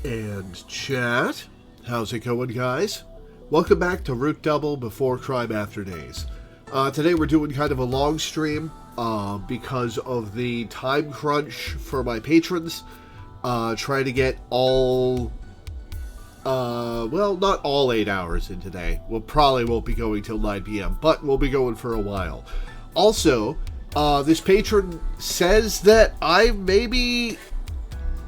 And chat, how's it going, guys? Welcome back to Root Double Before Crime After Days. Today we're doing kind of a long stream because of the time crunch for my patrons. Trying to get all, well, not all 8 hours in today. We'll probably won't be going till 9 p.m., but we'll be going for a while. Also, this patron says that I may be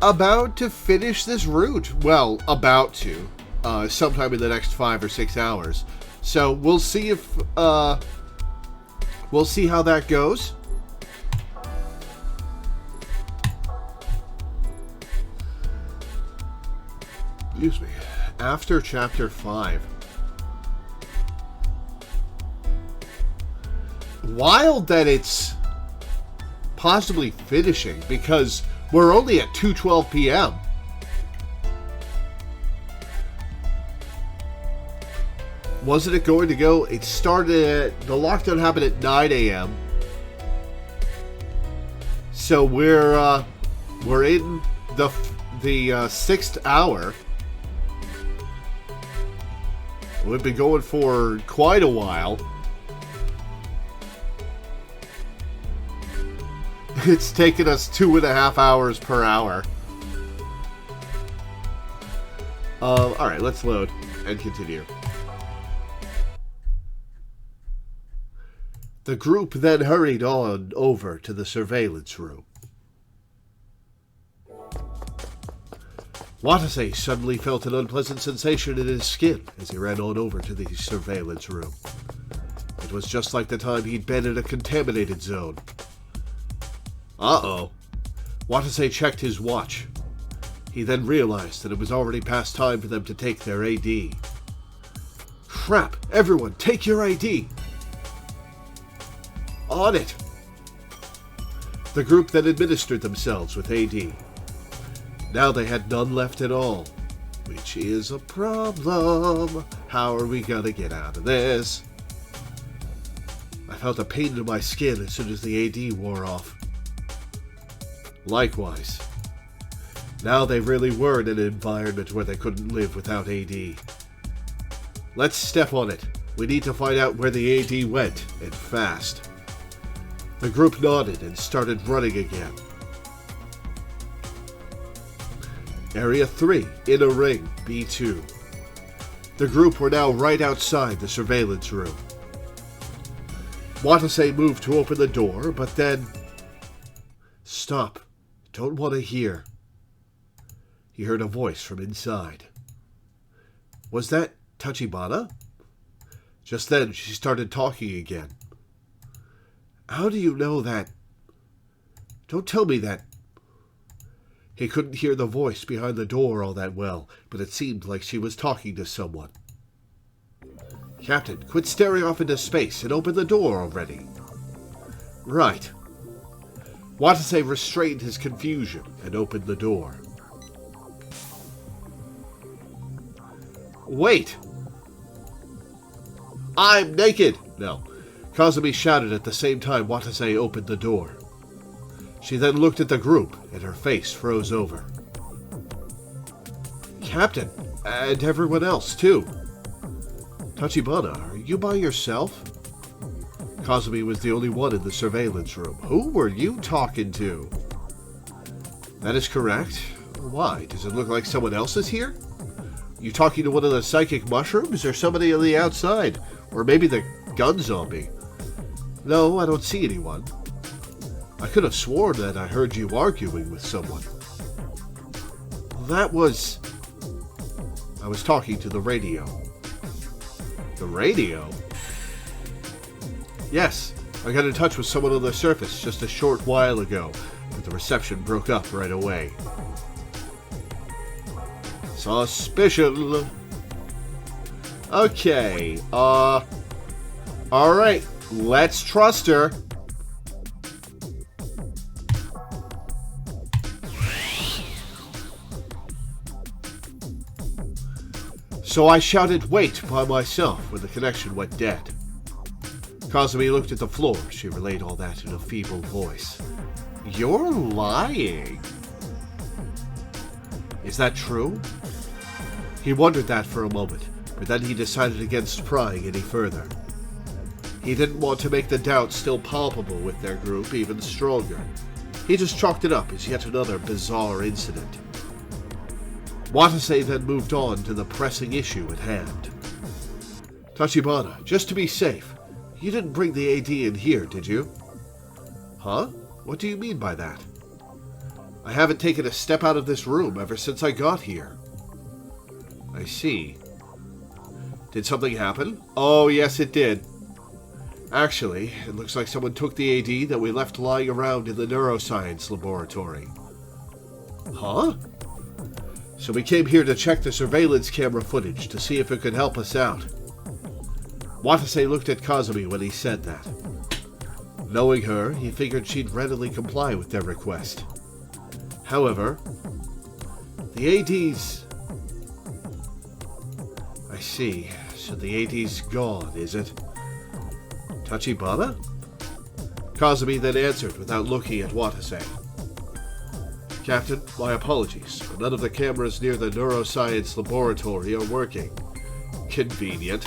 about to finish this route. Well, about to. Sometime in the next 5 or 6 hours. So we'll see if, we'll see how that goes. Excuse me. After chapter 5. Wild that it's possibly finishing, because we're only at 2:12 p.m. Wasn't it going to go? It started at, the lockdown happened at 9 a.m. So we're in the sixth hour. We've been going for quite a while. It's taken us 2.5 hours per hour. Alright, let's load and continue. The group then hurried on over to the surveillance room. Watase suddenly felt an unpleasant sensation in his skin as he ran on over to the surveillance room. It was just like the time he'd been in a contaminated zone. Uh-oh. Watase checked his watch. He then realized that it was already past time for them to take their AD. Crap! Everyone, take your AD! On it! The group then administered themselves with AD. Now they had none left at all, which is a problem. How are we gonna get out of this? I felt a pain in my skin as soon as the AD wore off. Likewise. Now they really were in an environment where they couldn't live without AD. Let's step on it. We need to find out where the AD went, and fast. The group nodded and started running again. Area 3, in a ring, B2. The group were now right outside the surveillance room. Watase moved to open the door, but then... Stop. Don't want to hear. He heard a voice from inside. Was that Tachibana? Just then, she started talking again. How do you know that? Don't tell me that. He couldn't hear the voice behind the door all that well, but it seemed like she was talking to someone. Captain, quit staring off into space and open the door already. Right. Watase restrained his confusion and opened the door. Wait! I'm naked! No. Kazumi shouted at the same time Watase opened the door. She then looked at the group, and her face froze over. Captain, and everyone else, too. Tachibana, are you by yourself? Kazumi was the only one in the surveillance room. Who were you talking to? That is correct. Why? Does it look like someone else is here? You talking to one of the psychic mushrooms, or somebody on the outside? Or maybe the gun zombie? No, I don't see anyone. I could have sworn that I heard you arguing with someone. That was... I was talking to the radio. The radio? Yes, I got in touch with someone on the surface just a short while ago, but the reception broke up right away. Suspicion. Okay, alright, let's trust her. So I shouted, "Wait," by myself when the connection went dead. Kazumi looked at the floor. She relayed all that in a feeble voice. You're lying. Is that true? He wondered that for a moment, but then he decided against prying any further. He didn't want to make the doubt still palpable with their group even stronger. He just chalked it up as yet another bizarre incident. Watase then moved on to the pressing issue at hand. Tachibana, just to be safe, you didn't bring the AD in here, did you? Huh? What do you mean by that? I haven't taken a step out of this room ever since I got here. I see. Did something happen? Oh, yes, it did. Actually, it looks like someone took the AD that we left lying around in the neuroscience laboratory. Huh? So we came here to check the surveillance camera footage to see if it could help us out. Watase looked at Kazumi when he said that. Knowing her, he figured she'd readily comply with their request. However, the AD's... I see. So the AD's gone, is it? Tachibana? Kazumi then answered without looking at Watase. Captain, my apologies, but none of the cameras near the neuroscience laboratory are working. Convenient.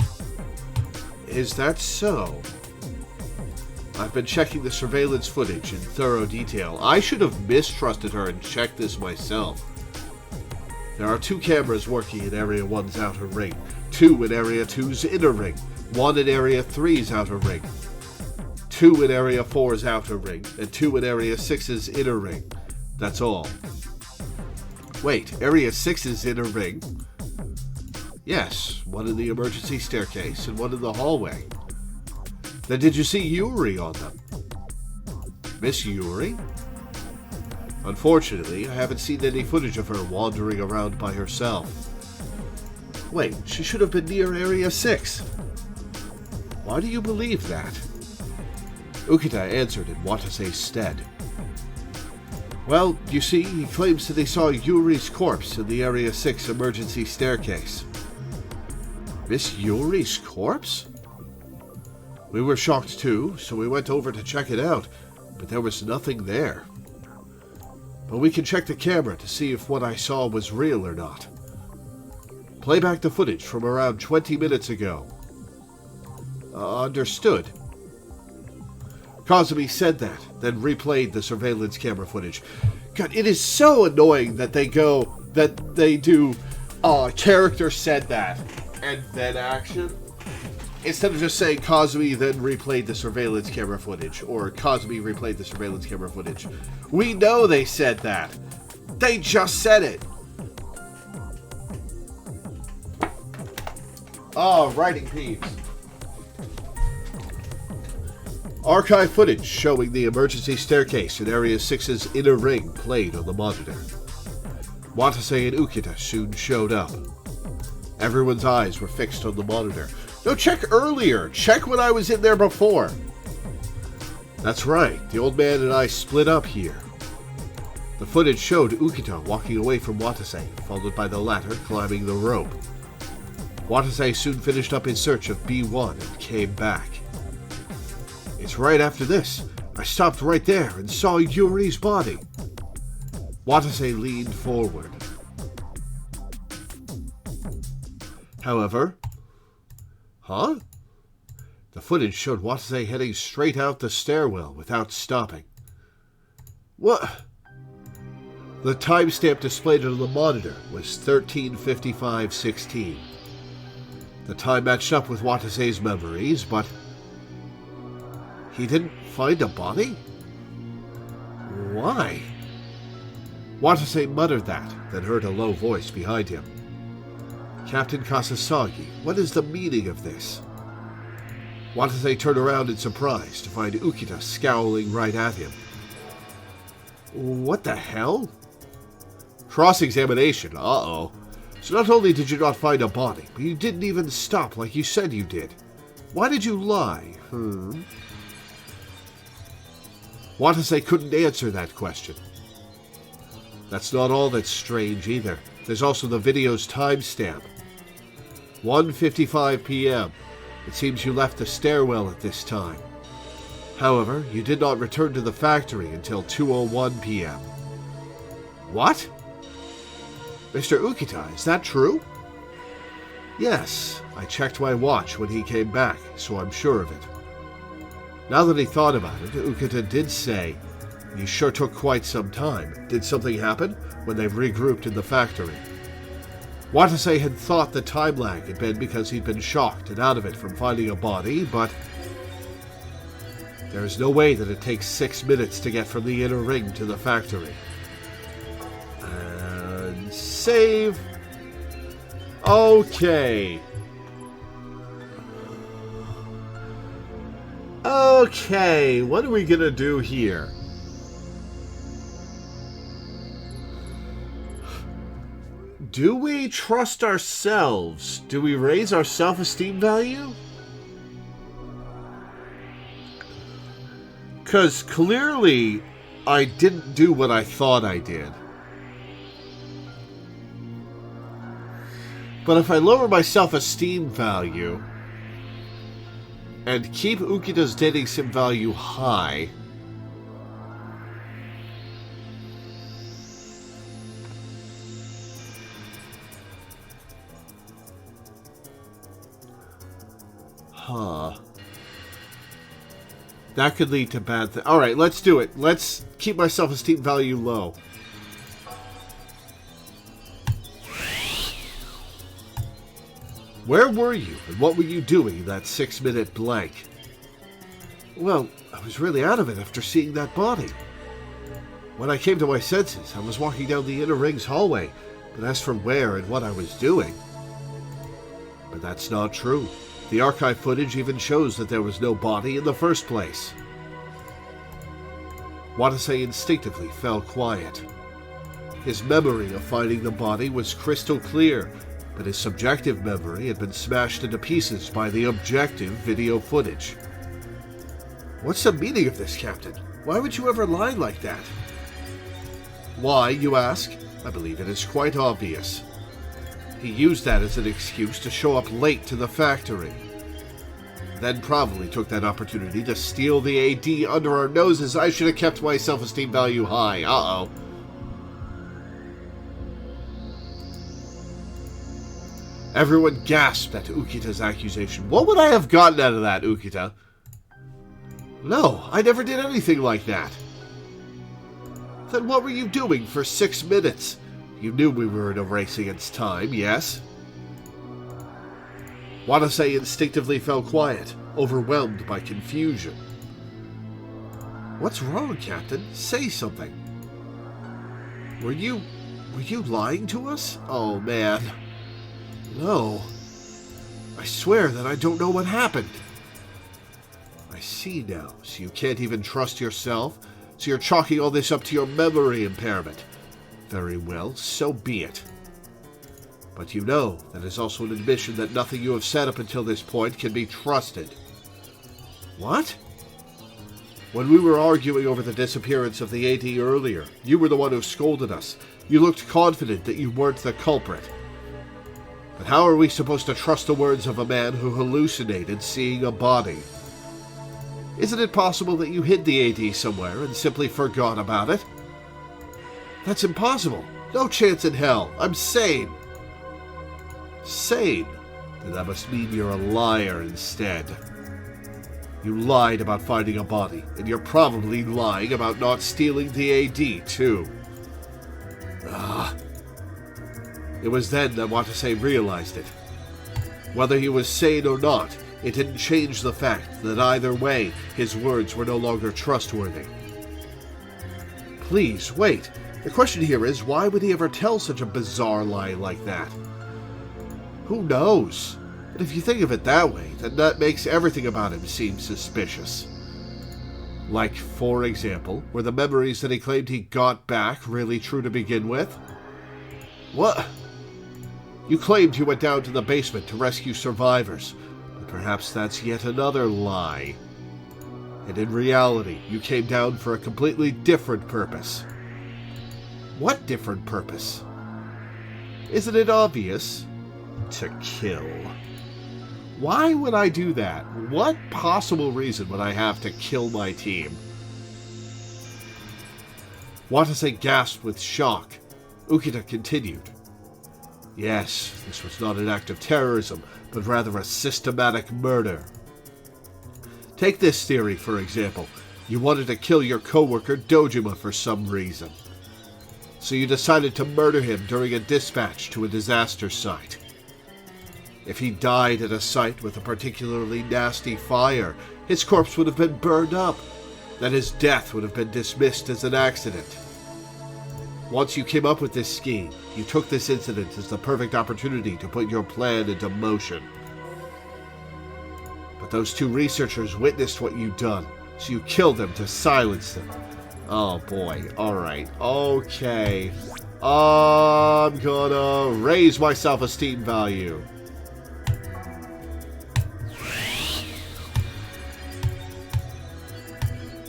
Is that so? I've been checking the surveillance footage in thorough detail. I should have mistrusted her and checked this myself. There are 2 cameras working in Area 1's outer ring, 2 in Area 2's inner ring, 1 in Area 3's outer ring, 2 in Area 4's outer ring, and 2 in Area 6's inner ring. That's all. Wait, Area 6's inner ring? Yes, 1 in the emergency staircase and 1 in the hallway. Then did you see Yuri on them? Miss Yuri? Unfortunately, I haven't seen any footage of her wandering around by herself. Wait, she should have been near Area 6. Why do you believe that? Ukita answered in Watase's stead. Well, you see, he claims that he saw Yuri's corpse in the Area 6 emergency staircase. Miss Yuri's corpse? We were shocked too, so we went over to check it out, but there was nothing there. But we can check the camera to see if what I saw was real or not. Play back the footage from around 20 minutes ago. Understood. Kazumi said that, then replayed the surveillance camera footage. God, it is so annoying that they do, character said that, and then action. Instead of just saying Kazumi then replayed the surveillance camera footage, or Kazumi replayed the surveillance camera footage. We know they said that. They just said it. Oh, writing peeps. Archive footage showing the emergency staircase in Area 6's inner ring played on the monitor. Watase and Ukita soon showed up. Everyone's eyes were fixed on the monitor. No, check earlier. Check when I was in there before. That's right. The old man and I split up here. The footage showed Ukita walking away from Watase, followed by the latter climbing the rope. Watase soon finished up his search of B1 and came back. It's right after this. I stopped right there and saw Yuri's body. Watase leaned forward. However... Huh? The footage showed Watase heading straight out the stairwell without stopping. What? The timestamp displayed on the monitor was 13:55:16. The time matched up with Watase's memories, but... He didn't find a body? Why? Watase muttered that, then heard a low voice behind him. Captain Kasasagi, what is the meaning of this? Watase turned around in surprise to find Ukita scowling right at him. What the hell? Cross-examination, uh-oh. So not only did you not find a body, but you didn't even stop like you said you did. Why did you lie? Watase couldn't answer that question. That's not all that's strange either. There's also the video's timestamp. 1:55 p.m. It seems you left the stairwell at this time. However, you did not return to the factory until 2:01 p.m. What? Mr. Ukita, is that true? Yes, I checked my watch when he came back, so I'm sure of it. Now that he thought about it, Ukita did say, "You sure took quite some time. Did something happen?" when they regrouped in the factory. Watase had thought the time lag had been because he'd been shocked and out of it from finding a body, but there is no way that it takes 6 minutes to get from the inner ring to the factory. And save. Okay. Okay, what are we gonna do here? Do we trust ourselves? Do we raise our self-esteem value? Because clearly I didn't do what I thought I did. But if I lower my self-esteem value and keep Ukita's dating sim value high, that could lead to bad things. Alright, let's do it. Let's keep my self-esteem value low. Where were you, and what were you doing in that 6-minute blank? Well, I was really out of it after seeing that body. When I came to my senses, I was walking down the inner ring's hallway, but as for where and what I was doing... But that's not true. The archive footage even shows that there was no body in the first place. Watase instinctively fell quiet. His memory of finding the body was crystal clear, but his subjective memory had been smashed into pieces by the objective video footage. What's the meaning of this, Captain? Why would you ever lie like that? Why, you ask? I believe it is quite obvious. He used that as an excuse to show up late to the factory. Then probably took that opportunity to steal the AD under our noses. I should have kept my self-esteem value high. Uh-oh. Everyone gasped at Ukita's accusation. What would I have gotten out of that, Ukita? No, I never did anything like that. Then what were you doing for 6 minutes? You knew we were in a race against time, yes? Watase instinctively fell quiet, overwhelmed by confusion. What's wrong, Captain? Say something. Were you lying to us? Oh, man. No. I swear that I don't know what happened. I see now. So you can't even trust yourself? So you're chalking all this up to your memory impairment. Very well, so be it. But you know, that is also an admission that nothing you have said up until this point can be trusted. What? When we were arguing over the disappearance of the AD earlier, you were the one who scolded us. You looked confident that you weren't the culprit. But how are we supposed to trust the words of a man who hallucinated seeing a body? Isn't it possible that you hid the AD somewhere and simply forgot about it? That's impossible. No chance in hell. I'm sane. Sane? Then that must mean you're a liar instead. You lied about finding a body, and you're probably lying about not stealing the AD, too. It was then that Watase realized it. Whether he was sane or not, it didn't change the fact that either way, his words were no longer trustworthy. Please, wait. The question here is, why would he ever tell such a bizarre lie like that? Who knows? But if you think of it that way, then that makes everything about him seem suspicious. Like, for example, were the memories that he claimed he got back really true to begin with? What? You claimed you went down to the basement to rescue survivors, but perhaps that's yet another lie. And in reality, you came down for a completely different purpose. What different purpose? Isn't it obvious? To kill. Why would I do that? What possible reason would I have to kill my team? Watase gasped with shock. Ukita continued. Yes, this was not an act of terrorism, but rather a systematic murder. Take this theory, for example. You wanted to kill your coworker Dojima for some reason. So you decided to murder him during a dispatch to a disaster site. If he died at a site with a particularly nasty fire, his corpse would have been burned up. Then his death would have been dismissed as an accident. Once you came up with this scheme, you took this incident as the perfect opportunity to put your plan into motion. But those two researchers witnessed what you'd done, so you killed them to silence them. Oh boy, alright, okay. I'm gonna raise my self-esteem value.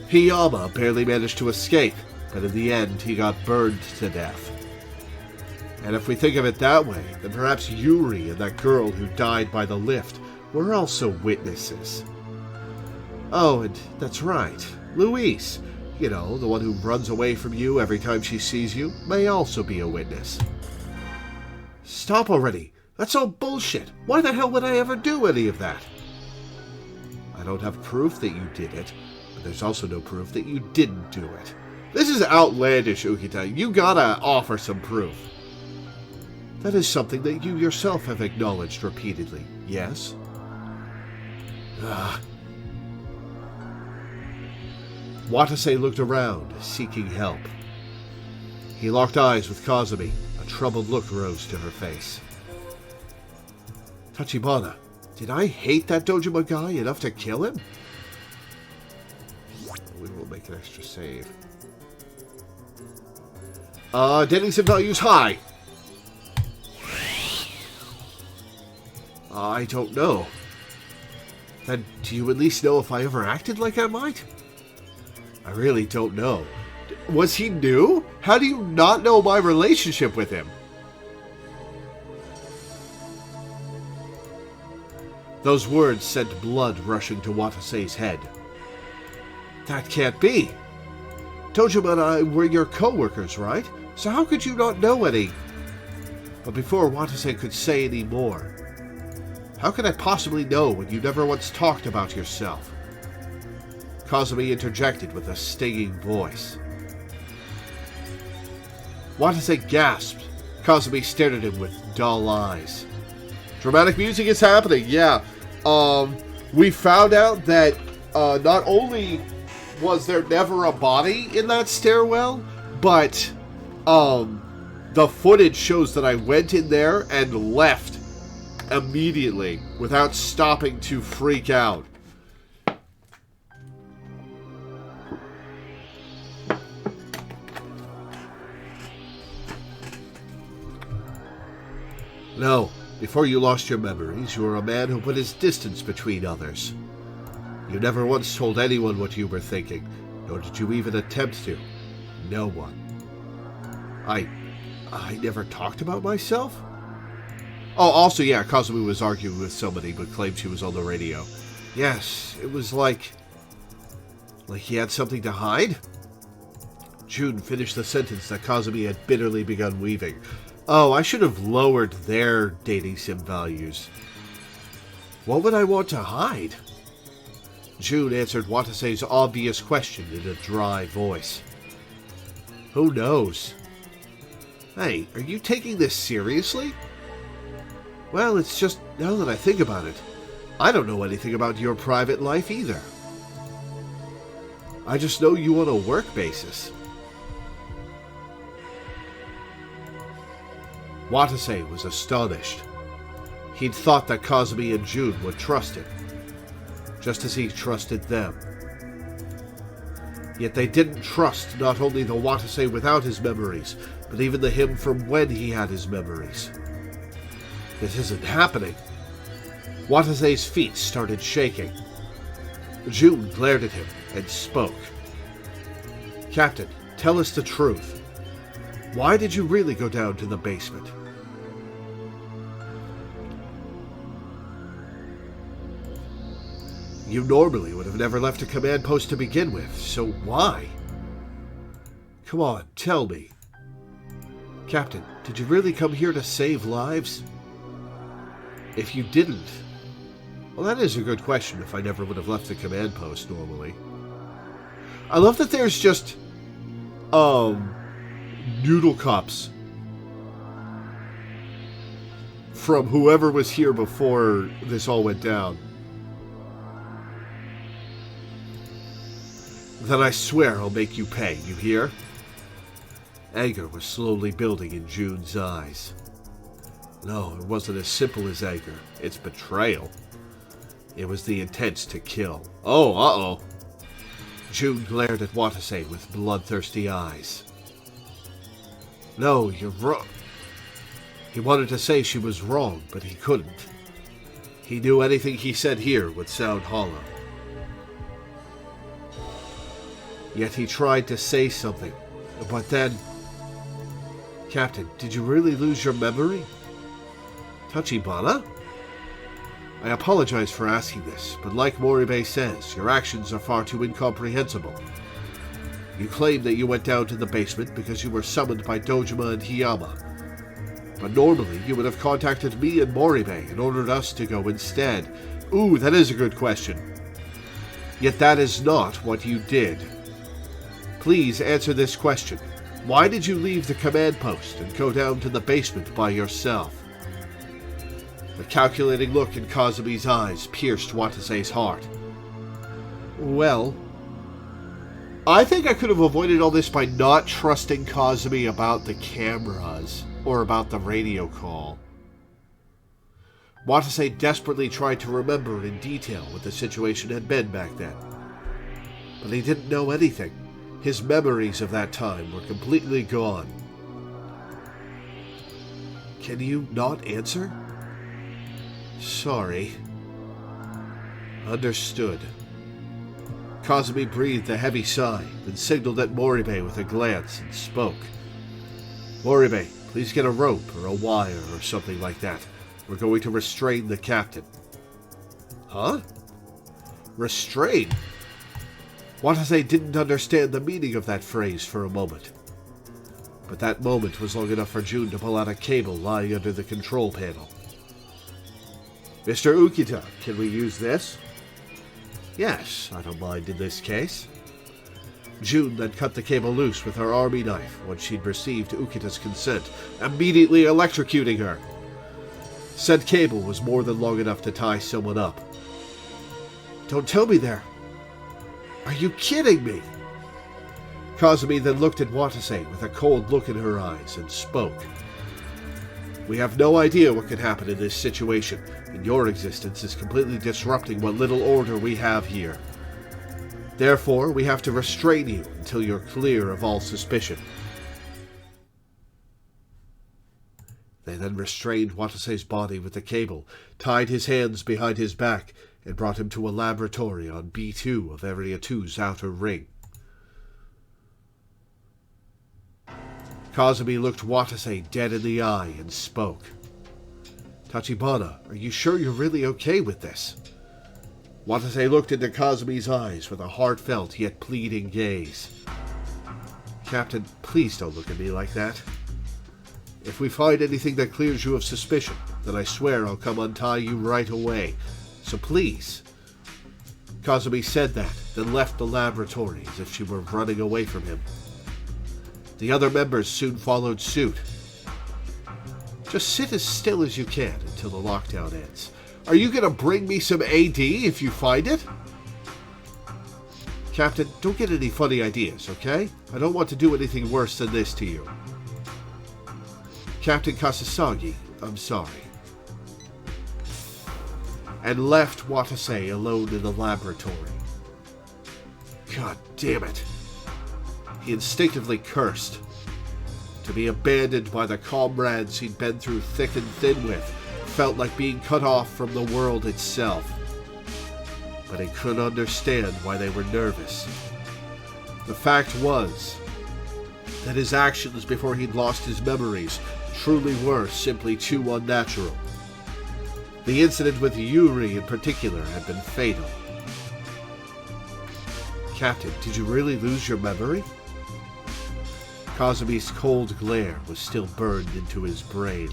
Hiyama barely managed to escape, but in the end he got burned to death. And if we think of it that way, then perhaps Yuri and that girl who died by the lift were also witnesses. Oh, and that's right, Louise, you know, the one who runs away from you every time she sees you, may also be a witness. Stop already! That's all bullshit! Why the hell would I ever do any of that? I don't have proof that you did it, but there's also no proof that you didn't do it. This is outlandish, Ukita. You gotta offer some proof. That is something that you yourself have acknowledged repeatedly, yes? Watase looked around, seeking help. He locked eyes with Kazumi. A troubled look rose to her face. Tachibana, did I hate that Dojima guy enough to kill him? We will make an extra save. Dennington value's high. I don't know. Then do you at least know if I ever acted like I might? I really don't know. Was he new? How do you not know my relationship with him? Those words sent blood rushing to Watase's head. That can't be. Dojima and I were your co-workers, right? So how could you not know any? But before Watase could say any more, how could I possibly know when you never once talked about yourself? Kazumi interjected with a stinging voice. Watase gasped. Kazumi stared at him with dull eyes. Dramatic music is happening, yeah. We found out that not only was there never a body in that stairwell, but the footage shows that I went in there and left immediately without stopping to freak out. No, before you lost your memories, you were a man who put his distance between others. You never once told anyone what you were thinking, nor did you even attempt to. No one. I never talked about myself? Oh, also, yeah, Kazumi was arguing with somebody, but claimed she was on the radio. Yes, it was like he had something to hide? June finished the sentence that Kazumi had bitterly begun weaving. Oh, I should have lowered their dating sim values. What would I want to hide? June answered Watase's obvious question in a dry voice. Who knows? Hey, are you taking this seriously? Well, it's just, now that I think about it, I don't know anything about your private life either. I just know you on a work basis. Watase was astonished. He'd thought that Kazumi and June would trust him, just as he trusted them. Yet they didn't trust not only the Watase without his memories, but even the him from when he had his memories. This isn't happening. Watase's feet started shaking. June glared at him and spoke. Captain, tell us the truth. Why did you really go down to the basement? You normally would have never left a command post to begin with, so why? Come on, tell me. Captain, did you really come here to save lives? If you didn't... Well, that is a good question if I never would have left the command post normally. I love that there's just... noodle cups from whoever was here before this all went down. Then I swear I'll make you pay, you hear? Anger was slowly building in June's eyes. No, it wasn't as simple as anger. It's betrayal. It was the intent to kill. Oh, uh-oh. June glared at Watase with bloodthirsty eyes. No, you're wrong. He wanted to say she was wrong, but he couldn't. He knew anything he said here would sound hollow. Yet he tried to say something, but then... Captain, did you really lose your memory? Tachibana? I apologize for asking this, but like Moribe says, your actions are far too incomprehensible. You claim that you went down to the basement because you were summoned by Dojima and Hiyama. But normally you would have contacted me and Moribe and ordered us to go instead. Ooh, that is a good question. Yet that is not what you did. Please answer this question. Why did you leave the command post and go down to the basement by yourself? The calculating look in Kazumi's eyes pierced Watase's heart. Well, I think I could have avoided all this by not trusting Kazumi about the cameras or about the radio call. Watase desperately tried to remember in detail what the situation had been back then. But he didn't know anything. His memories of that time were completely gone. Can you not answer? Sorry. Understood. Kazumi breathed a heavy sigh, then signaled at Moribe with a glance and spoke. Moribe, please get a rope or a wire or something like that. We're going to restrain the captain. Huh? Restrain? Watase didn't understand the meaning of that phrase for a moment. But that moment was long enough for June to pull out a cable lying under the control panel. Mr. Ukita, can we use this? Yes, I don't mind in this case. June then cut the cable loose with her army knife once she'd received Ukita's consent, immediately electrocuting her. Said cable was more than long enough to tie someone up. Don't tell me there. Are you kidding me? Kazumi then looked at Watase with a cold look in her eyes and spoke. We have no idea what could happen in this situation, and your existence is completely disrupting what little order we have here. Therefore, we have to restrain you until you're clear of all suspicion. They then restrained Watase's body with the cable, tied his hands behind his back, and brought him to a laboratory on B2 of Area 2's outer ring. Kazumi looked Watase dead in the eye and spoke. Tachibana, are you sure you're really okay with this? Watase looked into Kazumi's eyes with a heartfelt yet pleading gaze. Captain, please don't look at me like that. If we find anything that clears you of suspicion, then I swear I'll come untie you right away. So please. Kazumi said that, then left the laboratory as if she were running away from him. The other members soon followed suit. Just sit as still as you can until the lockdown ends. Are you going to bring me some AD if you find it? Captain, don't get any funny ideas, okay? I don't want to do anything worse than this to you. Captain Kasasagi, I'm sorry. And left Watase alone in the laboratory. God damn it. He instinctively cursed. To be abandoned by the comrades he'd been through thick and thin with felt like being cut off from the world itself. But he couldn't understand why they were nervous. The fact was that his actions before he'd lost his memories truly were simply too unnatural. The incident with Yuri in particular had been fatal. Captain, did you really lose your memory? Kazumi's cold glare was still burned into his brain.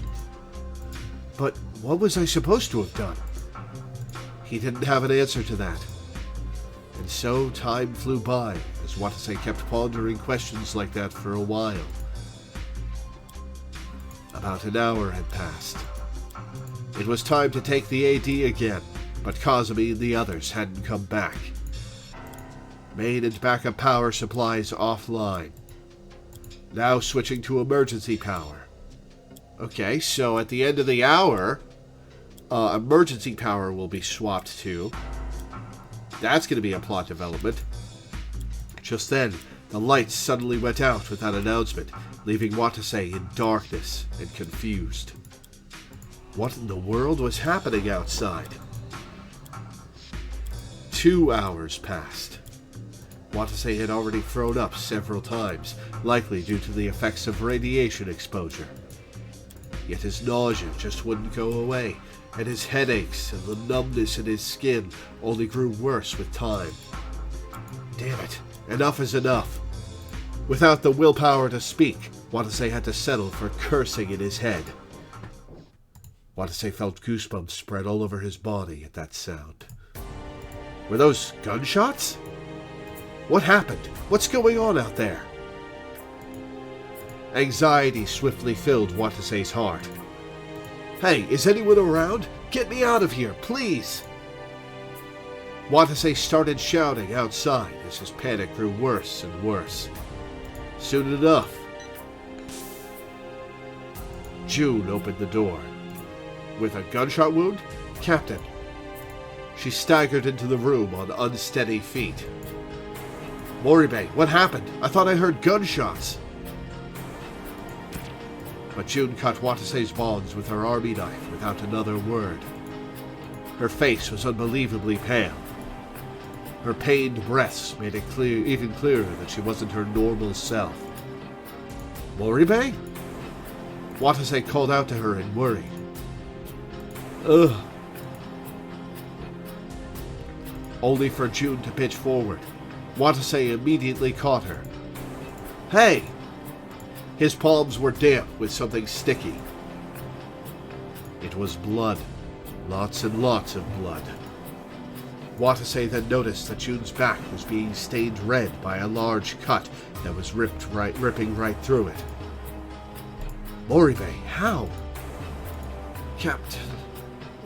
But what was I supposed to have done? He didn't have an answer to that. And so time flew by as Watase kept pondering questions like that for a while. About an hour had passed. It was time to take the AD again, but Kazumi and the others hadn't come back. Main and backup power supplies offline. Now switching to emergency power. Okay, so at the end of the hour, emergency power will be swapped to. That's going to be a plot development. Just then, the lights suddenly went out without announcement, leaving Watase in darkness and confused. What in the world was happening outside? 2 hours passed. Watase had already thrown up several times, likely due to the effects of radiation exposure. Yet his nausea just wouldn't go away, and his headaches and the numbness in his skin only grew worse with time. Damn it, enough is enough. Without the willpower to speak, Watase had to settle for cursing in his head. Watase felt goosebumps spread all over his body at that sound. Were those gunshots? What happened? What's going on out there? Anxiety swiftly filled Watase's heart. Hey, is anyone around? Get me out of here, please! Watase started shouting outside as his panic grew worse and worse. Soon enough, June opened the door. With a gunshot wound? Captain. She staggered into the room on unsteady feet. Moribe, what happened? I thought I heard gunshots. But June cut Watase's bonds with her army knife without another word. Her face was unbelievably pale. Her pained breaths made it even clearer that she wasn't her normal self. Moribe? Watase called out to her in worry. Ugh. Only for June to pitch forward. Watase immediately caught her. Hey! His palms were damp with something sticky. It was blood. Lots and lots of blood. Watase then noticed that June's back was being stained red by a large cut that was ripping right through it. Moribe, how? Captain,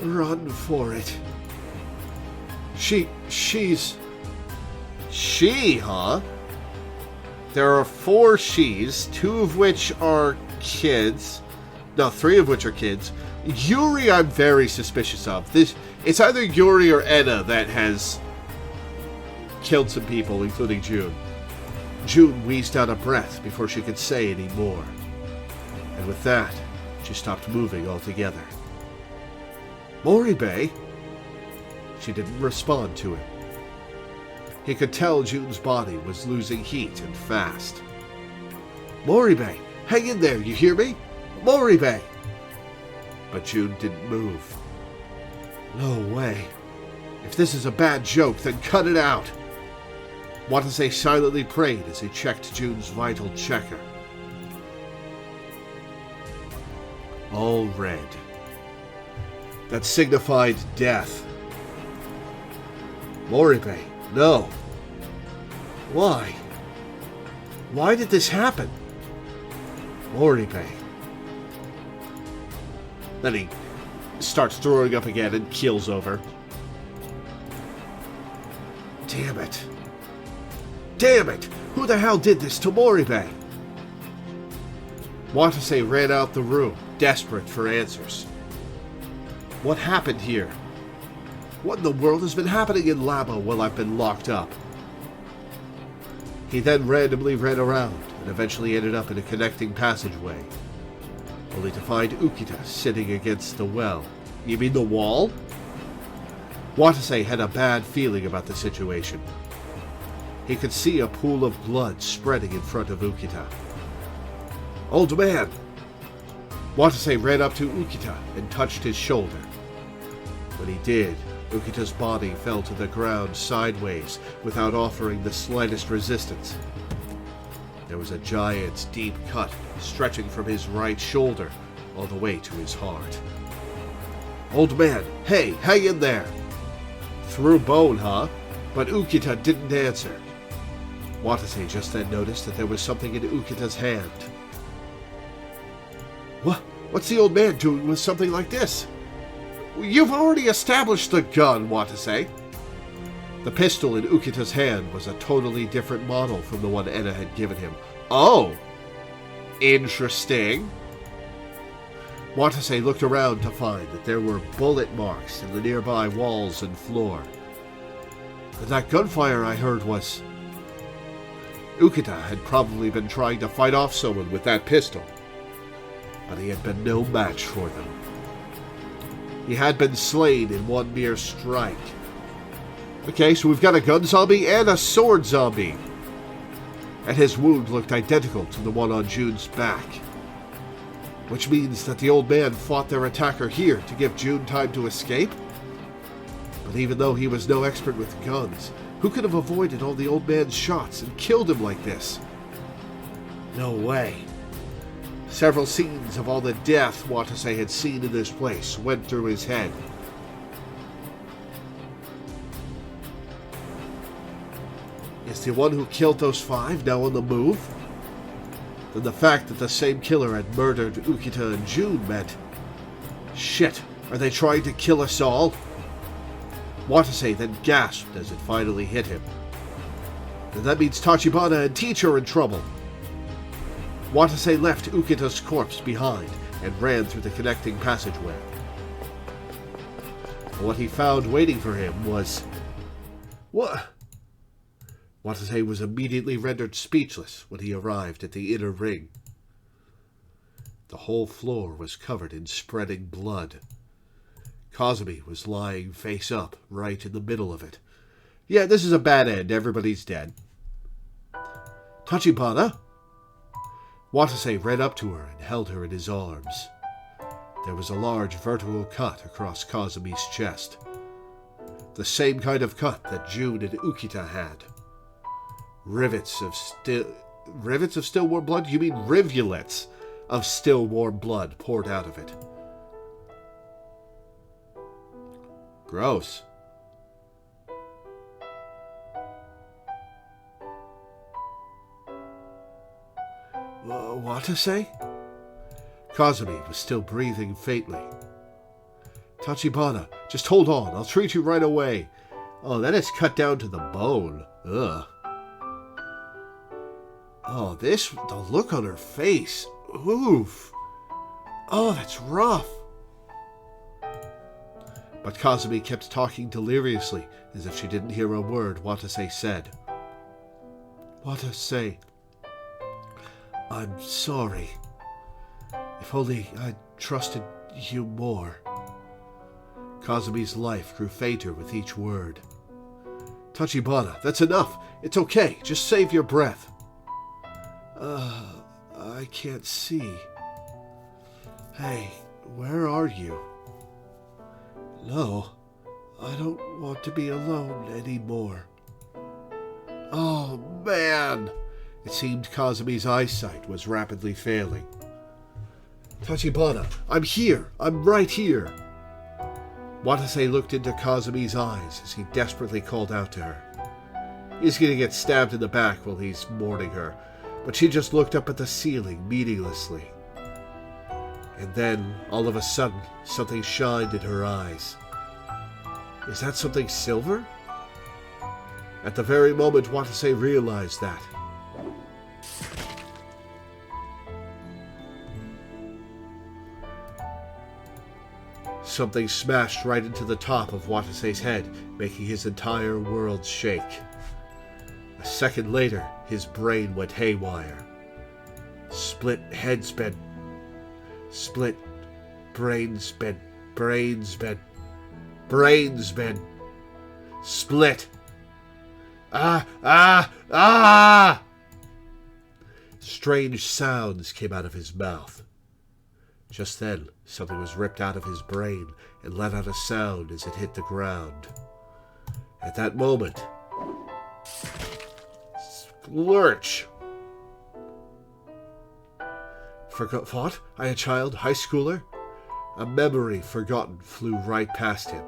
run for it. She's... She, huh? There are 4 she's, 2 of which are kids. No, 3 of which are kids. Yuri I'm very suspicious of. It's either Yuri or Enna that has killed some people, including June. June wheezed out a breath before she could say any more. And with that, she stopped moving altogether. Moribe? She didn't respond to him. He could tell June's body was losing heat and fast. Moribe, hang in there, you hear me? Moribe! But June didn't move. No way. If this is a bad joke, then cut it out. Watase silently prayed as he checked June's vital checker. All red. That signified death. Moribe, no. Why? Why did this happen? Moribe. Then he starts throwing up again and keels over. Damn it. Damn it! Who the hell did this to Moribe? Watase ran out the room, desperate for answers. What happened here? What in the world has been happening in Labo while I've been locked up? He then randomly ran around and eventually ended up in a connecting passageway, only to find Ukita sitting against the well. You mean the wall? Watase had a bad feeling about the situation. He could see a pool of blood spreading in front of Ukita. Old man! Watase ran up to Ukita and touched his shoulder. When he did, Ukita's body fell to the ground sideways without offering the slightest resistance. There was a giant's deep cut stretching from his right shoulder all the way to his heart. "Old man, hey, hang in there!" "Threw bone, huh?" But Ukita didn't answer. Watase just then noticed that there was something in Ukita's hand. What's the old man doing with something like this?" "You've already established the gun," Watase. The pistol in Ukita's hand was a totally different model from the one Enna had given him. "Oh! Interesting." Watase looked around to find that there were bullet marks in the nearby walls and floor. "That gunfire I heard was..." Ukita had probably been trying to fight off someone with that pistol, but he had been no match for them. He had been slain in one mere strike. Okay, so we've got a gun zombie and a sword zombie. And his wound looked identical to the one on June's back. Which means that the old man fought their attacker here to give June time to escape? But even though he was no expert with guns, who could have avoided all the old man's shots and killed him like this? No way. Several scenes of all the death Watase had seen in this place went through his head. Is the one who killed those 5 now on the move? Then the fact that the same killer had murdered Ukita and June meant... Shit, are they trying to kill us all? Watase then gasped as it finally hit him. Then that means Tachibana and Teach are in trouble. Watase left Ukita's corpse behind and ran through the connecting passageway. What he found waiting for him was... What? Watase was immediately rendered speechless when he arrived at the inner ring. The whole floor was covered in spreading blood. Kazumi was lying face up right in the middle of it. Yeah, this is a bad end. Everybody's dead. Tachibana? Watase ran up to her and held her in his arms. There was a large vertical cut across Kazumi's chest. The same kind of cut that June and Ukita had. Rivets of still warm blood? You mean rivulets of still warm blood poured out of it. Gross. Watase? Kazumi was still breathing faintly. Tachibana, just hold on. I'll treat you right away. Oh, that is cut down to the bone. Ugh. Oh, the look on her face. Oof. Oh, that's rough. But Kazumi kept talking deliriously, as if she didn't hear a word Watase said. Watase, I'm sorry. If only I'd trusted you more. Kazumi's life grew fainter with each word. Tachibana, that's enough. It's okay. Just save your breath. I can't see. Hey, where are you? No, I don't want to be alone anymore. Oh, man! It seemed Kazumi's eyesight was rapidly failing. Tachibana, I'm here! I'm right here! Watase looked into Kazumi's eyes as he desperately called out to her. He's going to get stabbed in the back while he's mourning her, but she just looked up at the ceiling meaninglessly. And then, all of a sudden, something shined in her eyes. Is that something silver? At the very moment Watase realized that, something smashed right into the top of Watase's head, making his entire world shake. A second later, his brain went haywire. Split head spin. Split brain spin. Brain spin. Brain spin. Split. Ah! Strange sounds came out of his mouth. Just then, something was ripped out of his brain and let out a sound as it hit the ground. At that moment, splurch! Forgot what? A child? High schooler? A memory forgotten flew right past him.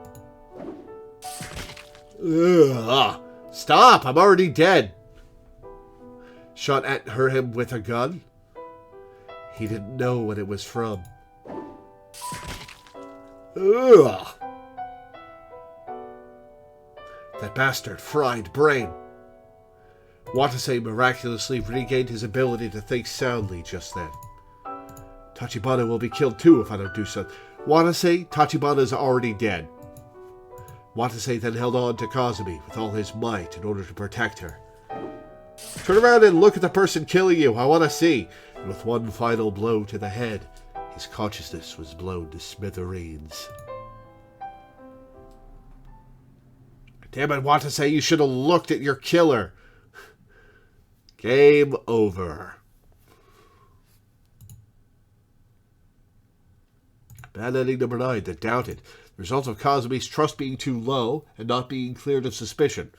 Ugh. Stop! I'm already dead! Shot at him with a gun? He didn't know what it was from. Ugh! That bastard fried brain. Watase miraculously regained his ability to think soundly just then. Tachibana will be killed too if I don't do so. Watase, Tachibana's already dead. Watase then held on to Kazumi with all his might in order to protect her. Turn around and look at the person killing you. I want to see. And with one final blow to the head, his consciousness was blown to smithereens. Damn it, Watase, you should have looked at your killer. Game over. Bad ending number 9, The Doubted. The result of Kazumi's trust being too low and not being cleared of suspicion.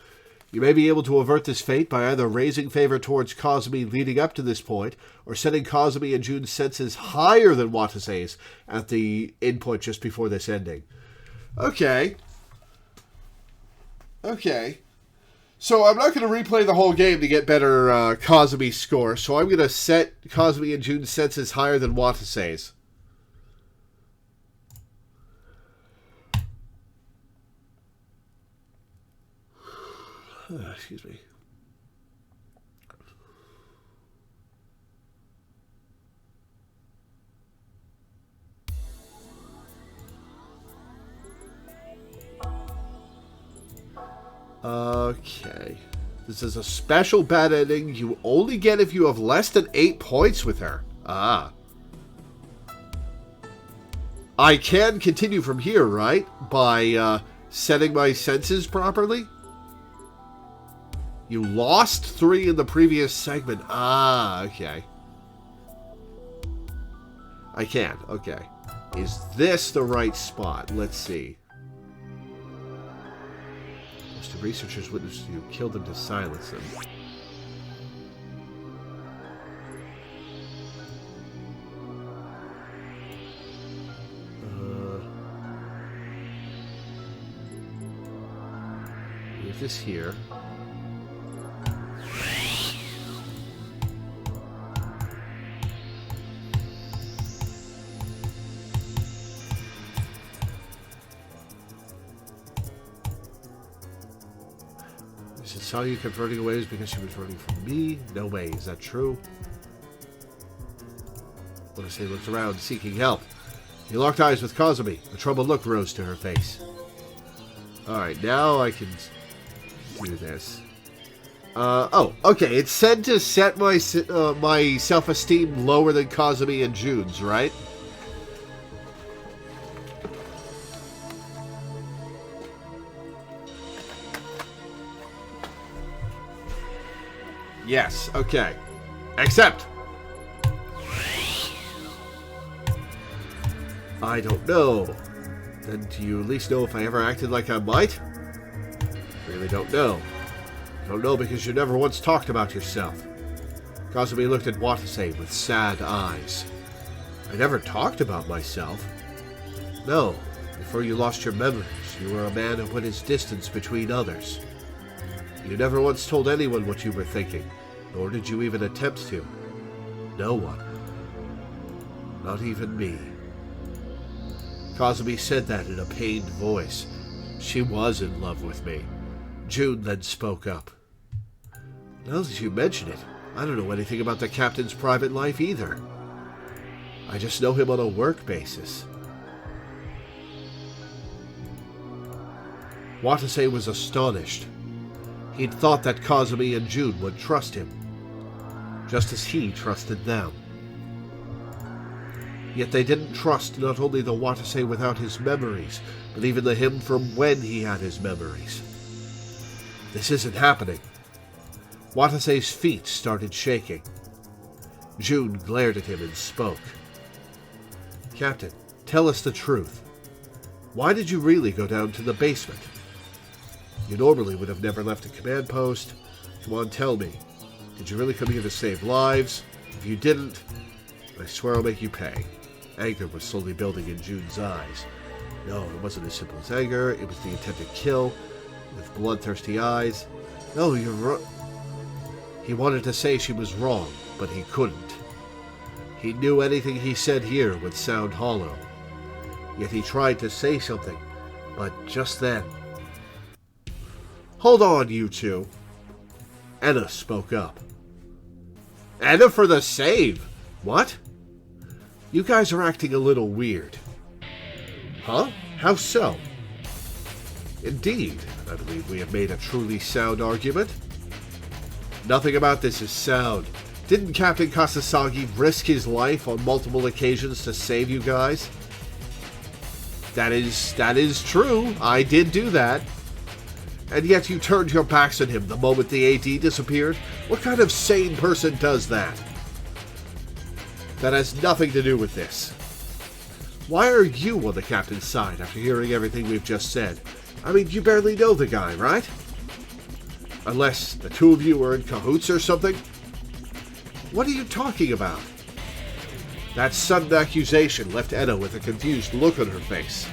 You may be able to avert this fate by either raising favor towards Kazumi leading up to this point, or setting Kazumi and Jun's senses higher than Watase's at the endpoint just before this ending. Okay. So I'm not going to replay the whole game to get better Kazumi score, so I'm going to set Kazumi and Jun's senses higher than Watase's. Excuse me. Okay. This is a special bad ending you only get if you have less than 8 points with her. Ah. I can continue from here, right? By setting my senses properly? You lost 3 in the previous segment. Ah, okay. I can, okay. Is this the right spot? Let's see. Most of researchers witnessed you kill them to silence them. Leave this here. Saw you kept running away because she was running from me? No way, is that true? Watase looked around, seeking help. He locked eyes with Kazumi. A troubled look rose to her face. Alright, now I can do this. Oh, okay, it's said to set my self-esteem lower than Kazumi and Jun's, right? Yes, okay. Except I don't know. Then do you at least know if I ever acted like I might? Really don't know. Don't know because you never once talked about yourself. Kazumi looked at Watase with sad eyes. I never talked about myself. No, before you lost your memories, you were a man who put his distance between others. You never once told anyone what you were thinking, nor did you even attempt to. No one. Not even me. Kazumi said that in a pained voice. She was in love with me. Jun then spoke up. Now that you mention it, I don't know anything about the captain's private life either. I just know him on a work basis. Watase was astonished. He'd thought that Kazumi and Jun would trust him, just as he trusted them. Yet they didn't trust not only the Watase without his memories, but even the him from when he had his memories. This isn't happening. Watase's feet started shaking. Jun glared at him and spoke. Captain, tell us the truth. Why did you really go down to the basement? You normally would have never left a command post. Come on, tell me. Did you really come here to save lives? If you didn't, I swear I'll make you pay. Anger was slowly building in June's eyes. No, it wasn't as simple as anger. It was the intent to kill, with bloodthirsty eyes. No, you're wrong. He wanted to say she was wrong, but he couldn't. He knew anything he said here would sound hollow. Yet he tried to say something, but just then... Hold on, you two. Anna spoke up. Anna for the save? What? You guys are acting a little weird. Huh? How so? Indeed, I believe we have made a truly sound argument. Nothing about this is sound. Didn't Captain Kasasagi risk his life on multiple occasions to save you guys? That is true. I did do that. And yet you turned your backs on him the moment the AD disappeared? What kind of sane person does that? That has nothing to do with this. Why are you on the captain's side after hearing everything we've just said? I mean, you barely know the guy, right? Unless the two of you are in cahoots or something? What are you talking about? That sudden accusation left Enna with a confused look on her face.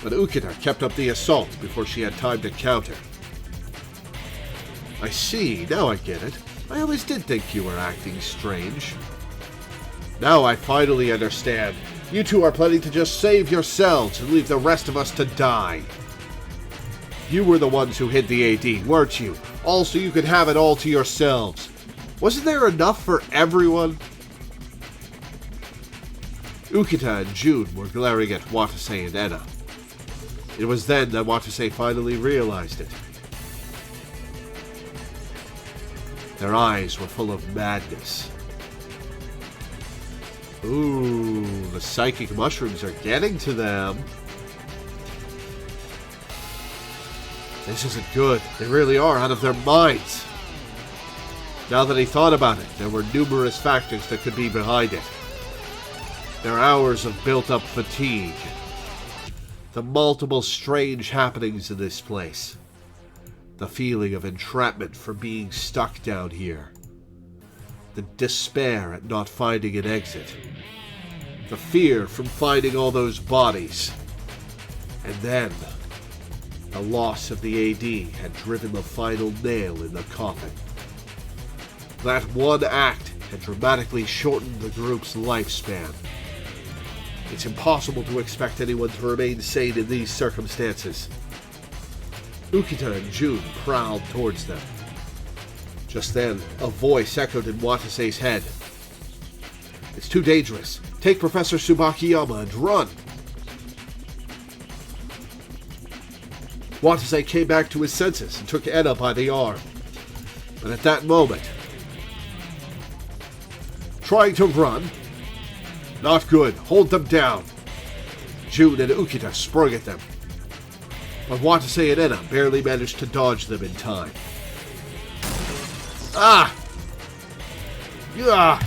But Ukita kept up the assault before she had time to counter. I see, now I get it. I always did think you were acting strange. Now I finally understand. You two are planning to just save yourselves and leave the rest of us to die. You were the ones who hid the AD, weren't you? All so you could have it all to yourselves. Wasn't there enough for everyone? Ukita and June were glaring at Watase and Enna. It was then that Watase finally realized it. Their eyes were full of madness. Ooh, the psychic mushrooms are getting to them. This isn't good. They really are out of their minds. Now that he thought about it, there were numerous factors that could be behind it. Their hours of built-up fatigue. The multiple strange happenings in this place. The feeling of entrapment from being stuck down here. The despair at not finding an exit. The fear from finding all those bodies. And then, the loss of the AD had driven the final nail in the coffin. That one act had dramatically shortened the group's lifespan. It's impossible to expect anyone to remain sane in these circumstances. Ukita and June prowled towards them. Just then, a voice echoed in Watase's head. It's too dangerous. Take Professor Tsubakiyama and run! Watase came back to his senses and took Enna by the arm. But at that moment... Trying to run? Not good. Hold them down. June and Ukita sprung at them. But Watase and Enna barely managed to dodge them in time. Ah! Yeah!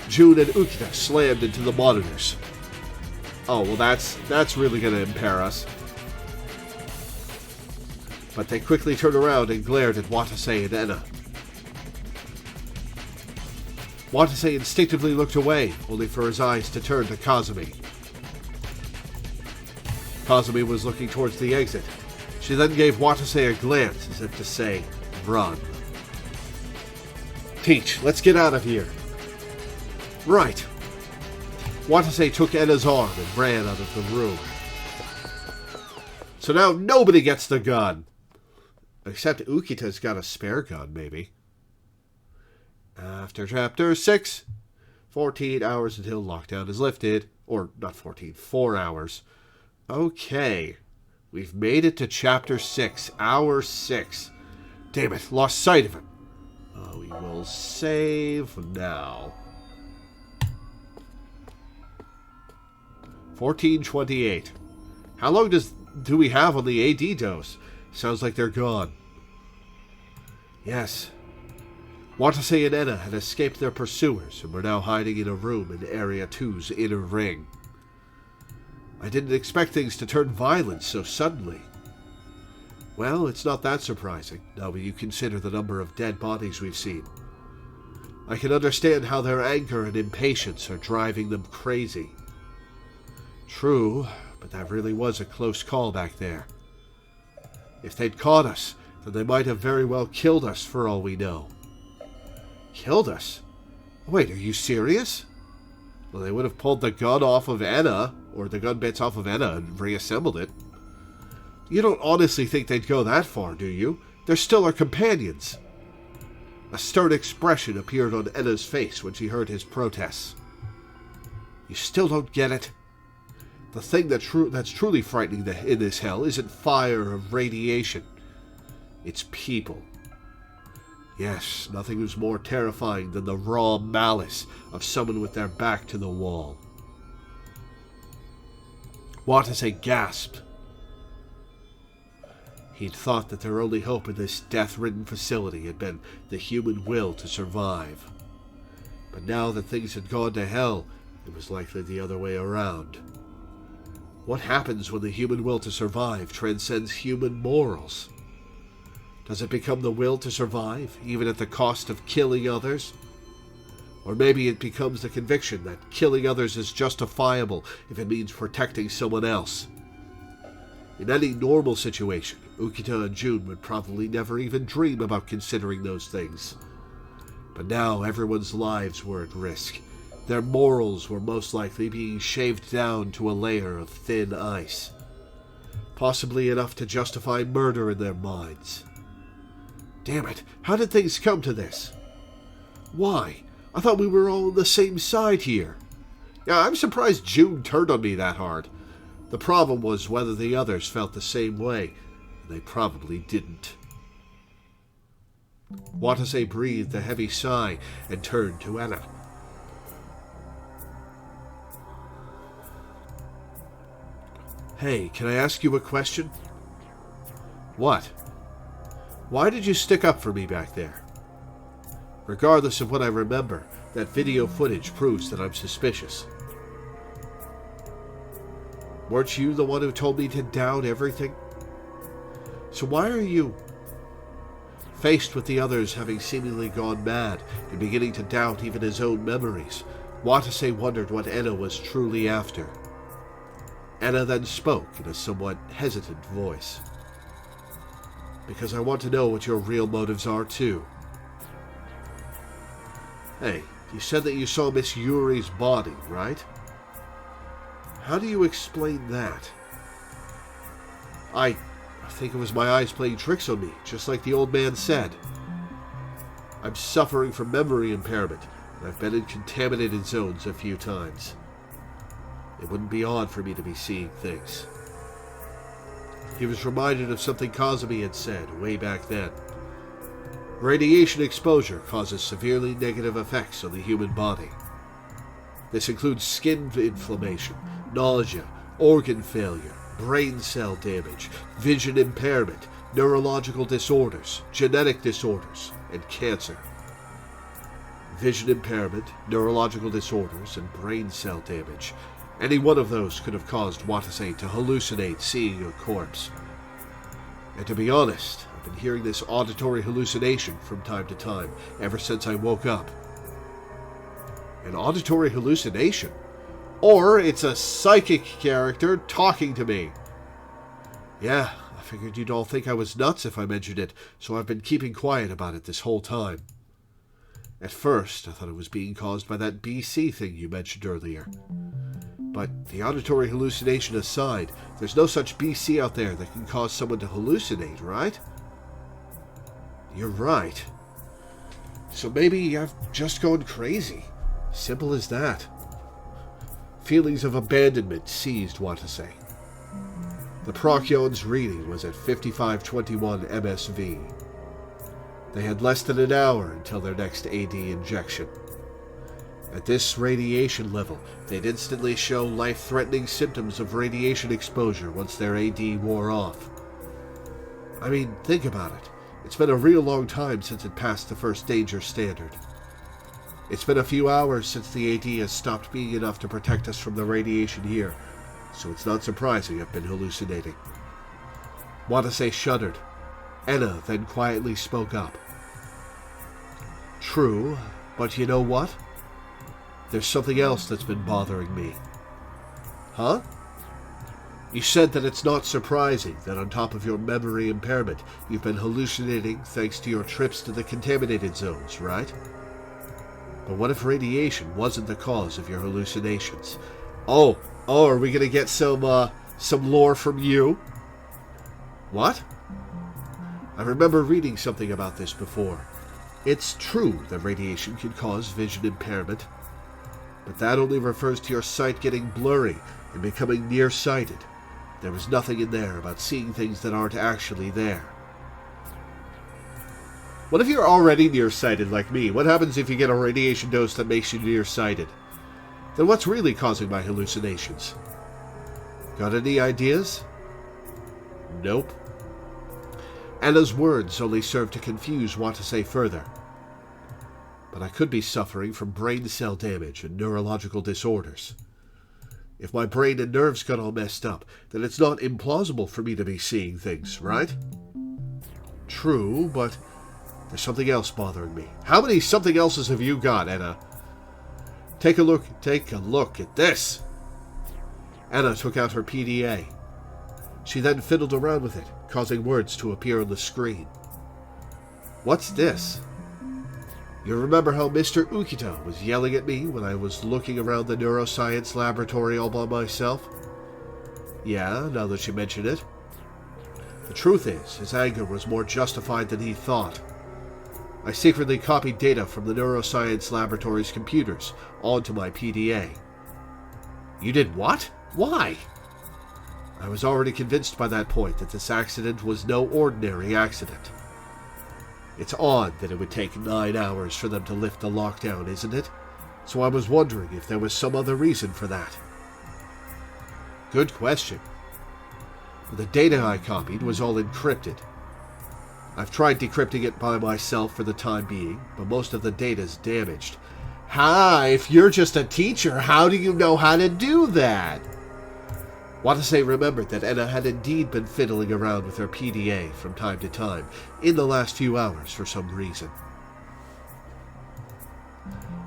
June and Ukita slammed into the monitors. Oh, well that's really going to impair us. But they quickly turned around and glared at Watase and Enna. Watase instinctively looked away, only for his eyes to turn to Kazumi. Kazumi was looking towards the exit. She then gave Watase a glance, as if to say, run. Teach, let's get out of here. Right. Watase took Enna's arm and ran out of the room. So now nobody gets the gun. Except Ukita's got a spare gun, maybe. After Chapter 6, 14 hours until lockdown is lifted. Or, not 14, 4 hours. Okay. We've made it to Chapter 6, Hour 6. Damn it, lost sight of it. We will save now. 14:28. How long do we have on the AD dose? Sounds like they're gone. Yes. Watase and Enna had escaped their pursuers and were now hiding in a room in Area 2's inner ring. I didn't expect things to turn violent so suddenly. Well, it's not that surprising, now when you consider the number of dead bodies we've seen. I can understand how their anger and impatience are driving them crazy. True, but that really was a close call back there. If they'd caught us, then they might have very well killed us for all we know. Killed us? Wait, are you serious? Well, they would have pulled the gun off of Anna, or the gun bits off of Anna, and reassembled it. You don't honestly think they'd go that far, do you? They're still our companions. A stern expression appeared on Anna's face when she heard his protests. You still don't get it? The thing that's truly frightening in this hell isn't fire or radiation. It's people. Yes, nothing is more terrifying than the raw malice of someone with their back to the wall. Watase gasped. He'd thought that their only hope in this death-ridden facility had been the human will to survive. But now that things had gone to hell, it was likely the other way around. What happens when the human will to survive transcends human morals? Does it become the will to survive, even at the cost of killing others? Or maybe it becomes the conviction that killing others is justifiable if it means protecting someone else. In any normal situation, Ukita and June would probably never even dream about considering those things. But now everyone's lives were at risk. Their morals were most likely being shaved down to a layer of thin ice. Possibly enough to justify murder in their minds. Damn it, how did things come to this? Why? I thought we were all on the same side here. Yeah, I'm surprised June turned on me that hard. The problem was whether the others felt the same way, and they probably didn't. Watase breathed a heavy sigh and turned to Anna. Hey, can I ask you a question? What? Why did you stick up for me back there? Regardless of what I remember, that video footage proves that I'm suspicious. Weren't you the one who told me to doubt everything? So why are you... Faced with the others having seemingly gone mad and beginning to doubt even his own memories, Watase wondered what Anna was truly after. Anna then spoke in a somewhat hesitant voice. Because I want to know what your real motives are, too. Hey, you said that you saw Miss Yuri's body, right? How do you explain that? I think it was my eyes playing tricks on me, just like the old man said. I'm suffering from memory impairment, and I've been in contaminated zones a few times. It wouldn't be odd for me to be seeing things. He was reminded of something Kazumi had said way back then. Radiation exposure causes severely negative effects on the human body. This includes skin inflammation, nausea, organ failure, brain cell damage, vision impairment, neurological disorders, genetic disorders, and cancer. Vision impairment, neurological disorders, and brain cell damage. Any one of those could have caused Watase to hallucinate seeing a corpse. And to be honest, I've been hearing this auditory hallucination from time to time, ever since I woke up. An auditory hallucination? Or it's a psychic character talking to me. Yeah, I figured you'd all think I was nuts if I mentioned it, so I've been keeping quiet about it this whole time. At first, I thought it was being caused by that BC thing you mentioned earlier. But the auditory hallucination aside, there's no such BC out there that can cause someone to hallucinate, right? You're right. So maybe I've just gone crazy. Simple as that. Feelings of abandonment seized Watase. The Procyon's reading was at 5521 MSV. They had less than an hour until their next AD injection. At this radiation level, they'd instantly show life-threatening symptoms of radiation exposure once their AD wore off. I mean, think about it. It's been a real long time since it passed the first danger standard. It's been a few hours since the AD has stopped being enough to protect us from the radiation here, so it's not surprising I've been hallucinating. Watase shuddered. Anna then quietly spoke up. True, But you know what? There's something else that's been bothering me. Huh? You said that it's not surprising that on top of your memory impairment, you've been hallucinating thanks to your trips to the contaminated zones, right? But what if radiation wasn't the cause of your hallucinations? Oh, are we gonna get some lore from you? What? I remember reading something about this before. It's true that radiation can cause vision impairment, but that only refers to your sight getting blurry and becoming nearsighted. There was nothing in there about seeing things that aren't actually there. What if you're already nearsighted like me? What happens if you get a radiation dose that makes you nearsighted? Then what's really causing my hallucinations? Got any ideas? Nope. Anna's words only served to confuse what to say further. But I could be suffering from brain cell damage and neurological disorders. If my brain and nerves got all messed up, then it's not implausible for me to be seeing things, right? True, but there's something else bothering me. How many something else's have you got, Anna? Take a look at this. Anna took out her PDA. She then fiddled around with it, causing words to appear on the screen. What's this? You remember how Mr. Ukita was yelling at me when I was looking around the neuroscience laboratory all by myself? Yeah, now that you mention it. The truth is, his anger was more justified than he thought. I secretly copied data from the neuroscience laboratory's computers onto my PDA. You did what? Why? I was already convinced by that point that this accident was no ordinary accident. It's odd that it would take 9 hours for them to lift the lockdown, isn't it? So I was wondering if there was some other reason for that. Good question. The data I copied was all encrypted. I've tried decrypting it by myself for the time being, but most of the data's damaged. If you're just a teacher, how do you know how to do that? Watase remembered that Anna had indeed been fiddling around with her PDA from time to time in the last few hours for some reason.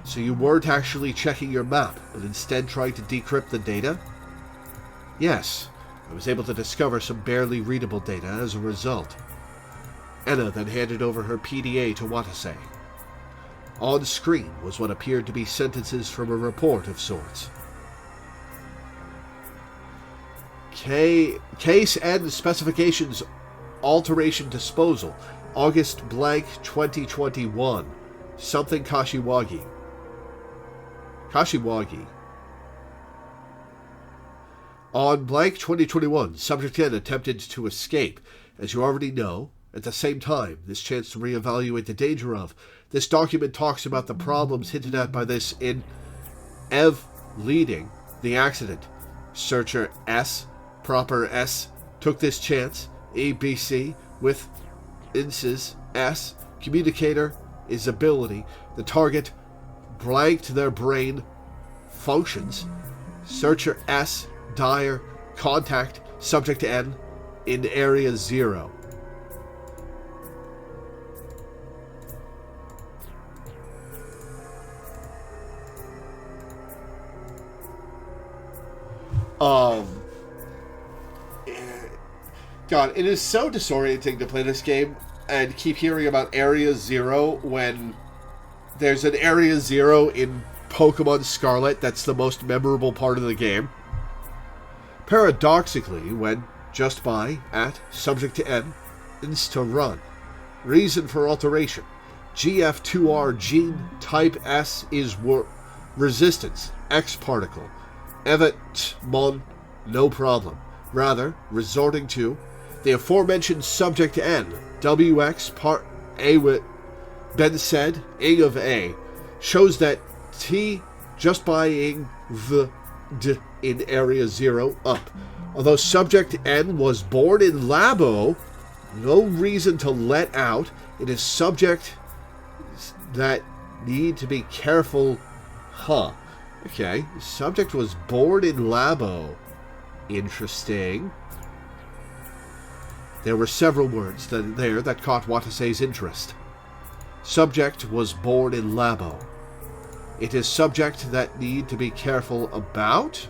So you weren't actually checking your map, but instead trying to decrypt the data? Yes, I was able to discover some barely readable data as a result. Anna then handed over her PDA to Watase. On screen was what appeared to be sentences from a report of sorts. Case and specifications alteration disposal, August blank 2021. Something Kashiwagi. Kashiwagi. On blank 2021, Subject N attempted to escape. As you already know, at the same time, this chance to reevaluate the danger of. This document talks about the problems hinted at by this in Ev leading the accident. Searcher S, proper S, took this chance. ABC with insis S, communicator is ability. The target blanked their brain functions. Searcher S, dire, contact, subject N, in area 0. God, it is so disorienting to play this game and keep hearing about Area 0 when there's an Area 0 in Pokemon Scarlet that's the most memorable part of the game. Paradoxically, when just by, at, subject to N, insta run. Reason for alteration. GF2R gene type S is resistance, X particle. Evet mon, no problem. Rather, resorting to the aforementioned subject N, WX part A with Ben said, ing of A, shows that T just by ing the D in area 0 up. Although subject N was born in Labo, no reason to let out. It is subject that need to be careful. Okay. Subject was born in Labo. Interesting. There were several words there that caught Watase's interest. Subject was born in Labo. It is subject that need to be careful about.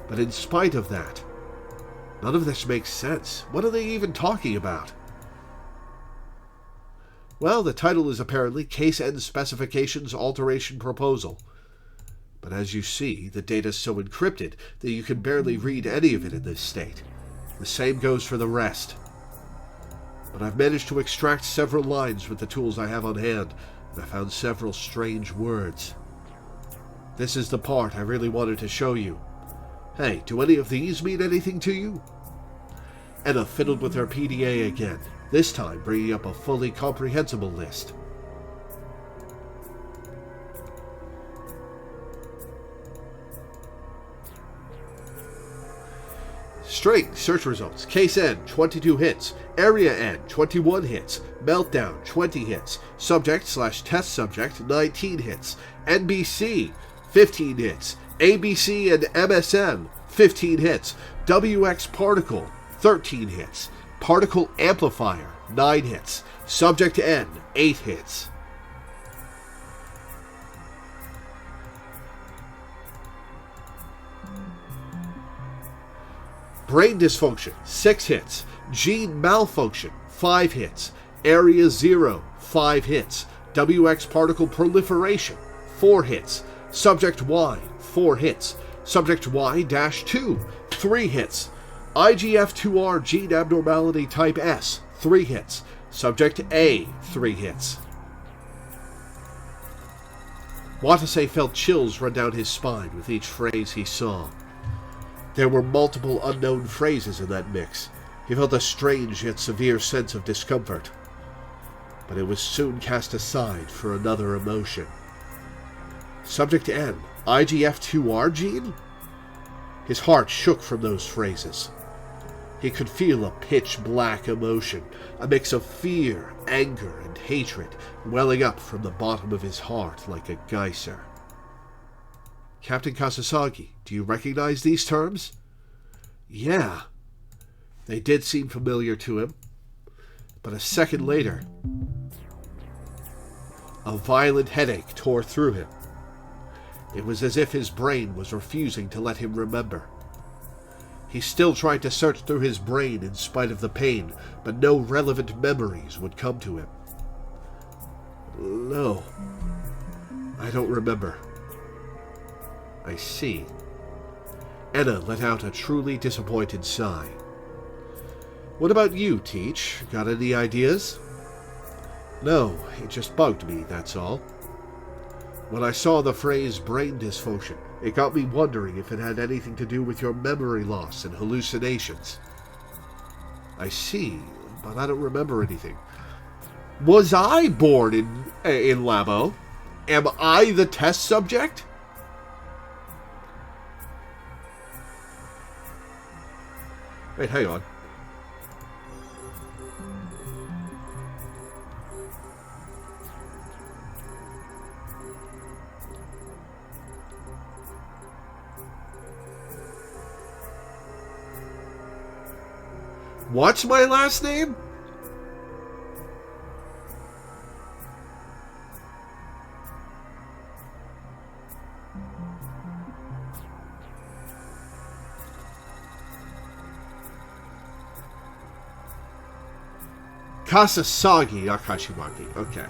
But in spite of that, none of this makes sense. What are they even talking about? Well, the title is apparently Case End Specifications Alteration Proposal. But as you see, the data is so encrypted that you can barely read any of it in this state. The same goes for the rest. But I've managed to extract several lines with the tools I have on hand, and I found several strange words. This is the part I really wanted to show you. Hey, do any of these mean anything to you? Anna fiddled with her PDA again, this time bringing up a fully comprehensible list. String, search results, case N, 22 hits, area N, 21 hits, meltdown, 20 hits, subject/test subject, 19 hits, NBC, 15 hits, ABC and MSN, 15 hits, WX particle, 13 hits, particle amplifier, 9 hits, subject N, 8 hits. Brain dysfunction, 6 hits. Gene malfunction, 5 hits. Area 0, 5 hits. WX particle proliferation, 4 hits. Subject Y, 4 hits. Subject Y-2, 3 hits. IGF2R gene abnormality type S, 3 hits. Subject A, 3 hits. Watase felt chills run down his spine with each phrase he saw. There were multiple unknown phrases in that mix. He felt a strange yet severe sense of discomfort. But it was soon cast aside for another emotion. Subject N, IGF2R gene? His heart shook from those phrases. He could feel a pitch-black emotion, a mix of fear, anger, and hatred, welling up from the bottom of his heart like a geyser. Captain Kasasagi, do you recognize these terms? Yeah. They did seem familiar to him. But a second later, a violent headache tore through him. It was as if his brain was refusing to let him remember. He still tried to search through his brain in spite of the pain, but no relevant memories would come to him. No, I don't remember. I see. Anna let out a truly disappointed sigh. What about you, Teach? Got any ideas? No, it just bugged me, that's all. When I saw the phrase brain dysfunction, it got me wondering if it had anything to do with your memory loss and hallucinations. I see, but I don't remember anything. Was I born in Labo? Am I the test subject? Wait, hang on. What's my last name? Kasasagi Akashimaki. Okay.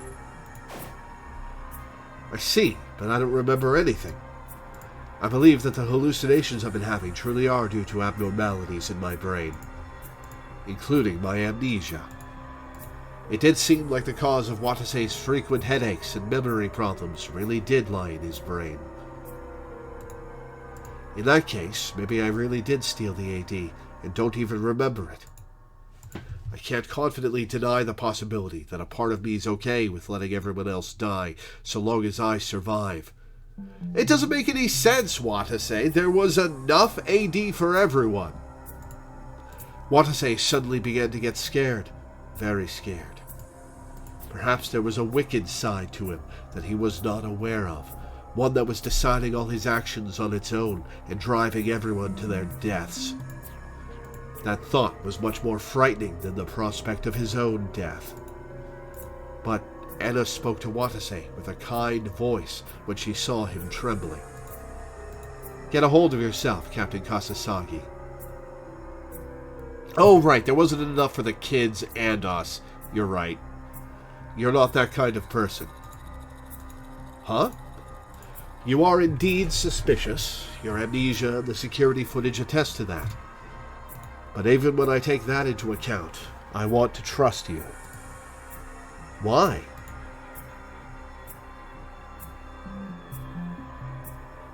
I see, but I don't remember anything. I believe that the hallucinations I've been having truly are due to abnormalities in my brain, including my amnesia. It did seem like the cause of Watase's frequent headaches and memory problems really did lie in his brain. In that case, maybe I really did steal the AD and don't even remember it. I can't confidently deny the possibility that a part of me is okay with letting everyone else die so long as I survive. It doesn't make any sense, Watase. There was enough AD for everyone. Watase suddenly began to get scared, very scared. Perhaps there was a wicked side to him that he was not aware of, one that was deciding all his actions on its own and driving everyone to their deaths. That thought was much more frightening than the prospect of his own death. But Anna spoke to Watase with a kind voice when she saw him trembling. "Get a hold of yourself, Captain Kasasagi." "Oh, right, there wasn't enough for the kids and us. You're right. You're not that kind of person." "Huh? You are indeed suspicious. Your amnesia and the security footage attest to that. But even when I take that into account, I want to trust you." "Why?"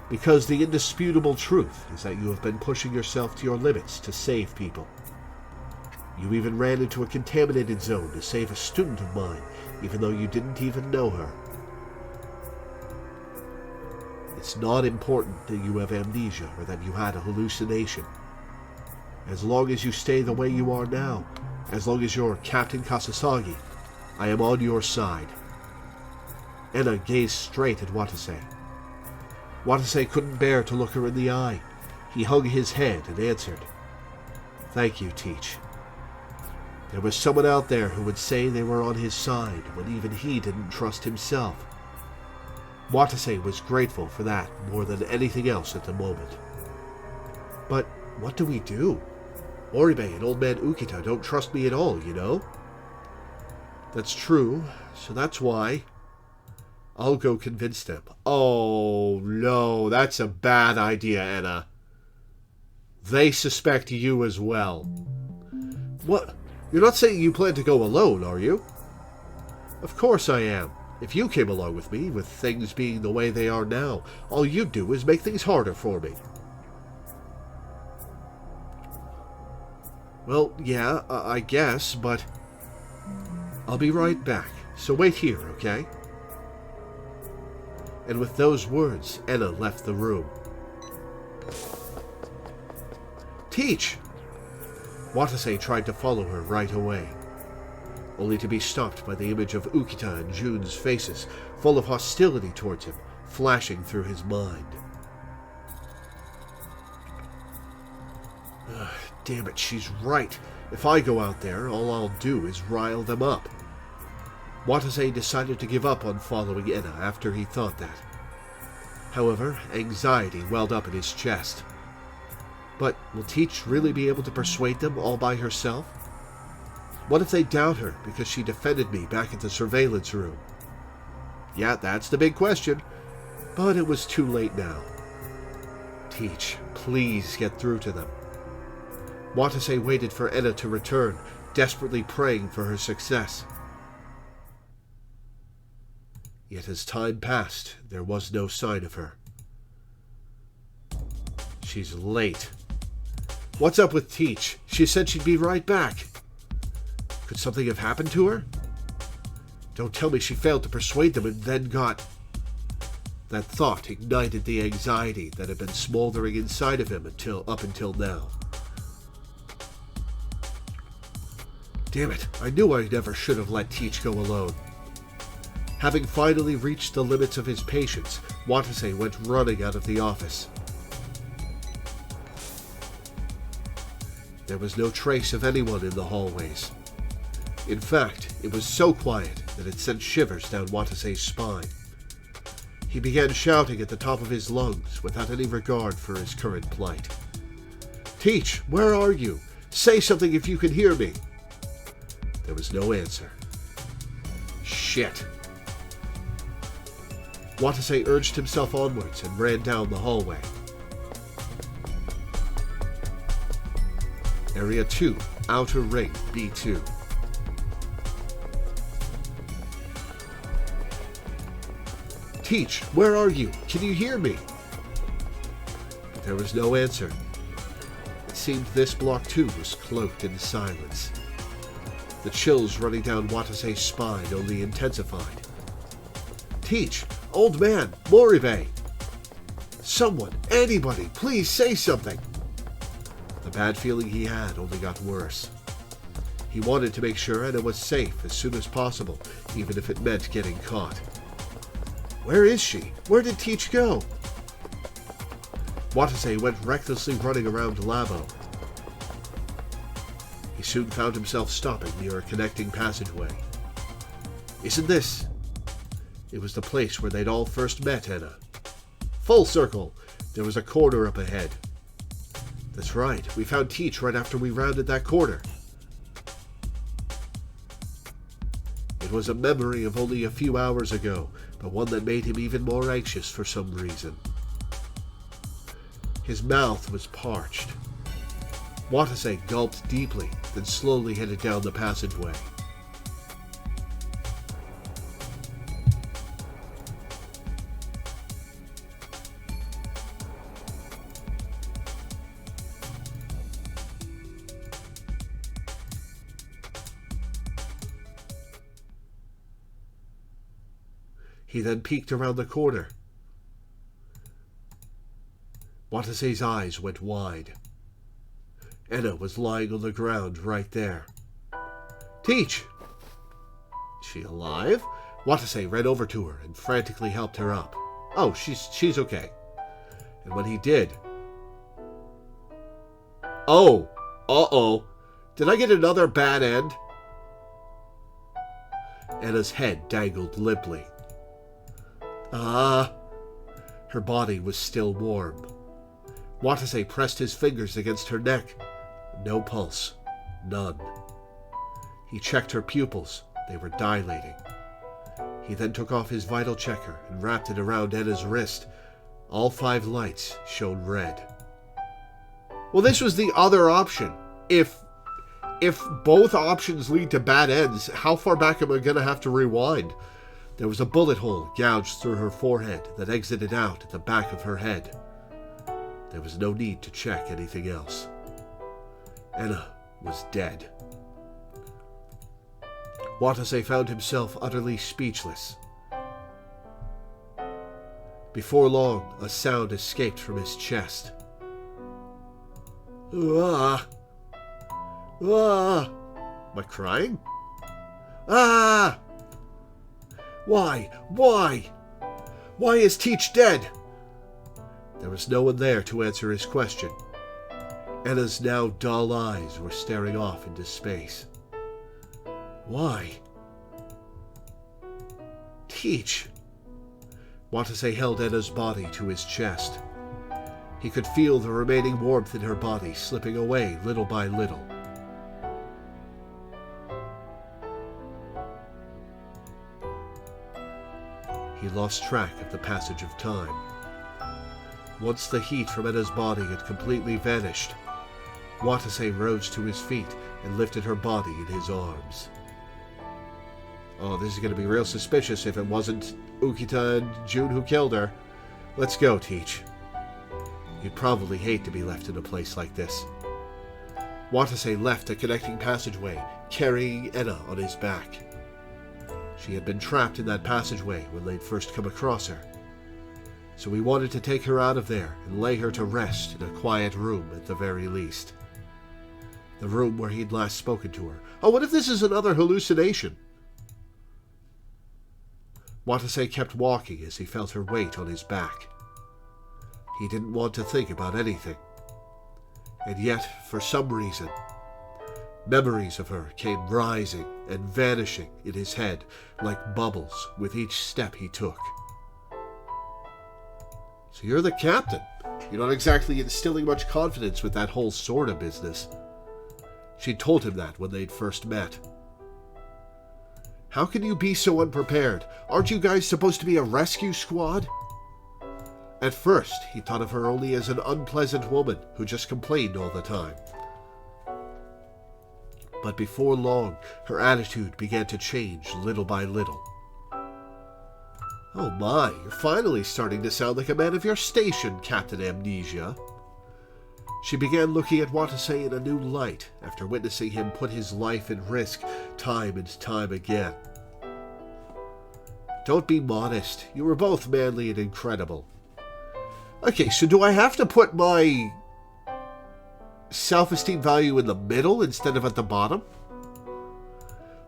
"Because the indisputable truth is that you have been pushing yourself to your limits to save people. You even ran into a contaminated zone to save a student of mine, even though you didn't even know her. It's not important that you have amnesia or that you had a hallucination. As long as you stay the way you are now, as long as you're Captain Kasasagi, I am on your side." Anna gazed straight at Watase. Watase couldn't bear to look her in the eye. He hung his head and answered, "Thank you, Teach. There was someone out there who would say they were on his side when even he didn't trust himself." Watase was grateful for that more than anything else at the moment. "But what do we do? Oribe and Old Man Ukita don't trust me at all, you know." "That's true, so that's why I'll go convince them." "Oh, no, that's a bad idea, Anna. They suspect you as well." "What? You're not saying you plan to go alone, are you?" "Of course I am. If you came along with me, with things being the way they are now, all you'd do is make things harder for me." "Well, yeah, I guess, but I'll be right back, so wait here, okay?" And with those words, Anna left the room. "Teach!" Watase tried to follow her right away, only to be stopped by the image of Ukita and Jun's faces, full of hostility towards him, flashing through his mind. Damn it, she's right. If I go out there, all I'll do is rile them up. Watase decided to give up on following Anna after he thought that. However, anxiety welled up in his chest. But will Teach really be able to persuade them all by herself? What if they doubt her because she defended me back at the surveillance room? Yeah, that's the big question. But it was too late now. Teach, please get through to them. Watase waited for Anna to return, desperately praying for her success. Yet as time passed, there was no sign of her. She's late. What's up with Teach? She said she'd be right back. Could something have happened to her? Don't tell me she failed to persuade them and then got... That thought ignited the anxiety that had been smoldering inside of him up until now. Damn it, I knew I never should have let Teach go alone. Having finally reached the limits of his patience, Watase went running out of the office. There was no trace of anyone in the hallways. In fact, it was so quiet that it sent shivers down Watase's spine. He began shouting at the top of his lungs without any regard for his current plight. Teach, where are you? Say something if you can hear me. There was no answer. Shit. Watase urged himself onwards and ran down the hallway. Area 2, Outer Ring, B2. Teach, where are you? Can you hear me? But there was no answer. It seemed this block too was cloaked in silence. The chills running down Watase's spine only intensified. Teach, old man, Loreweaver. Someone, anybody, please say something. The bad feeling he had only got worse. He wanted to make sure Anna was safe as soon as possible, even if it meant getting caught. Where is she? Where did Teach go? Watase went recklessly running around Labo. He soon found himself stopping near a connecting passageway. Isn't this It was the place where they'd all first met Enna. Full circle. There was a corner up ahead. That's right. We found Teach right after we rounded that corner. It was a memory of only a few hours ago, but one that made him even more anxious for some reason. His mouth was parched. Watase gulped deeply, then slowly headed down the passageway. He then peeked around the corner. Watase's eyes went wide. Enna was lying on the ground right there. Teach! Is she alive? Watase ran over to her and frantically helped her up. Oh, she's okay. And when he did... Oh! Uh-oh! Did I get another bad end? Enna's head dangled limply. Ah! Her body was still warm. Watase pressed his fingers against her neck. No pulse. None. He checked her pupils. They were dilating. He then took off his vital checker and wrapped it around Enna's wrist. All 5 lights shone red. Well, this was the other option. If both options lead to bad ends, how far back am I going to have to rewind? There was a bullet hole gouged through her forehead that exited out at the back of her head. There was no need to check anything else. Enna was dead. Watase found himself utterly speechless. Before long, a sound escaped from his chest. Ah! Ah! Am I crying? Ah! Why? Why? Why is Teach dead? There was no one there to answer his question. Enna's now dull eyes were staring off into space. Why? Teach! Watase held Enna's body to his chest. He could feel the remaining warmth in her body slipping away little by little. He lost track of the passage of time. Once the heat from Enna's body had completely vanished, Watase rose to his feet and lifted her body in his arms. Oh, this is going to be real suspicious if it wasn't Ukita and June who killed her. Let's go, Teach. You'd probably hate to be left in a place like this. Watase left a connecting passageway, carrying Enna on his back. She had been trapped in that passageway when they'd first come across her. So he wanted to take her out of there and lay her to rest in a quiet room at the very least. The room where he'd last spoken to her. Oh, what if this is another hallucination? Watase kept walking as he felt her weight on his back. He didn't want to think about anything. And yet, for some reason, memories of her came rising and vanishing in his head like bubbles with each step he took. So you're the captain. You're not exactly instilling much confidence with that whole sorta business. She told him that when they'd first met. How can you be so unprepared? Aren't you guys supposed to be a rescue squad? At first, he thought of her only as an unpleasant woman who just complained all the time. But before long, her attitude began to change little by little. Oh my, you're finally starting to sound like a man of your station, Captain Amnesia. She began looking at Watase in a new light after witnessing him put his life at risk time and time again. Don't be modest. You were both manly and incredible. Okay, so do I have to put my self-esteem value in the middle instead of at the bottom?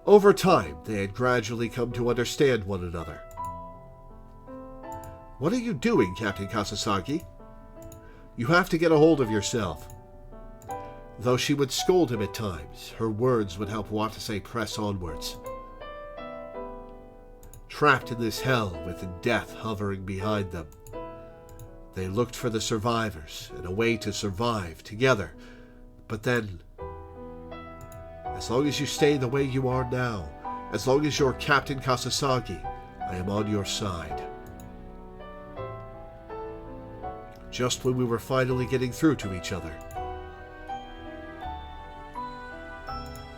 Over time, they had gradually come to understand one another. What are you doing, Captain Kasasagi? You have to get a hold of yourself. Though she would scold him at times, her words would help Watase press onwards. trapped in this hell with death hovering behind them. They looked for the survivors and a way to survive together. But then, as long as you stay the way you are now, as long as you're Captain Kasasagi, I am on your side. Just when we were finally getting through to each other.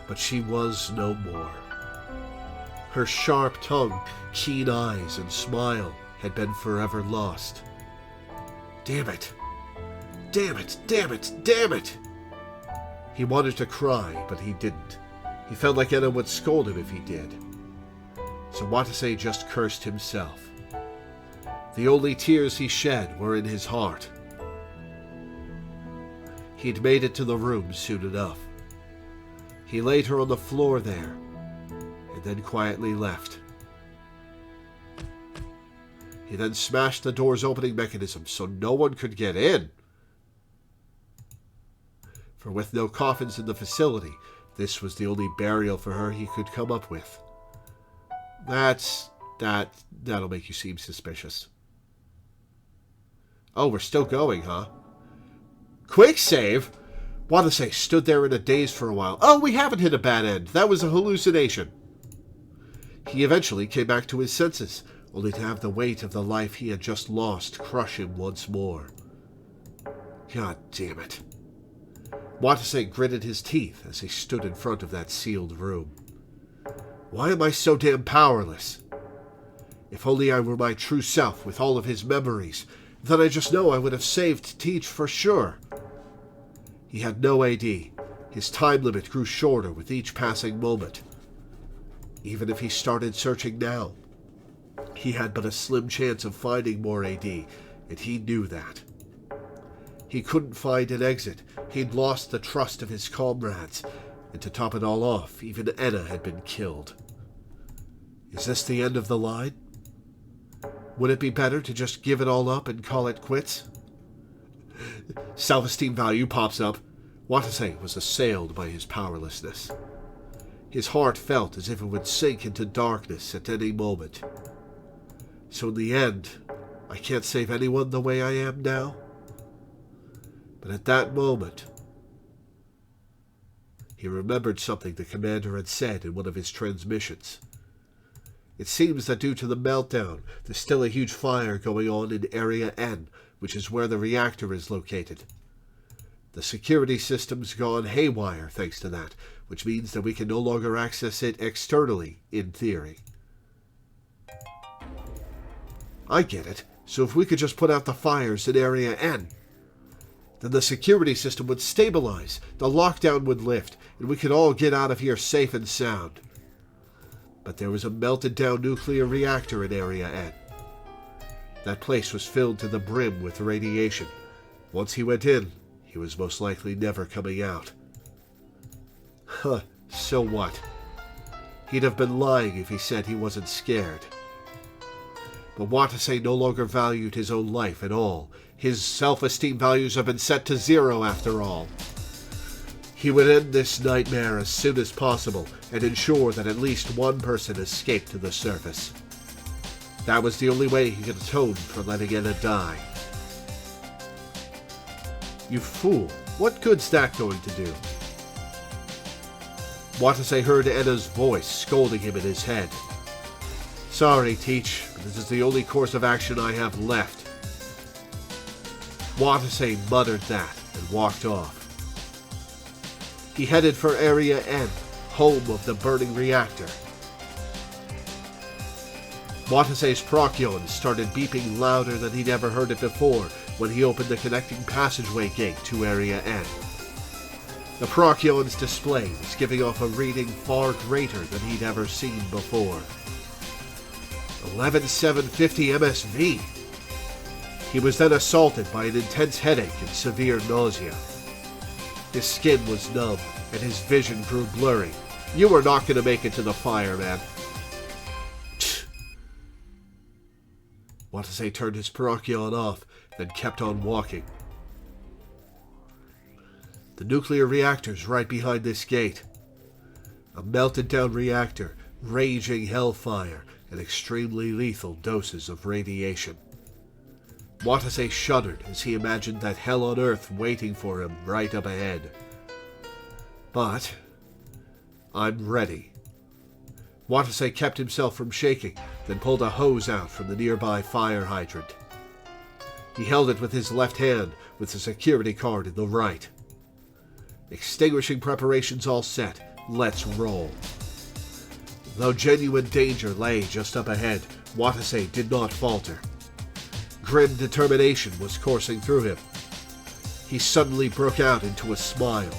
But she was no more. Her sharp tongue, keen eyes, and smile had been forever lost. Damn it! Damn it! Damn it! Damn it! He wanted to cry, but he didn't. He felt like Anna would scold him if he did. So Watase just cursed himself. The only tears he shed were in his heart. He'd made it to the room soon enough. He laid her on the floor there, and then quietly left. He then smashed the door's opening mechanism so no one could get in. For with no coffins in the facility, this was the only burial for her he could come up with. That'll make you seem suspicious. Oh, we're still going, huh? Quick save? Watase stood there in a daze for a while. Oh, we haven't hit a bad end. That was a hallucination. He eventually came back to his senses, only to have the weight of the life he had just lost crush him once more. God damn it. Watase gritted his teeth as he stood in front of that sealed room. Why am I so damn powerless? If only I were my true self with all of his memories, then I just know I would have saved Teach for sure. He had no AD. His time limit grew shorter with each passing moment. Even if he started searching now, he had but a slim chance of finding more AD, and he knew that. He couldn't find an exit. He'd lost the trust of his comrades, and to top it all off, even Enna had been killed. Is this the end of the line? Would it be better to just give it all up and call it quits? Self-esteem value pops up. Watase was assailed by his powerlessness. His heart felt as if it would sink into darkness at any moment. So in the end, I can't save anyone the way I am now. But at that moment, he remembered something the commander had said in one of his transmissions. It seems that due to the meltdown, there's still a huge fire going on in Area N, which is where the reactor is located. The security system's gone haywire thanks to that, which means that we can no longer access it externally, in theory. I get it. So if we could just put out the fires in Area N, then the security system would stabilize, the lockdown would lift, and we could all get out of here safe and sound. But there was a melted-down nuclear reactor in Area N. That place was filled to the brim with radiation. Once he went in, he was most likely never coming out. Huh, so what? He'd have been lying if he said he wasn't scared. But Watase no longer valued his own life at all. His self-esteem values have been set to 0 after all. He would end this nightmare as soon as possible and ensure that at least one person escaped to the surface. That was the only way he could atone for letting Anna die. You fool, what good's that going to do? Watase heard Anna's voice scolding him in his head. Sorry, Teach, but this is the only course of action I have left. Watase muttered that and walked off. He headed for Area N, home of the burning reactor. Watase's Procyon started beeping louder than he'd ever heard it before when he opened the connecting passageway gate to Area N. The Procyon's display was giving off a reading far greater than he'd ever seen before. 11750 MSV. He was then assaulted by an intense headache and severe nausea. His skin was numb, and his vision grew blurry. You were not going to make it to the fire, man. Watase turned his Procyon off, then kept on walking. The nuclear reactor's right behind this gate. A melted-down reactor, raging hellfire, and extremely lethal doses of radiation. Watase shuddered as he imagined that hell on earth waiting for him right up ahead. But I'm ready. Watase kept himself from shaking, then pulled a hose out from the nearby fire hydrant. He held it with his left hand, with the security card in the right. Extinguishing preparations all set, let's roll. Though genuine danger lay just up ahead, Watase did not falter. Grim determination was coursing through him. He suddenly broke out into a smile.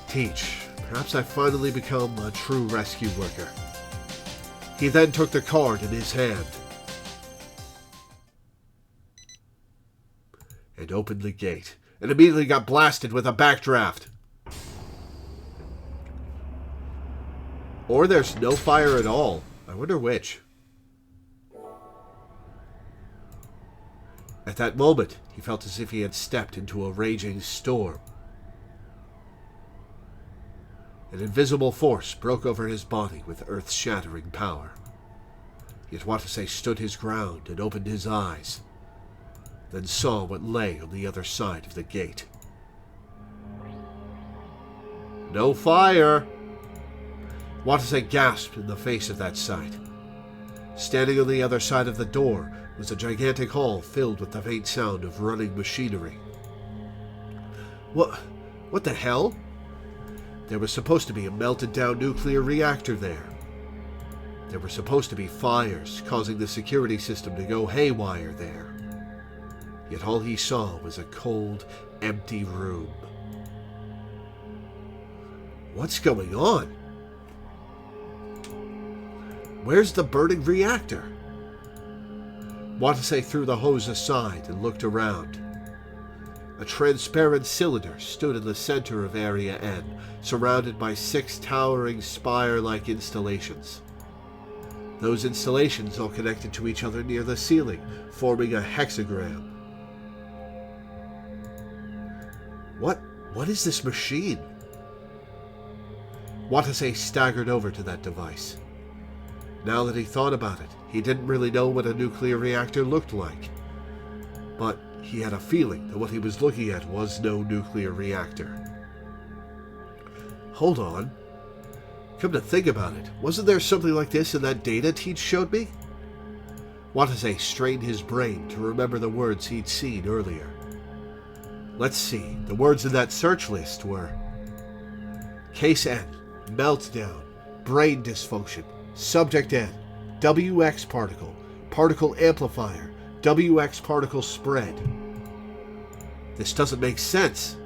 Teach, perhaps I've finally become a true rescue worker. He then took the card in his hand and opened the gate, and immediately got blasted with a backdraft. Or there's no fire at all. I wonder which. At that moment, he felt as if he had stepped into a raging storm. An invisible force broke over his body with earth-shattering power. Yet Watase stood his ground and opened his eyes, then saw what lay on the other side of the gate. No fire! Watase gasped in the face of that sight. Standing on the other side of the door was a gigantic hall filled with the faint sound of running machinery. What the hell? There was supposed to be a melted-down nuclear reactor there. There were supposed to be fires causing the security system to go haywire there. Yet all he saw was a cold, empty room. What's going on? Where's the burning reactor? Watase threw the hose aside and looked around. A transparent cylinder stood in the center of Area N, surrounded by 6 towering spire-like installations. Those installations all connected to each other near the ceiling, forming a hexagram. What is this machine? Watase staggered over to that device. Now that he thought about it, he didn't really know what a nuclear reactor looked like. But he had a feeling that what he was looking at was no nuclear reactor. Hold on. Come to think about it, wasn't there something like this in that data Teach showed me? Watase strained his brain to remember the words he'd seen earlier. Let's see, the words in that search list were Case N, meltdown, brain dysfunction, Subject N, WX particle, particle amplifier, WX particle spread. This doesn't make sense.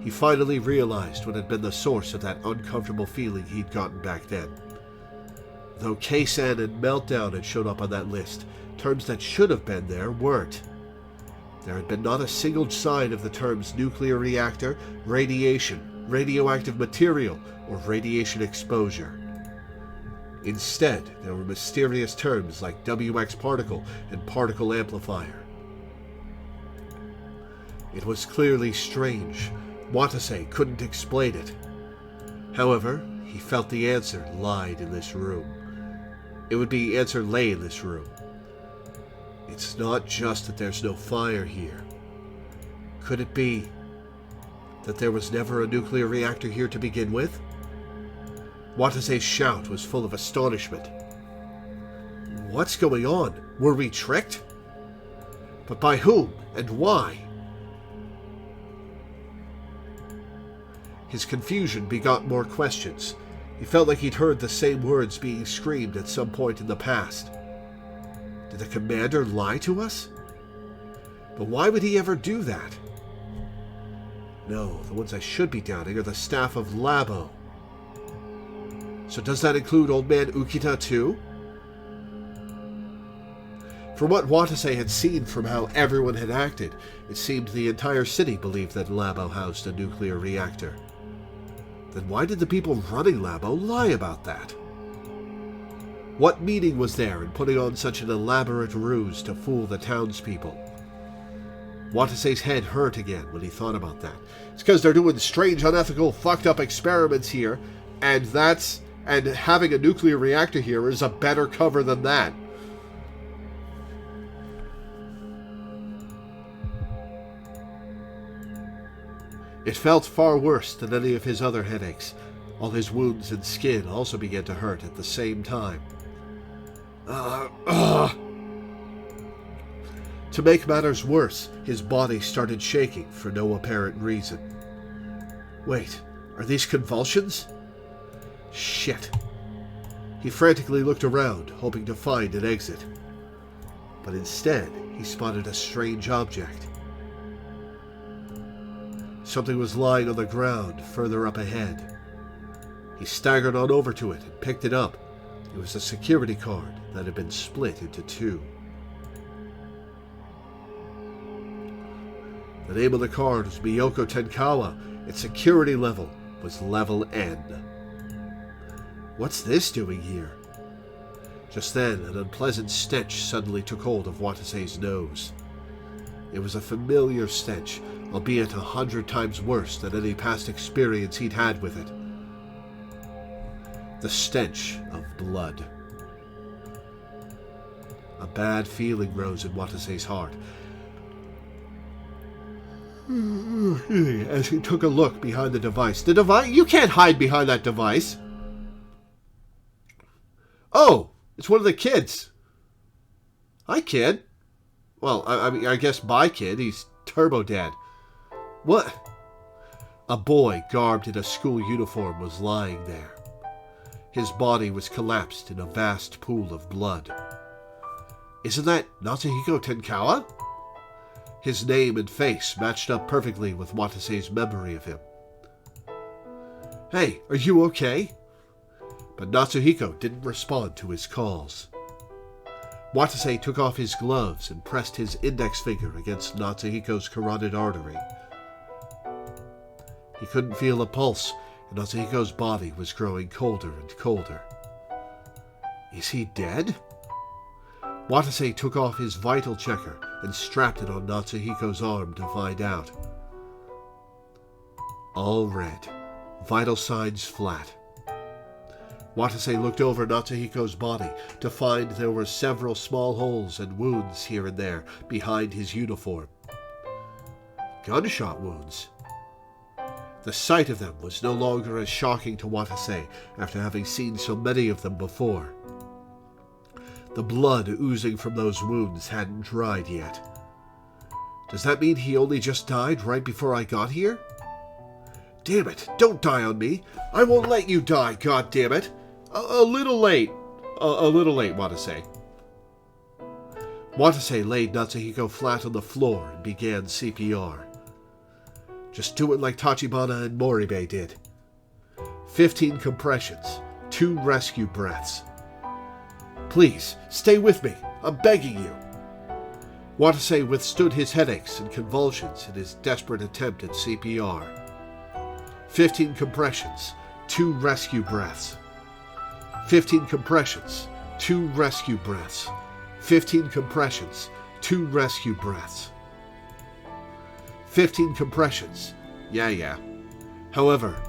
He finally realized what had been the source of that uncomfortable feeling he'd gotten back then. Though Case N and meltdown had showed up on that list, terms that should have been there weren't. There had been not a single sign of the terms nuclear reactor, radiation, radioactive material, or radiation exposure. Instead, there were mysterious terms like WX particle and particle amplifier. It was clearly strange. Watase couldn't explain it. However, he felt the answer lied in this room. It would be answer lay in this room. It's not just that there's no fire here. Could it be that there was never a nuclear reactor here to begin with? Watase's shout was full of astonishment. What's going on? Were we tricked? But by whom and why? His confusion begot more questions. He felt like he'd heard the same words being screamed at some point in the past. Did the commander lie to us? But why would he ever do that? No, the ones I should be doubting are the staff of Labo. So does that include Old Man Ukita too? From what Watase had seen from how everyone had acted, it seemed the entire city believed that Labo housed a nuclear reactor. Then why did the people running Labo lie about that? What meaning was there in putting on such an elaborate ruse to fool the townspeople? Watase's head hurt again when he thought about that. It's because they're doing strange, unethical, fucked up experiments here, and that's And having a nuclear reactor here is a better cover than that. It felt far worse than any of his other headaches. All his wounds and skin also began to hurt at the same time. To make matters worse, his body started shaking for no apparent reason. Wait, are these convulsions? Shit. He frantically looked around, hoping to find an exit. But instead, he spotted a strange object. Something was lying on the ground further up ahead. He staggered on over to it and picked it up. It was a security card that had been split into two. The name of the card was Miyoko Tenkawa. Its security level was level N. What's this doing here? Just then, an unpleasant stench suddenly took hold of Watase's nose. It was a familiar stench, albeit 100 times worse than any past experience he'd had with it. The stench of blood. A bad feeling rose in Watase's heart as he took a look behind the device. The device? You can't hide behind that device. Oh, it's one of the kids. Hi, kid. Well, I guess bye, kid. He's turbo dead. What? A boy garbed in a school uniform was lying there. His body was collapsed in a vast pool of blood. Isn't that Natsuhiko Tenkawa? His name and face matched up perfectly with Watase's memory of him. Hey, are you okay? But Natsuhiko didn't respond to his calls. Watase took off his gloves and pressed his index finger against Natsuhiko's carotid artery. He couldn't feel a pulse, and Natsuhiko's body was growing colder and colder. Is he dead? Watase took off his vital checker and strapped it on Natsuhiko's arm to find out. All red. Vital signs flat. Watase looked over Natsuhiko's body to find there were several small holes and wounds here and there behind his uniform. Gunshot wounds. The sight of them was no longer as shocking to Watase after having seen so many of them before. The blood oozing from those wounds hadn't dried yet. Does that mean he only just died right before I got here? Damn it, don't die on me. I won't let you die, god damn it. A little late. A little late, Watase. Watase laid Natsuhiko flat on the floor and began CPR. Just do it like Tachibana and Moribe did. 15 compressions, 2 rescue breaths. Please, stay with me. I'm begging you. Watase withstood his headaches and convulsions in his desperate attempt at CPR. 15 compressions, 2 rescue breaths. 15 compressions, 2 rescue breaths. 15 compressions, 2 rescue breaths. 15 compressions. Yeah. However,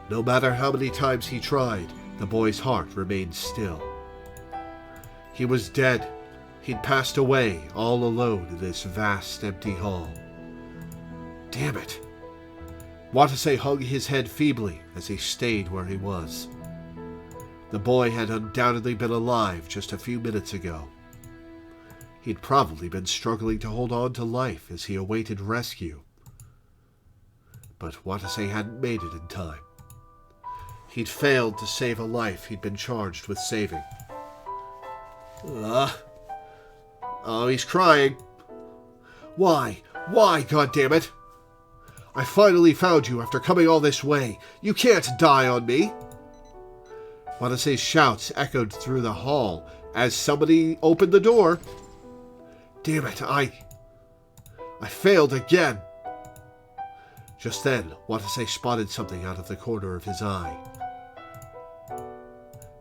no matter how many times he tried, the boy's heart remained still. He was dead. He'd passed away all alone in this vast empty hall. Damn it. Watase hung his head feebly as he stayed where he was. The boy had undoubtedly been alive just a few minutes ago. He'd probably been struggling to hold on to life as he awaited rescue. But Watase hadn't made it in time. He'd failed to save a life he'd been charged with saving. Oh, he's crying. Why? Why, goddammit? I finally found you after coming all this way. You can't die on me. Watase's shouts echoed through the hall as somebody opened the door. Damn it, I failed again. Just then, Watase spotted something out of the corner of his eye.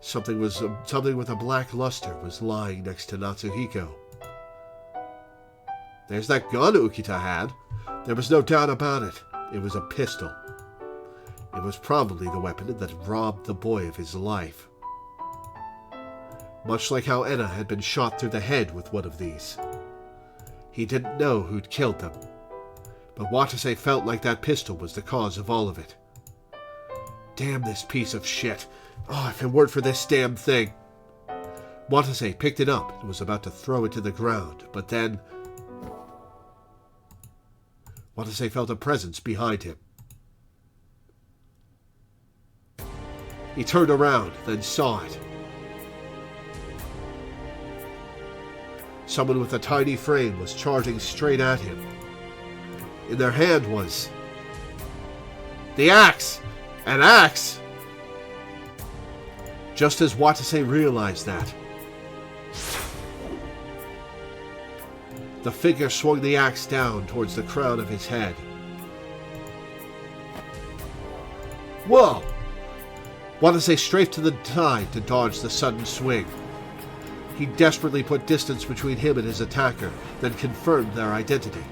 Something with a black luster was lying next to Natsuhiko. There's that gun Ukita had. There was no doubt about it. It was a pistol. It was probably the weapon that had robbed the boy of his life. Much like how Enna had been shot through the head with one of these. He didn't know who'd killed them, but Watase felt like that pistol was the cause of all of it. Damn this piece of shit. Oh, if it weren't for this damn thing. Watase picked it up and was about to throw it to the ground, but then Watase felt a presence behind him. He turned around, then saw it. Someone with a tiny frame was charging straight at him. In their hand was the axe! An axe! Just as Watase realized that, the figure swung the axe down towards the crown of his head. Whoa! Watase strafed to the side to dodge the sudden swing. He desperately put distance between him and his attacker, then confirmed their identity.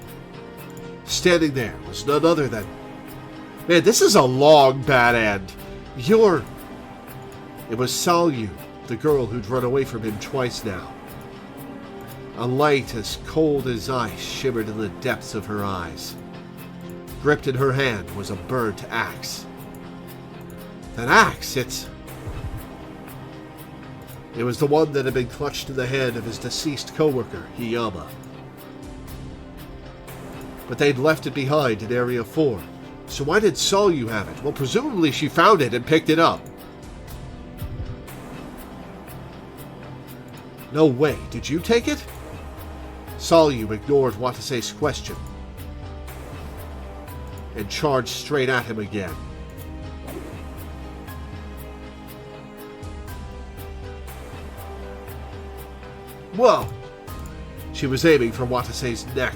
Standing there was none other than... Man, this is a long bad end. It was Salyu, the girl who'd run away from him twice now. A light as cold as ice shimmered in the depths of her eyes. Gripped in her hand was a burnt axe. That axe, It was the one that had been clutched in the hand of his deceased co-worker, Hiyama. But they'd left it behind in Area 4. So why did Salyu have it? Well, presumably she found it and picked it up. No way, did you take it? Salyu ignored Watase's question and charged straight at him again. Whoa! She was aiming for Watase's neck.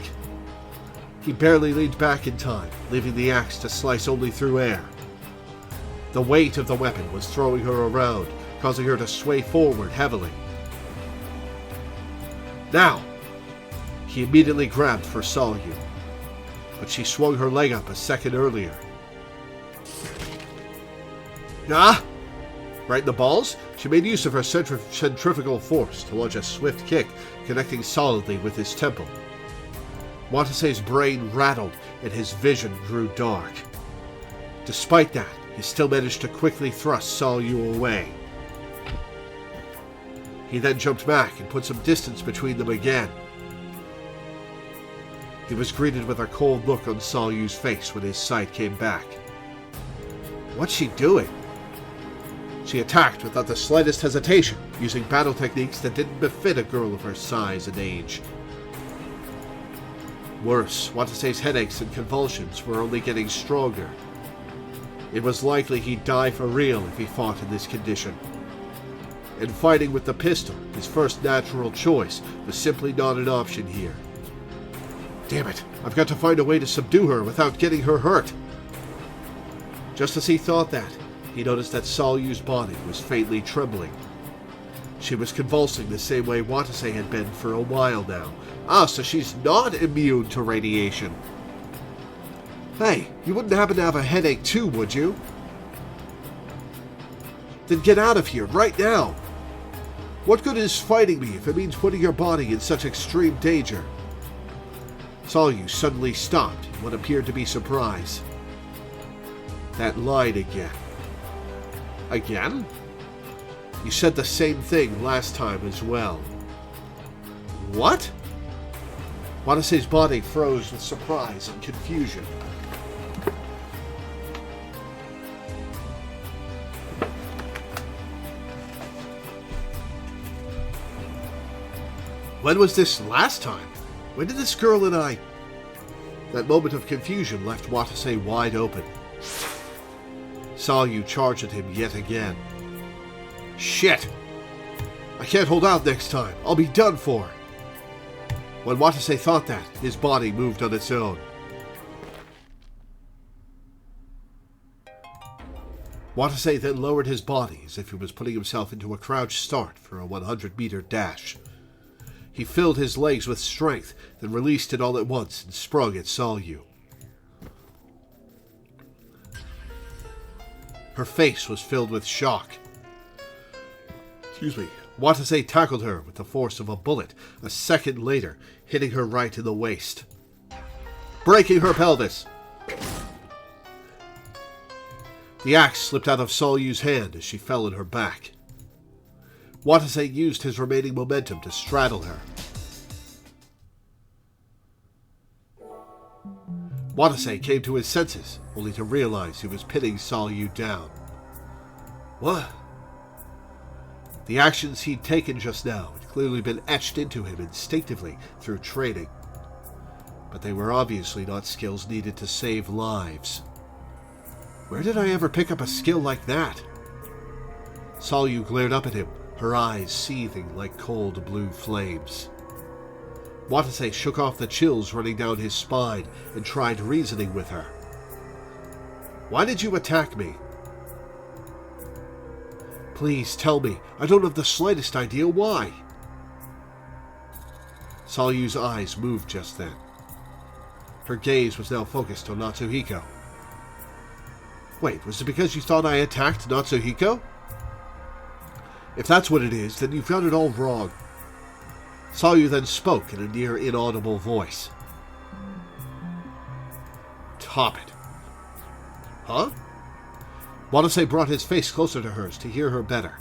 He barely leaned back in time, leaving the axe to slice only through air. The weight of the weapon was throwing her around, causing her to sway forward heavily. Now! He immediately grabbed for Salyu, but she swung her leg up a second earlier. Ah! Right in the balls, she made use of her centrifugal force to launch a swift kick, connecting solidly with his temple. Watase's brain rattled and his vision grew dark. Despite that, he still managed to quickly thrust Salyu away. He then jumped back and put some distance between them again. He was greeted with a cold look on Salyu's face when his sight came back. What's she doing? She attacked without the slightest hesitation, using battle techniques that didn't befit a girl of her size and age. Worse, Watase's headaches and convulsions were only getting stronger. It was likely he'd die for real if he fought in this condition. And fighting with the pistol, his first natural choice, was simply not an option here. Damn it, I've got to find a way to subdue her without getting her hurt. Just as he thought that, he noticed that Salyu's body was faintly trembling. She was convulsing the same way Watase had been for a while now. Ah, so she's not immune to radiation. Hey, you wouldn't happen to have a headache too, would you? Then get out of here, right now! What good is fighting me if it means putting your body in such extreme danger? Salyu suddenly stopped in what appeared to be surprise. That line again. Again? You said the same thing last time as well. What? Watase's body froze with surprise and confusion. When was this last time? When did this girl and I... That moment of confusion left Watase wide open. Salyu charged at him yet again. Shit! I can't hold out next time. I'll be done for. When Watase thought that, his body moved on its own. Watase then lowered his body as if he was putting himself into a crouched start for a 100-meter dash. He filled his legs with strength, then released it all at once and sprung at Salyu. Her face was filled with shock. Excuse me. Watase tackled her with the force of a bullet a second later, hitting her right in the waist, breaking her pelvis. The axe slipped out of Solyu's hand as she fell on her back. Watase used his remaining momentum to straddle her. Watase came to his senses, only to realize he was pinning Solyu down. What? The actions he'd taken just now had clearly been etched into him instinctively through training, but they were obviously not skills needed to save lives. Where did I ever pick up a skill like that? Solyu glared up at him, her eyes seething like cold blue flames. Watase shook off the chills running down his spine and tried reasoning with her. Why did you attack me? Please tell me. I don't have the slightest idea why. Solyu's eyes moved just then. Her gaze was now focused on Natsuhiko. Wait, was it because you thought I attacked Natsuhiko? If that's what it is, then you've got it all wrong. Solyu then spoke in a near inaudible voice. Top it. Huh? Watase brought his face closer to hers to hear her better.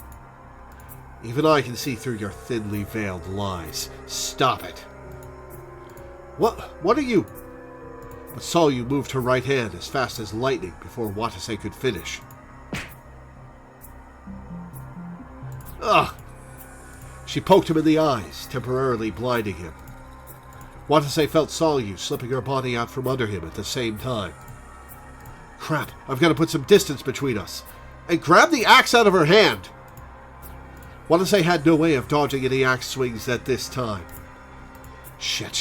Even I can see through your thinly veiled lies. Stop it. What are you? But Solyu moved her right hand as fast as lightning before Watase could finish. Ugh! She poked him in the eyes, temporarily blinding him. Watase felt Solyu slipping her body out from under him at the same time. Crap, I've got to put some distance between us. And grab the axe out of her hand! Watase had no way of dodging any axe swings at this time. Shit.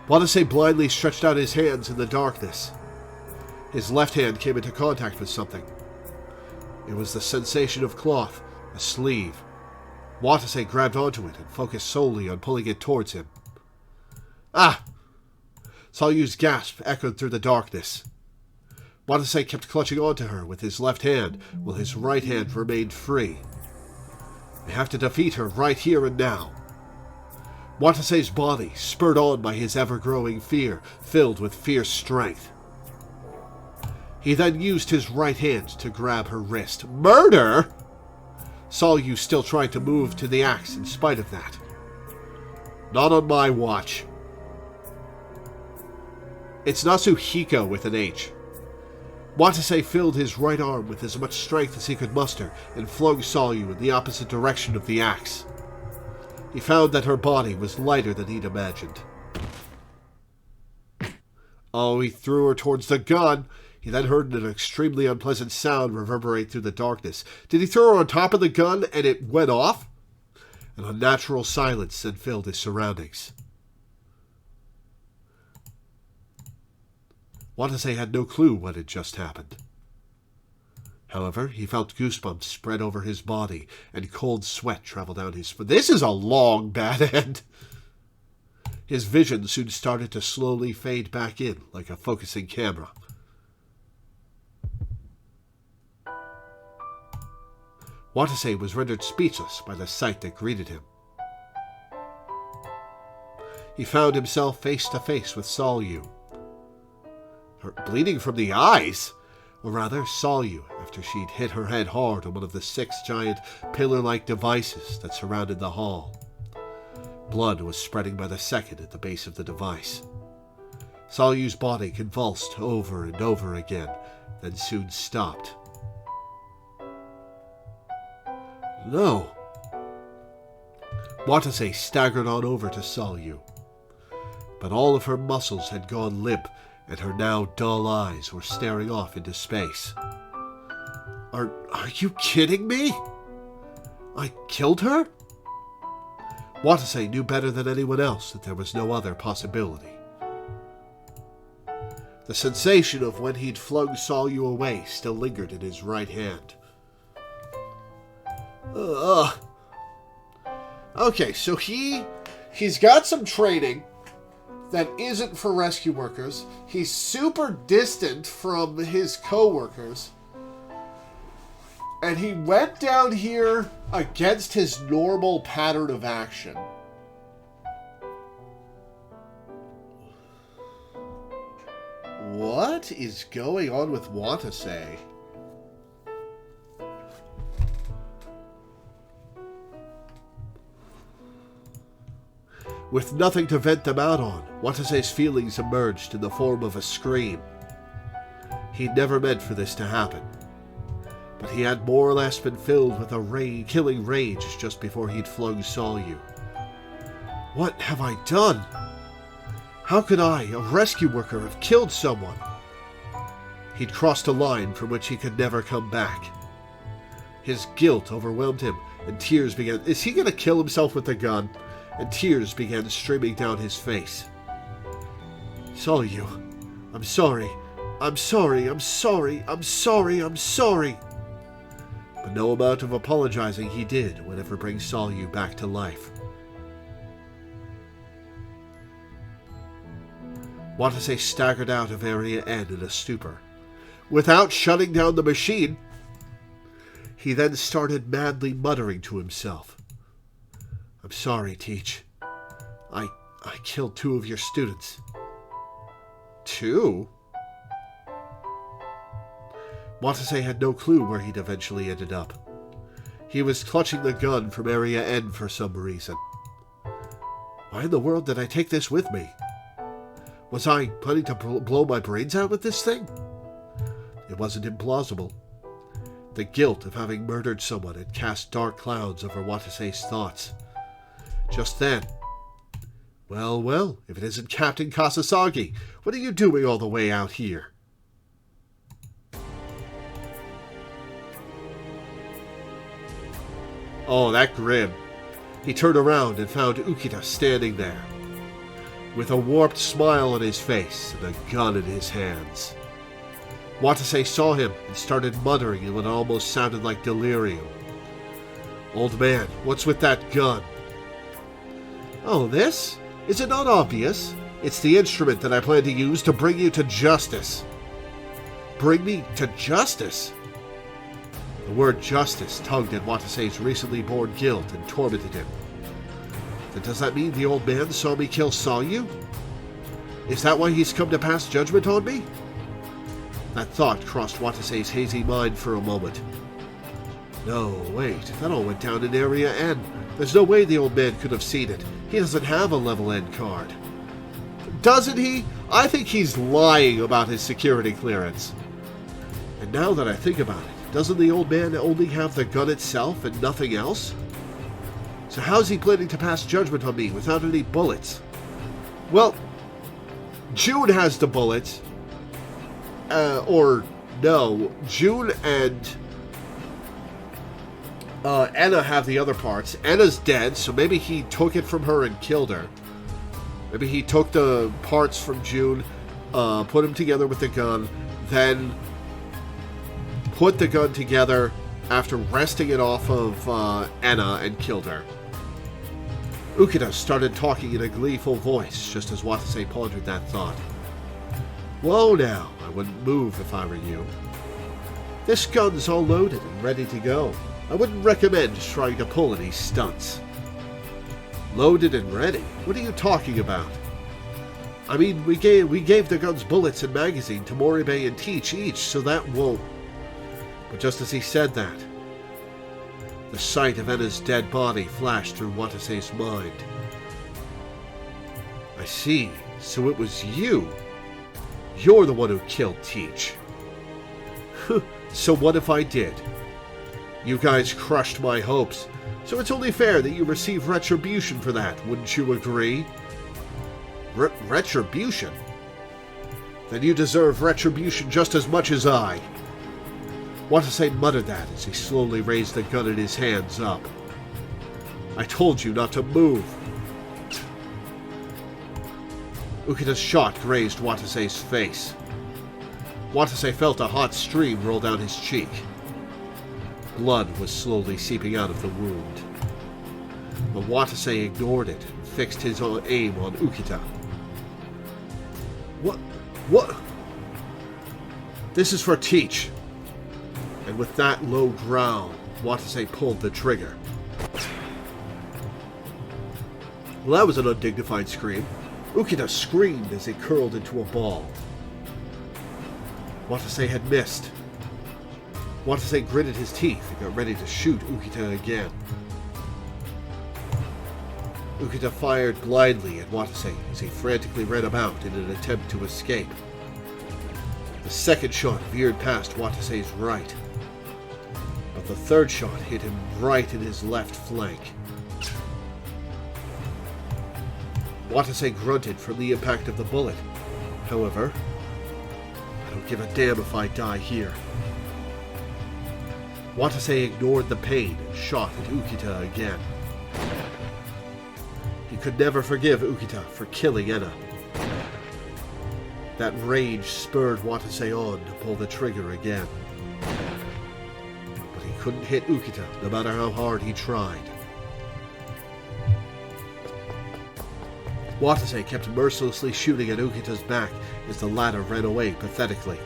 Watase blindly stretched out his hands in the darkness. His left hand came into contact with something. It was the sensation of cloth, a sleeve. Watase grabbed onto it and focused solely on pulling it towards him. Ah! Solyu's gasp echoed through the darkness. Watase kept clutching onto her with his left hand, while his right hand remained free. I have to defeat her right here and now. Watase's body, spurred on by his ever-growing fear, filled with fierce strength. He then used his right hand to grab her wrist. Murder?! Solyu still tried to move to the axe in spite of that. Not on my watch. It's Natsuhiko with an H. Watase filled his right arm with as much strength as he could muster and flung Solyu in the opposite direction of the axe. He found that her body was lighter than he'd imagined. Oh, he threw her towards the gun. He then heard an extremely unpleasant sound reverberate through the darkness. Did he throw her on top of the gun and it went off? An unnatural silence then filled his surroundings. Watase had no clue what had just happened. However, he felt goosebumps spread over his body, and cold sweat travel down his spine. This is a long bad end. His vision soon started to slowly fade back in, like a focusing camera. Watase was rendered speechless by the sight that greeted him. He found himself face to face with Solyu. Her bleeding from the eyes? Or rather, Solyu, after she'd hit her head hard on one of the 6 giant pillar-like devices that surrounded the hall. Blood was spreading by the second at the base of the device. Solyu's body convulsed over and over again, then soon stopped. No! Watase staggered on over to Solyu, but all of her muscles had gone limp, and her now dull eyes were staring off into space. Are you kidding me? I killed her? Watase knew better than anyone else that there was no other possibility. The sensation of when he'd flung Solyu away still lingered in his right hand. Okay, so he's got some training that isn't for rescue workers. He's super distant from his co-workers. And he went down here against his normal pattern of action. What is going on with Watase? With nothing to vent them out on, Watase's feelings emerged in the form of a scream. He'd never meant for this to happen, but he had more or less been filled with a killing rage just before he'd flung Solyu. What have I done? How could I, a rescue worker, have killed someone? He'd crossed a line from which he could never come back. His guilt overwhelmed him, and tears began... Is he going to kill himself with the gun? And tears began streaming down his face. Solyu, I'm sorry. I'm sorry, I'm sorry, I'm sorry, I'm sorry. But no amount of apologizing he did would ever bring Solyu back to life. Watase staggered out of Area N in a stupor. Without shutting down the machine, he then started madly muttering to himself. I'm sorry, Teach. I killed 2 of your students. 2? Watase had no clue where he'd eventually ended up. He was clutching the gun from Area N for some reason. Why in the world did I take this with me? Was I planning to blow my brains out with this thing? It wasn't implausible. The guilt of having murdered someone had cast dark clouds over Watase's thoughts. Just then, well, if it isn't Captain Kasasagi, what are you doing all the way out here? Oh, that grin. He turned around and found Ukita standing there, with a warped smile on his face and a gun in his hands. Watase saw him and started muttering in what almost sounded like delirium. Old man, what's with that gun? Oh, this? Is it not obvious? It's the instrument that I plan to use to bring you to justice. Bring me to justice? The word justice tugged at Watase's recently born guilt and tormented him. Then does that mean the old man saw me kill Solyu? Is that why he's come to pass judgment on me? That thought crossed Watase's hazy mind for a moment. No, wait, that all went down in Area N. There's no way the old man could have seen it. He doesn't have a level N card. Doesn't he? I think he's lying about his security clearance. And now that I think about it, doesn't the old man only have the gun itself and nothing else? So how's he planning to pass judgment on me without any bullets? Well, June has the bullets. Or no, June and Enna have the other parts. Enna's dead, so maybe he took it from her and killed her. Maybe he took the parts from June, put them together with the gun, then put the gun together after wresting it off of Enna and killed her. Ukita started talking in a gleeful voice, just as Watase pondered that thought. Whoa now, I wouldn't move if I were you. This gun's all loaded and ready to go. I wouldn't recommend trying to pull any stunts. Loaded and ready? What are you talking about? I mean, we gave the gun's bullets and magazine to Moribe and Teach each, so that won't... But just as he said that, the sight of Enna's dead body flashed through Watase's mind. I see, so it was you. You're the one who killed Teach. So what if I did? You guys crushed my hopes, so it's only fair that you receive retribution for that, wouldn't you agree? Retribution? Then you deserve retribution just as much as I. Watase muttered that as he slowly raised the gun in his hands up. I told you not to move. Ukita's shot grazed Watase's face. Watase felt a hot stream roll down his cheek. Blood was slowly seeping out of the wound. But Watase ignored it and fixed his aim on Ukita. What? This is for Teach. And with that low growl, Watase pulled the trigger. Well, that was an undignified scream. Ukita screamed as he curled into a ball. Watase had missed. Watase gritted his teeth and got ready to shoot Ukita again. Ukita fired blindly at Watase as he frantically ran about in an attempt to escape. The second shot veered past Watase's right, but the third shot hit him right in his left flank. Watase grunted from the impact of the bullet. However, I don't give a damn if I die here. Watase ignored the pain and shot at Ukita again. He could never forgive Ukita for killing Enna. That rage spurred Watase on to pull the trigger again. But he couldn't hit Ukita no matter how hard he tried. Watase kept mercilessly shooting at Ukita's back as the latter ran away pathetically.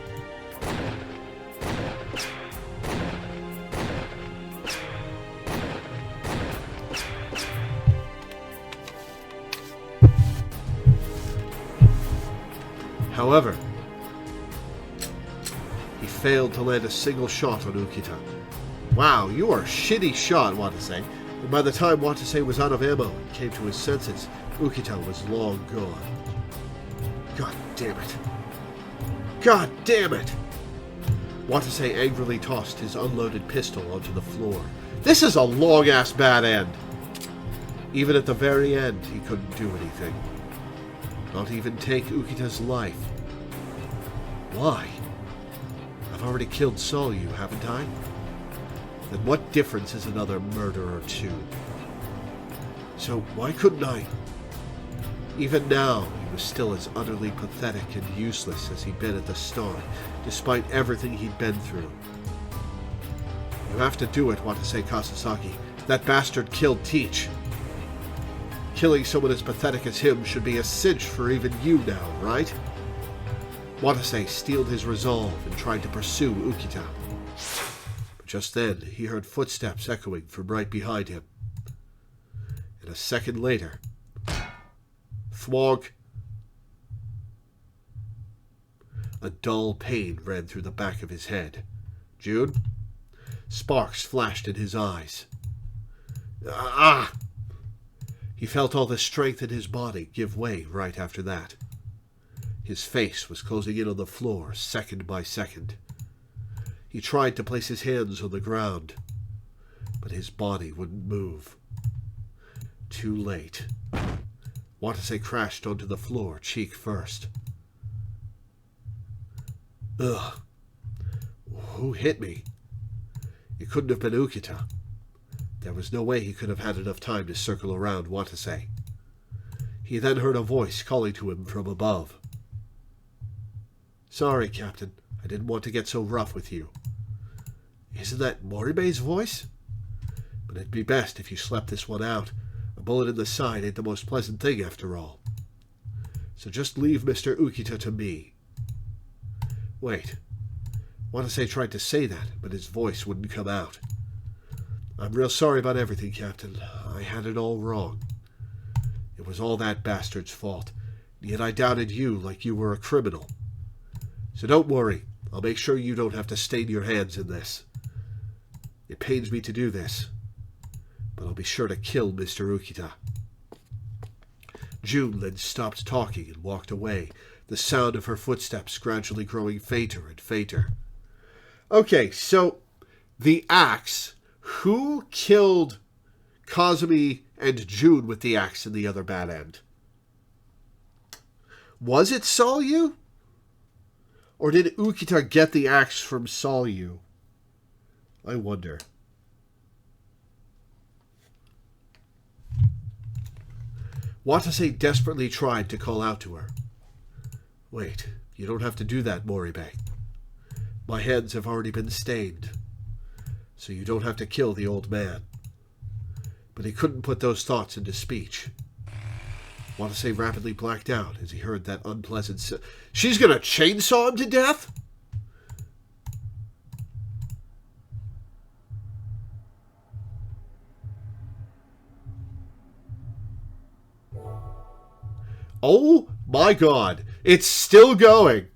However, he failed to land a single shot on Ukita. Wow, you are a shitty shot, Watase. And by the time Watase was out of ammo and came to his senses, Ukita was long gone. God damn it. God damn it! Watase angrily tossed his unloaded pistol onto the floor. This is a long-ass bad end. Even at the very end, he couldn't do anything. Not even take Ukita's life. Why? I've already killed Solyu, haven't I? Then what difference is another murder or two? So why couldn't I? Even now, he was still as utterly pathetic and useless as he'd been at the start, despite everything he'd been through. You have to do it, Watase Kasasaki. That bastard killed Teach. Killing someone as pathetic as him should be a cinch for even you now, right? Watase steeled his resolve and tried to pursue Ukita. But just then, he heard footsteps echoing from right behind him. And a second later, thwog! A dull pain ran through the back of his head. June? Sparks flashed in his eyes. Ah! He felt all the strength in his body give way right after that. His face was closing in on the floor second by second. He tried to place his hands on the ground, but his body wouldn't move. Too late. Watase crashed onto the floor, cheek first. Ugh. Who hit me? It couldn't have been Ukita. There was no way he could have had enough time to circle around Watase. He then heard a voice calling to him from above. Sorry, Captain. I didn't want to get so rough with you. Isn't that Moribe's voice? But it'd be best if you slept this one out. A bullet in the side ain't the most pleasant thing after all. So just leave Mr. Ukita to me. Wait. Watase tried to say that, but his voice wouldn't come out. I'm real sorry about everything, Captain. I had it all wrong. It was all that bastard's fault, yet I doubted you like you were a criminal. So don't worry. I'll make sure you don't have to stain your hands in this. It pains me to do this, but I'll be sure to kill Mr. Ukita. June then stopped talking and walked away, the sound of her footsteps gradually growing fainter and fainter. Okay, so the axe. Who killed Kazumi and June with the axe in the other bad end? Was it Solyu? Or did Ukita get the axe from Solyu? I wonder. Watase desperately tried to call out to her. Wait, you don't have to do that, Moribe. My hands have already been stained, so you don't have to kill the old man. But he couldn't put those thoughts into speech. Watase rapidly blacked out as he heard that unpleasant She's gonna chainsaw him to death? Oh my god. It's still going.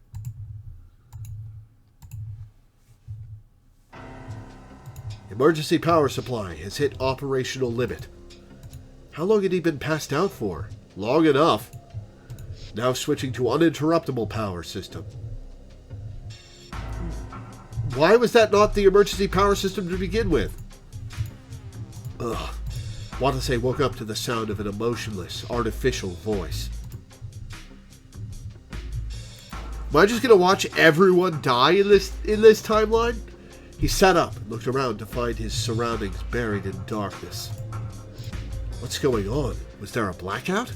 Emergency power supply has hit operational limit. How long had he been passed out for? Long enough. Now switching to uninterruptible power system. Why was that not the emergency power system to begin with? Ugh. Watase woke up to the sound of an emotionless, artificial voice. Am I just going to watch everyone die in this timeline? He sat up and looked around to find his surroundings buried in darkness. What's going on? Was there a blackout?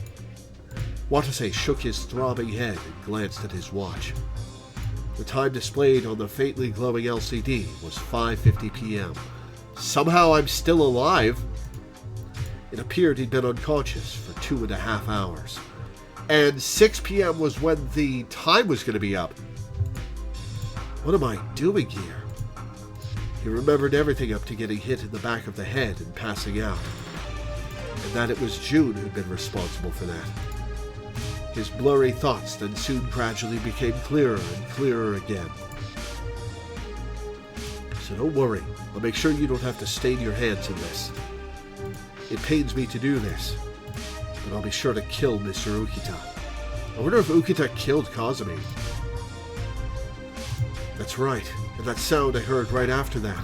Watase shook his throbbing head and glanced at his watch. The time displayed on the faintly glowing LCD was 5:50 p.m. Somehow I'm still alive. It appeared he'd been unconscious for 2.5 hours. And 6 p.m. was when the time was going to be up. What am I doing here? He remembered everything up to getting hit in the back of the head and passing out. And that it was June who'd been responsible for that. His blurry thoughts then soon gradually became clearer and clearer again. So don't worry, I'll make sure you don't have to stain your hands in this. It pains me to do this, but I'll be sure to kill Mr. Ukita. I wonder if Ukita killed Kazumi. That's right, and that sound I heard right after that.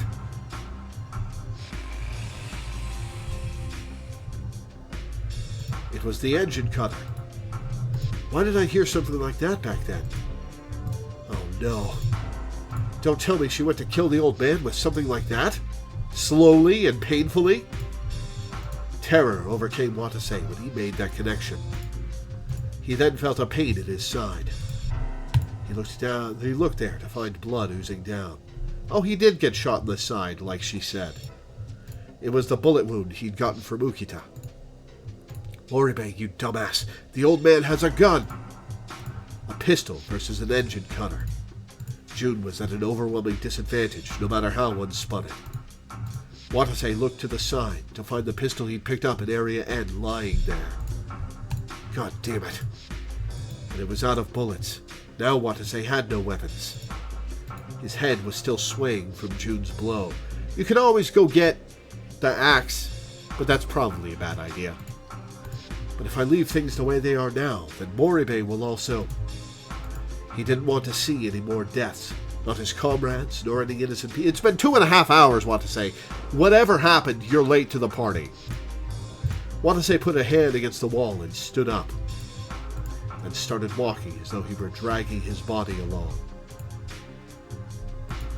It was the engine cutter. Why did I hear something like that back then? Oh no. Don't tell me she went to kill the old man with something like that? Slowly and painfully? Terror overcame Watase when he made that connection. He then felt a pain at his side. He looked there to find blood oozing down. Oh, he did get shot in the side, like she said. It was the bullet wound he'd gotten from Ukita. Moribei, you dumbass. The old man has a gun. A pistol versus an engine cutter. June was at an overwhelming disadvantage, no matter how one spun it. Watase looked to the side to find the pistol he'd picked up in Area N lying there. God damn it. And it was out of bullets. Now Watase had no weapons. His head was still swaying from June's blow. You can always go get the axe, but that's probably a bad idea. But if I leave things the way they are now, then Moribei will also... He didn't want to see any more deaths. Not his comrades, nor any innocent people. It's been 2.5 hours, Watase. Whatever happened, you're late to the party. Watase put a hand against the wall and stood up. And started walking as though he were dragging his body along.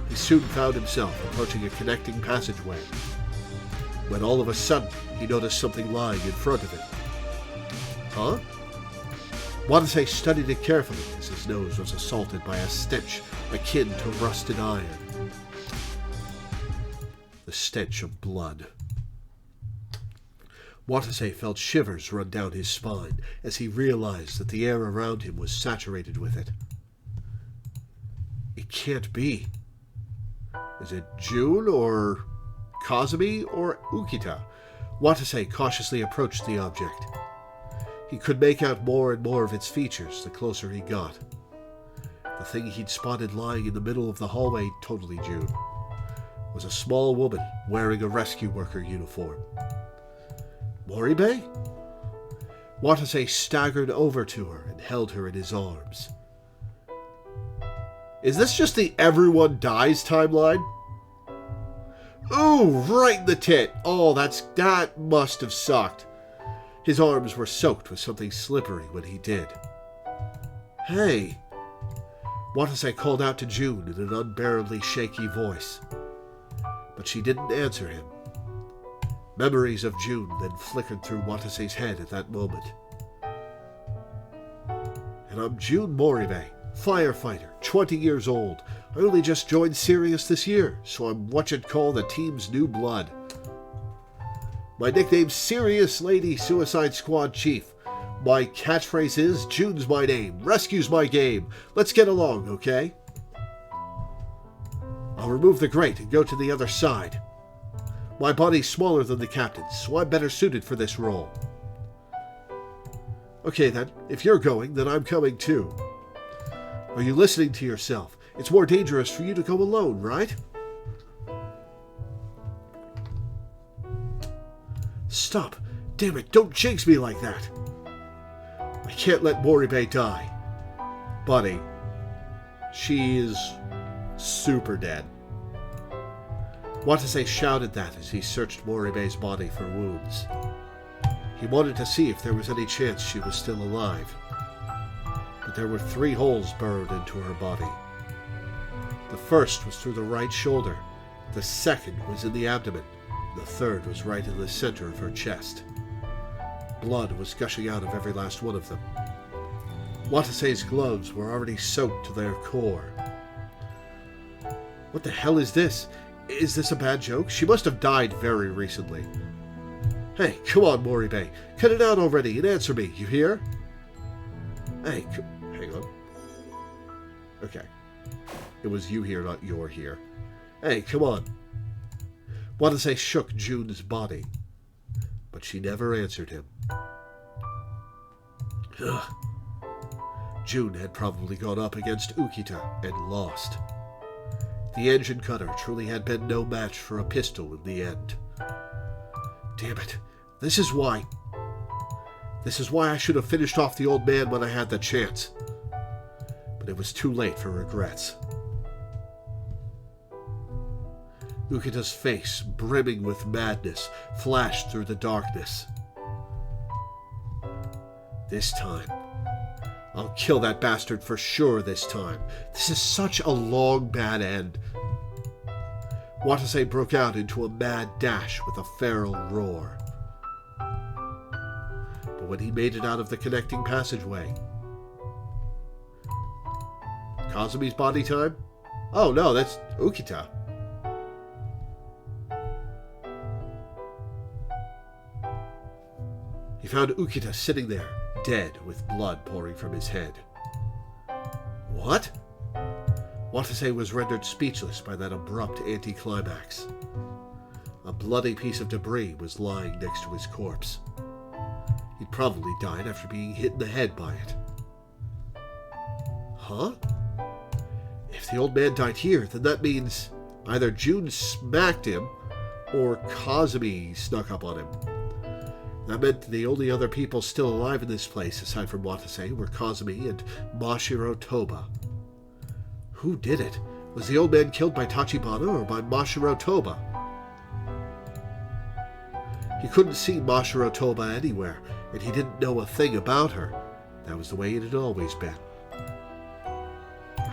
He soon found himself approaching a connecting passageway. When all of a sudden, he noticed something lying in front of him. Huh? Watase studied it carefully as his nose was assaulted by a stench akin to rusted iron. The stench of blood. Watase felt shivers run down his spine as he realized that the air around him was saturated with it. It can't be. Is it June or Kazumi or Ukita? Watase cautiously approached the object. He could make out more and more of its features the closer he got. The thing he'd spotted lying in the middle of the hallway, totally June, was a small woman wearing a rescue worker uniform. Moribei? Watase staggered over to her and held her in his arms. Is this just the everyone dies timeline? Ooh, right in the tit. Oh, that must have sucked. His arms were soaked with something slippery when he did. Hey. Watase called out to June in an unbearably shaky voice. But she didn't answer him. Memories of June then flickered through Watase's head at that moment. And I'm June Moribei, firefighter, 20 years old. I only just joined Sirius this year, so I'm what you'd call the team's new blood. My nickname's Serious Lady Suicide Squad Chief. My catchphrase is, June's my name, rescue's my game. Let's get along, okay? I'll remove the grate and go to the other side. My body's smaller than the captain's, so I'm better suited for this role. Okay then, if you're going, then I'm coming too. Are you listening to yourself? It's more dangerous for you to go alone, right? Stop. Damn it, don't jinx me like that. I can't let Moribei die. Buddy, she is super dead. Watase shouted that as he searched Moribei's body for wounds. He wanted to see if there was any chance she was still alive. But there were 3 holes burrowed into her body. The first was through the right shoulder, the second was in the abdomen, the third was right in the center of her chest. Blood was gushing out of every last one of them. Watase's gloves were already soaked to their core. What the hell is this? Is this a bad joke? She must have died very recently. Hey, come on, Moribei. Cut it out already and answer me, you hear? Hey, hang on. Okay. It was you here, not you're here. Hey, come on. Watase shook June's body, but she never answered him. Ugh. June had probably gone up against Ukita and lost. The engine cutter truly had been no match for a pistol in the end. Damn it. This is why I should have finished off the old man when I had the chance. But it was too late for regrets. Ukita's face, brimming with madness, flashed through the darkness. This time. I'll kill that bastard for sure this time. This is such a long, bad end. Watase broke out into a mad dash with a feral roar. But when he made it out of the connecting passageway... Kazumi's body time? Oh no, that's Ukita. He found Ukita sitting there, dead with blood pouring from his head. What? Watase was rendered speechless by that abrupt anticlimax. A bloody piece of debris was lying next to his corpse. He'd probably died after being hit in the head by it. Huh? If the old man died here, then that means either June smacked him or Kazumi snuck up on him. That meant the only other people still alive in this place, aside from Watase, were Kazumi and Mashiro Toba. Who did it? Was the old man killed by Tachibana or by Mashiro Toba? He couldn't see Mashiro Toba anywhere, and he didn't know a thing about her. That was the way it had always been.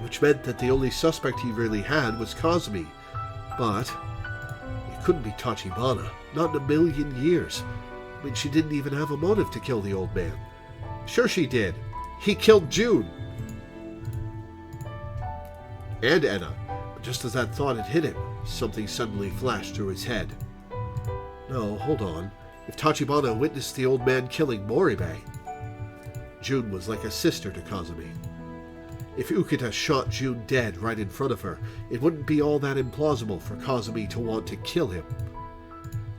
Which meant that the only suspect he really had was Kazumi. But it couldn't be Tachibana. Not in a million years. I mean, she didn't even have a motive to kill the old man. Sure she did. He killed June. And Enna. But just as that thought had hit him, something suddenly flashed through his head. No, hold on. If Tachibana witnessed the old man killing Moribei, June was like a sister to Kazumi. If Ukita shot June dead right in front of her, it wouldn't be all that implausible for Kazumi to want to kill him.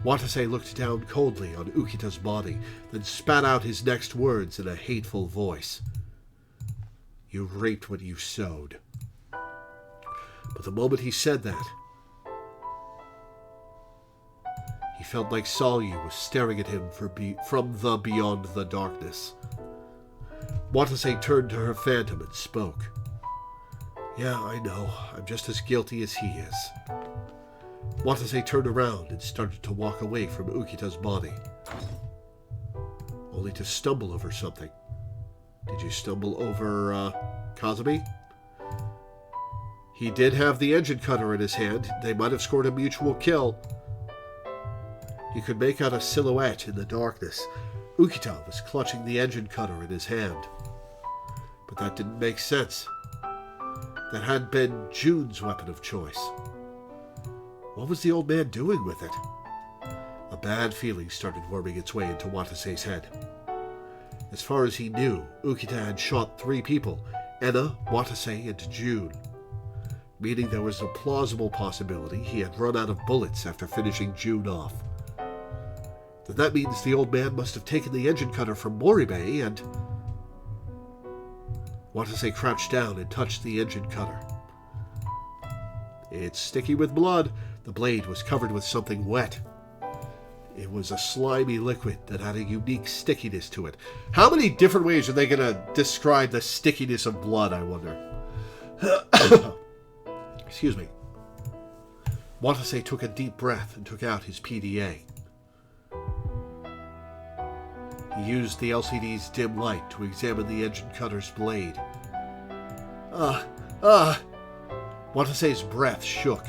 Watase looked down coldly on Ukita's body, then spat out his next words in a hateful voice. You reaped what you sowed. But the moment he said that, he felt like Salyu was staring at him from the beyond the darkness. Watase turned to her phantom and spoke. Yeah, I know. I'm just as guilty as he is. Watase turned around and started to walk away from Ukita's body, only to stumble over something. Did you stumble over, Kazumi? He did have the engine cutter in his hand. They might have scored a mutual kill. He could make out a silhouette in the darkness. Ukita was clutching the engine cutter in his hand. But that didn't make sense. That had been June's weapon of choice. What was the old man doing with it? A bad feeling started worming its way into Watase's head. As far as he knew, Ukita had shot 3 people, Enna, Watase, and June, meaning there was a plausible possibility he had run out of bullets after finishing June off. Then that means the old man must have taken the engine cutter from Moribei and... Watase crouched down and touched the engine cutter. It's sticky with blood. The blade was covered with something wet. It was a slimy liquid that had a unique stickiness to it. How many different ways are they going to describe the stickiness of blood, I wonder? Excuse me. Watase took a deep breath and took out his PDA. He used the LCD's dim light to examine the engine cutter's blade. Watase's breath shook.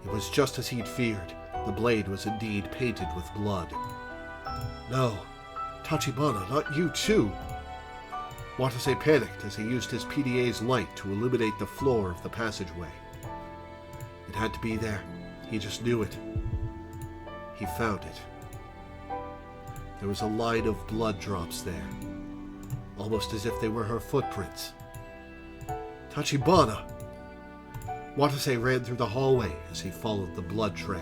It was just as he'd feared. The blade was indeed painted with blood. No, Tachibana, not you too. Watase panicked as he used his PDA's light to illuminate the floor of the passageway. It had to be there. He just knew it. He found it. There was a line of blood drops there, almost as if they were her footprints. Tachibana! Watase ran through the hallway as he followed the blood trail.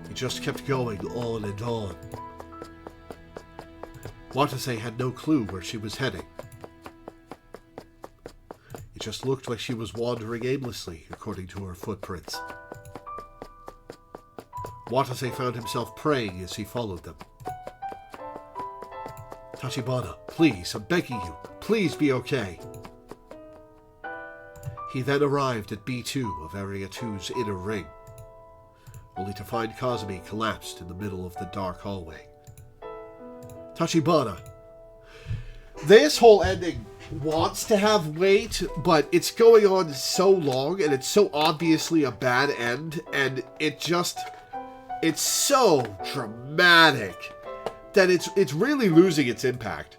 He just kept going on and on. Watase had no clue where she was heading. It just looked like she was wandering aimlessly, according to her footprints. Watase found himself praying as he followed them. Tachibana, please, I'm begging you, please be okay. He then arrived at B2 of Area 2's inner ring, only to find Kazumi collapsed in the middle of the dark hallway. Tachibana. This whole ending wants to have weight, but it's going on so long, and it's so obviously a bad end, and it's so dramatic that it's really losing its impact.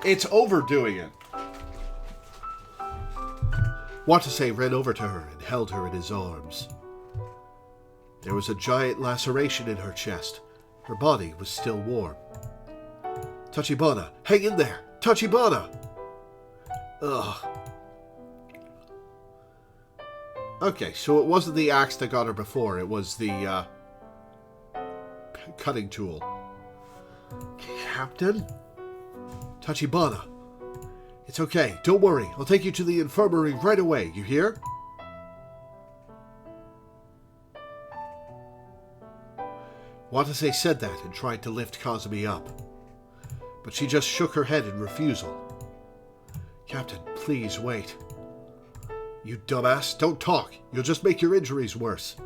It's overdoing it. Watase ran over to her and held her in his arms. There was a giant laceration in her chest. Her body was still warm. Tachibana, hang in there! Tachibana! Ugh. Okay, so it wasn't the axe that got her before. It was the, cutting tool. Captain? Tachibana. It's okay. Don't worry. I'll take you to the infirmary right away. You hear? Watase said that and tried to lift Kazumi up. But she just shook her head in refusal. Captain, please wait. You dumbass, don't talk. You'll just make your injuries worse.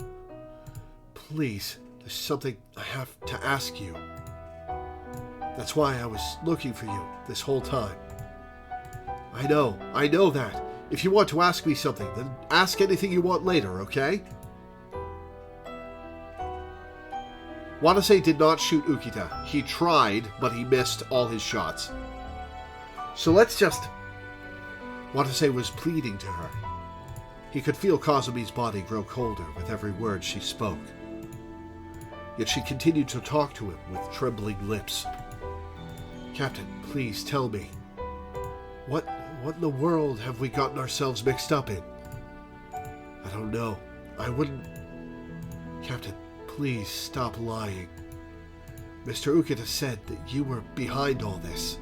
Please, there's something I have to ask you. That's why I was looking for you this whole time. I know that. If you want to ask me something, then ask anything you want later, okay? Watase did not shoot Ukita. He tried, but he missed all his shots. So let's just... Watase was pleading to her. He could feel Kazumi's body grow colder with every word she spoke. Yet she continued to talk to him with trembling lips. Captain, please tell me. What in the world have we gotten ourselves mixed up in? I don't know. I wouldn't... Captain, please stop lying. Mr. Ukita said that you were behind all this.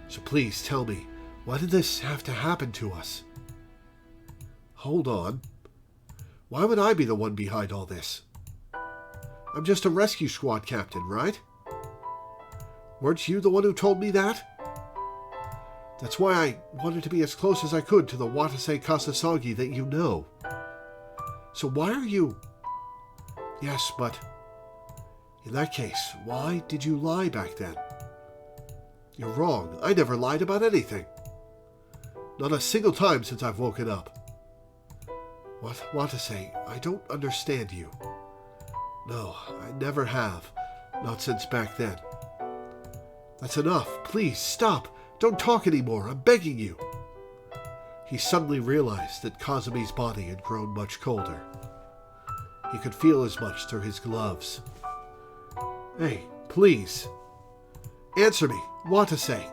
So please tell me, why did this have to happen to us? Hold on. Why would I be the one behind all this? I'm just a rescue squad captain, right? Weren't you the one who told me that? That's why I wanted to be as close as I could to the Watase Kasasagi that you know. So why are you... Yes, but... In that case, why did you lie back then? You're wrong. I never lied about anything. Not a single time since I've woken up. What Watase, I don't understand you. No, I never have. Not since back then. That's enough. Please, stop. Don't talk anymore. I'm begging you. He suddenly realized that Kazumi's body had grown much colder. He could feel as much through his gloves. Hey, please. Answer me. Watase.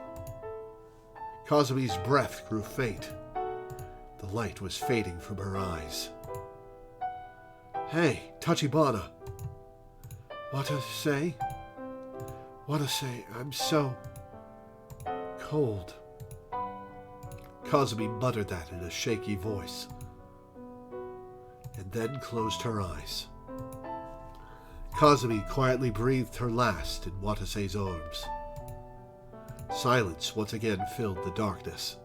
Kazumi's breath grew faint. The light was fading from her eyes. "Hey, Tachibana." What to say? I'm so cold. Kazumi muttered that in a shaky voice, and then closed her eyes. Kazumi quietly breathed her last in Watase's arms. Silence once again filled the darkness.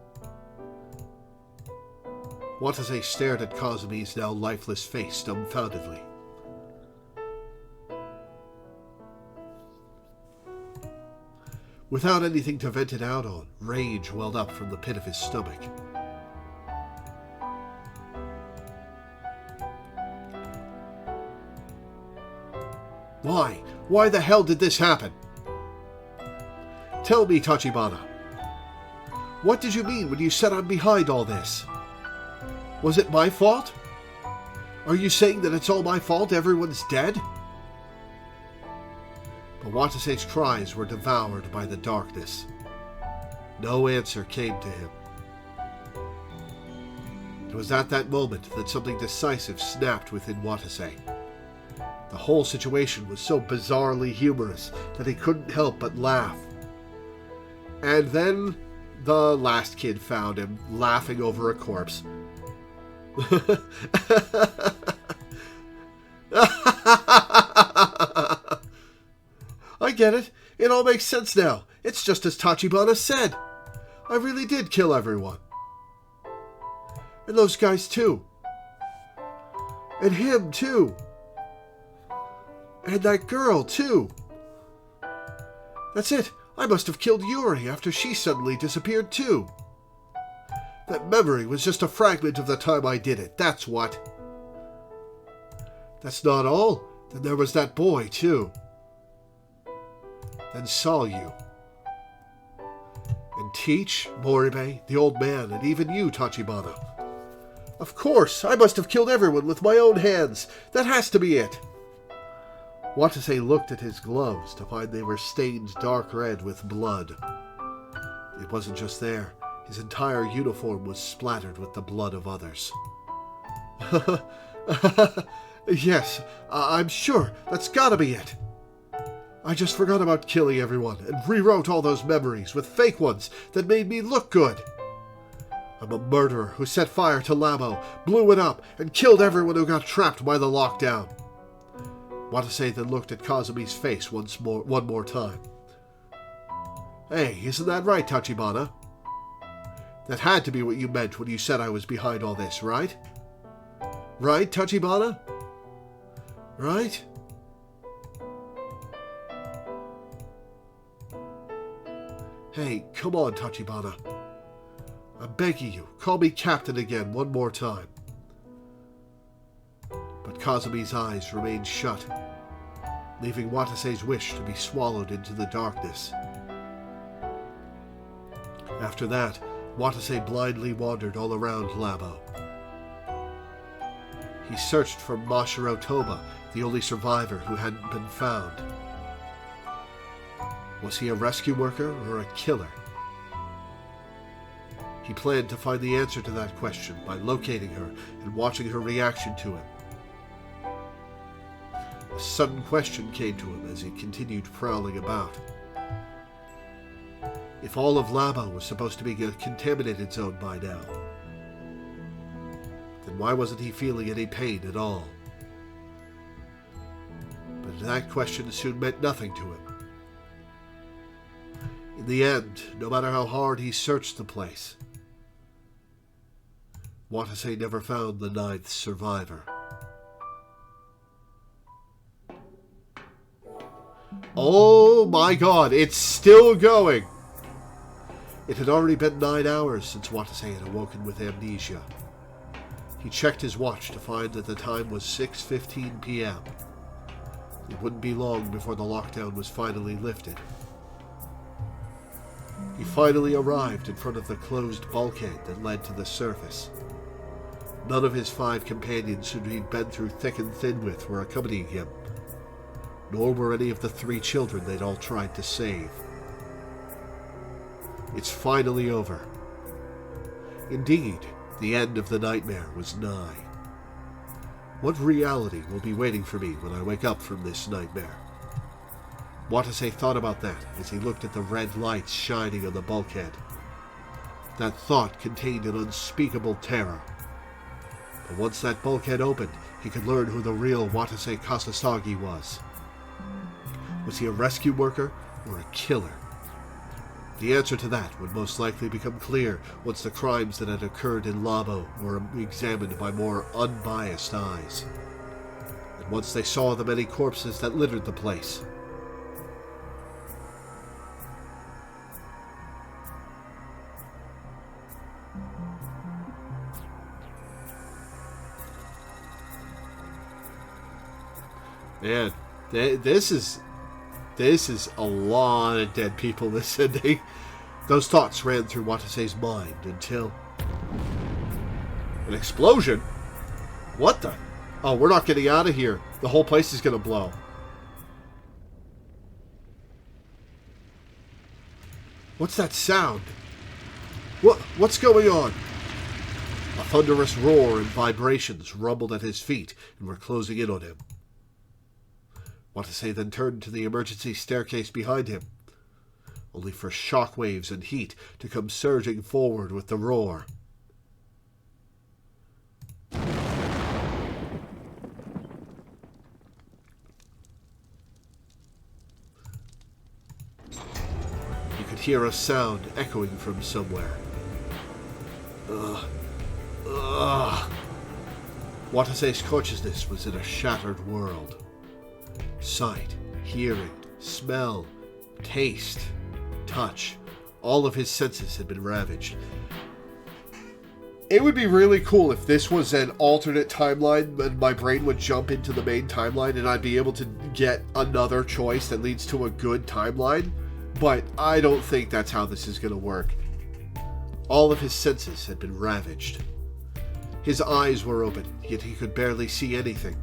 Watase stared at Kazumi's now lifeless face dumbfoundedly. Without anything to vent it out on, rage welled up from the pit of his stomach. Why? Why the hell did this happen? Tell me, Tachibana. What did you mean when you said I'm behind all this? Was it my fault? Are you saying that it's all my fault everyone's dead? But Watase's cries were devoured by the darkness. No answer came to him. It was at that moment that something decisive snapped within Watase. The whole situation was so bizarrely humorous that he couldn't help but laugh. And then the last kid found him, laughing over a corpse. I get it. It all makes sense now. It's just as Tachibana said. I really did kill everyone. And those guys too. And him too. And that girl too. That's it. I must have killed Yuri after she suddenly disappeared too. That memory was just a fragment of the time I did it, that's what. That's not all. Then there was that boy too. Then Salyu. And Teach, Moribe, the old man, and even you, Tachibana. Of course, I must have killed everyone with my own hands. That has to be it. Watase looked at his gloves to find they were stained dark red with blood. It wasn't just there. His entire uniform was splattered with the blood of others. Yes, I'm sure. That's gotta be it. I just forgot about killing everyone and rewrote all those memories with fake ones that made me look good. I'm a murderer who set fire to Labo, blew it up, and killed everyone who got trapped by the lockdown. Watase then looked at Kazumi's face one more time. Hey, isn't that right, Tachibana? That had to be what you meant when you said I was behind all this, right? Right, Tachibana? Right? Hey, come on, Tachibana. I'm begging you, call me Captain again one more time. But Kazumi's eyes remained shut, leaving Watase's wish to be swallowed into the darkness. After that, Watase blindly wandered all around Labo. He searched for Mashiro Toba, the only survivor who hadn't been found. Was he a rescue worker or a killer? He planned to find the answer to that question by locating her and watching her reaction to him. A sudden question came to him as he continued prowling about. If all of Labo was supposed to be a contaminated zone by now, then why wasn't he feeling any pain at all? But that question soon meant nothing to him. In the end, no matter how hard he searched the place, Watase never found the 9th survivor. Oh my god, it's still going! It had already been 9 hours since Watase had awoken with amnesia. He checked his watch to find that the time was 6:15 p.m. It wouldn't be long before the lockdown was finally lifted. He finally arrived in front of the closed bulkhead that led to the surface. None of his 5 companions who he'd been through thick and thin with were accompanying him, nor were any of the 3 children they'd all tried to save. It's finally over. Indeed, The end of the nightmare was nigh. What reality will be waiting for me when I wake up from this nightmare? Watase thought about that as he looked at the red lights shining on the bulkhead. That thought contained an unspeakable terror. But once that bulkhead opened, he could learn who the real Watase Kasasagi was. Was he a rescue worker or a killer? The answer to that would most likely become clear once the crimes that had occurred in Labo were examined by more unbiased eyes. And once they saw the many corpses that littered the place. Man, this is a lot of dead people, this ending. Those thoughts ran through Watase's mind until... An explosion? What the... Oh, we're not getting out of here. The whole place is going to blow. What's that sound? What's going on? A thunderous roar and vibrations rumbled at his feet and were closing in on him. Watase then turned to the emergency staircase behind him, only for shockwaves and heat to come surging forward with the roar. You could hear a sound echoing from somewhere. Watase's consciousness was in a shattered world. Sight, hearing, smell, taste, touch, all of his senses had been ravaged. It would be really cool if this was an alternate timeline and my brain would jump into the main timeline and I'd be able to get another choice that leads to a good timeline, but I don't think that's how this is going to work. All of his senses had been ravaged. His eyes were open, yet he could barely see anything.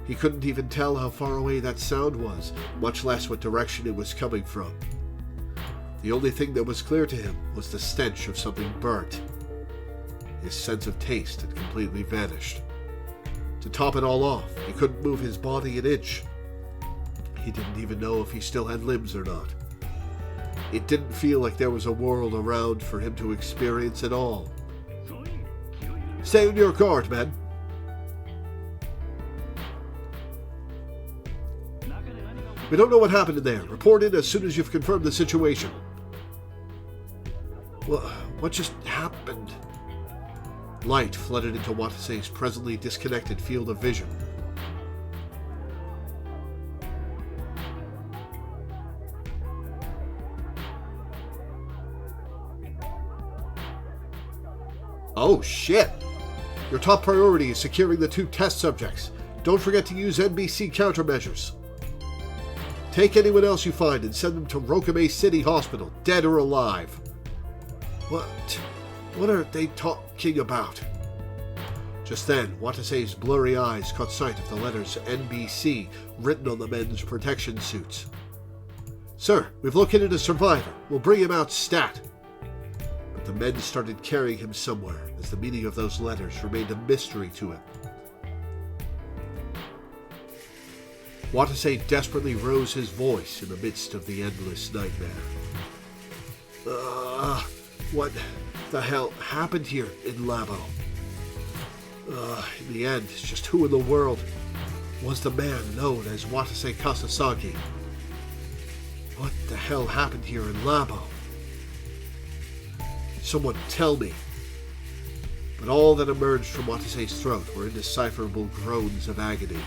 He couldn't even tell how far away that sound was, much less what direction it was coming from. The only thing that was clear to him was the stench of something burnt. His sense of taste had completely vanished. To top it all off, he couldn't move his body an inch. He didn't even know if he still had limbs or not. It didn't feel like there was a world around for him to experience at all. Stay on your guard, men. We don't know what happened in there. Report in as soon as you've confirmed the situation. What just happened? Light flooded into Watase's presently disconnected field of vision. Oh shit! Your top priority is securing the 2 test subjects. Don't forget to use NBC countermeasures. Take anyone else you find and send them to Rokame City Hospital, dead or alive. What are they talking about? Just then, Watase's blurry eyes caught sight of the letters NBC written on the men's protection suits. Sir, we've located a survivor. We'll bring him out stat. But the men started carrying him somewhere, as the meaning of those letters remained a mystery to him. Watase desperately rose his voice in the midst of the endless nightmare. What the hell happened here in Labo? In the end, just who in the world was the man known as Watase Kasasagi? What the hell happened here in Labo? Someone tell me. But all that emerged from Watase's throat were indecipherable groans of agony.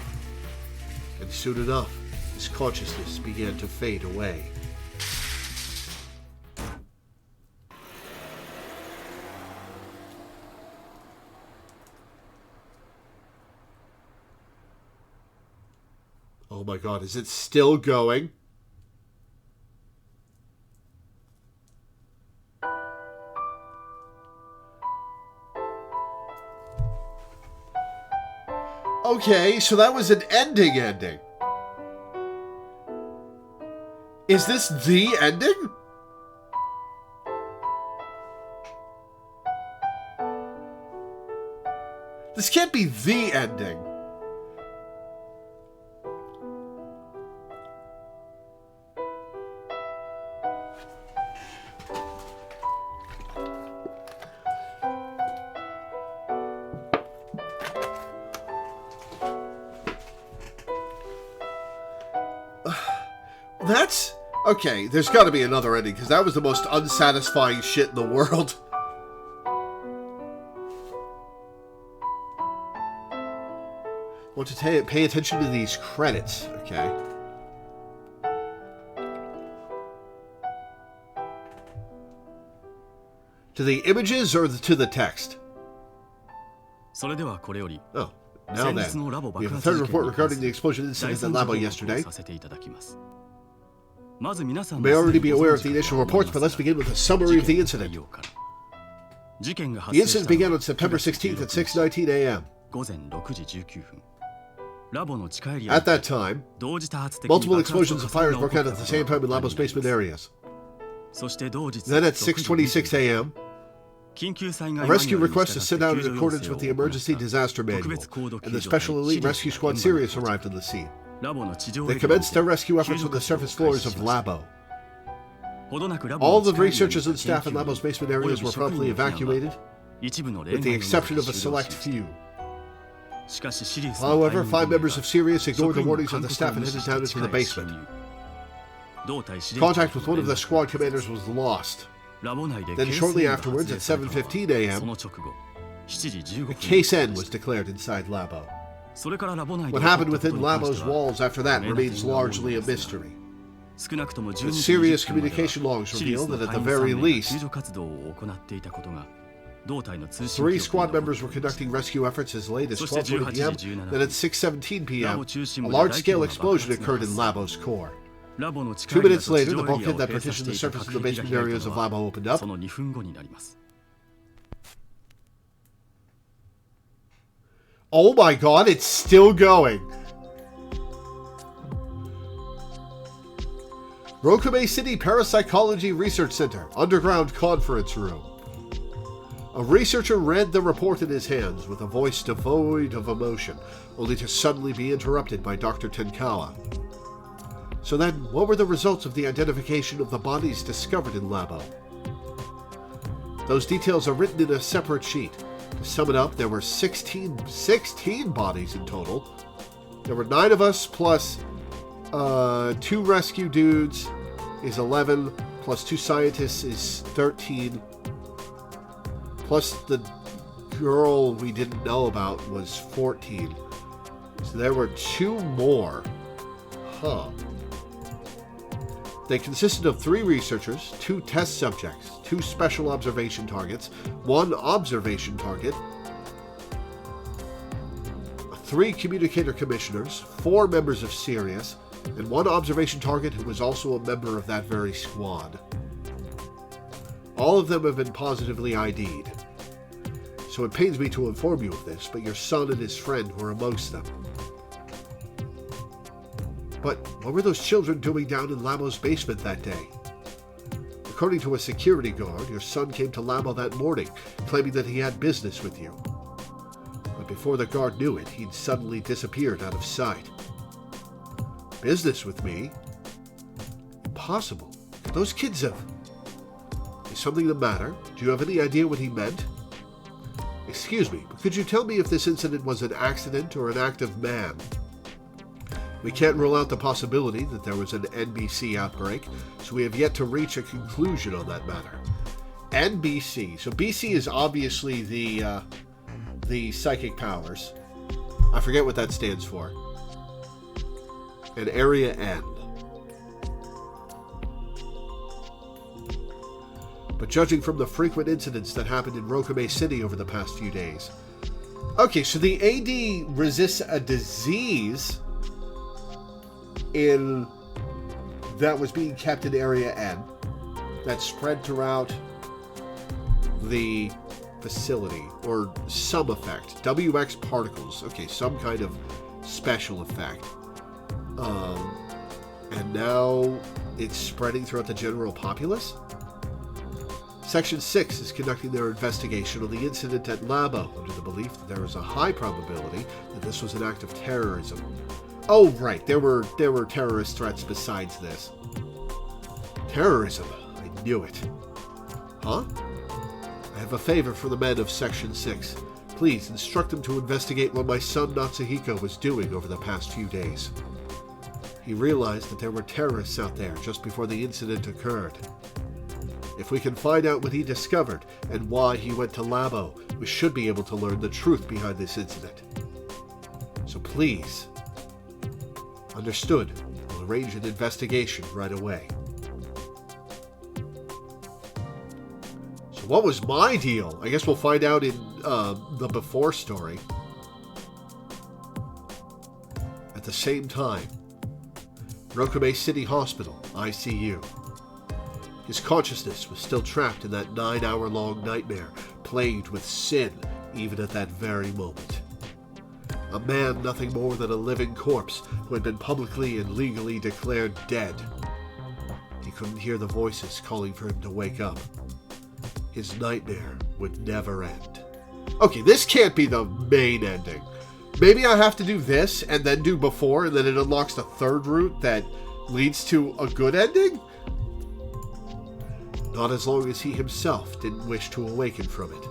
And soon enough, his consciousness began to fade away. Oh my god, is it still going? Okay, so that was an ending. Is this the ending? This can't be the ending. That's... Okay, there's got to be another ending, because that was the most unsatisfying shit in the world. Want to pay attention to these credits, okay? To the images or to the text? Oh, now then, we have a third report regarding the explosion incident at Labo yesterday. You may already be aware of the initial reports, but let's begin with a summary of the incident. The incident began on September 16th at 6:19 a.m. At that time, multiple explosions and fires broke out at the same time in Labo's basement areas. Then at 6:26 a.m., a rescue request is sent out in accordance with the Emergency Disaster Manual, and the Special Elite Rescue Squad Sirius arrived on the scene. They commenced their rescue efforts on the surface floors of Labo. All the researchers and staff in Labo's basement areas were promptly evacuated, with the exception of a select few. However, 5 members of Sirius ignored the warnings of the staff and headed down into the basement. Contact with one of the squad commanders was lost. Then shortly afterwards, at 7:15 a.m., a case N was declared inside Labo. What happened within Labo's walls after that remains largely a mystery. But serious communication logs reveal that at the very least, 3 squad members were conducting rescue efforts as late as 12:40 p.m. Then at 6:17 p.m., a large-scale explosion occurred in Labo's core. 2 minutes later, the bulkhead that partitioned the surface of the basement areas of Labo opened up. Oh my god, it's still going! Rokume City Parapsychology Research Center, Underground Conference Room. A researcher read the report in his hands with a voice devoid of emotion, only to suddenly be interrupted by Dr. Tenkawa. So then, what were the results of the identification of the bodies discovered in Labo? Those details are written in a separate sheet. To sum it up, there were 16 bodies in total. There were 9 of us, plus 2 rescue dudes is 11, plus 2 scientists is 13, plus the girl we didn't know about was 14. So there were 2 more. Huh. They consisted of 3 researchers, 2 test subjects, 2 special observation targets, 1 observation target, 3 communicator commissioners, 4 members of Sirius, and 1 observation target who was also a member of that very squad. All of them have been positively ID'd. So it pains me to inform you of this, but your son and his friend were amongst them. But what were those children doing down in Labo's basement that day? According to a security guard, your son came to Labo that morning, claiming that he had business with you. But before the guard knew it, he'd suddenly disappeared out of sight. Business with me? Impossible. Those kids have... Is something the matter? Do you have any idea what he meant? Excuse me, but could you tell me if this incident was an accident or an act of man? We can't rule out the possibility that there was an NBC outbreak, so we have yet to reach a conclusion on that matter. NBC. So BC is obviously the psychic powers. I forget what that stands for. And Area N. But judging from the frequent incidents that happened in Rokume City over the past few days. Okay, so the AD resists a disease that was being kept in Area N that spread throughout the facility, or some effect. WX particles. Okay, some kind of special effect. And now it's spreading throughout the general populace? Section 6 is conducting their investigation on the incident at Labo, under the belief that there is a high probability that this was an act of terrorism. Oh, right, there were terrorist threats besides this. Terrorism, I knew it. Huh? I have a favor for the men of Section 6. Please instruct them to investigate what my son Natsuhiko was doing over the past few days. He realized that there were terrorists out there just before the incident occurred. If we can find out what he discovered and why he went to Labo, we should be able to learn the truth behind this incident. So please. Understood. We'll arrange an investigation right away. So what was my deal? I guess we'll find out in the before story. At the same time, Rokume City Hospital, ICU. His consciousness was still trapped in that 9-hour-long nightmare, plagued with sin even at that very moment. A man nothing more than a living corpse who had been publicly and legally declared dead. He couldn't hear the voices calling for him to wake up. His nightmare would never end. Okay, this can't be the main ending. Maybe I have to do this and then do before, and then it unlocks the third route that leads to a good ending? Not as long as he himself didn't wish to awaken from it.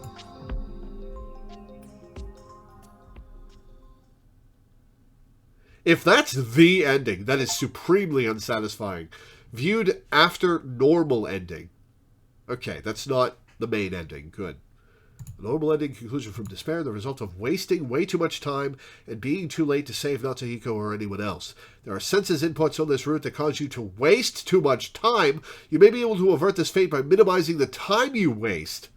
If that's the ending, that is supremely unsatisfying. Viewed after normal ending. Okay, that's not the main ending. Good. A normal ending conclusion from despair, the result of wasting way too much time and being too late to save Natsuhiko or anyone else. There are senses inputs on this route that cause you to waste too much time. You may be able to avert this fate by minimizing the time you waste.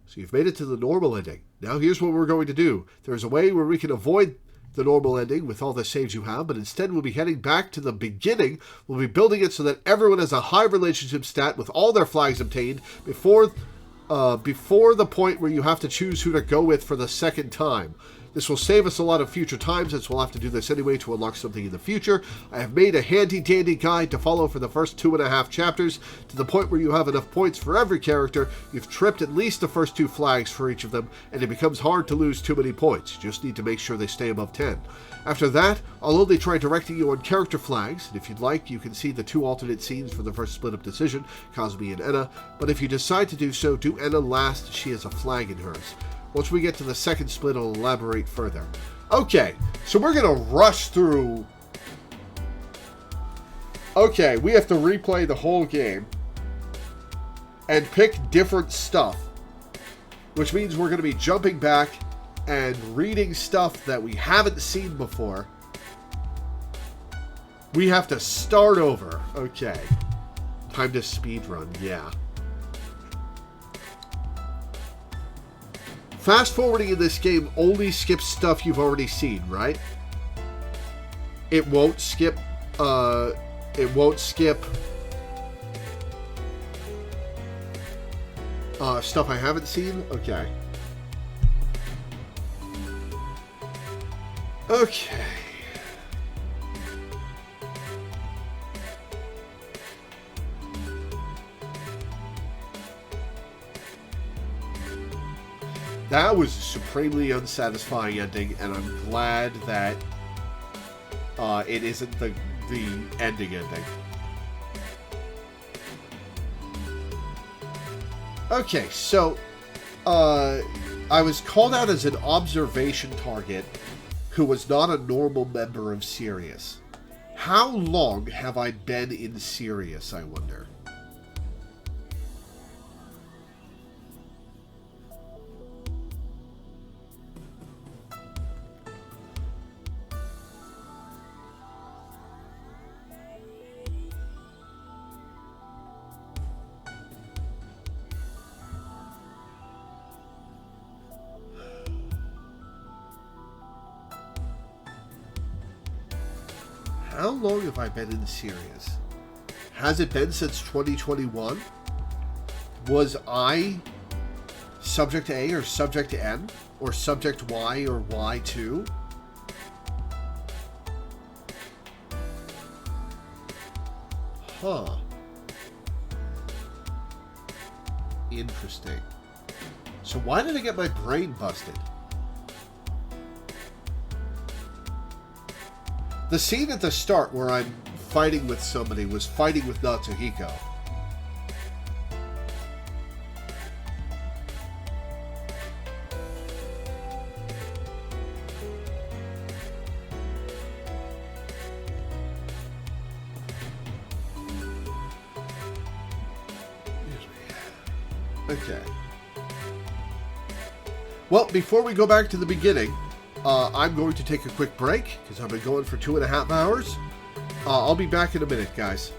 So you've made it to the normal ending. Now here's what we're going to do. There's a way where we can avoid the normal ending with all the saves you have, but instead we'll be heading back to the beginning. We'll be building it so that everyone has a high relationship stat with all their flags obtained before the point where you have to choose who to go with for the second time. This will save us a lot of future times, as we'll have to do this anyway to unlock something in the future. I have made a handy-dandy guide to follow for the first 2.5 chapters, to the point where you have enough points for every character. You've tripped at least the first 2 flags for each of them, and it becomes hard to lose too many points. You just need to make sure they stay above 10. After that, I'll only try directing you on character flags, and if you'd like, you can see the 2 alternate scenes for the first split-up decision, Kazumi and Enna, but if you decide to do so, do Enna last. She has a flag in hers. Once we get to the second split, I'll elaborate further. Okay, so we're going to rush through. Okay, we have to replay the whole game and pick different stuff, which means we're going to be jumping back and reading stuff that we haven't seen before. We have to start over. Okay. Time to speedrun, yeah. Fast forwarding in this game only skips stuff you've already seen, right? It won't skip, stuff I haven't seen? Okay. Okay. That was a supremely unsatisfying ending, and I'm glad that it isn't the ending. Okay, so I was called out as an observation target who was not a normal member of Sirius. How long have I been in Sirius, I wonder? How long have I been in Sirius? Has it been since 2021? Was I Subject A or Subject N? Or Subject Y or Y2? Huh. Interesting. So why did I get my brain busted? The scene at the start where I'm fighting with somebody was fighting with Natsuhiko. Okay. Well, before we go back to the beginning, I'm going to take a quick break because I've been going for 2.5 hours. I'll be back in a minute, guys.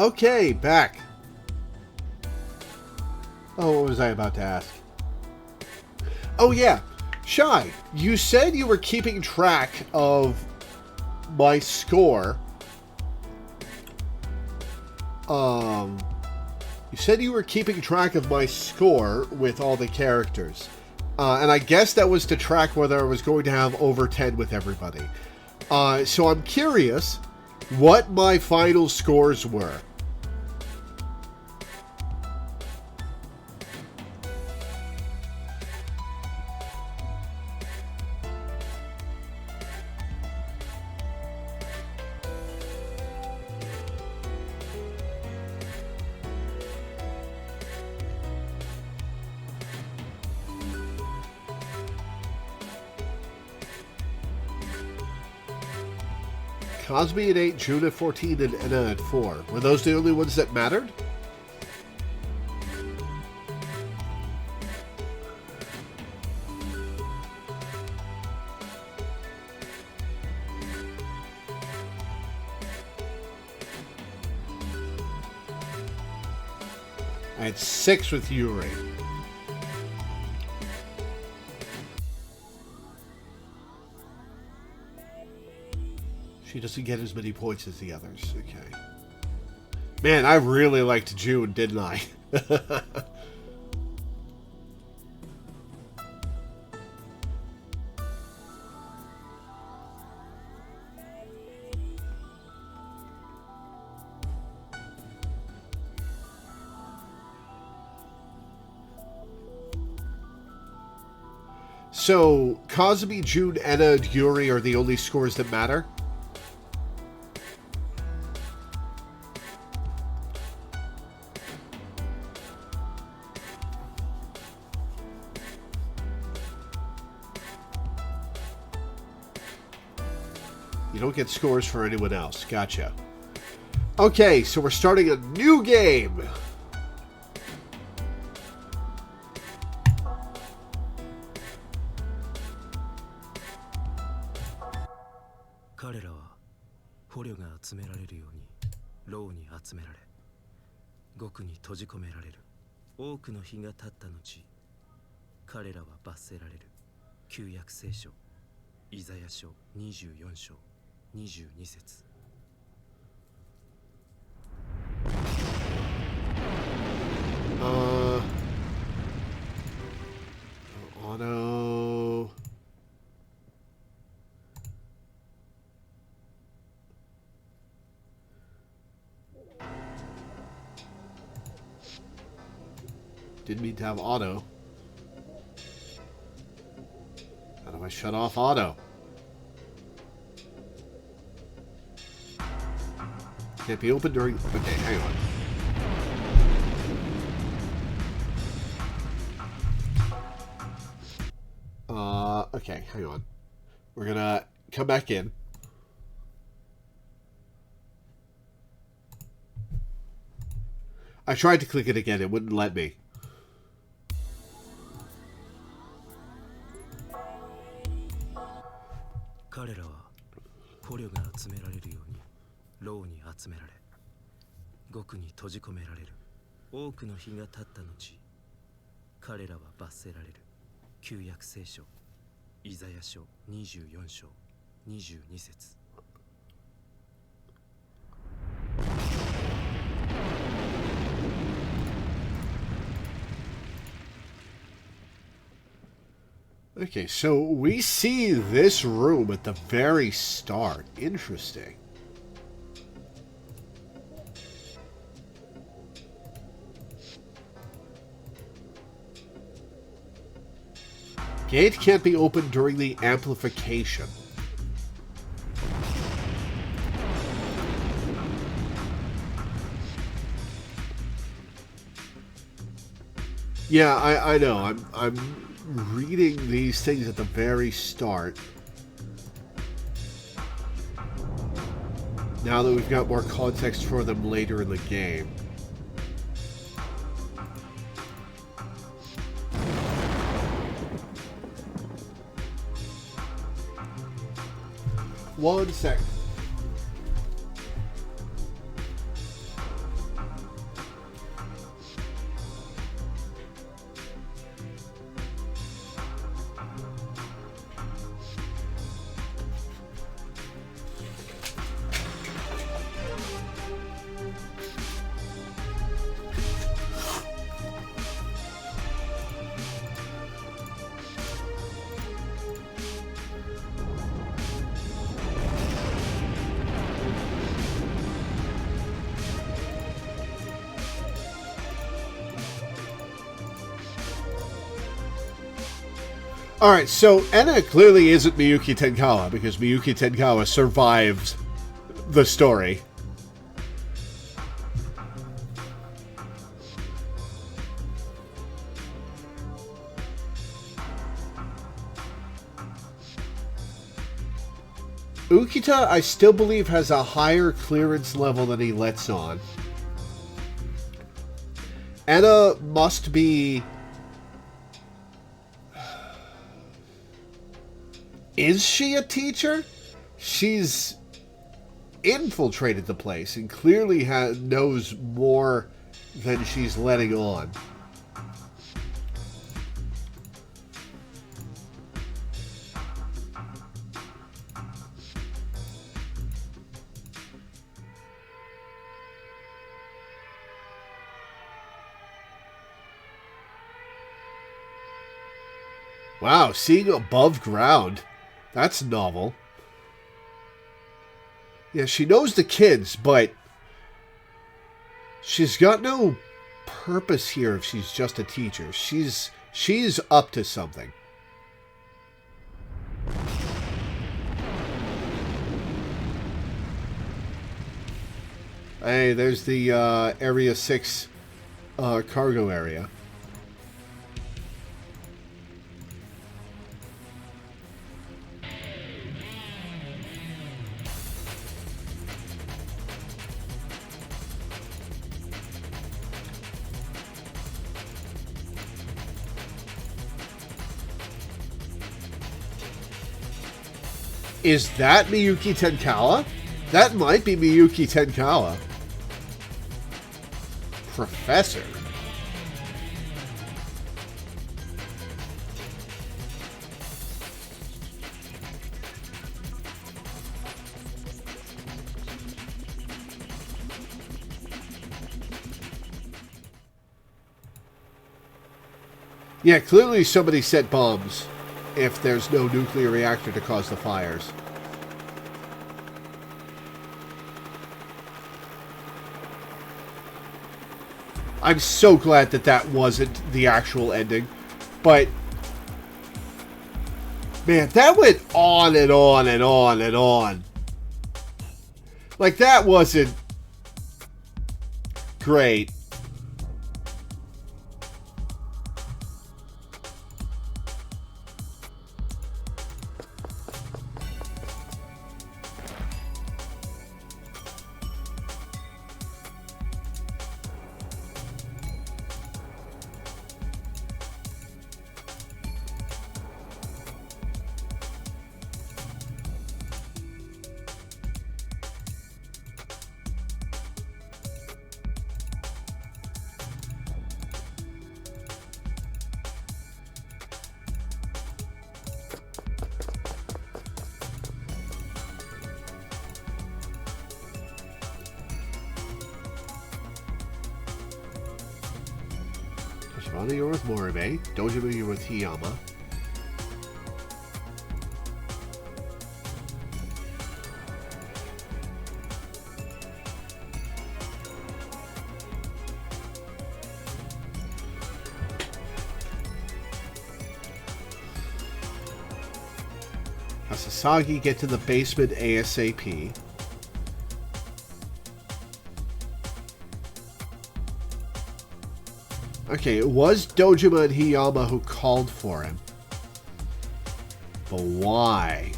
Okay, back. Oh, what was I about to ask? Oh, yeah. Shy, you said you were keeping track of my score. You said you were keeping track of my score with all the characters. And I guess that was to track whether I was going to have over 10 with everybody. So I'm curious what my final scores were. Cosby at 8, June at 14, and Anna at 4. Were those the only ones that mattered? I had 6 with Yuri. She doesn't get as many points as the others. Okay. Man, I really liked June, didn't I? So, Cosby, June, Anna, and Yuri are the only scores that matter? You don't get scores for anyone else. Gotcha. Okay, so we're starting a new game. Auto. Didn't mean to have auto. How do I shut off auto? Can't be open during... Okay, hang on. Okay, hang on. We're gonna come back in. I tried to click it again. It wouldn't let me. Okay, so we see this room at the very start. Interesting. Gate can't be opened during the amplification. Yeah, I know. I'm reading these things at the very start. Now that we've got more context for them later in the game. One second. Alright, so Enna clearly isn't Miyuki Tenkawa, because Miyuki Tenkawa survived the story. Ukita, I still believe, has a higher clearance level than he lets on. Enna must be... Is she a teacher? She's infiltrated the place and clearly knows more than she's letting on. Wow, seeing above ground. That's novel. Yeah, she knows the kids, but she's got no purpose here if she's just a teacher. She's up to something. Hey, there's the Area 6 cargo area. Is that Miyuki Tenkawa? That might be Miyuki Tenkawa. Professor. Yeah, clearly somebody set bombs if there's no nuclear reactor to cause the fires. I'm so glad that that wasn't the actual ending. But, man, that went on and on and on and on. Like, that wasn't great. Shibana, you're with Moribe. Dojima, you're with Hiyama. Sasagi, get to the basement ASAP. Okay, it was Dojima and Hiyama who called for him. But why?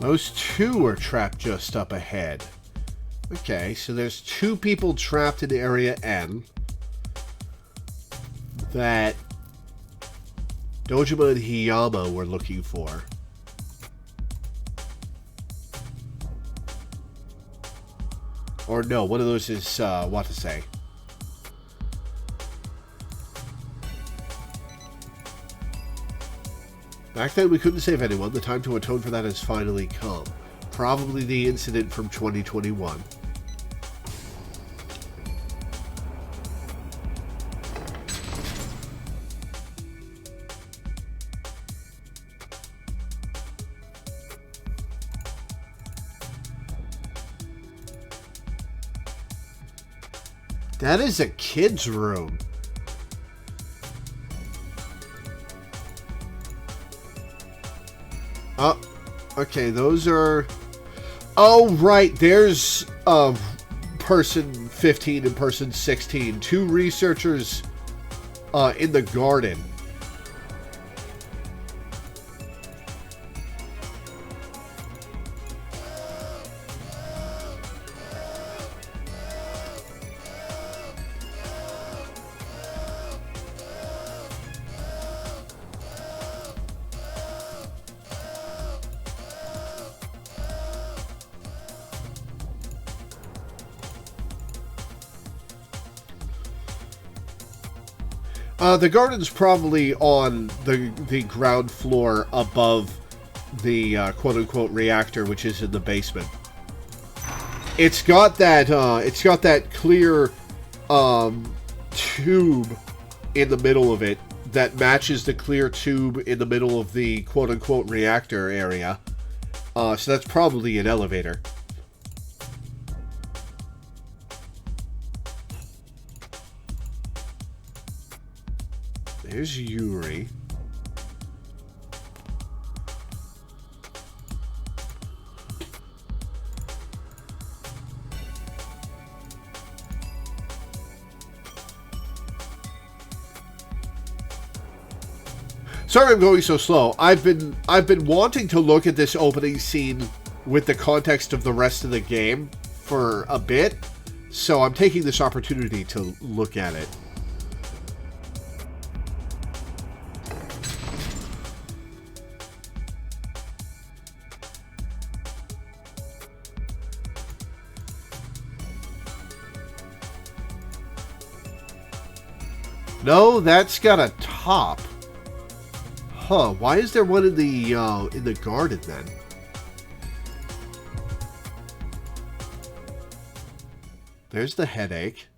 Those two are trapped just up ahead. Okay, so there's two people trapped in Area N that Dojima and Hiyama were looking for. Or no, one of those is Watase. Back then, we couldn't save anyone. The time to atone for that has finally come. Probably the incident from 2021. That is a kid's room. Oh, okay, those are... Oh, right, there's person 15 and person 16. Two researchers in the garden. The garden's probably on the ground floor above the quote-unquote reactor, which is in the basement. It's got that clear tube in the middle of it that matches the clear tube in the middle of the quote-unquote reactor area. So that's probably an elevator. There's Yuri. Sorry I'm going so slow. I've been wanting to look at this opening scene with the context of the rest of the game for a bit, so I'm taking this opportunity to look at it. No, that's got a top. Huh, why is there one in the garden then? There's the headache.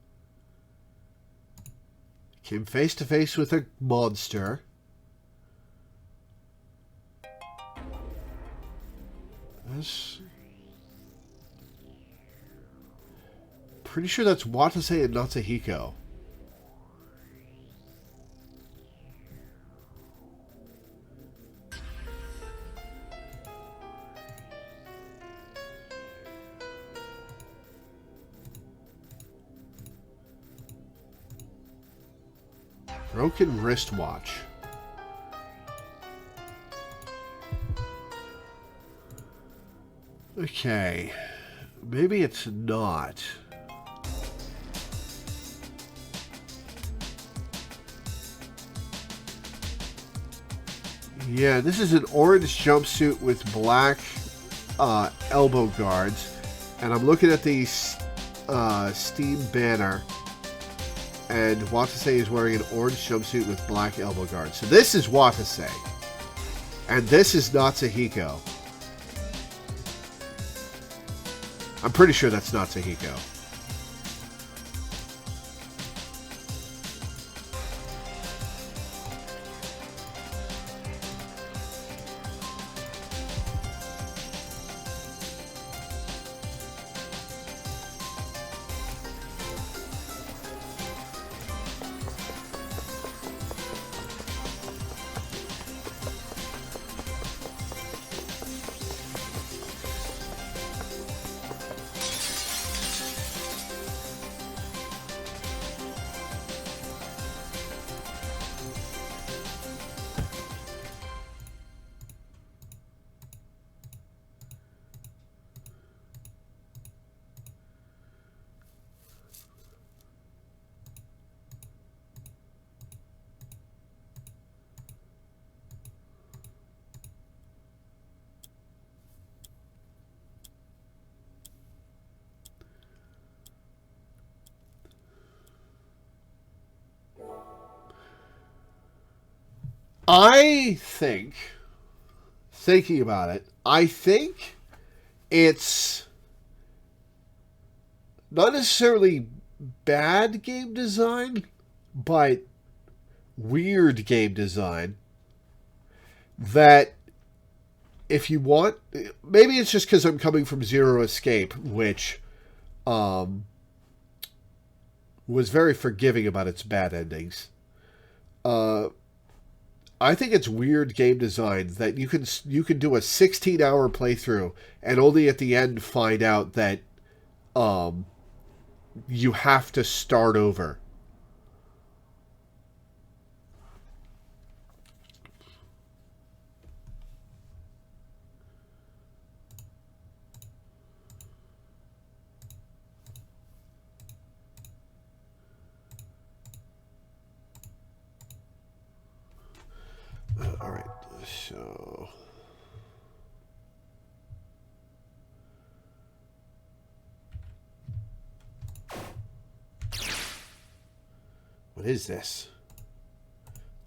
Came face to face with a monster. That's... Pretty sure that's Watase and Natsuhiko. Broken wristwatch. Okay. Maybe it's not. Yeah, this is an orange jumpsuit with black elbow guards. And I'm looking at the Steam banner. And Watase is wearing an orange jumpsuit with black elbow guards. So this is Watase. And this is Natsuhiko. I'm pretty sure that's Natsuhiko. I think, thinking about it, I think it's not necessarily bad game design, but weird game design that if you want, maybe it's just because I'm coming from Zero Escape, which was very forgiving about its bad endings. I think it's weird game design that you can do a 16-hour playthrough and only at the end find out that you have to start over. All right, so what is this?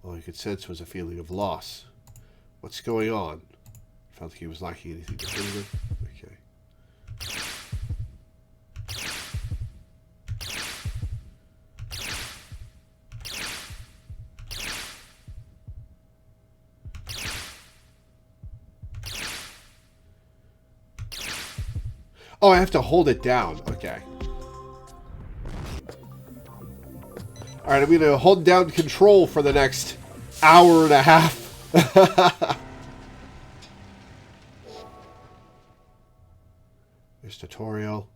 All I could sense was a feeling of loss. What's going on? I felt like he was lacking anything definitive. Okay. Oh, I have to hold it down. Okay. Alright, I'm going to hold down control for the next hour and a half. There's tutorial.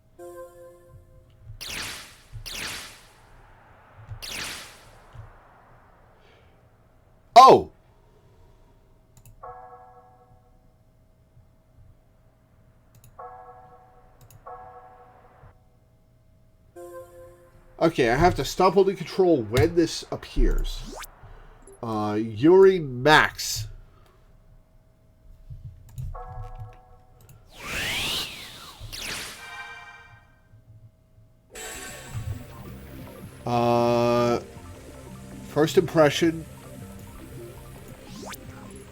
Oh! Okay, I have to stop holding control when this appears. Yuri Max. First impression.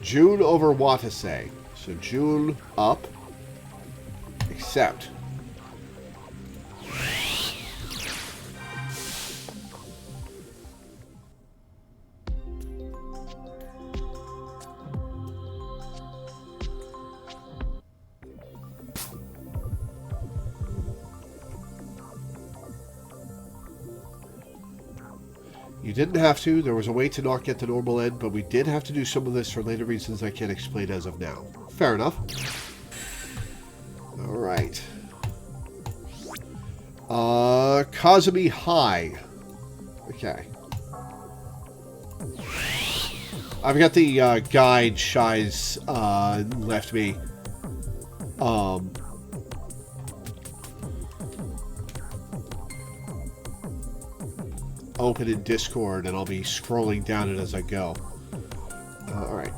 June over Watase. So June up. Accept. You didn't have to. There was a way to not get the normal end, but we did have to do some of this for later reasons I can't explain as of now. Fair enough. Alright. Kazumi High. Okay. I've got the guide Shy's left me. Open in Discord, and I'll be scrolling down it as I go. Alright.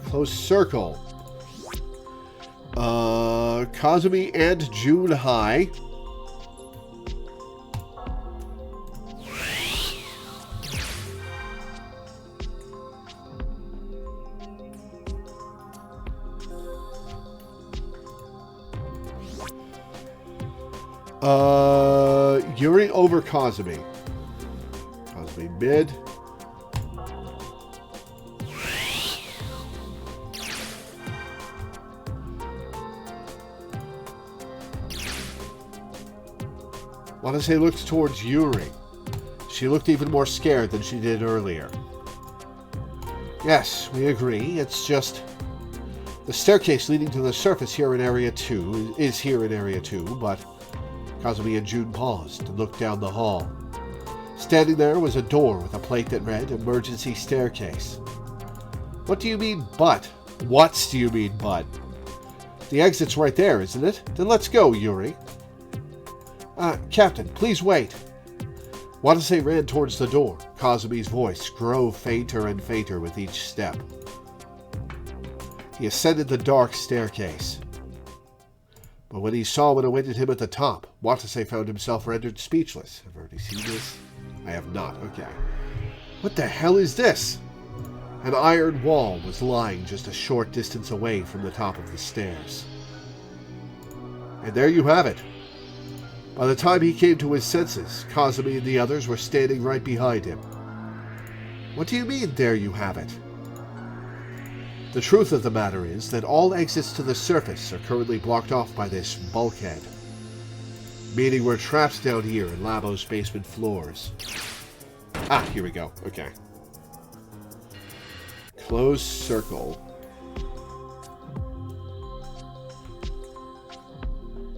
Close circle. Kazumi and June High. Yuri over Kazumi. Kazumi mid. Watase looked towards Yuri. She looked even more scared than she did earlier. Yes, we agree. It's just the staircase leading to the surface here in Area 2 is here in Area 2, but Kazumi and June paused and looked down the hall. Standing there was a door with a plate that read, Emergency Staircase. What do you mean, but? What do you mean, but? The exit's right there, isn't it? Then let's go, Yuri. Captain, please wait. Watase ran towards the door. Kazumi's voice grew fainter and fainter with each step. He ascended the dark staircase. But when he saw what awaited him at the top, Watase found himself rendered speechless. I've already seen this. I have not. Okay. What the hell is this? An iron wall was lying just a short distance away from the top of the stairs. And there you have it. By the time he came to his senses, Kazumi and the others were standing right behind him. What do you mean, there you have it? The truth of the matter is that all exits to the surface are currently blocked off by this bulkhead, meaning we're trapped down here in Labo's basement floors. Ah, here we go. Okay. Closed circle.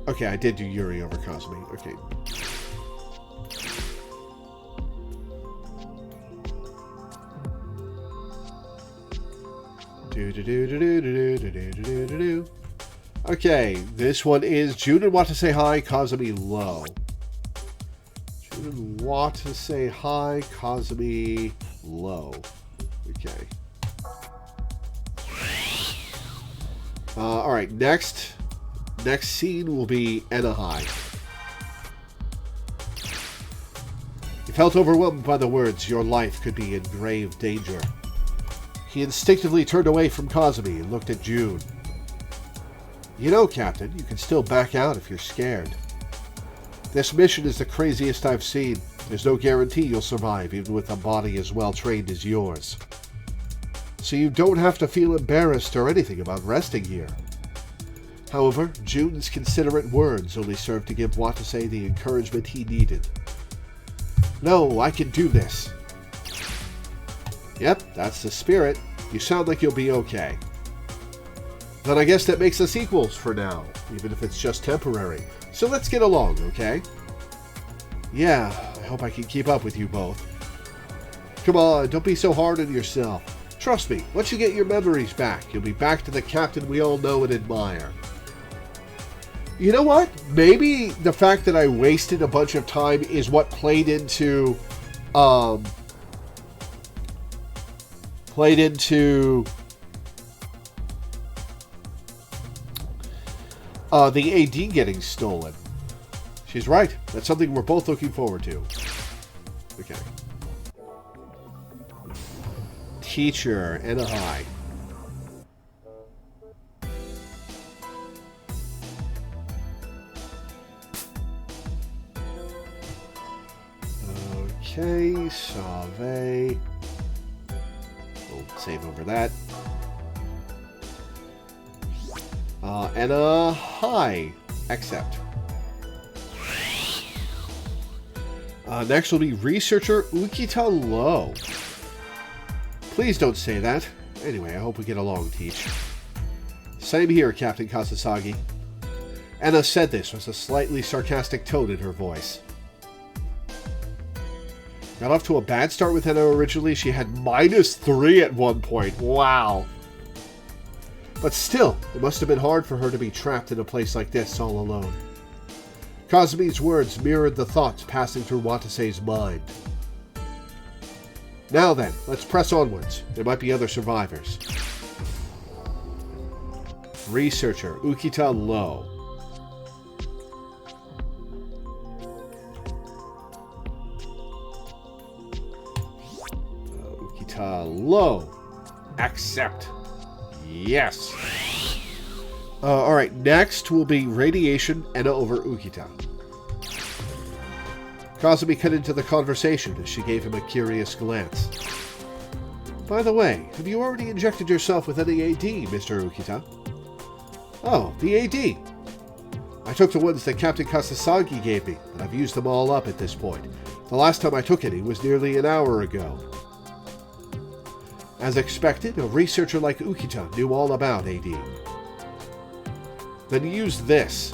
Okay, I did do Yuri over Cosme. Okay. Okay, this one is June and want to say hi, Cosme low. June and want to say hi, Cosme low. Okay. Alright, next scene will be Enna high. He felt overwhelmed by the words, your life could be in grave danger. He instinctively turned away from Cosme and looked at June. You know, Captain, you can still back out if you're scared. This mission is the craziest I've seen. There's no guarantee you'll survive, even with a body as well trained as yours. So you don't have to feel embarrassed or anything about resting here. However, June's considerate words only served to give Watase the encouragement he needed. No, I can do this. Yep, that's the spirit. You sound like you'll be okay. Then I guess that makes us equals for now, even if it's just temporary. So let's get along, okay? Yeah, I hope I can keep up with you both. Come on, don't be so hard on yourself. Trust me, once you get your memories back, you'll be back to the captain we all know and admire. You know what? Maybe the fact that I wasted a bunch of time is what played into the AD getting stolen. She's right. That's something we're both looking forward to. Okay. Teacher, Enna high. Okay, Sauve. We'll save over that. Enna high. Accept. Next will be Researcher Ukita low. Please don't say that. Anyway, I hope we get along, Teach. Same here, Captain Kasasagi. Enna said this with a slightly sarcastic tone in her voice. Got off to a bad start with Enna originally. She had -3 at one point. Wow. But still, it must have been hard for her to be trapped in a place like this all alone. Cosme's words mirrored the thoughts passing through Watase's mind. Now then, let's press onwards. There might be other survivors. Researcher, Ukita low. Ukita low. Accept. Yes. Alright, next will be Radiation, Enna over Ukita. Cosme cut into the conversation as she gave him a curious glance. By the way, have you already injected yourself with any AD, Mr. Ukita? Oh, the AD. I took the ones that Captain Kasasagi gave me, but I've used them all up at this point. The last time I took any was nearly an hour ago. As expected, a researcher like Ukita knew all about AD. Then use this.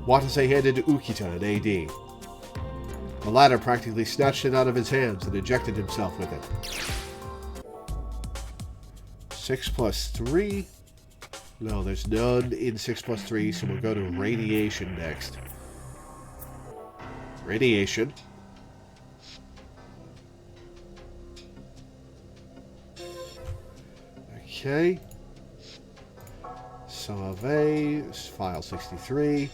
Watase handed Ukita an AD. The latter practically snatched it out of his hands and injected himself with it. 6 plus 3. No, there's none in 6 plus 3, so we'll go to Radiation next. Radiation. Okay. Sauve, file 63.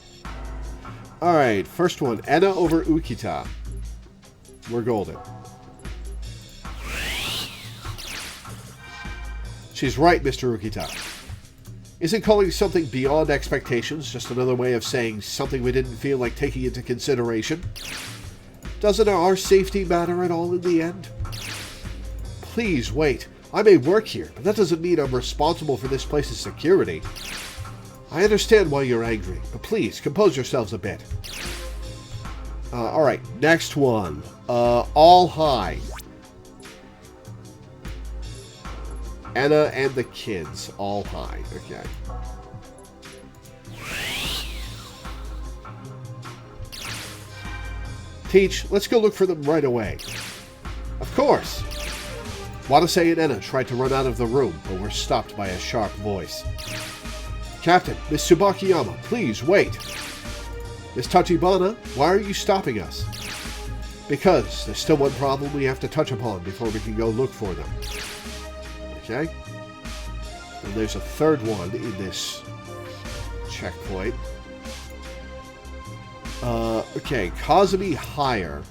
Alright, first one, Enna over Ukita. We're golden. She's right, Mr. Ukita. Isn't calling something beyond expectations just another way of saying something we didn't feel like taking into consideration? Doesn't our safety matter at all in the end? Please wait. I may work here, but that doesn't mean I'm responsible for this place's security. I understand why you're angry, but please, compose yourselves a bit. Alright, next one. All high. Anna and the kids, all high. Okay. Teach, let's go look for them right away. Of course. Watase and Anna tried to run out of the room, but were stopped by a sharp voice. Captain, Miss Tsubakiyama, please wait. Miss Tachibana, why are you stopping us? Because there's still one problem we have to touch upon before we can go look for them. Okay. And there's a third one in this checkpoint. Okay, Kazumi higher.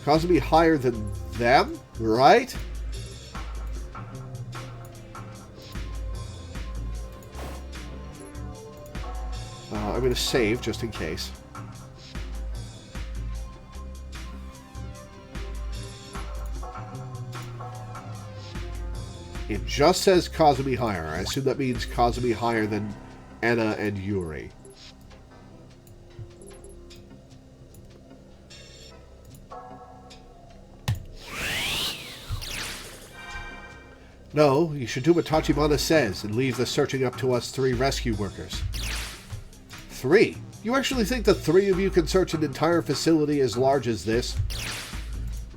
Kazumi higher than them, right? I'm going to save just in case. It just says Kazumi higher. I assume that means Kazumi higher than Anna and Yuri. No, you should do what Tachibana says and leave the searching up to us 3 rescue workers. 3? You actually think the 3 of you can search an entire facility as large as this?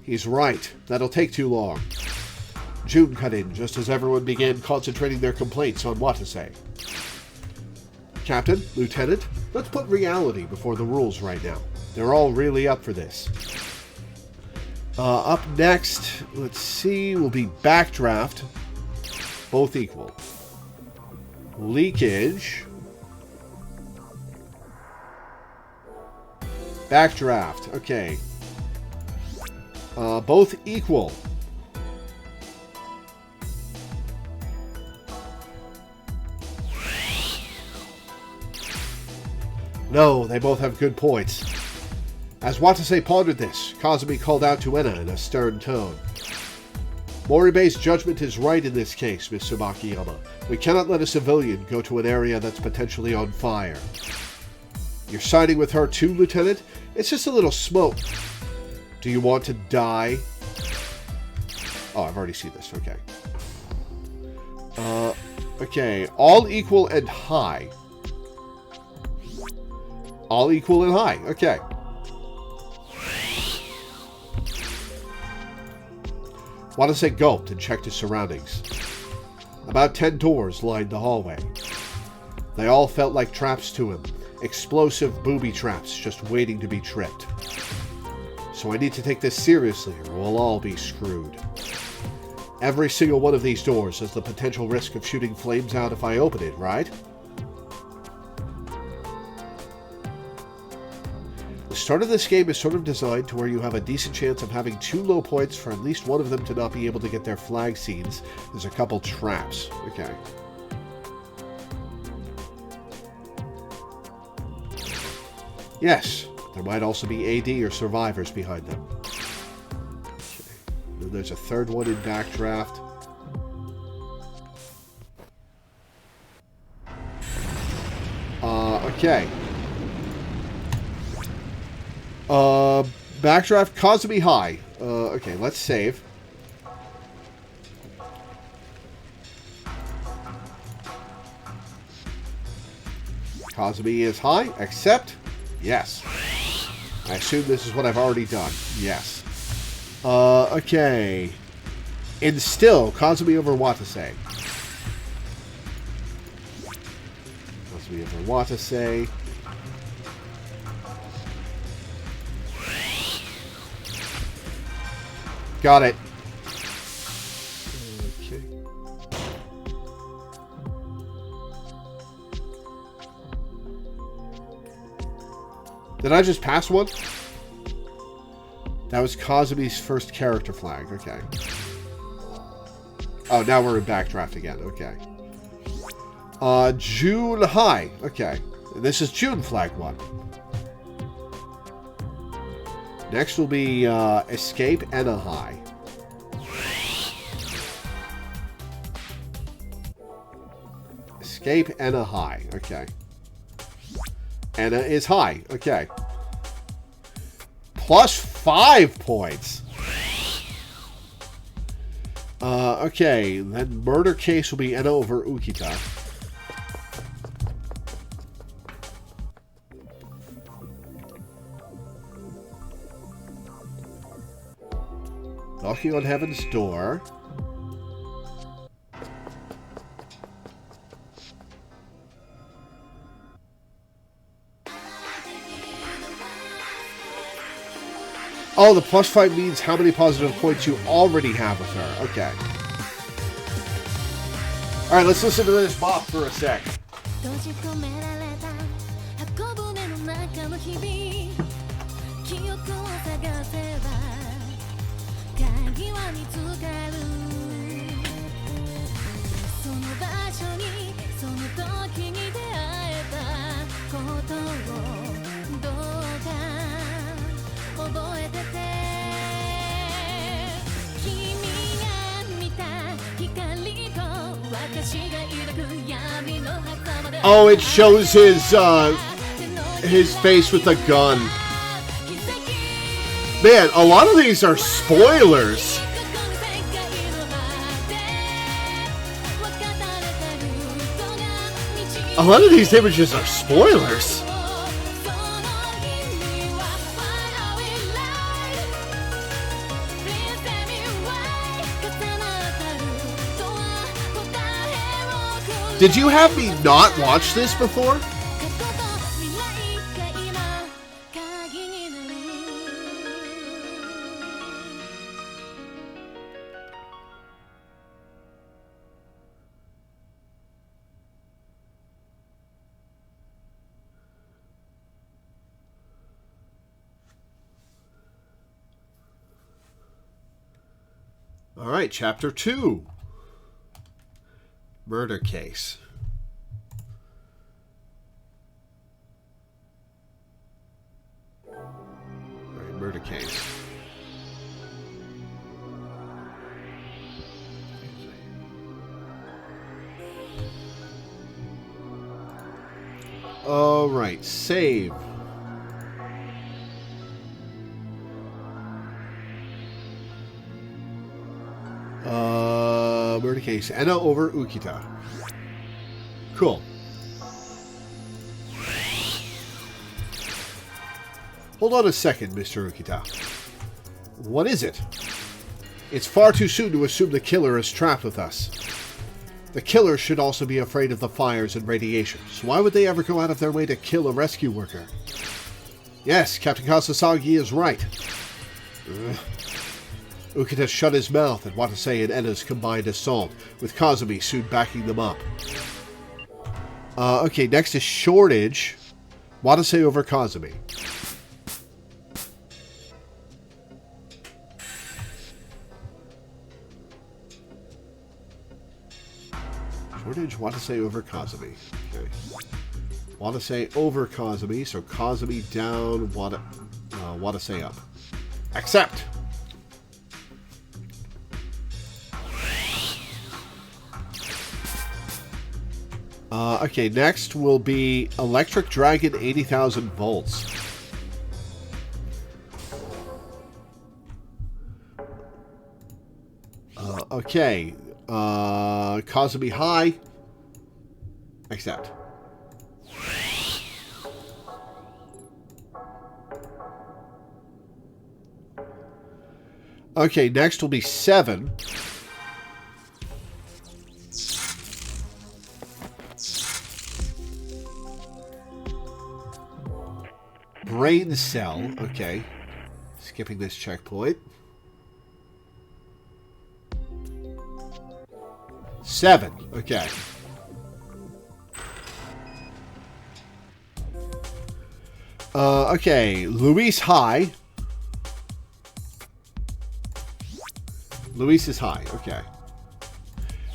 He's right. That'll take too long. June cut in just as everyone began concentrating their complaints on Watase. Captain, Lieutenant, let's put reality before the rules right now. They're all really up for this. Up next, let's see, will be Backdraft. Both equal. Leakage. Backdraft. Okay. Both equal. No, they both have good points. As Watase pondered this, Kazumi called out to Enna in a stern tone. Moribe's judgment is right in this case, Miss Tsubakiyama. We cannot let a civilian go to an area that's potentially on fire. You're siding with her too, Lieutenant? It's just a little smoke. Do you want to die? Oh, I've already seen this. Okay. Okay. All equal and high. All equal and high. Okay. Watase gulped and checked his surroundings. About 10 doors lined the hallway. They all felt like traps to him. Explosive booby traps just waiting to be tripped. So I need to take this seriously or we'll all be screwed. Every single one of these doors has the potential risk of shooting flames out if I open it, right? The start of this game is sort of designed to where you have a decent chance of having 2 low points for at least one of them to not be able to get their flag scenes. There's a couple traps. Okay. Yes, there might also be AD or survivors behind them. Okay. Then there's a third one in Backdraft. Okay. Backdraft, Kazumi high. Okay, let's save. Kazumi is high, accept. Yes. I assume this is what I've already done. Yes. Okay. Instill, Kazumi over Watase. Kazumi over Watase. Got it. Okay. Did I just pass one? That was Kazumi's first character flag. Okay. Oh, now we're in Backdraft again. Okay. June high. Okay. This is June flag 1. Next will be Escape Enna high. Escape Enna high. Okay. Enna is high. Okay. Plus 5 points. Okay, then murder case will be Enna over Ukita. Knocking on heaven's door. Oh, the plus 5 means how many positive points you already have with her. Okay. Alright, let's listen to this bop for a sec. Oh, it shows his face with the gun. Man, a lot of these are spoilers. A lot of these images are spoilers. Did you have me not watch this before? All right, Chapter 2. Murder case. Murder case. All right, save. Murder case. Enna over Ukita. Cool. Hold on a second, Mr. Ukita. What is it? It's far too soon to assume the killer is trapped with us. The killer should also be afraid of the fires and radiation, so why would they ever go out of their way to kill a rescue worker? Yes, Captain Kasasagi is right. Ukita shut his mouth at Watase and Enna's combined assault, with Kazumi soon backing them up. Okay, next is shortage. Watase over Kazumi. Shortage, Watase over Kazumi. Okay. Watase over Kazumi, so Kazumi down, Watase up. Accept! Okay, next will be Electric Dragon 80,000 volts. Okay, Kazumi high. Accept. Okay, next will be 7. Brain cell. Okay. Skipping this checkpoint. 7. Okay. Okay. Luis high. Luis is high. Okay.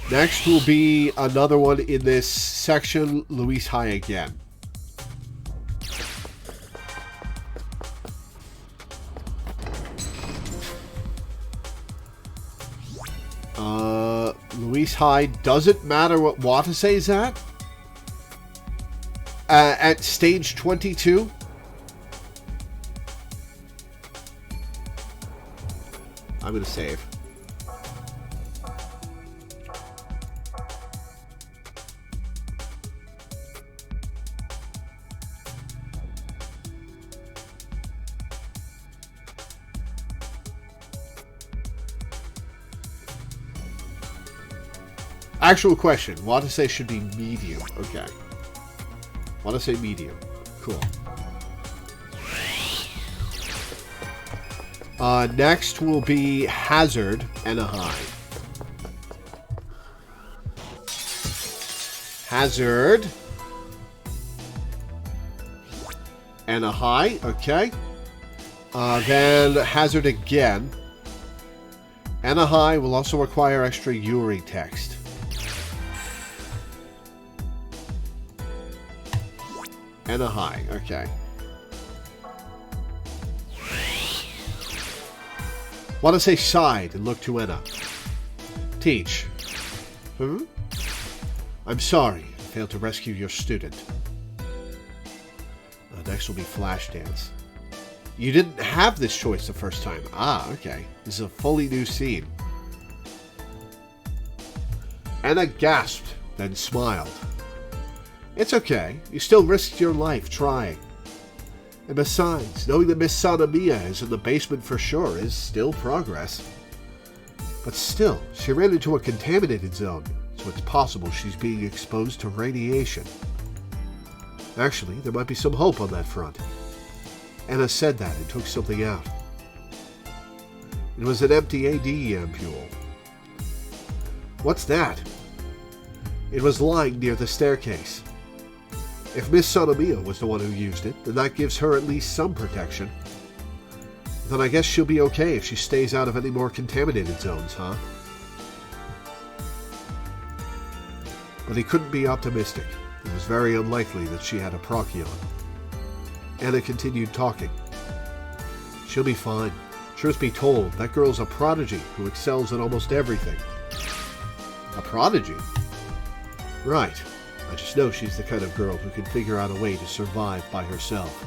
Next will be another one in this section. Luis high again. Luis high. Doesn't matter what Watase's at. At stage 22, I'm going to save. Actual question. Want to say should be medium. Okay. Want to say medium. Cool. Next will be Hazard and a high. Hazard and a high. Okay. Then Hazard again. And a high will also require extra Yuri text. And a high, okay. Want to say side and look to Enna. Teach. I'm sorry, I failed to rescue your student. Next will be Flash Dance. You didn't have this choice the first time. Ah, okay. This is a fully new scene. Enna gasped, then smiled. It's okay. You still risked your life trying. And besides, knowing that Miss Sanamiya is in the basement for sure is still progress. But still, she ran into a contaminated zone, so it's possible she's being exposed to radiation. Actually, there might be some hope on that front. Enna said that and took something out. It was an empty AD ampule. What's that? It was lying near the staircase. If Miss Sanamiya was the one who used it, then that gives her at least some protection. Then I guess she'll be okay if she stays out of any more contaminated zones, huh? But he couldn't be optimistic. It was very unlikely that she had a Procyon. Enna continued talking. She'll be fine. Truth be told, that girl's a prodigy who excels at almost everything. A prodigy? Right. I just know she's the kind of girl who can figure out a way to survive by herself.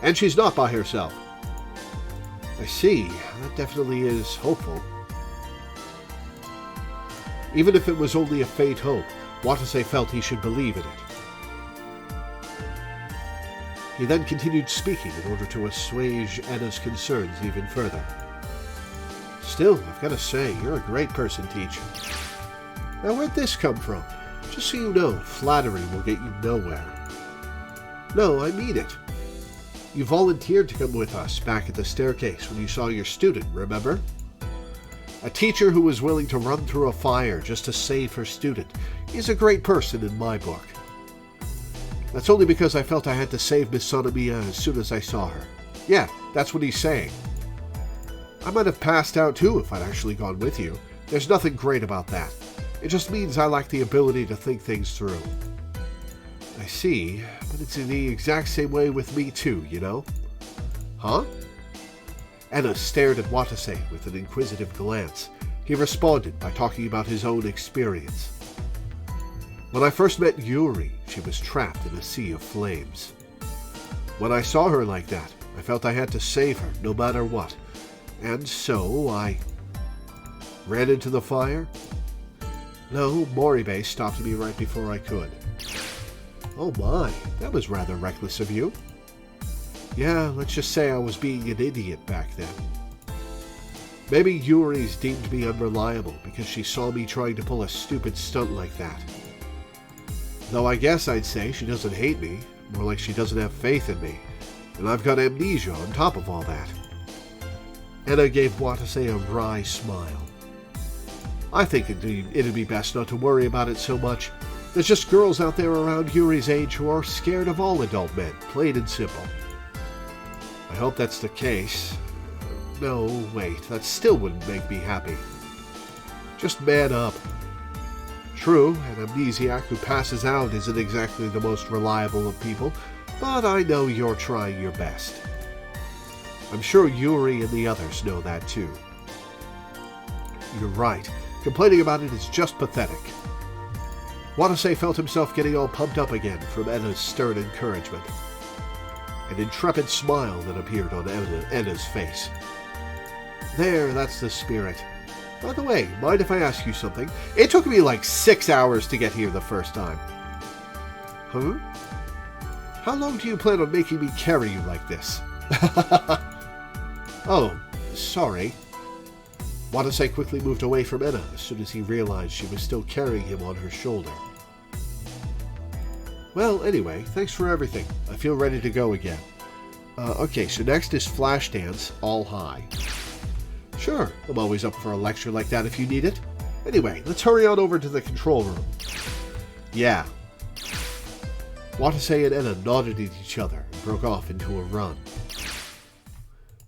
And she's not by herself. I see. That definitely is hopeful. Even if it was only a faint hope, Watase felt he should believe in it. He then continued speaking in order to assuage Enna's concerns even further. Still, I've got to say, you're a great person, teacher. Now, where'd this come from? Just so you know, flattery will get you nowhere. No, I mean it. You volunteered to come with us back at the staircase when you saw your student, remember? A teacher who was willing to run through a fire just to save her student is a great person in my book. That's only because I felt I had to save Miss Sanamiya as soon as I saw her. Yeah, that's what he's saying. I might have passed out too if I'd actually gone with you. There's nothing great about that. It just means I lack the ability to think things through. I see, but it's in the exact same way with me too, you know? Huh? Enna stared at Watase with an inquisitive glance. He responded by talking about his own experience. When I first met Yuri, she was trapped in a sea of flames. When I saw her like that, I felt I had to save her no matter what. And so I ran into the fire. No, Moribei stopped me right before I could. Oh my, that was rather reckless of you. Yeah, let's just say I was being an idiot back then. Maybe Yuri's deemed me unreliable because she saw me trying to pull a stupid stunt like that. Though I guess I'd say she doesn't hate me, more like she doesn't have faith in me, and I've got amnesia on top of all that. Enna gave Watase a wry smile. I think it'd be best not to worry about it so much. There's just girls out there around Yuri's age who are scared of all adult men, plain and simple. I hope that's the case. No, wait, that still wouldn't make me happy. Just man up. True, an amnesiac who passes out isn't exactly the most reliable of people, but I know you're trying your best. I'm sure Yuri and the others know that too. You're right. Complaining about it is just pathetic. Watase felt himself getting all pumped up again from Enna's stern encouragement. An intrepid smile that appeared on Enna's face. There, that's the spirit. By the way, mind if I ask you something? It took me like 6 hours to get here the first time. Huh? How long do you plan on making me carry you like this? Oh, sorry. Watase quickly moved away from Enna as soon as he realized she was still carrying him on her shoulder. Well, anyway, thanks for everything. I feel ready to go again. Okay, so next is Flash Dance, all high. Sure, I'm always up for a lecture like that if you need it. Anyway, let's hurry on over to the control room. Yeah. Watase and Enna nodded at each other and broke off into a run.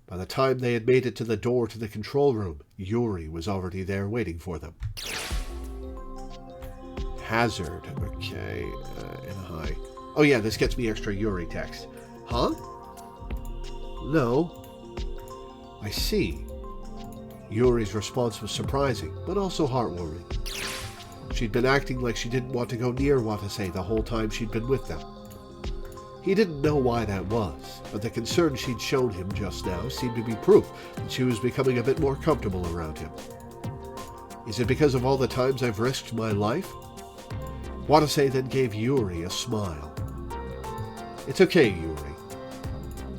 By the time they had made it to the door to the control room, Yuri was already there waiting for them. Hazard. Okay, Enna high. Oh yeah, this gets me extra Yuri text. Huh? No. I see. Yuri's response was surprising, but also heartwarming. She'd been acting like she didn't want to go near Watase the whole time she'd been with them. He didn't know why that was, but the concern she'd shown him just now seemed to be proof that she was becoming a bit more comfortable around him. Is it because of all the times I've risked my life? Watase then gave Yuri a smile. It's okay, Yuri.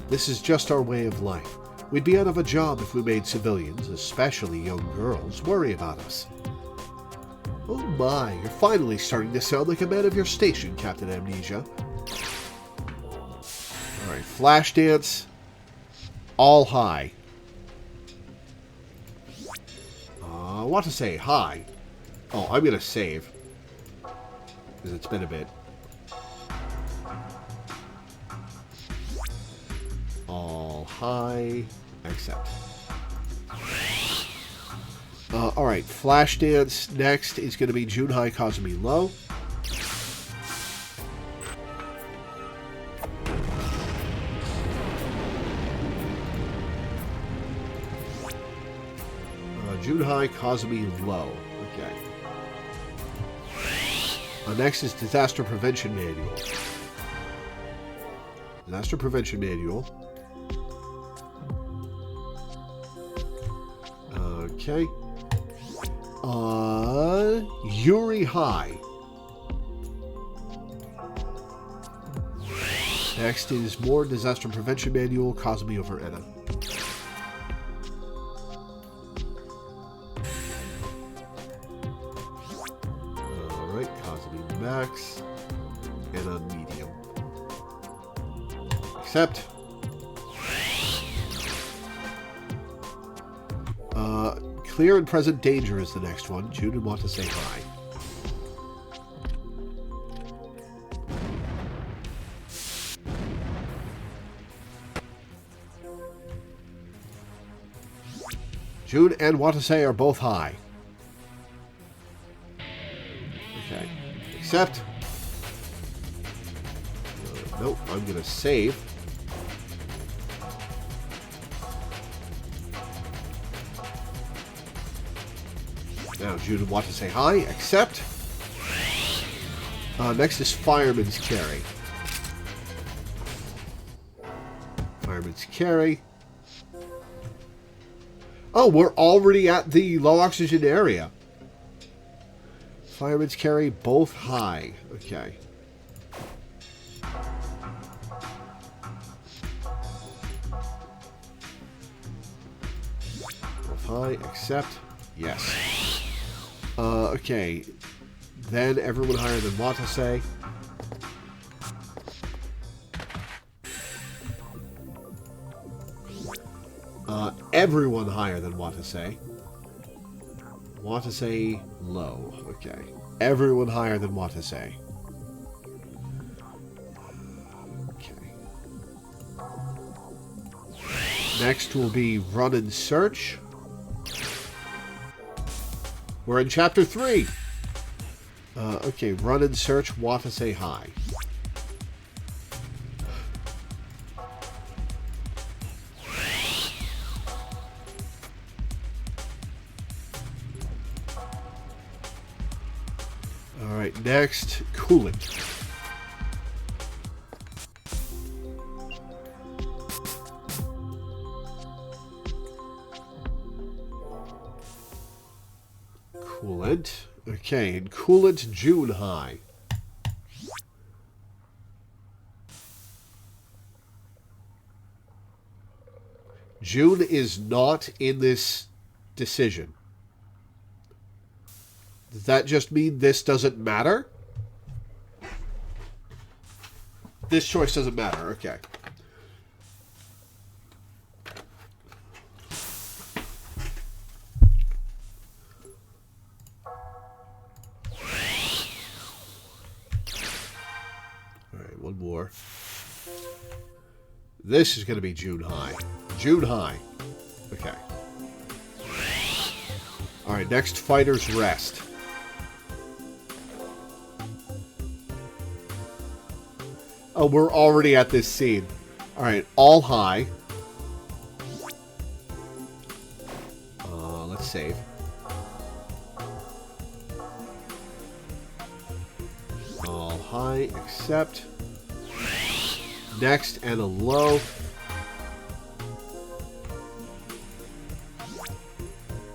This is just our way of life. We'd be out of a job if we made civilians, especially young girls, worry about us. Oh my, you're finally starting to sound like a man of your station, Captain Amnesia. Alright, Flash Dance, all high. What to say? High. Oh, I'm going to save. Because it's been a bit. All high. Accept. Alright, Flash Dance next is going to be June High, Kazumi Low. June High, Kazumi Low. Okay. Next is Disaster Prevention Manual. Disaster Prevention Manual. Okay. Yuri High. Next is more Disaster Prevention Manual, Kazumi over Enna. Alright, Kazumi Max. Enna Medium. Accept. Clear and Present Danger is the next one. June and want to say hi. June and Watase are both high. Okay. Accept. Nope, I'm going to save. Now, June and Watase hi. Accept. Next is Fireman's Carry. Fireman's Carry. Oh, we're already at the low oxygen area. Fireman's Carry, both high. Okay. Both high, accept. Yes. Okay. Then everyone higher than Watase. Everyone higher than Watase. Watase low. Okay. Everyone higher than Watase. Okay. Next will be Run and Search. We're in Chapter 3. Okay, Run and Search, Watase high. Alright, next, coolant. Coolant. Okay, and coolant June high. June is not in this decision. Does that just mean this doesn't matter? This choice doesn't matter, okay. Alright, one more. This is going to be June high. June high. Okay. Alright, next, fighter's rest. Oh, we're already at this scene. Alright, all high. Let's save. All high, accept. Next, and a low.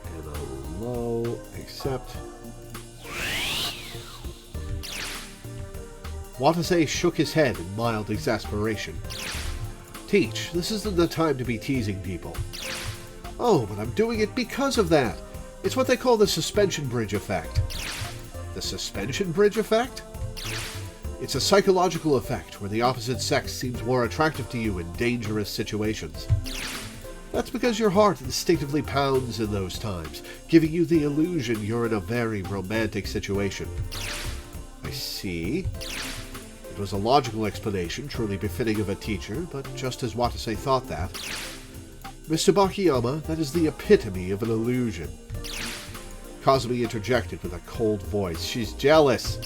And a low, accept. Watase shook his head in mild exasperation. Teach, this isn't the time to be teasing people. Oh, but I'm doing it because of that. It's what they call the suspension bridge effect. The suspension bridge effect? It's a psychological effect where the opposite sex seems more attractive to you in dangerous situations. That's because your heart instinctively pounds in those times, giving you the illusion you're in a very romantic situation. I see. It was a logical explanation, truly befitting of a teacher, but just as Watase thought that. Mr. Bakiyama, that is the epitome of an illusion. Kazumi interjected with a cold voice. She's jealous.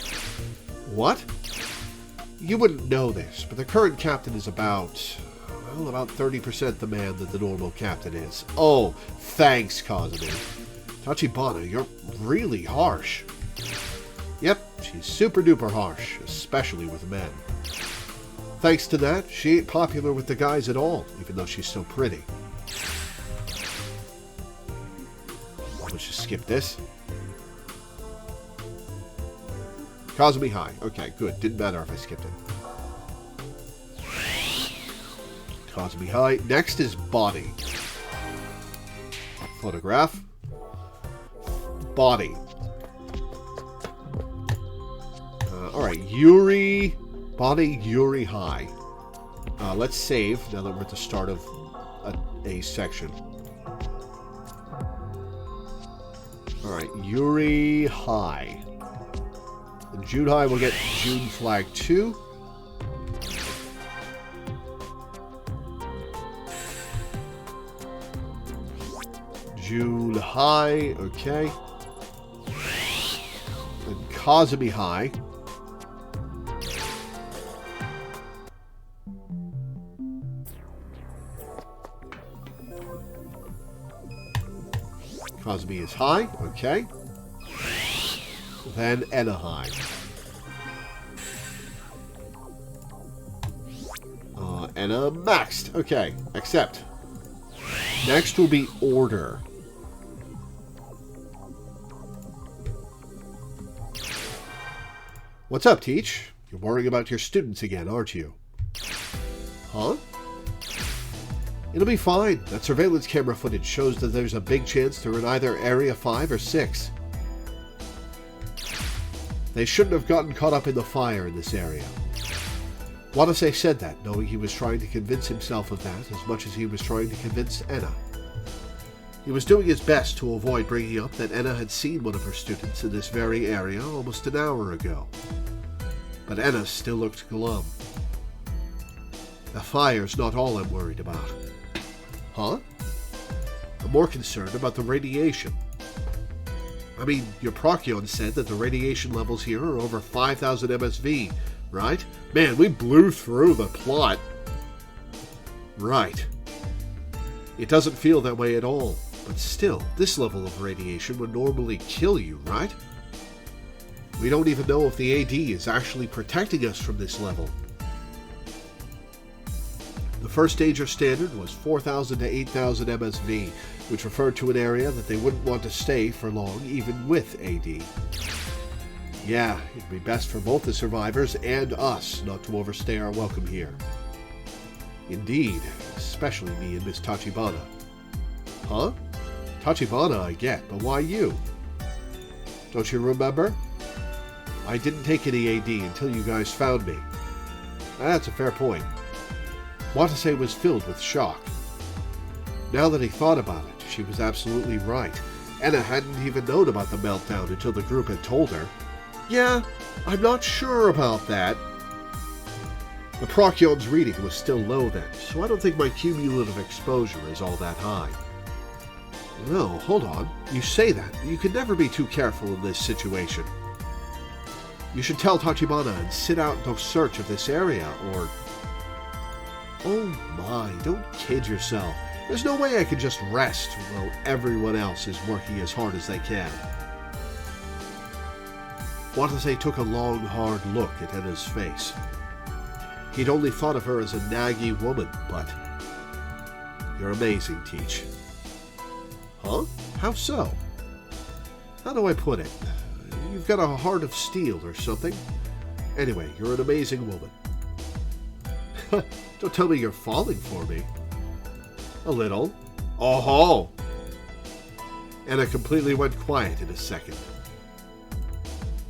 What? You wouldn't know this, but the current captain is about 30% the man that the normal captain is. Oh, thanks, Kazumi. Tachibana, you're really harsh. Yep, she's super duper harsh, especially with men. Thanks to that, she ain't popular with the guys at all, even though she's so pretty. Let's just skip this. Kazumi high. Okay, good. Didn't matter if I skipped it. Kazumi high. Next is body. Photograph. Body. Alright, Yuri. Body, Yuri high. Let's save now that we're at the start of a section. Alright, Yuri high. And June high will get June flag 2. June high, okay. And Kazumi high. Kazumi is high, okay. Then Enna high. Enna maxed. Okay, accept. Next will be order. What's up, Teach? You're worrying about your students again, aren't you? Huh? It'll be fine. That surveillance camera footage shows that there's a big chance they're in either Area 5 or 6. They shouldn't have gotten caught up in the fire in this area. Watase said that, knowing he was trying to convince himself of that as much as he was trying to convince Enna. He was doing his best to avoid bringing up that Enna had seen one of her students in this very area almost an hour ago. But Enna still looked glum. The fire's not all I'm worried about. Huh? I'm more concerned about the radiation. I mean, your Procyon said that the radiation levels here are over 5,000 MSV, right? Man, we blew through the plot. Right. It doesn't feel that way at all, but still, this level of radiation would normally kill you, right? We don't even know if the AD is actually protecting us from this level. The first danger standard was 4,000 to 8,000 MSV, which referred to an area that they wouldn't want to stay for long, even with AD. Yeah, it'd be best for both the survivors and us not to overstay our welcome here. Indeed, especially me and Miss Tachibana. Huh? Tachibana I get, but why you? Don't you remember? I didn't take any AD until you guys found me. That's a fair point. Watase was filled with shock. Now that he thought about it, she was absolutely right. Anna hadn't even known about the meltdown until the group had told her. Yeah, I'm not sure about that. The Procyon's reading was still low then, so I don't think my cumulative exposure is all that high. No, hold on. You say that. You can never be too careful in this situation. You should tell Tachibana and sit out no search of this area, or... Oh my, don't kid yourself. There's no way I could just rest while everyone else is working as hard as they can. Watase took a long, hard look at Enna's face. He'd only thought of her as a naggy woman, but... You're amazing, Teach. Huh? How so? How do I put it? You've got a heart of steel or something. Anyway, you're an amazing woman. Don't tell me you're falling for me. A little. Oh-ho! Anna completely went quiet in a second.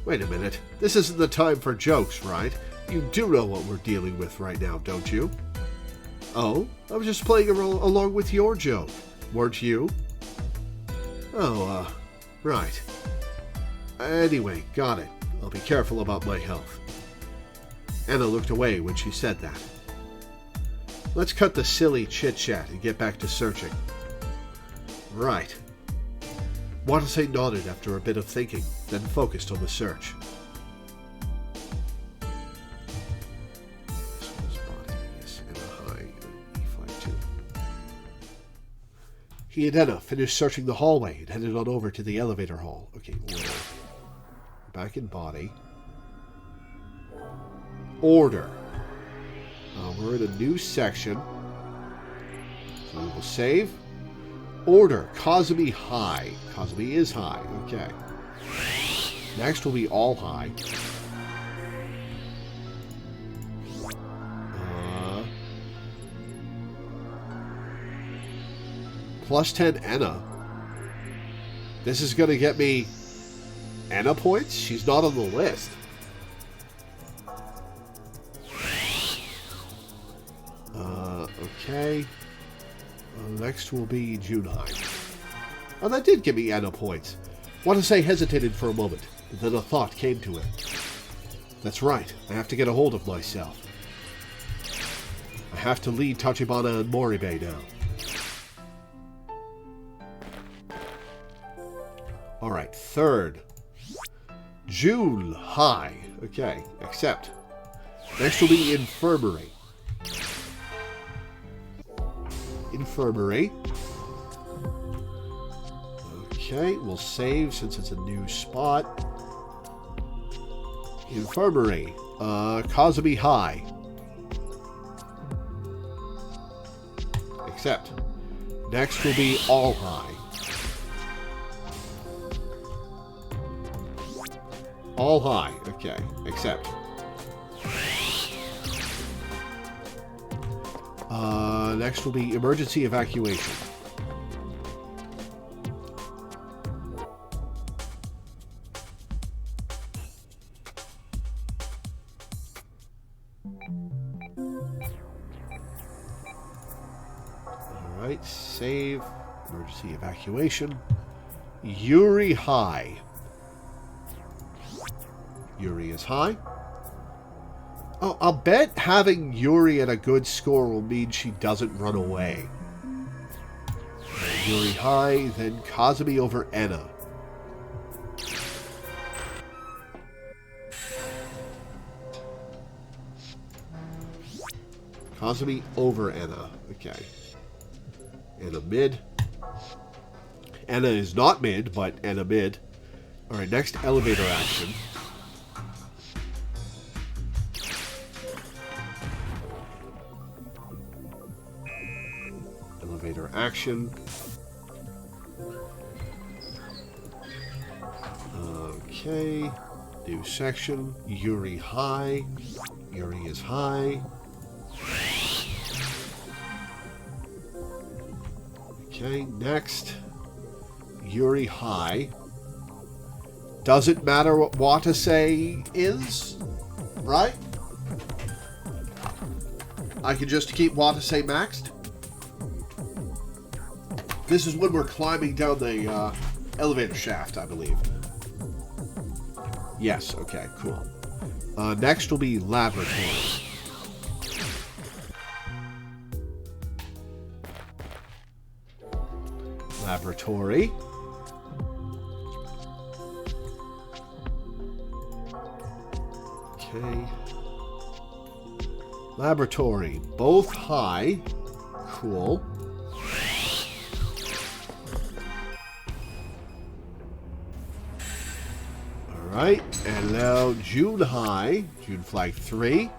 Wait a minute. This isn't the time for jokes, right? You do know what we're dealing with right now, don't you? Oh, I was just playing along with your joke. Weren't you? Oh, right. Anyway, got it. I'll be careful about my health. Anna looked away when she said that. Let's cut the silly chit-chat and get back to searching. Right. Watase nodded after a bit of thinking, then focused on the search. He and Anna finished searching the hallway and headed on over to the elevator hall. Okay, order. Back in body. Order. We're in a new section. So we will save. Order. Kazumi high. Kazumi is high. Okay. Next will be all high. Plus 10 Anna. This is going to get me Anna points? She's not on the list. Okay. Next will be Junhai. Oh, that did give me Anna points. Watase hesitated for a moment, but then a thought came to him. That's right. I have to get a hold of myself. I have to lead Tachibana and Moribe now. Alright, third. June high. Okay, accept. Next will be infirmary. Infirmary. Okay, we'll save since it's a new spot. Infirmary. Kazumi high. Accept. Next will be all high. All high. Okay. Accept. Next will be emergency evacuation. Alright, save. Emergency evacuation. Yuri high. Yuri is high. Oh, I'll bet having Yuri at a good score will mean she doesn't run away. Yuri high, then Kazumi over Anna. Kazumi over Anna. Okay. Anna mid. Anna is not mid, but Anna mid. Alright, next elevator action. action. Okay. New section. Yuri high. Yuri is high. Okay, next. Yuri high. Doesn't matter what Watase is, right? I can just keep Watase maxed. This is when we're climbing down the elevator shaft, I believe. Yes, okay, cool. Next will be laboratory. Laboratory. Okay. Laboratory. Both high. Cool. Alright, and now June high. June flag 3.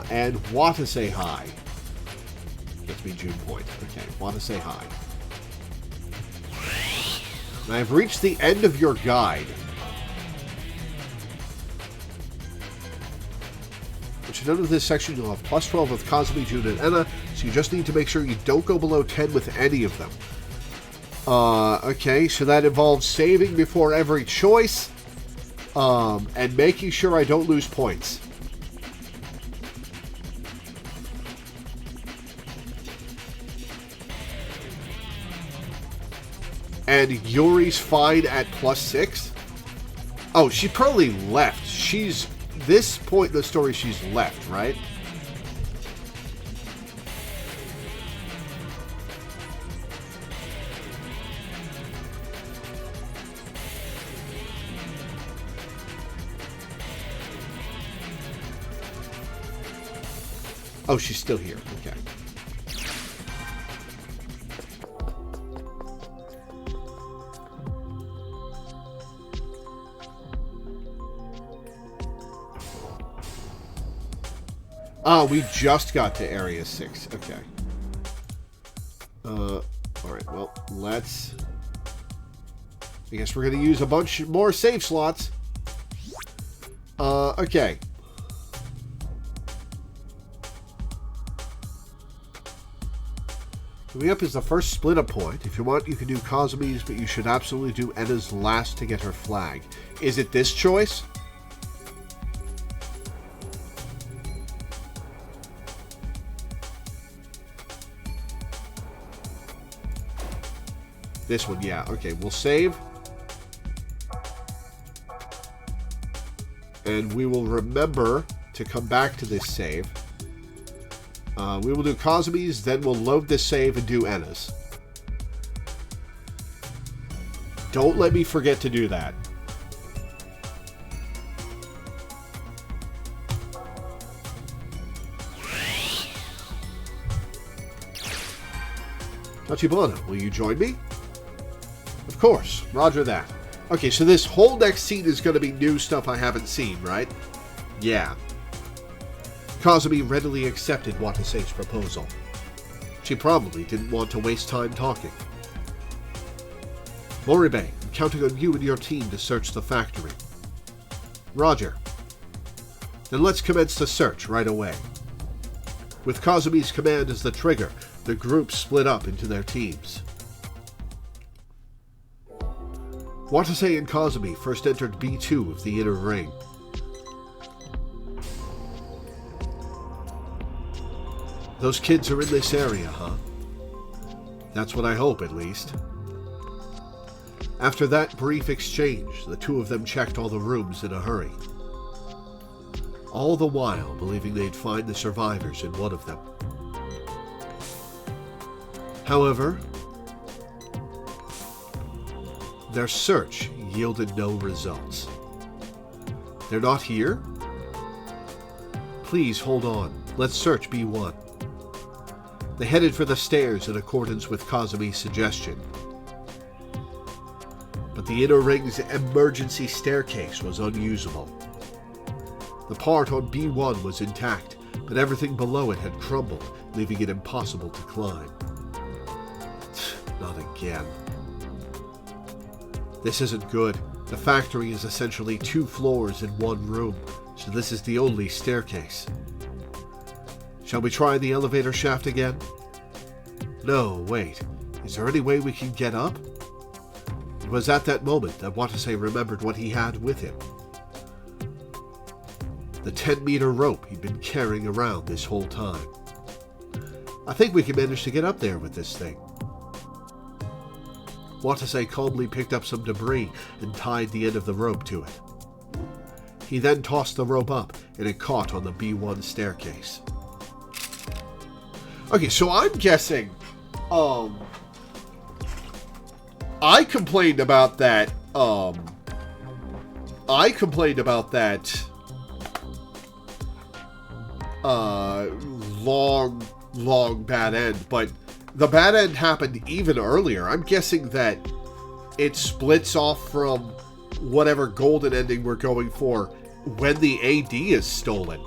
And Watase high. Gets me June point. Okay, Watase high. And I've reached the end of your guide. At the end of this section, you'll have plus 12 with Kazumi, June, and Enna, so you just need to make sure you don't go below 10 with any of them. Okay, so that involves saving before every choice, and making sure I don't lose points. And Yuri's fine at plus 6? Oh, she probably left. This point in the story, she's left, right? Oh, she's still here. Okay. Oh, we just got to Area 6. Okay. Alright, well, let's... I guess we're going to use a bunch more save slots. Okay. Coming up is the first split-up point. If you want, you can do Kazumi's, but you should absolutely do Enna's last to get her flag. Is it this choice? This one, yeah. Okay, we'll save. And we will remember to come back to this save. We will do Kazumi's, then we'll load this save and do Enna's. Don't let me forget to do that. Tachibana, will you join me? Of course, roger that. Okay, so this whole next scene is going to be new stuff I haven't seen, right? Yeah. Kazumi readily accepted Watase's proposal. She probably didn't want to waste time talking. Moribe, I'm counting on you and your team to search the factory. Roger. Then let's commence the search right away. With Kazumi's command as the trigger, the group split up into their teams. Watase and Kazumi first entered B2 of the inner ring. Those kids are in this area, huh? That's what I hope, at least. After that brief exchange, the two of them checked all the rooms in a hurry. All the while believing they'd find the survivors in one of them. However, their search yielded no results. They're not here? Please hold on. Let's search B1. They headed for the stairs in accordance with Kazumi's suggestion. but the inner ring's emergency staircase was unusable. The part on B1 was intact, but everything below it had crumbled, leaving it impossible to climb. Not again. This isn't good. The factory is essentially 2 floors in one room, so this is the only staircase. Shall we try the elevator shaft again? No, wait. Is there any way we can get up? It was at that moment that Watase remembered what he had with him. The 10-meter rope he'd been carrying around this whole time. I think we can manage to get up there with this thing. Watase calmly picked up some debris and tied the end of the rope to it. He then tossed the rope up and it caught on the B1 staircase. Okay, so I'm guessing, I complained about that, long bad end, but the bad end happened even earlier. I'm guessing that it splits off from whatever golden ending we're going for when the AD is stolen.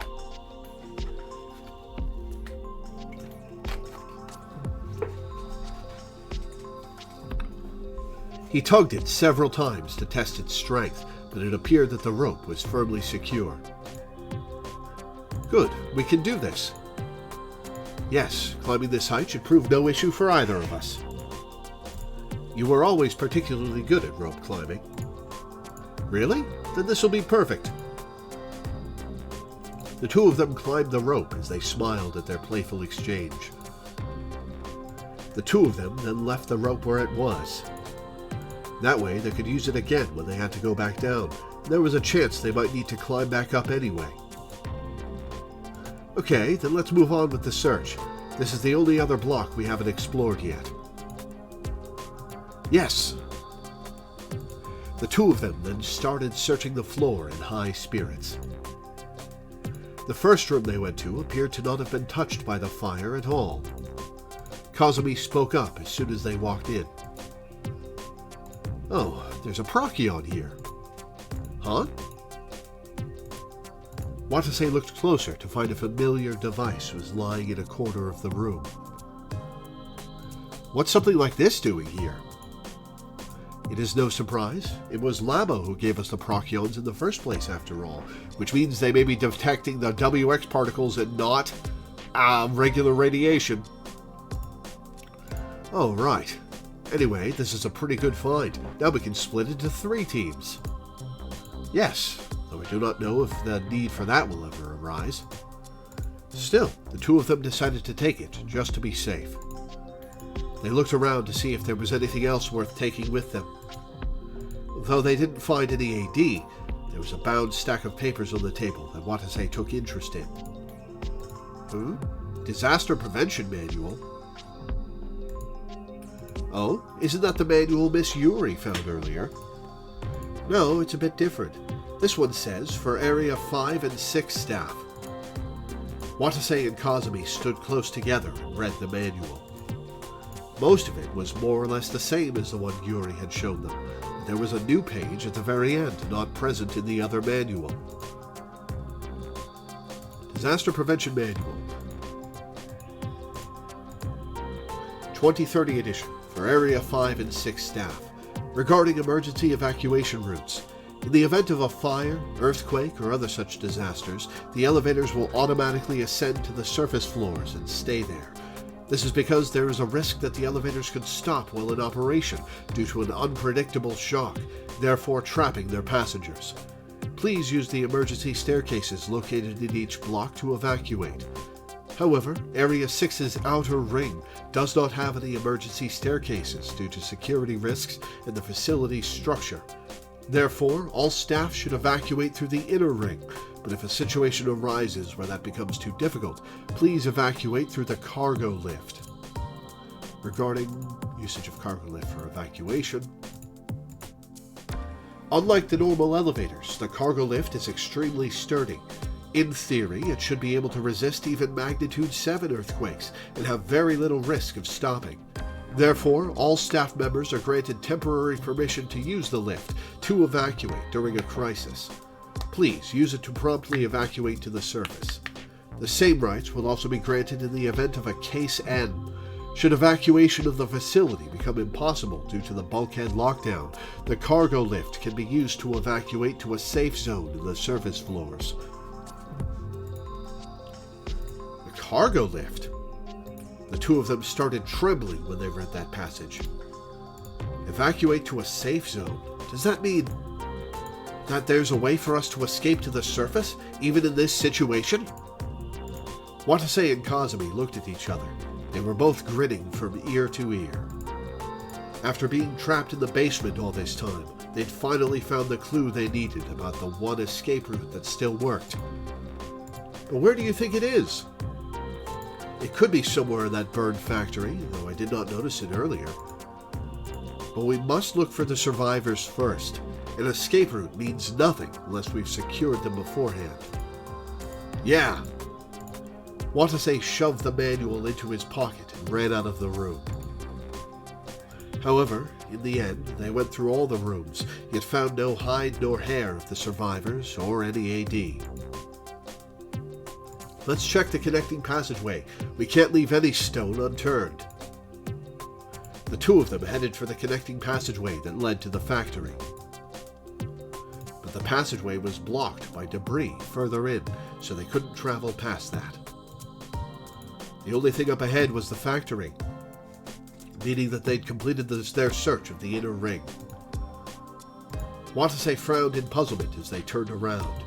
He tugged it several times to test its strength, but it appeared that the rope was firmly secure. Good, we can do this. Yes, climbing this height should prove no issue for either of us. You were always particularly good at rope climbing. Really? Then this will be perfect. The two of them climbed the rope as they smiled at their playful exchange. The two of them then left the rope where it was. That way they could use it again when they had to go back down. There was a chance they might need to climb back up anyway. Okay, then let's move on with the search. This is the only other block we haven't explored yet. Yes! The two of them then started searching the floor in high spirits. The first room they went to appeared to not have been touched by the fire at all. Kazumi spoke up as soon as they walked in. Oh, there's a Procyon here. Huh? Watase looked closer to find a familiar device was lying in a corner of the room. What's something like this doing here? It is no surprise. It was Labo who gave us the Procyons in the first place, after all, which means they may be detecting the WX particles and not regular radiation. Oh, right. Anyway, this is a pretty good find. Now we can split into 3 teams. Yes, though we do not know if the need for that will ever arise. Still, the two of them decided to take it, just to be safe. They looked around to see if there was anything else worth taking with them. Though they didn't find any AD, there was a bound stack of papers on the table that Watase took interest in. Disaster Prevention Manual? Oh, isn't that the manual Miss Yuri found earlier? No, it's a bit different. This one says, for Area 5 and 6 staff. Watase and Kazumi stood close together and read the manual. Most of it was more or less the same as the one Yuri had shown them, but there was a new page at the very end, not present in the other manual. Disaster Prevention Manual. 2030 edition. For Area 5 and 6 staff, regarding emergency evacuation routes. In the event of a fire, earthquake, or other such disasters, the elevators will automatically ascend to the surface floors and stay there. This is because there is a risk that the elevators could stop while in operation due to an unpredictable shock, therefore trapping their passengers. Please use the emergency staircases located in each block to evacuate. However, Area 6's outer ring does not have any emergency staircases due to security risks in the facility's structure. Therefore, all staff should evacuate through the inner ring, but if a situation arises where that becomes too difficult, please evacuate through the cargo lift. Regarding usage of cargo lift for evacuation, unlike the normal elevators, the cargo lift is extremely sturdy. In theory, it should be able to resist even magnitude 7 earthquakes and have very little risk of stopping. Therefore, all staff members are granted temporary permission to use the lift to evacuate during a crisis. Please use it to promptly evacuate to the surface. The same rights will also be granted in the event of a Case N. Should evacuation of the facility become impossible due to the bulkhead lockdown, the cargo lift can be used to evacuate to a safe zone in the surface floors. The cargo lift? The two of them started trembling when they read that passage. Evacuate to a safe zone? Does that mean that there's a way for us to escape to the surface, even in this situation? Watase and Kazumi looked at each other. They were both grinning from ear to ear. After being trapped in the basement all this time, they'd finally found the clue they needed about the one escape route that still worked. But where do you think it is? It could be somewhere in that burned factory, though I did not notice it earlier. But we must look for the survivors first. An escape route means nothing unless we've secured them beforehand. Yeah. Watase shoved the manual into his pocket and ran out of the room. However, in the end, they went through all the rooms, yet found no hide nor hair of the survivors or any AD. Let's check the connecting passageway. We can't leave any stone unturned. The two of them headed for the connecting passageway that led to the factory. But the passageway was blocked by debris further in, so they couldn't travel past that. The only thing up ahead was the factory, meaning that they'd completed their search of the inner ring. Watase frowned in puzzlement as they turned around.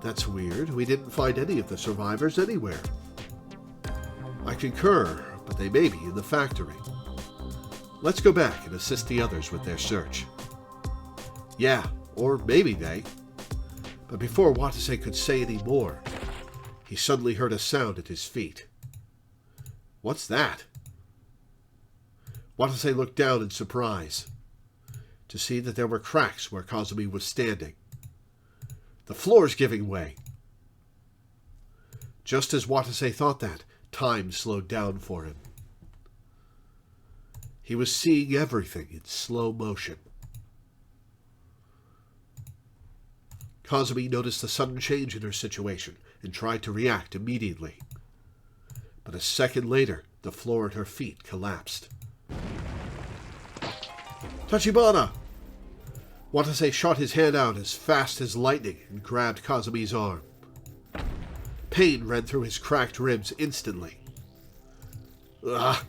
That's weird. We didn't find any of the survivors anywhere. I concur, but they may be in the factory. Let's go back and assist the others with their search. Yeah, or maybe they. But before Watase could say any more, he suddenly heard a sound at his feet. What's that? Watase looked down in surprise to see that there were cracks where Kazumi was standing. The floor's giving way. Just as Watase thought that, time slowed down for him. He was seeing everything in slow motion. Kazumi noticed the sudden change in her situation and tried to react immediately. But a second later, the floor at her feet collapsed. Tachibana! Watase shot his hand out as fast as lightning and grabbed Kazumi's arm. Pain ran through his cracked ribs instantly. Ugh!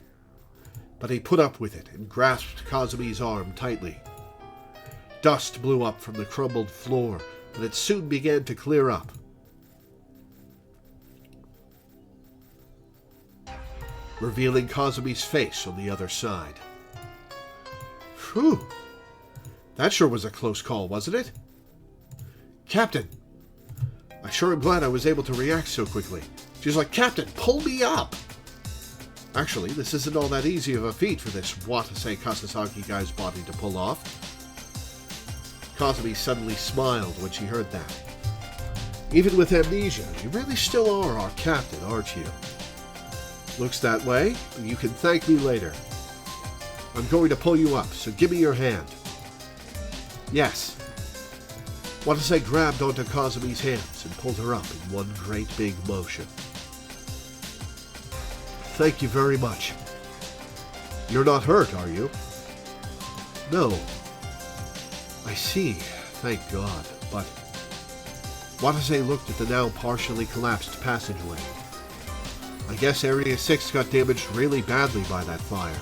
But he put up with it and grasped Kazumi's arm tightly. Dust blew up from the crumbled floor, but it soon began to clear up. Revealing Kazumi's face on the other side. Phew! That sure was a close call, wasn't it? Captain! I sure am glad I was able to react so quickly. She's like, Captain, pull me up! Actually, this isn't all that easy of a feat for this Watase Kasasagi guy's body to pull off. Kazumi suddenly smiled when she heard that. Even with amnesia, you really still are our captain, aren't you? Looks that way, but you can thank me later. I'm going to pull you up, so give me your hand. Yes. Watase grabbed onto Kazumi's hands and pulled her up in one great big motion. Thank you very much. You're not hurt, are you? No. I see, thank God, but... Watase looked at the now partially collapsed passageway. I guess Area 6 got damaged really badly by that fire.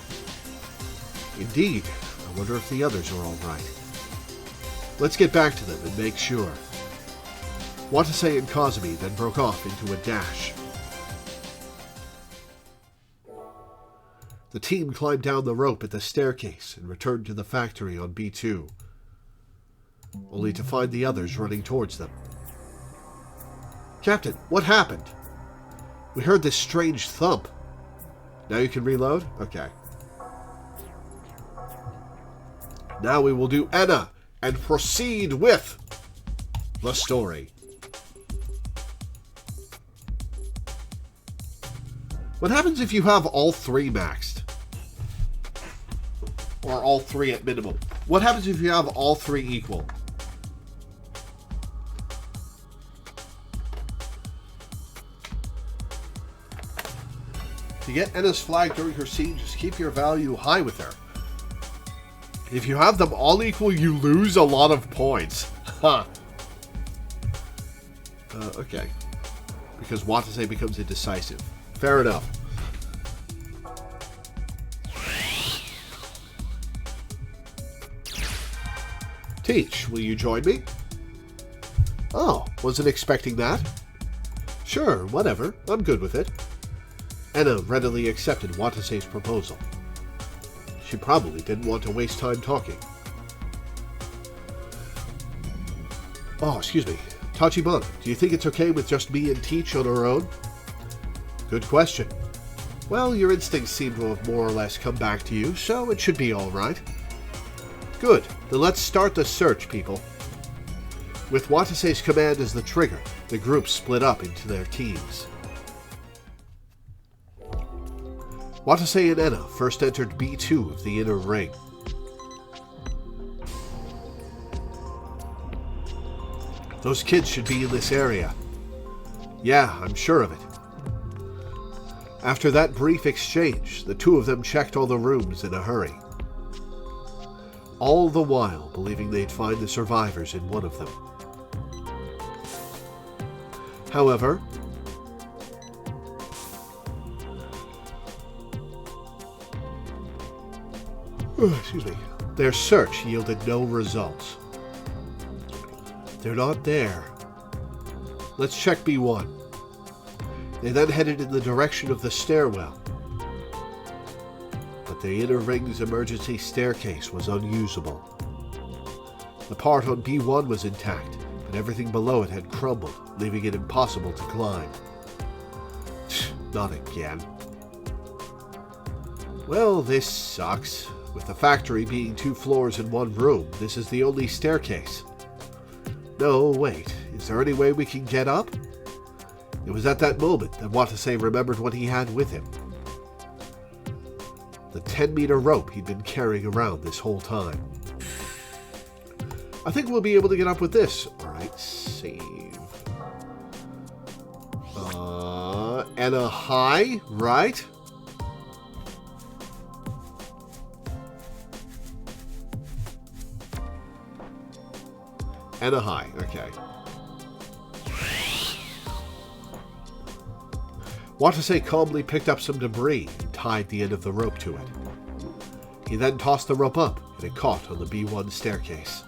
Indeed, I wonder if the others are all right. Let's get back to them and make sure. Watase and Kazumi then broke off into a dash. The team climbed down the rope at the staircase and returned to the factory on B2, only to find the others running towards them. Captain, what happened? We heard this strange thump. Now you can reload? Okay. Now we will do Anna and proceed with the story. What happens if you have all three maxed? or all three at minimum. What happens if you have all three equal? To get Enna's flag during her scene, just keep your value high with her. If you have them all equal, you lose a lot of points. Huh. Okay. Because Watase becomes indecisive. Fair enough. Teach, will you join me? Oh, wasn't expecting that. Sure, whatever. I'm good with it. Enna readily accepted Watase's proposal. She probably didn't want to waste time talking. Oh, excuse me. Tachibana, do you think it's okay with just me and Teach on our own? Good question. Well, your instincts seem to have more or less come back to you, so it should be all right. Good. Then let's start the search, people. With Watase's command as the trigger, the group split up into their teams. Watase and Enna first entered B2 of the inner ring. Those kids should be in this area. Yeah, I'm sure of it. After that brief exchange, the two of them checked all the rooms in a hurry. All the while believing they'd find the survivors in one of them. However, their search yielded no results. They're not there. Let's check B1. They then headed in the direction of the stairwell. But the inner ring's emergency staircase was unusable. The part on B1 was intact, but everything below it had crumbled, leaving it impossible to climb. Not again. Well, this sucks. With the factory being 2 floors in one room, this is the only staircase. No, wait. Is there any way we can get up? It was at that moment that Watase remembered what he had with him. The 10-meter rope he'd been carrying around this whole time. I think we'll be able to get up with this. Alright, save. And a high, right? And a high, okay. Watase calmly picked up some debris and tied the end of the rope to it. He then tossed the rope up and it caught on the B1 staircase.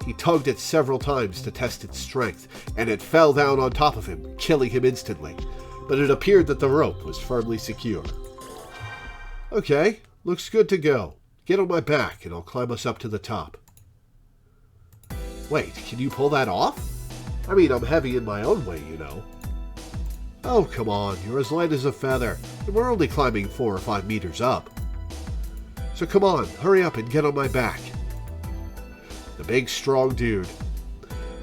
He tugged it several times to test its strength, and it fell down on top of him, killing him instantly, but it appeared that the rope was firmly secure. Okay, looks good to go. Get on my back and I'll climb us up to the top. Wait, can you pull that off? I mean, I'm heavy in my own way, you know. Oh, come on, you're as light as a feather, and we're only climbing 4 or 5 meters up. So come on, hurry up and get on my back. The big, strong dude.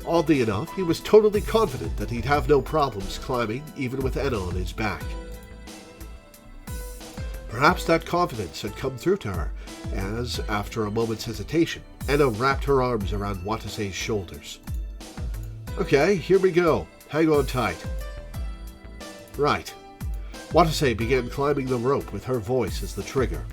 Oddly enough, he was totally confident that he'd have no problems climbing, even with Enna on his back. Perhaps that confidence had come through to her, as, after a moment's hesitation, Enna wrapped her arms around Watase's shoulders. Okay, here we go. Hang on tight. Right. Watase began climbing the rope with her voice as the trigger.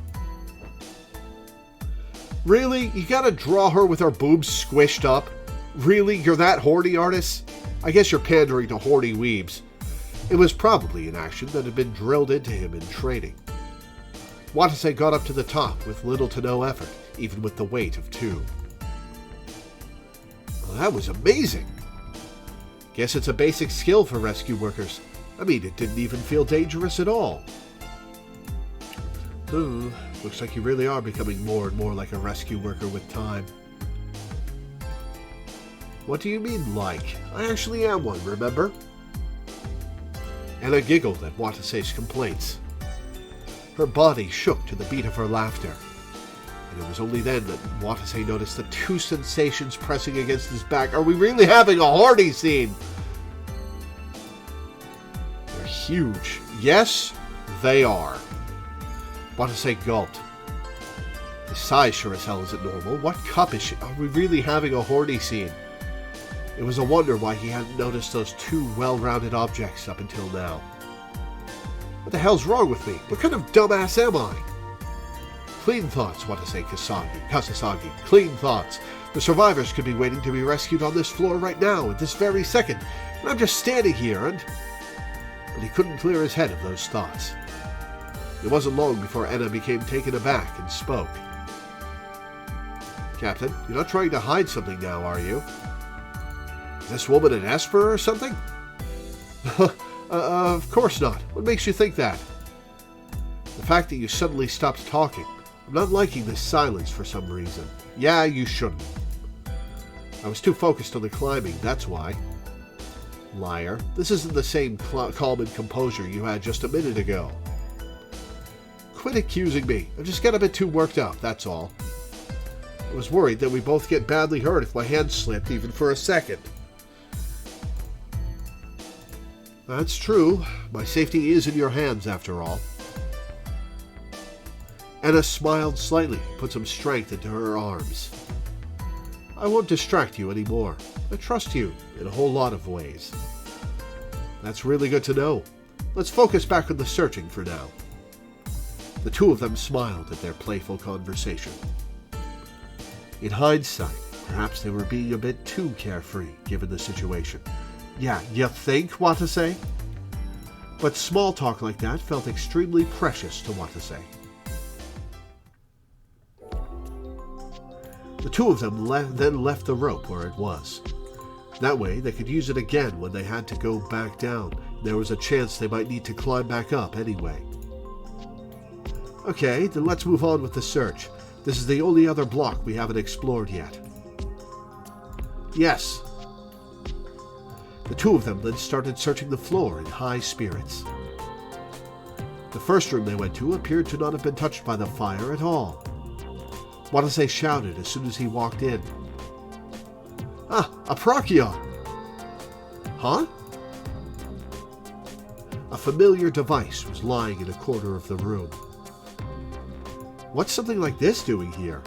Really? You gotta draw her with her boobs squished up? Really? You're that horny, artist? I guess you're pandering to horny weebs. It was probably an action that had been drilled into him in training. Watase got up to the top with little to no effort, even with the weight of 2. Well, that was amazing. Guess it's a basic skill for rescue workers. I mean, it didn't even feel dangerous at all. Ooh, looks like you really are becoming more and more like a rescue worker with time. What do you mean, like? I actually am one, remember? Anna giggled at Watase's complaints. Her body shook to the beat of her laughter, and it was only then that Watase noticed the 2 sensations pressing against his back. Are we really having a horny scene? They're huge. Yes, they are. Watase gulped. His size sure as hell isn't normal. What cup is she? Are we really having a horny scene? It was a wonder why he hadn't noticed those two well-rounded objects up until now. What the hell's wrong with me? What kind of dumbass am I? Clean thoughts, Watase Kasasagi. Clean thoughts. The survivors could be waiting to be rescued on this floor right now, at this very second. And I'm just standing here and... But he couldn't clear his head of those thoughts. It wasn't long before Enna became taken aback and spoke. Captain, you're not trying to hide something now, are you? Is this woman an Esper or something? Of course not. What makes you think that? The fact that you suddenly stopped talking. I'm not liking this silence for some reason. Yeah, you shouldn't. I was too focused on the climbing, that's why. Liar. This isn't the same calm and composure you had just a minute ago. Quit accusing me. I just get a bit too worked up, that's all. I was worried that we both get badly hurt if my hand slipped even for a second. That's true. My safety is in your hands, after all. Enna smiled slightly, put some strength into her arms. I won't distract you anymore. I trust you in a whole lot of ways. That's really good to know. Let's focus back on the searching for now. The two of them smiled at their playful conversation. In hindsight, perhaps they were being a bit too carefree, given the situation. Yeah, you think, Watase? But small talk like that felt extremely precious to Watase. The two of them then left the rope where it was. That way, they could use it again when they had to go back down. There was a chance they might need to climb back up anyway. Okay, then let's move on with the search. This is the only other block we haven't explored yet. Yes. The two of them then started searching the floor in high spirits. The first room they went to appeared to not have been touched by the fire at all. Watase shouted as soon as he walked in. Ah, a Procyon! Huh? A familiar device was lying in a corner of the room. What's something like this doing here?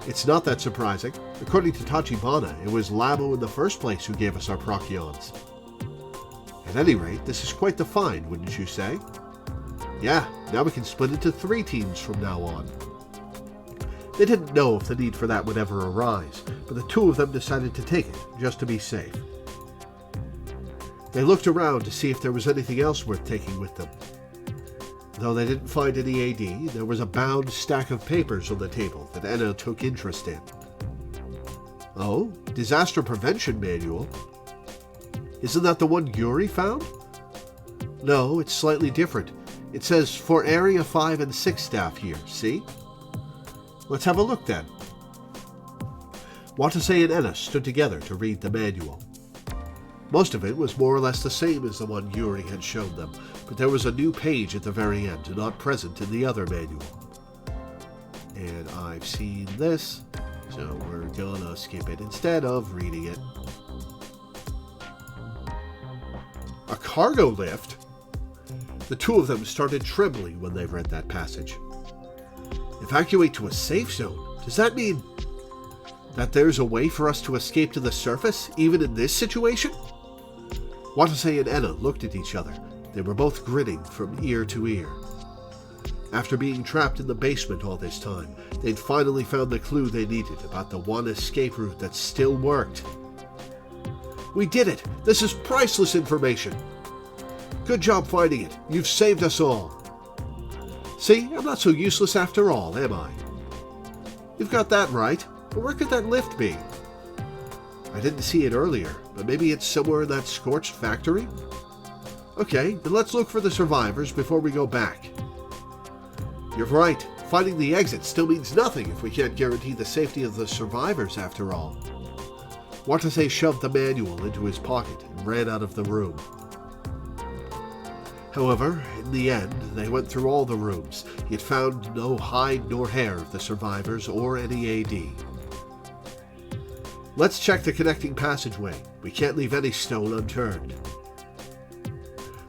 It's not that surprising. According to Tachibana, it was Labo in the first place who gave us our Procons. At any rate, this is quite the find, wouldn't you say? Yeah, now we can split into 3 teams from now on. They didn't know if the need for that would ever arise, but the two of them decided to take it, just to be safe. They looked around to see if there was anything else worth taking with them. Though they didn't find any AD, there was a bound stack of papers on the table that Enna took interest in. Oh, Disaster Prevention Manual? Isn't that the one Yuri found? No, it's slightly different. It says, for Area 5 and 6 staff here, see? Let's have a look then. Watase and Enna stood together to read the manual. Most of it was more or less the same as the one Yuri had shown them, but there was a new page at the very end, not present in the other manual. And I've seen this, so we're gonna skip it instead of reading it. A cargo lift? The two of them started trembling when they read that passage. Evacuate to a safe zone? Does that mean that there's a way for us to escape to the surface, even in this situation? Watase and Enna looked at each other. They were both grinning from ear to ear. After being trapped in the basement all this time, they'd finally found the clue they needed about the one escape route that still worked. We did it! This is priceless information! Good job finding it. You've saved us all. See, I'm not so useless after all, am I? You've got that right, but where could that lift be? I didn't see it earlier, but maybe it's somewhere in that scorched factory? Okay, then let's look for the survivors before we go back. You're right, finding the exit still means nothing if we can't guarantee the safety of the survivors after all. Watase shoved the manual into his pocket and ran out of the room. However, in the end, they went through all the rooms, yet found no hide nor hair of the survivors or any AD. Let's check the connecting passageway. We can't leave any stone unturned.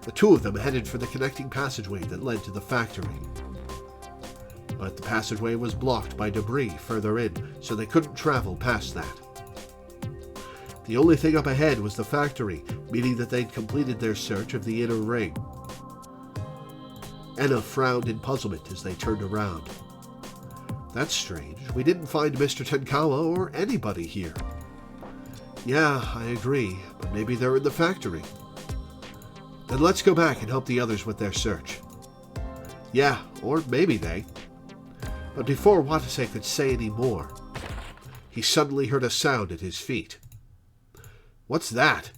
The two of them headed for the connecting passageway that led to the factory. but the passageway was blocked by debris further in, so they couldn't travel past that. The only thing up ahead was the factory, meaning that they'd completed their search of the inner ring. Enna frowned in puzzlement as they turned around. That's strange. We didn't find Mr. Tenkawa or anybody here. Yeah, I agree, but maybe they're in the factory. Then let's go back and help the others with their search. Yeah, or maybe they. But before Watase could say any more, he suddenly heard a sound at his feet. What's that?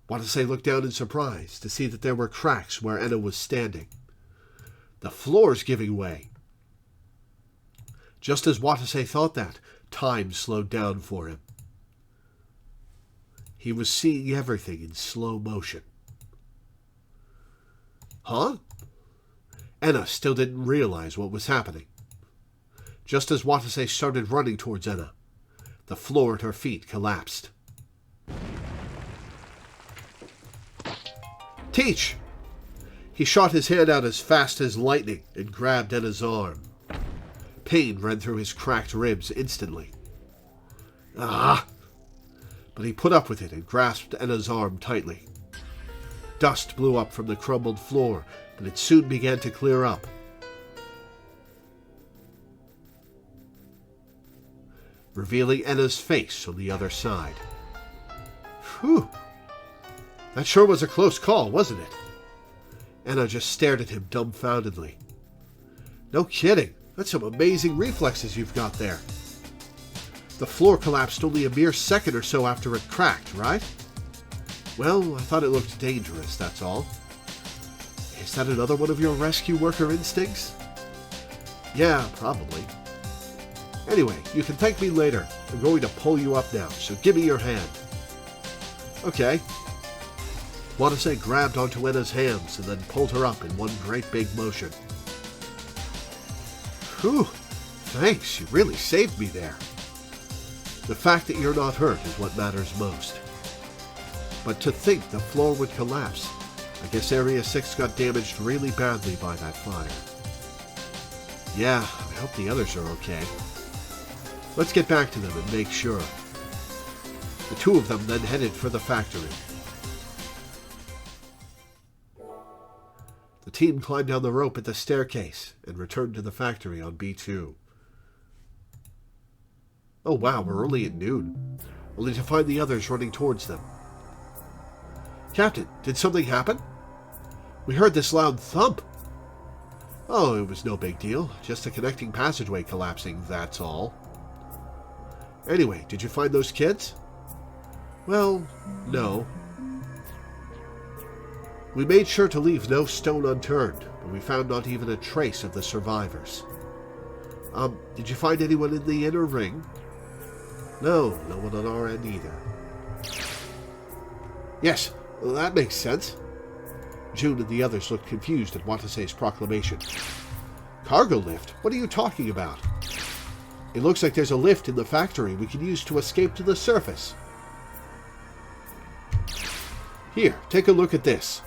Watase looked down in surprise to see that there were cracks where Enna was standing. The floor's giving way. Just as Watase thought that, time slowed down for him. He was seeing everything in slow motion. Huh? Enna still didn't realize what was happening. Just as Watase started running towards Enna, the floor at her feet collapsed. Teach! He shot his hand out as fast as lightning and grabbed Enna's arm. Pain ran through his cracked ribs instantly. Ah! But he put up with it and grasped Enna's arm tightly. Dust blew up from the crumbled floor, but it soon began to clear up. Revealing Enna's face on the other side. Whew! That sure was a close call, wasn't it? Enna just stared at him dumbfoundedly. No kidding. That's some amazing reflexes you've got there. The floor collapsed only a mere second or so after it cracked, right? Well, I thought it looked dangerous, that's all. Is that another one of your rescue worker instincts? Yeah, probably. Anyway, you can thank me later. I'm going to pull you up now, so give me your hand. Okay. Watase grabbed onto Enna's hands and then pulled her up in one great big motion. Whew, thanks, you really saved me there. The fact that you're not hurt is what matters most. But to think the floor would collapse, I guess Area 6 got damaged really badly by that fire. Yeah, I hope the others are okay. Let's get back to them and make sure. The two of them then headed for the factory. The team climbed down the rope at the staircase and returned to the factory on B2. Oh wow, we're only at noon, only to find the others running towards them. Captain, did something happen? We heard this loud thump. Oh, it was no big deal, just a connecting passageway collapsing, that's all. Anyway, did you find those kids? Well, no. We made sure to leave no stone unturned, but we found not even a trace of the survivors. Did you find anyone in the inner ring? No, no one on our end either. Yes, well, that makes sense. June and the others looked confused at Watase's proclamation. Cargo lift? What are you talking about? It looks like there's a lift in the factory we can use to escape to the surface. Here, take a look at this.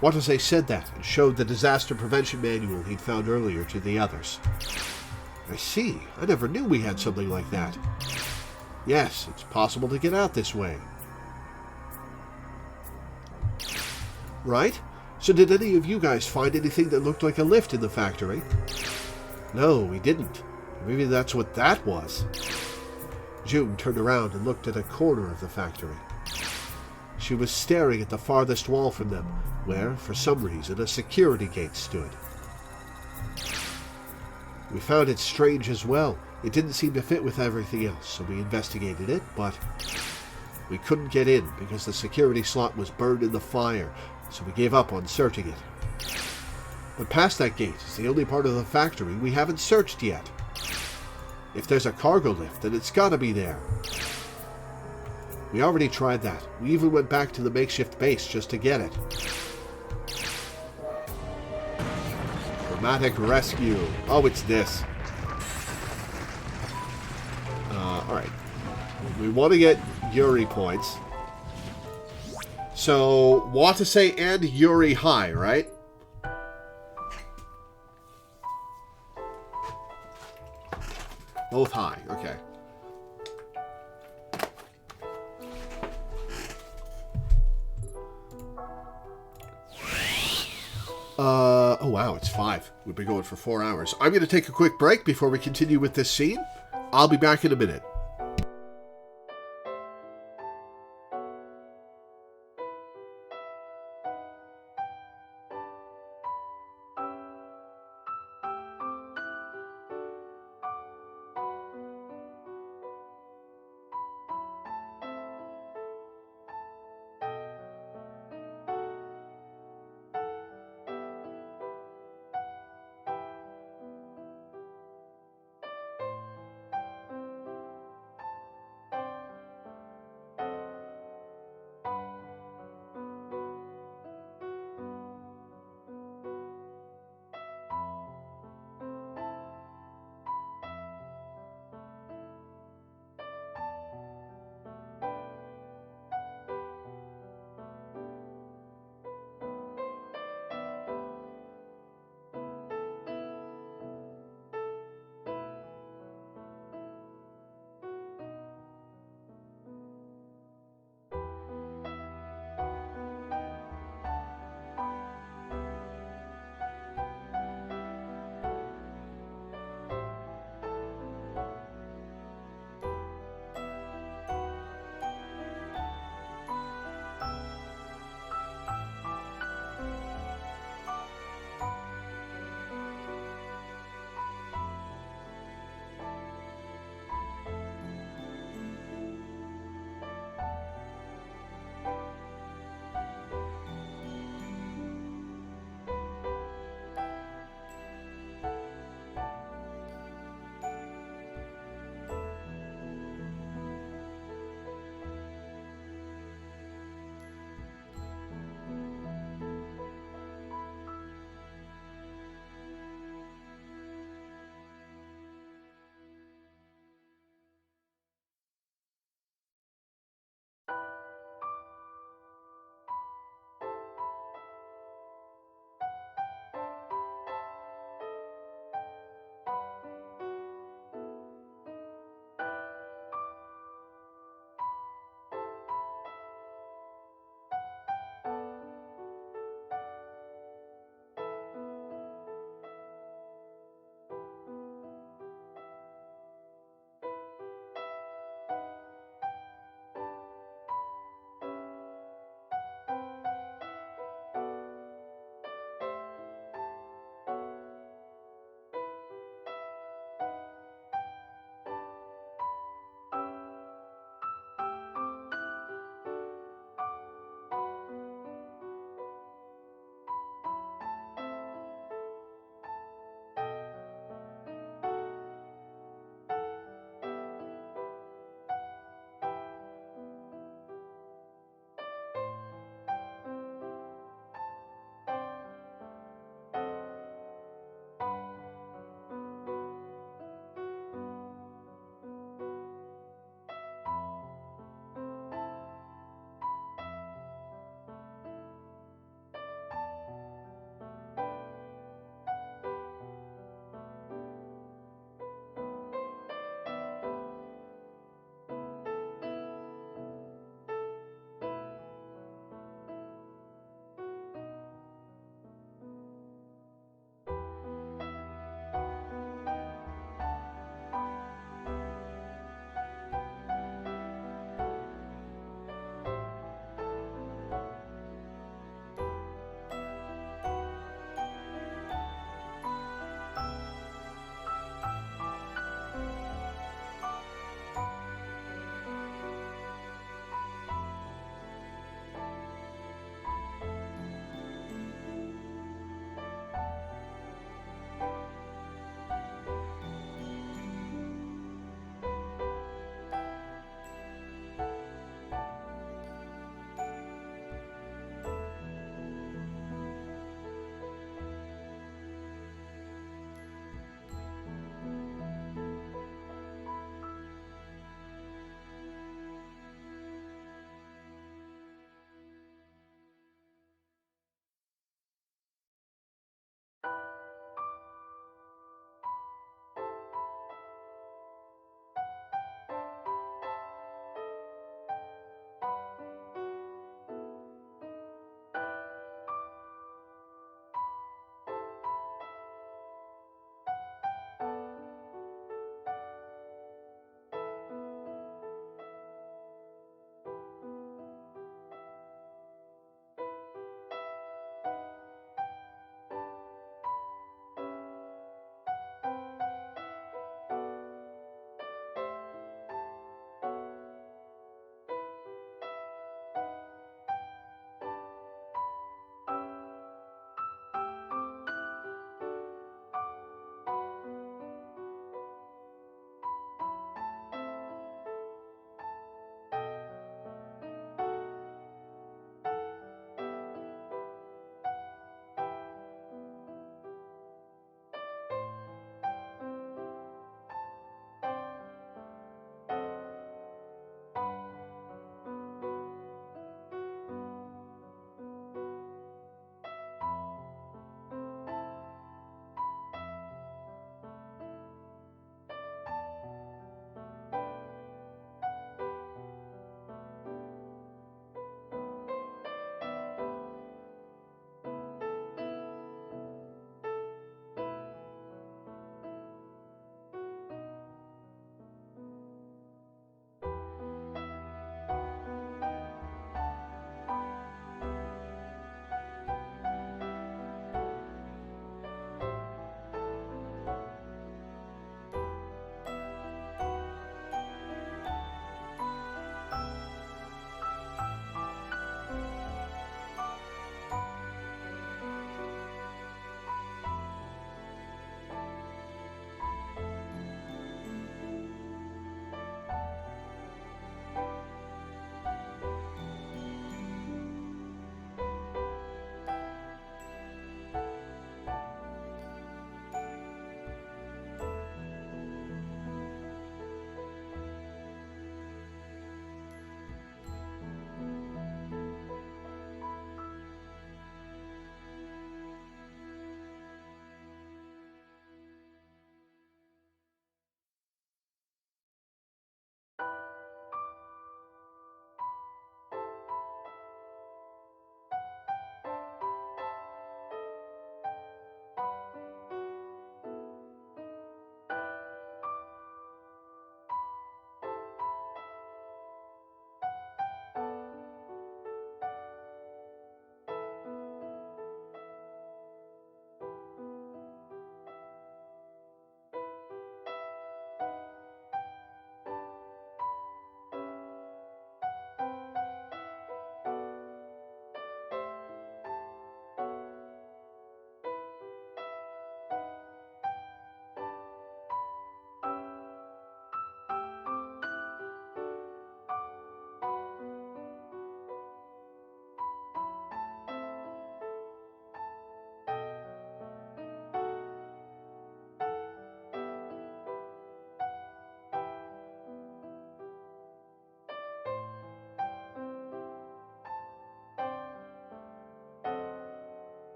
Watase said that and showed the disaster prevention manual he'd found earlier to the others. I see. I never knew we had something like that. Yes, it's possible to get out this way. Right? So did any of you guys find anything that looked like a lift in the factory? No, we didn't. Maybe that's what that was. June turned around and looked at a corner of the factory. She was staring at the farthest wall from them, where, for some reason, a security gate stood. We found it strange as well. It didn't seem to fit with everything else, so we investigated it, but we couldn't get in because the security slot was burned in the fire, so we gave up on searching it. But past that gate is the only part of the factory we haven't searched yet. If there's a cargo lift, then it's gotta be there. We already tried that. We even went back to the makeshift base just to get it. Dramatic rescue. Oh, it's this. Alright. We want to get Yuri points. So, Watase and Yuri high, right? both high. Okay. Oh wow, it's 5. We've been going for 4 hours. I'm going to take a quick break before we continue with this scene. I'll be back in a minute.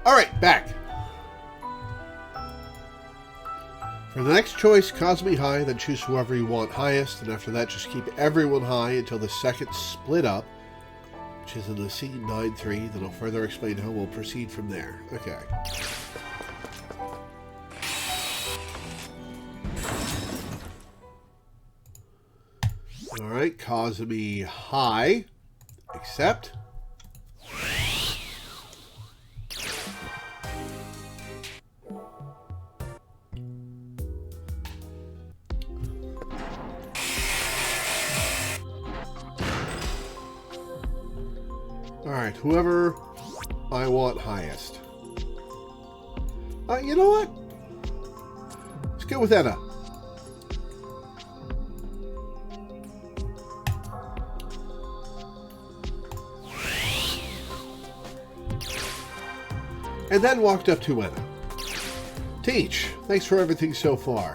Alright, back. For the next choice, Cosme high, then choose whoever you want highest, and after that just keep everyone high until the second split up, which is in the scene 9-3. Then I'll further explain how we'll proceed from there. Okay. Alright, Cosme high. Accept. Alright, whoever I want highest. You know what? Let's go with Anna. And then walked up to Anna. Teach, thanks for everything so far.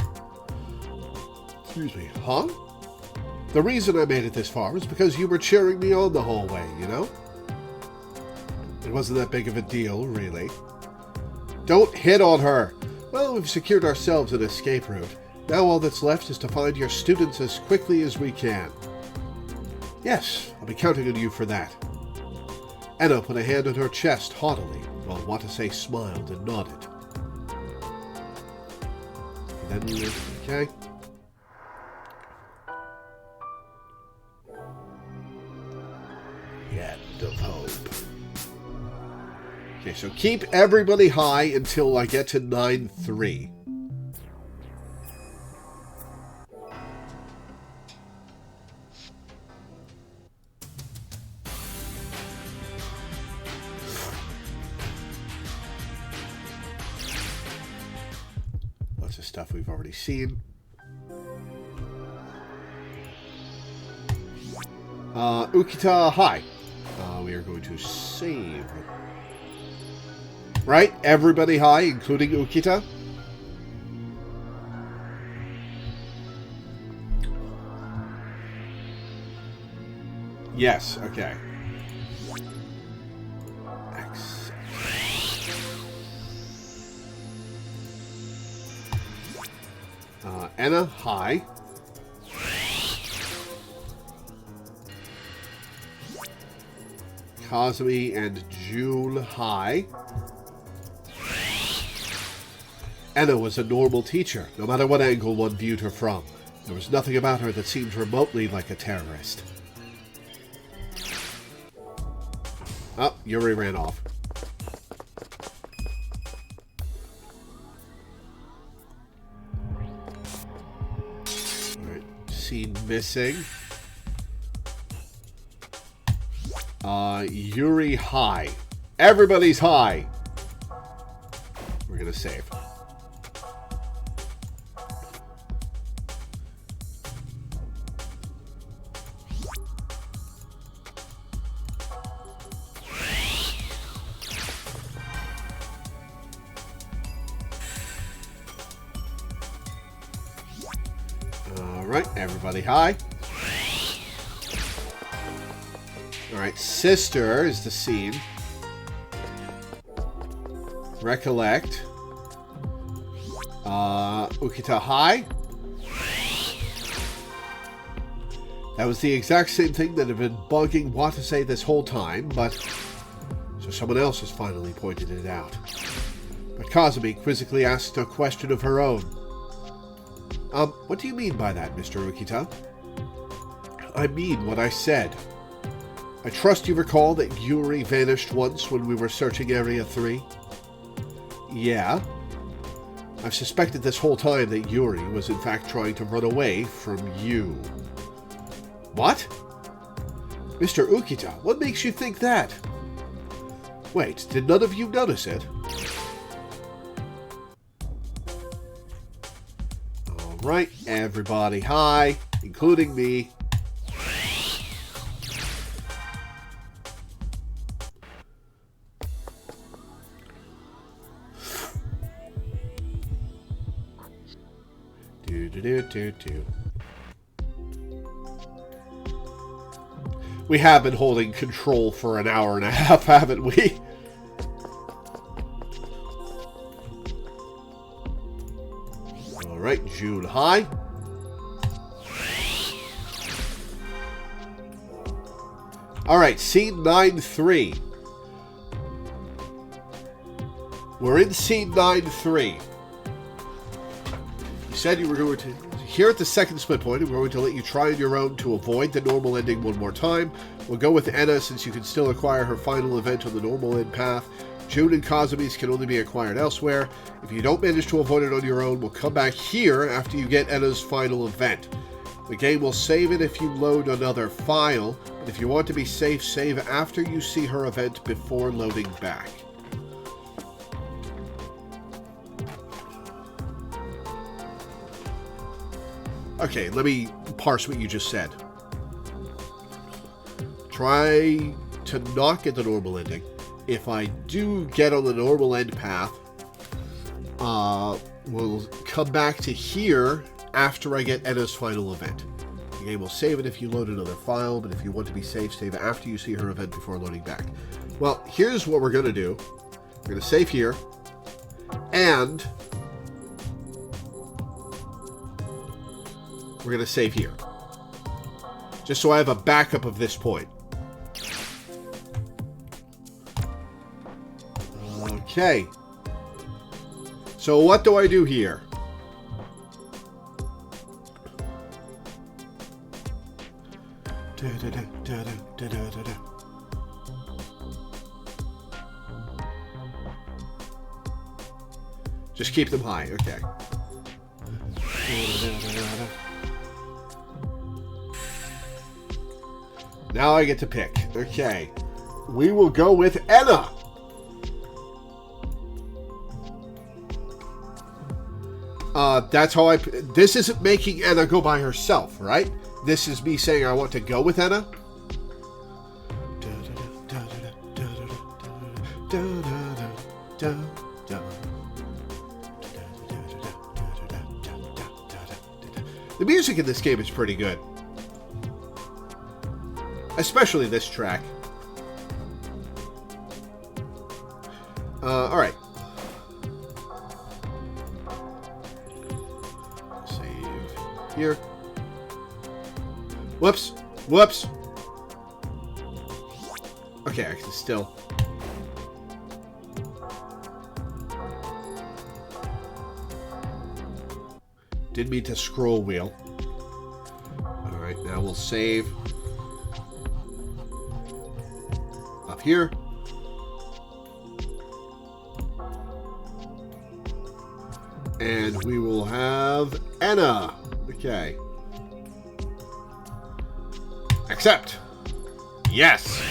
Excuse me, huh? The reason I made it this far was because you were cheering me on the whole way, you know? It wasn't that big of a deal, really. Don't hit on her! Well, we've secured ourselves an escape route. Now all that's left is to find your students as quickly as we can. Yes, I'll be counting on you for that. Anna put a hand on her chest haughtily, while Watase smiled and nodded. And then we went, okay. End of hope. Okay, so keep everybody high until I get to 9-3. Lots of stuff we've already seen. Ukita high. We are going to save. Right? Everybody high, including Ukita? Yes, okay. Anna high. Cosme and Jule high. Anna was a normal teacher, no matter what angle one viewed her from. There was nothing about her that seemed remotely like a terrorist. Oh, Yuri ran off. Alright, scene missing. Yuri high. Everybody's high. We're gonna save. Alright, everybody high. Alright, sister is the scene. Recollect. Ukita high. That was the exact same thing that had been bugging Watase this whole time, but... So someone else has finally pointed it out. But Cosme quizzically asked a question of her own. What do you mean by that, Mr. Ukita? I mean what I said. I trust you recall that Yuri vanished once when we were searching Area 3? Yeah. I've suspected this whole time that Yuri was in fact trying to run away from you. What? Mr. Ukita, what makes you think that? Wait, did none of you notice it? Alright, everybody high, including me. We have been holding control for an hour and a half, haven't we? Alright, June high. Alright, scene 9-3. We're in scene 9-3. You said you were going to... Here at the second split point, we're going to let you try on your own to avoid the normal ending one more time. We'll go with Enna since you can still acquire her final event on the normal end path. June and Kazumi's can only be acquired elsewhere. If you don't manage to avoid it on your own, we'll come back here after you get Enna's final event. The game will save it if you load another file, but if you want to be safe, save after you see her event before loading back. Okay, let me parse what you just said. Try to not get the normal ending. If I do get on the normal end path, we'll come back to here after I get Enna's final event. The game will save it if you load another file, but if you want to be safe, save after you see her event before loading back. Well, here's what we're going to do. We're going to save here, and we're going to save here. Just so I have a backup of this point. Okay. So what do I do here? Just keep them high, okay. Now I get to pick. Okay. We will go with Enna. That's how this isn't making Enna go by herself, right? This is me saying I want to go with Enna. The music in this game is pretty good. Especially this track. Alright. Save here. Whoops. Whoops. Okay, I can still... Didn't mean to scroll wheel. Alright, now we'll save. Up here. And we will have Enna. Okay. Accept. Yes.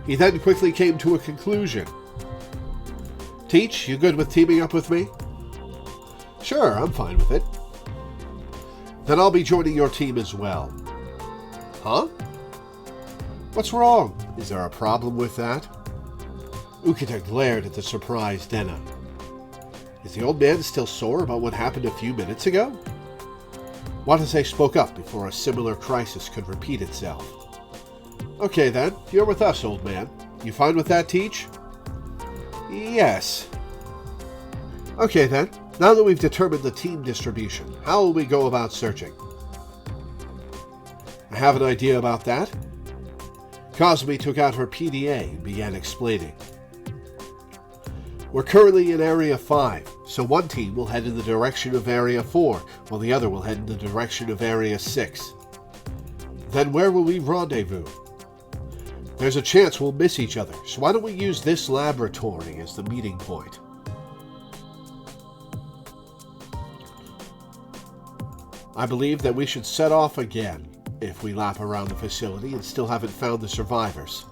He then quickly came to a conclusion. Teach, you good with teaming up with me? Sure, I'm fine with it. Then I'll be joining your team as well. Huh? What's wrong? Is there a problem with that? Ukita glared at the surprised Enna. Is the old man still sore about what happened a few minutes ago? Watase spoke up before a similar crisis could repeat itself. Okay then, you're with us, old man. You fine with that, Teach? Yes. Okay then, now that we've determined the team distribution, how will we go about searching? I have an idea about that. Kazumi took out her PDA and began explaining. We're currently in Area 5, so one team will head in the direction of Area 4, while the other will head in the direction of Area 6. Then where will we rendezvous? There's a chance we'll miss each other, so why don't we use this laboratory as the meeting point? I believe that we should set off again if we lap around the facility and still haven't found the survivors.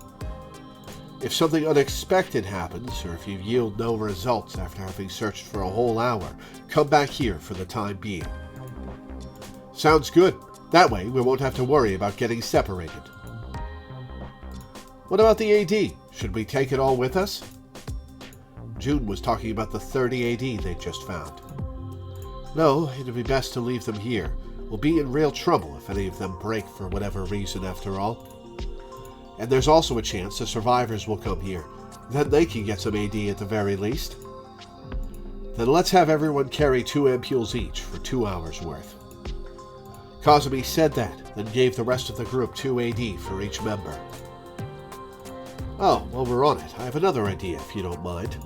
If something unexpected happens, or if you yield no results after having searched for a whole hour, come back here for the time being. Sounds good. That way we won't have to worry about getting separated. What about the AD? Should we take it all with us? June was talking about the 30 AD they just found. No, it'd be best to leave them here. We'll be in real trouble if any of them break for whatever reason after all. And there's also a chance the survivors will come here. Then they can get some AD at the very least. Then let's have everyone carry 2 ampules each for 2 hours worth. Kazumi said that, then gave the rest of the group 2 AD for each member. Oh, while we're on it, I have another idea, if you don't mind.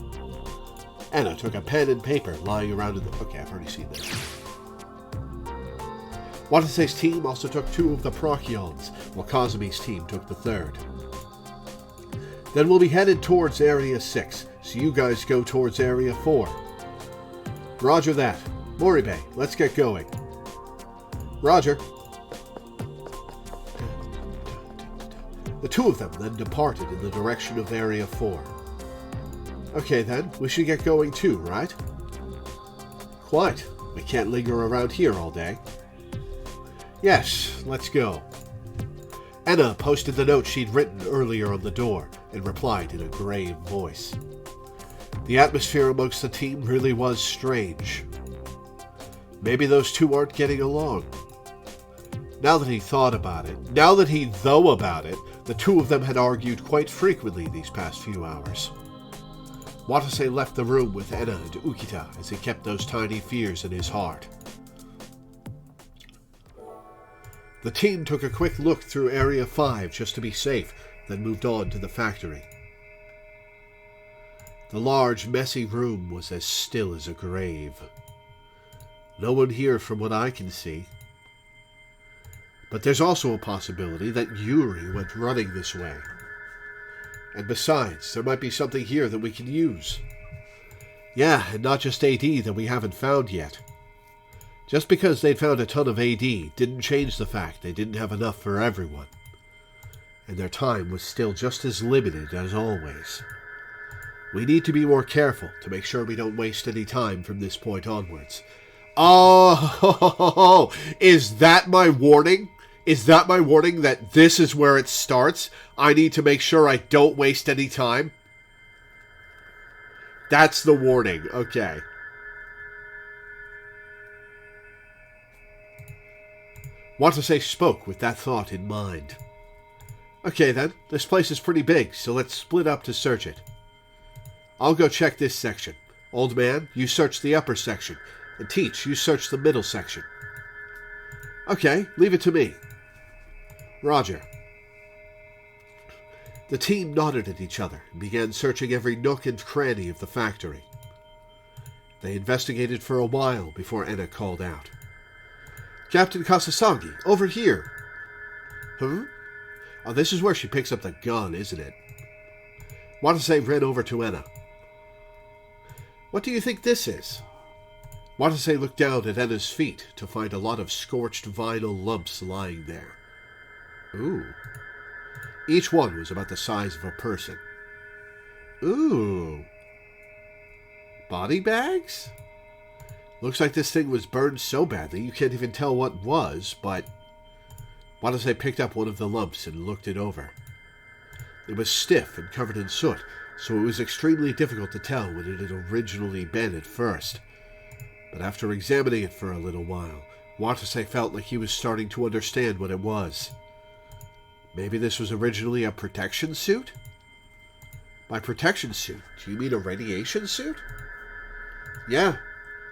Anna took a pen and paper lying around in the... Okay, I've already seen this. Watase's team also took 2 of the Procyon, while Kazumi's team took the 3rd. Then we'll be headed towards Area 6, so you guys go towards Area 4. Roger that. Moribe, let's get going. Roger. The 2 of them then departed in the direction of Area 4. Okay then, we should get going too, right? Quite. We can't linger around here all day. Yes, let's go. Anna posted the note she'd written earlier on the door and replied in a grave voice. The atmosphere amongst the team really was strange. Maybe those 2 aren't getting along. Now that he thought about it, the 2 of them had argued quite frequently these past few hours. Watase left the room with Enna and Ukita as he kept those tiny fears in his heart. The team took a quick look through Area 5 just to be safe, then moved on to the factory. The large, messy room was as still as a grave. No one here from what I can see. But there's also a possibility that Yuri went running this way. And besides, there might be something here that we can use. Yeah, and not just AD that we haven't found yet. Just because they'd found a ton of AD didn't change the fact they didn't have enough for everyone. And their time was still just as limited as always. We need to be more careful to make sure we don't waste any time from this point onwards. Oh, is that my warning? Is that my warning that this is where it starts? I need to make sure I don't waste any time? That's the warning. Okay. Watase spoke with that thought in mind. Okay then, this place is pretty big, so let's split up to search it. I'll go check this section. Old man, you search the upper section. And Teach, you search the middle section. Okay, leave it to me. Roger. The team nodded at each other and began searching every nook and cranny of the factory. They investigated for a while before Enna called out. Captain Kasasagi, over here. Huh? Oh, this is where she picks up the gun, isn't it? Watase ran over to Enna. What do you think this is? Watase looked down at Enna's feet to find a lot of scorched vinyl lumps lying there. Ooh. Each one was about the size of a person. Ooh. Body bags? Looks like this thing was burned so badly you can't even tell what was, but... Watase picked up one of the lumps and looked it over. It was stiff and covered in soot, so it was extremely difficult to tell what it had originally been at first. But after examining it for a little while, Watase felt like he was starting to understand what it was. Maybe this was originally a protection suit? By protection suit, do you mean a radiation suit? Yeah.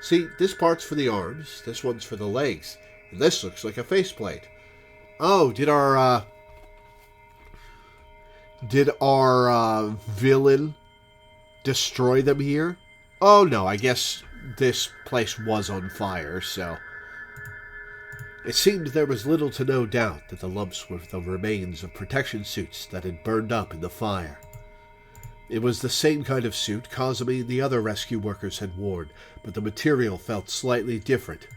See, this part's for the arms, this one's for the legs, and this looks like a faceplate. Oh, did our villain destroy them here? Oh no, I guess this place was on fire, so... It seemed there was little to no doubt that the lumps were the remains of protection suits that had burned up in the fire. It was the same kind of suit Kazumi and the other rescue workers had worn, but the material felt slightly different.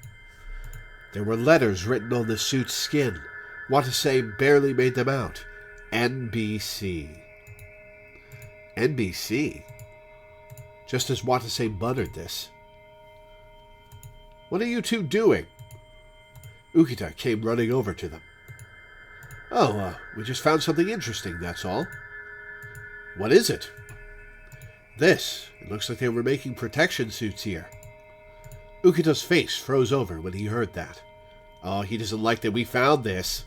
There were letters written on the suit's skin. Watase barely made them out. NBC. NBC? Just as Watase muttered this. What are you two doing? Ukita came running over to them. Oh, we just found something interesting, that's all. What is it? This. It looks like they were making protection suits here. Ukita's face froze over when he heard that. Oh, he doesn't like that we found this.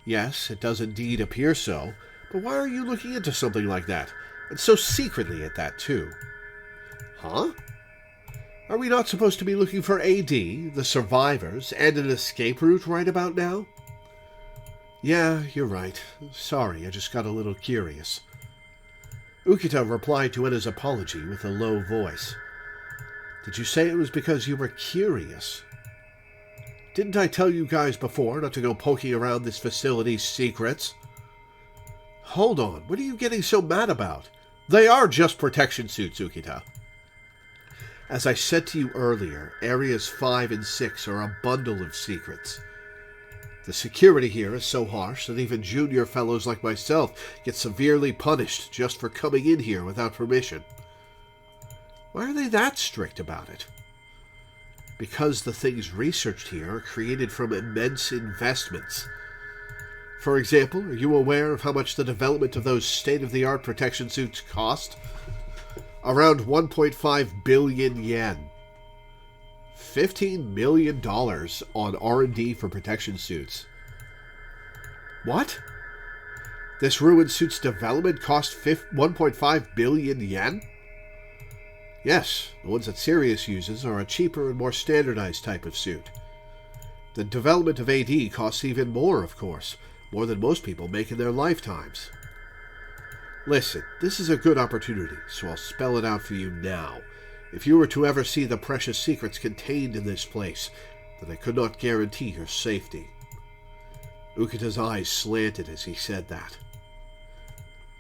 Yes, it does indeed appear so, but why are you looking into something like that? And so secretly at that, too. Huh? Are we not supposed to be looking for AD, the survivors, and an escape route right about now? Yeah, you're right. Sorry, I just got a little curious. Ukita replied to Enna's apology with a low voice. Did you say it was because you were curious? Didn't I tell you guys before not to go poking around this facility's secrets? Hold on, what are you getting so mad about? They are just protection suits, Ukita. As I said to you earlier, Areas 5 and 6 are a bundle of secrets. The security here is so harsh that even junior fellows like myself get severely punished just for coming in here without permission. Why are they that strict about it? Because the things researched here are created from immense investments. For example, are you aware of how much the development of those state-of-the-art protection suits cost? Around 1.5 billion yen. $15 million on R&D for protection suits. What? This ruined suit's development cost 1.5 billion yen? Yes, the ones that Sirius uses are a cheaper and more standardized type of suit. The development of AD costs even more, of course, more than most people make in their lifetimes. Listen, this is a good opportunity, so I'll spell it out for you now. If you were to ever see the precious secrets contained in this place, then I could not guarantee your safety. Ukita's eyes slanted as he said that.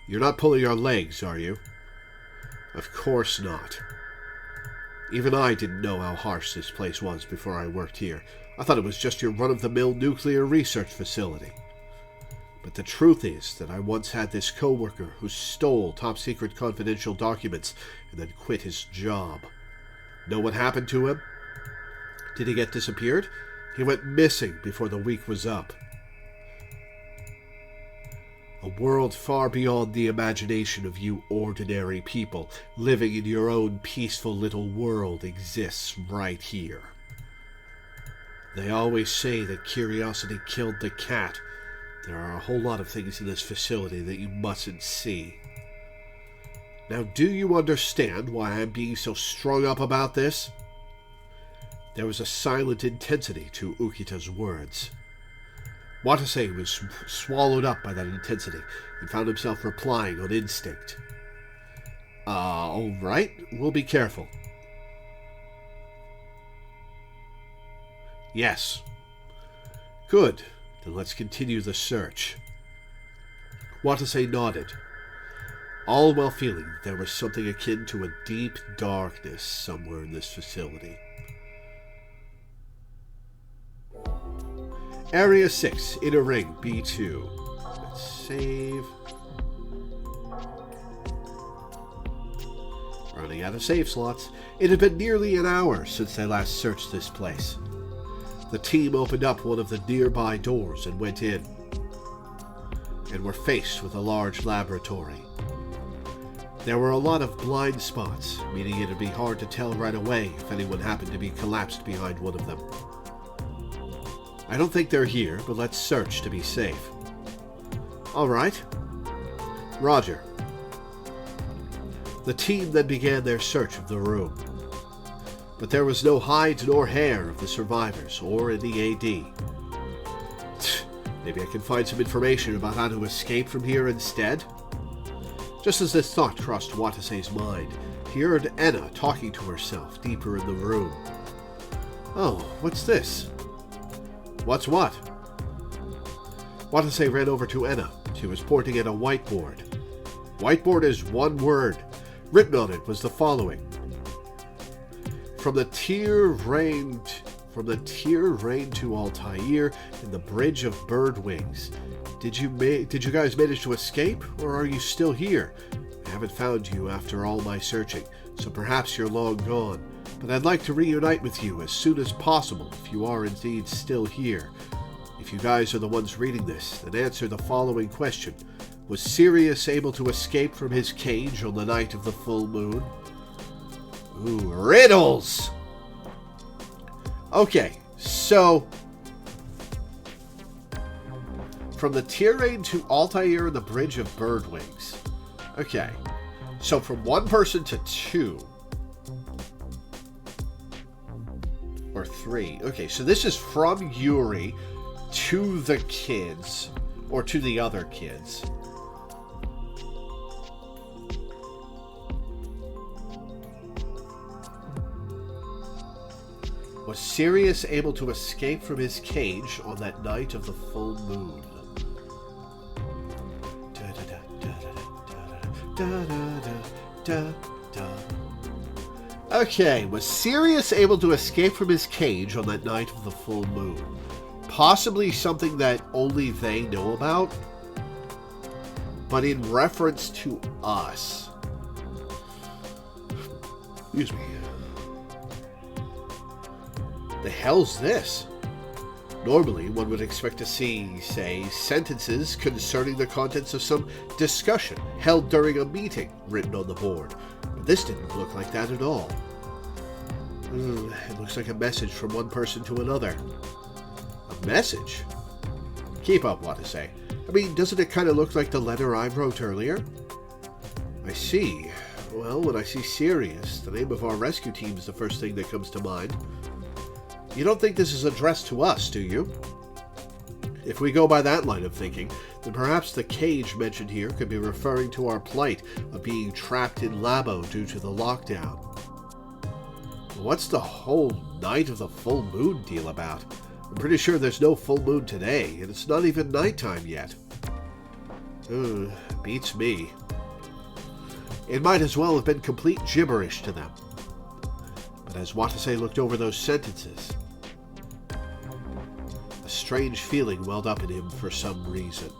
You're not pulling our legs, are you? Of course not. Even I didn't know how harsh this place was before I worked here. I thought it was just your run-of-the-mill nuclear research facility. But the truth is that I once had this co-worker who stole top-secret confidential documents and then quit his job. Know what happened to him? Did he get disappeared? He went missing before the week was up. A world far beyond the imagination of you ordinary people living in your own peaceful little world exists right here. They always say that curiosity killed the cat. There are a whole lot of things in this facility that you mustn't see. Now, do you understand why I'm being so strung up about this? There was a silent intensity to Ukita's words. Watase was swallowed up by that intensity and found himself replying on instinct. All right, we'll be careful. Yes. Good. Then let's continue the search. Watase nodded, all while feeling that there was something akin to a deep darkness somewhere in this facility. Area 6, Inner Ring, B2. Let's save. Running out of save slots. It had been nearly an hour since they last searched this place. The team opened up one of the nearby doors and went in, and were faced with a large laboratory. There were a lot of blind spots, meaning it'd be hard to tell right away if anyone happened to be collapsed behind one of them. I don't think they're here, but let's search to be safe. All right. Roger. The team then began their search of the room. But there was no hides nor hair of the survivors or any AD. Maybe I can find some information about how to escape from here instead? Just as this thought crossed Watase's mind, he heard Enna talking to herself deeper in the room. Oh, what's this? What's what? Watase ran over to Enna. She was pointing at a whiteboard. Whiteboard is one word. Written on it was the following. From the tier rain to Altair in the Bridge of Bird Wings. Did you guys manage to escape, or are you still here? I haven't found you after all my searching, so perhaps you're long gone. But I'd like to reunite with you as soon as possible if you are indeed still here. If you guys are the ones reading this, then answer the following question. Was Sirius able to escape from his cage on the night of the full moon? Ooh, riddles! Okay, so from the Tirane to Altair and the Bridge of Bird Wings. Okay, so from one person to two. or 3. Okay, so this is from Yuri to the kids, or to the other kids. Was Sirius able to escape from his cage on that night of the full moon? Okay, was Sirius able to escape from his cage on that night of the full moon? Possibly something that only they know about, but in reference to us. Excuse me. The hell's this? Normally, one would expect to see, say, sentences concerning the contents of some discussion held during a meeting written on the board. But this didn't look like that at all. It looks like a message from one person to another. A message? Keep up, Watase. I mean, doesn't it kind of look like the letter I wrote earlier? I see. Well, when I see Sirius, the name of our rescue team is the first thing that comes to mind. You don't think this is addressed to us, do you? If we go by that line of thinking, then perhaps the cage mentioned here could be referring to our plight of being trapped in Labo due to the lockdown. What's the whole night of the full moon deal about? I'm pretty sure there's no full moon today, and it's not even nighttime yet. Beats me. It might as well have been complete gibberish to them. But as Watase looked over those sentences, a strange feeling welled up in him for some reason.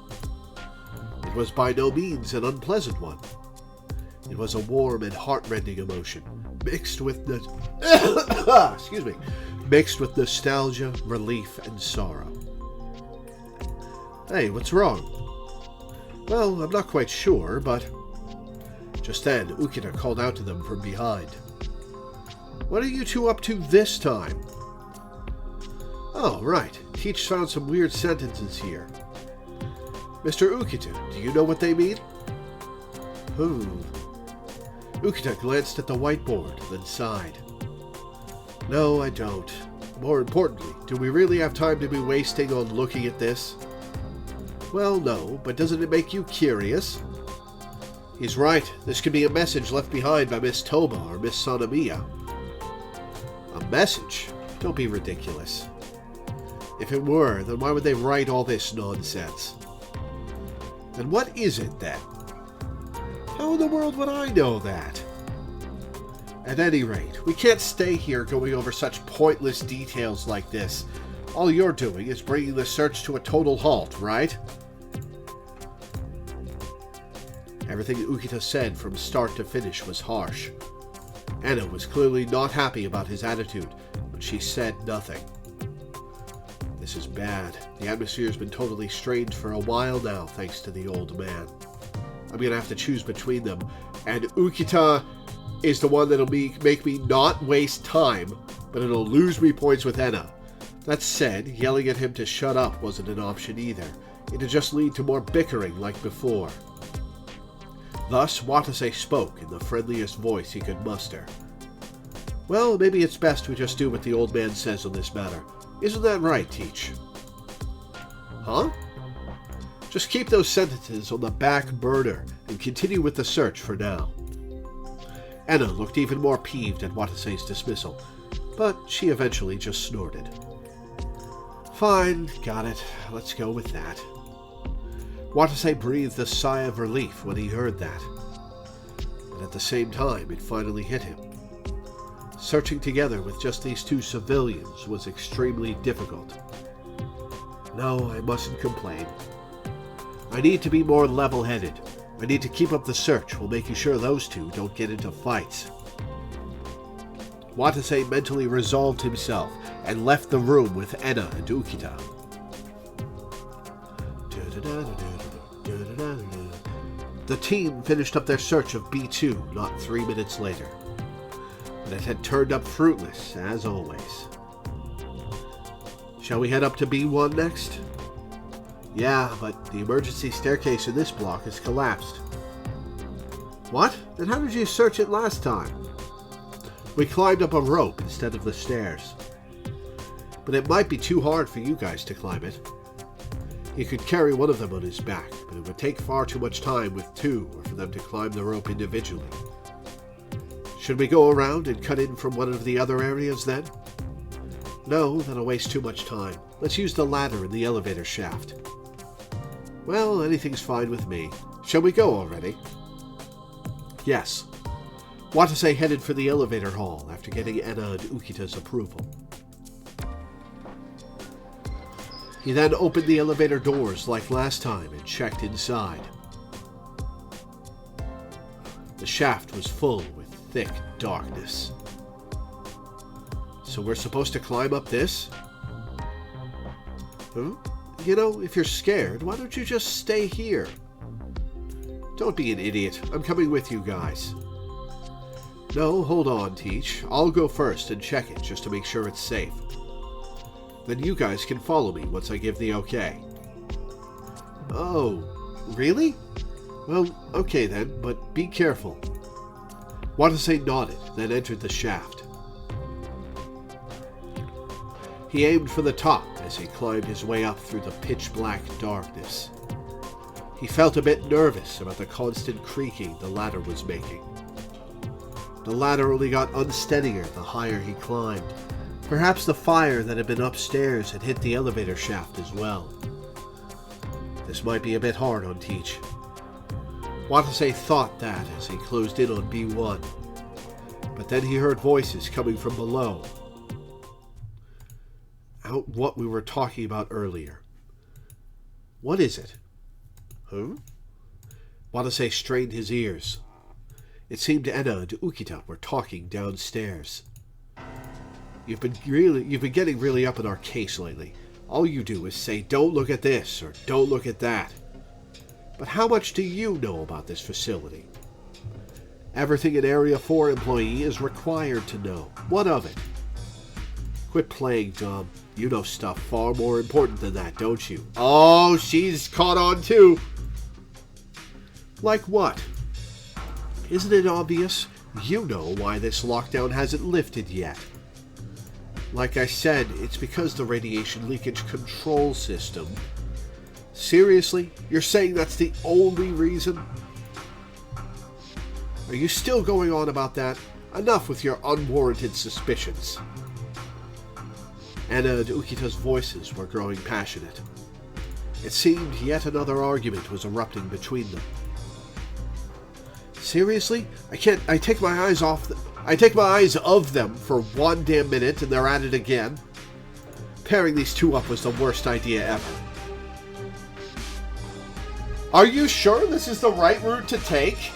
It was by no means an unpleasant one. It was a warm and heart-rending emotion, mixed with mixed with nostalgia, relief, and sorrow. Hey, what's wrong? Well, I'm not quite sure, but... Just then, Ukita called out to them from behind. What are you two up to this time? Oh, right. Teach found some weird sentences here. Mr. Ukita, do you know what they mean? Ukita glanced at the whiteboard, then sighed. No, I don't. More importantly, do we really have time to be wasting on looking at this? Well, no, but doesn't it make you curious? He's right. This could be a message left behind by Miss Toba or Miss Sanamiya. A message? Don't be ridiculous. If it were, then why would they write all this nonsense? Then what is it, then? How in the world would I know that? At any rate, we can't stay here going over such pointless details like this. All you're doing is bringing the search to a total halt, right? Everything Ukita said from start to finish was harsh. Anna was clearly not happy about his attitude, but she said nothing. This is bad. The atmosphere's been totally strained for a while now, thanks to the old man. I'm gonna have to choose between them, and Ukita is the one that'll make me not waste time, but it'll lose me points with Enna. That said, yelling at him to shut up wasn't an option either. It'd just lead to more bickering like before. Thus, Watase spoke in the friendliest voice he could muster. Well, maybe it's best we just do what the old man says on this matter. Isn't that right, Teach? Huh? Just keep those sentences on the back burner and continue with the search for now. Enna looked even more peeved at Watase's dismissal, but she eventually just snorted. Fine, got it. Let's go with that. Watase breathed a sigh of relief when he heard that. But at the same time, it finally hit him. Searching together with just these two civilians was extremely difficult. No, I mustn't complain. I need to be more level-headed. I need to keep up the search while making sure those two don't get into fights. Watase mentally resolved himself and left the room with Enna and Ukita. The team finished up their search of B2 not 3 minutes later, but it had turned up fruitless, as always. Shall we head up to B1 next? Yeah, but the emergency staircase in this block has collapsed. What? Then how did you search it last time? We climbed up a rope instead of the stairs. but it might be too hard for you guys to climb it. He could carry one of them on his back, but it would take far too much time with two or for them to climb the rope individually. Should we go around and cut in from one of the other areas then? No, that'll waste too much time. Let's use the ladder in the elevator shaft. Well, anything's fine with me. Shall we go already? Yes. Watase headed for the elevator hall after getting Enna and Ukita's approval. He then opened the elevator doors like last time and checked inside. The shaft was full with thick darkness. So we're supposed to climb up this? Huh? You know, if you're scared, why don't you just stay here? Don't be an idiot. I'm coming with you guys. No, hold on, Teach. I'll go first and check it just to make sure it's safe. Then you guys can follow me once I give the okay. Oh, really? Well, okay then, but be careful. Watase nodded, then entered the shaft. He aimed for the top as he climbed his way up through the pitch-black darkness. He felt a bit nervous about the constant creaking the ladder was making. The ladder only got unsteadier the higher he climbed. Perhaps the fire that had been upstairs had hit the elevator shaft as well. This might be a bit hard on Teach. Watase thought that as he closed in on B1. But then he heard voices coming from below. Out what we were talking about earlier. What is it? Huh? Watase strained his ears. It seemed Enna and Ukita were talking downstairs. You've been getting really up in our case lately. All you do is say, don't look at this, or don't look at that. But how much do you know about this facility? Everything an Area 4 employee is required to know. What of it? Quit playing dumb. You know stuff far more important than that, don't you? Oh, she's caught on too. Like what? Isn't it obvious? You know why this lockdown hasn't lifted yet. Like I said, it's because the radiation leakage control system. Seriously? You're saying that's the only reason? Are you still going on about that? Enough with your unwarranted suspicions. Enna and Ukita's voices were growing passionate. It seemed yet another argument was erupting between them. Seriously? I take my eyes of them for one damn minute and they're at it again. Pairing these two up was the worst idea ever. Are you sure this is the right route to take?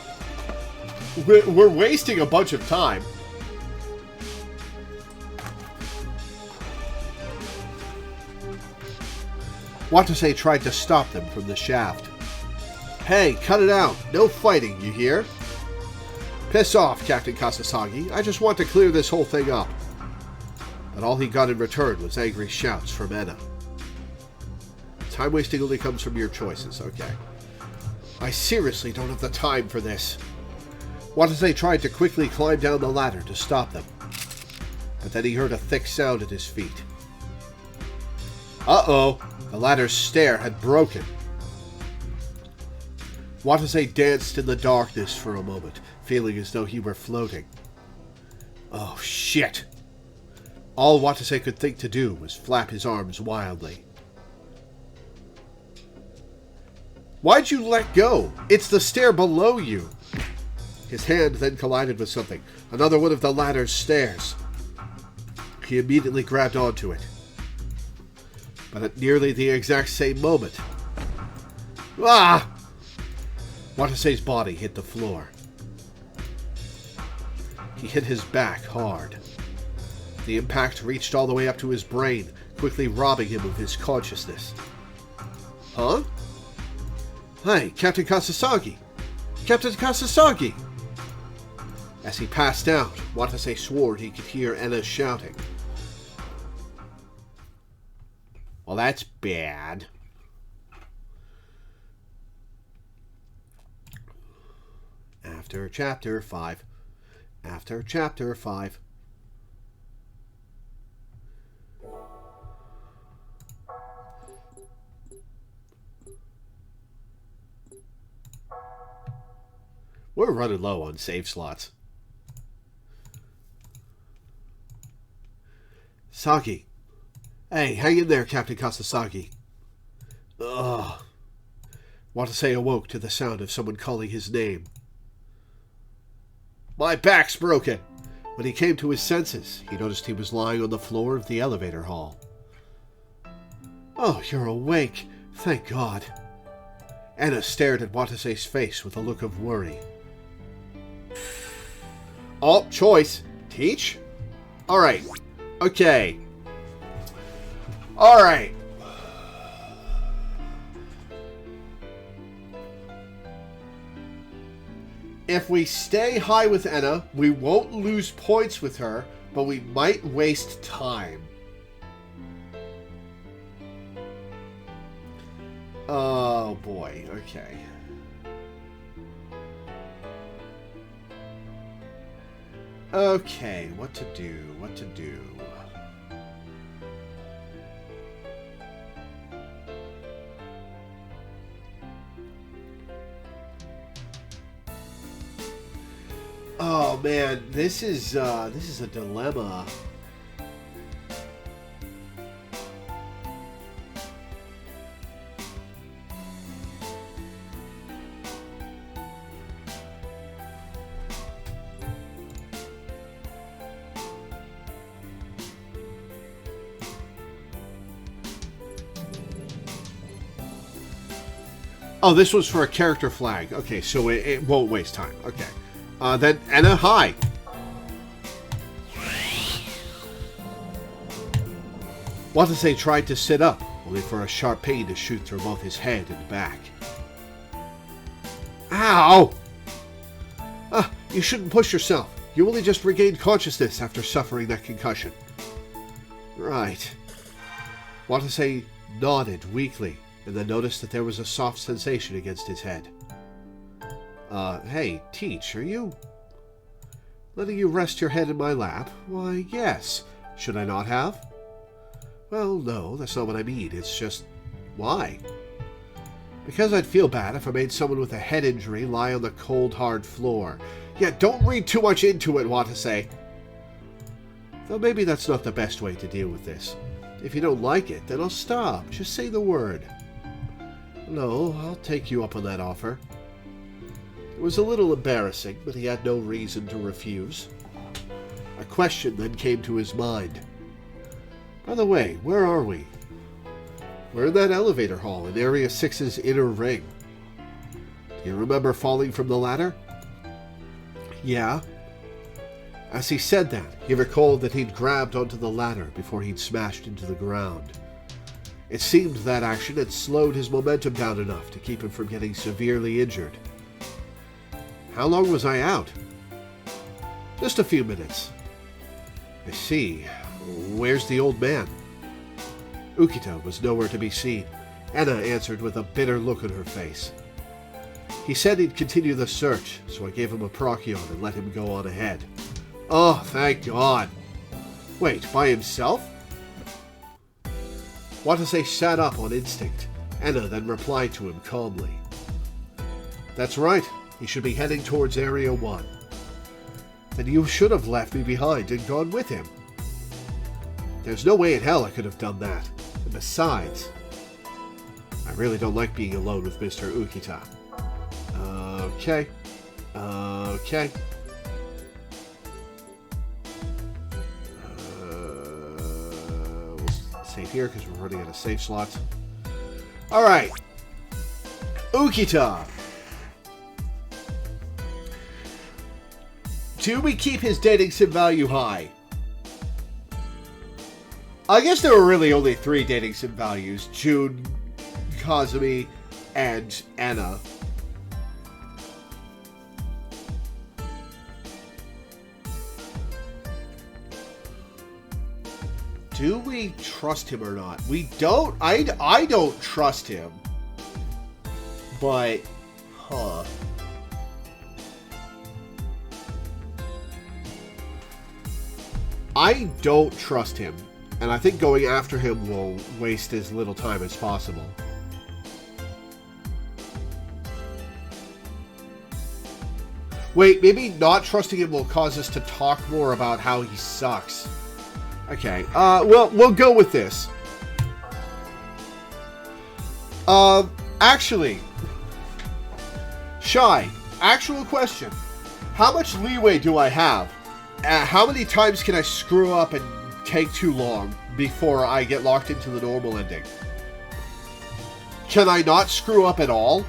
We're wasting a bunch of time. Watase tried to stop them from the shaft. Hey, cut it out. No fighting, you hear? Piss off, Captain Kasasagi. I just want to clear this whole thing up. But all he got in return was angry shouts from Enna. Time wasting only comes from your choices, okay. I seriously don't have the time for this. Watase tried to quickly climb down the ladder to stop them. But then he heard a thick sound at his feet. Uh-oh! The ladder's stair had broken. Watase danced in the darkness for a moment, feeling as though he were floating. Oh, shit! All Watase could think to do was flap his arms wildly. Why'd you let go? It's the stair below you! His hand then collided with something, another one of the ladder's stairs. He immediately grabbed onto it. But at nearly the exact same moment... Ah! Watase's body hit the floor. He hit his back hard. The impact reached all the way up to his brain, quickly robbing him of his consciousness. Huh? Hey, Captain Kasasagi! Captain Kasasagi! As he passed out, Watase swore he could hear Enna shouting. Well, that's bad. After Chapter 5. After Chapter 5. We're running low on save slots. Saki. Hey, hang in there, Captain Kasasaki. Ugh. Watase awoke to the sound of someone calling his name. My back's broken. When he came to his senses, he noticed he was lying on the floor of the elevator hall. Oh, you're awake. Thank God. Anna stared at Watase's face with a look of worry. Oh, choice. Teach? Alright. Okay. Alright. If we stay high with Anna, we won't lose points with her, but we might waste time. Oh boy, okay. Okay, what to do, what to do. Oh man, this is a dilemma. Oh, this was for a character flag. Okay, so it won't waste time. Okay. Then Anna, hi. Watase tried to sit up, only for a sharp pain to shoot through both his head and back. Ow! You shouldn't push yourself. You only just regained consciousness after suffering that concussion. Right. Watase nodded weakly, and then noticed that there was a soft sensation against his head. Hey, Teach, are you letting you rest your head in my lap? Why, yes. Should I not have? Well, no, that's not what I mean. It's just, why? Because I'd feel bad if I made someone with a head injury lie on the cold, hard floor. Yeah, don't read too much into it, Watase. Though maybe that's not the best way to deal with this. If you don't like it, then I'll stop. Just say the word. No, I'll take you up on that offer. It was a little embarrassing, but he had no reason to refuse. A question then came to his mind. By the way, where are we? We're in that elevator hall in Area 6's inner ring. Do you remember falling from the ladder? Yeah. As he said that, he recalled that he'd grabbed onto the ladder before he'd smashed into the ground. It seemed that action had slowed his momentum down enough to keep him from getting severely injured. How long was I out? Just a few minutes. I see. Where's the old man? Ukita was nowhere to be seen. Anna answered with a bitter look on her face. He said he'd continue the search, so I gave him a Procyon and let him go on ahead. Oh, thank God. Wait, by himself? Watase sat up on instinct. Anna then replied to him calmly. That's right. He should be heading towards Area 1. Then you should have left me behind and gone with him. There's no way in hell I could have done that. And besides, I really don't like being alone with Mr. Ukita. Okay. Okay. We'll save here because we're running out of save slots. Alright. Ukita. Do we keep his dating sim value high? I guess there were really only 3 dating sim values. June, Kazumi, and Anna. Do we trust him or not? We don't. I don't trust him. But, huh. I don't trust him, and I think going after him will waste as little time as possible. Wait, maybe not trusting him will cause us to talk more about how he sucks. Okay, we'll go with this. Actually, Shy, actual question. How much leeway do I have? How many times can I screw up and take too long before I get locked into the normal ending? Can I not screw up at all?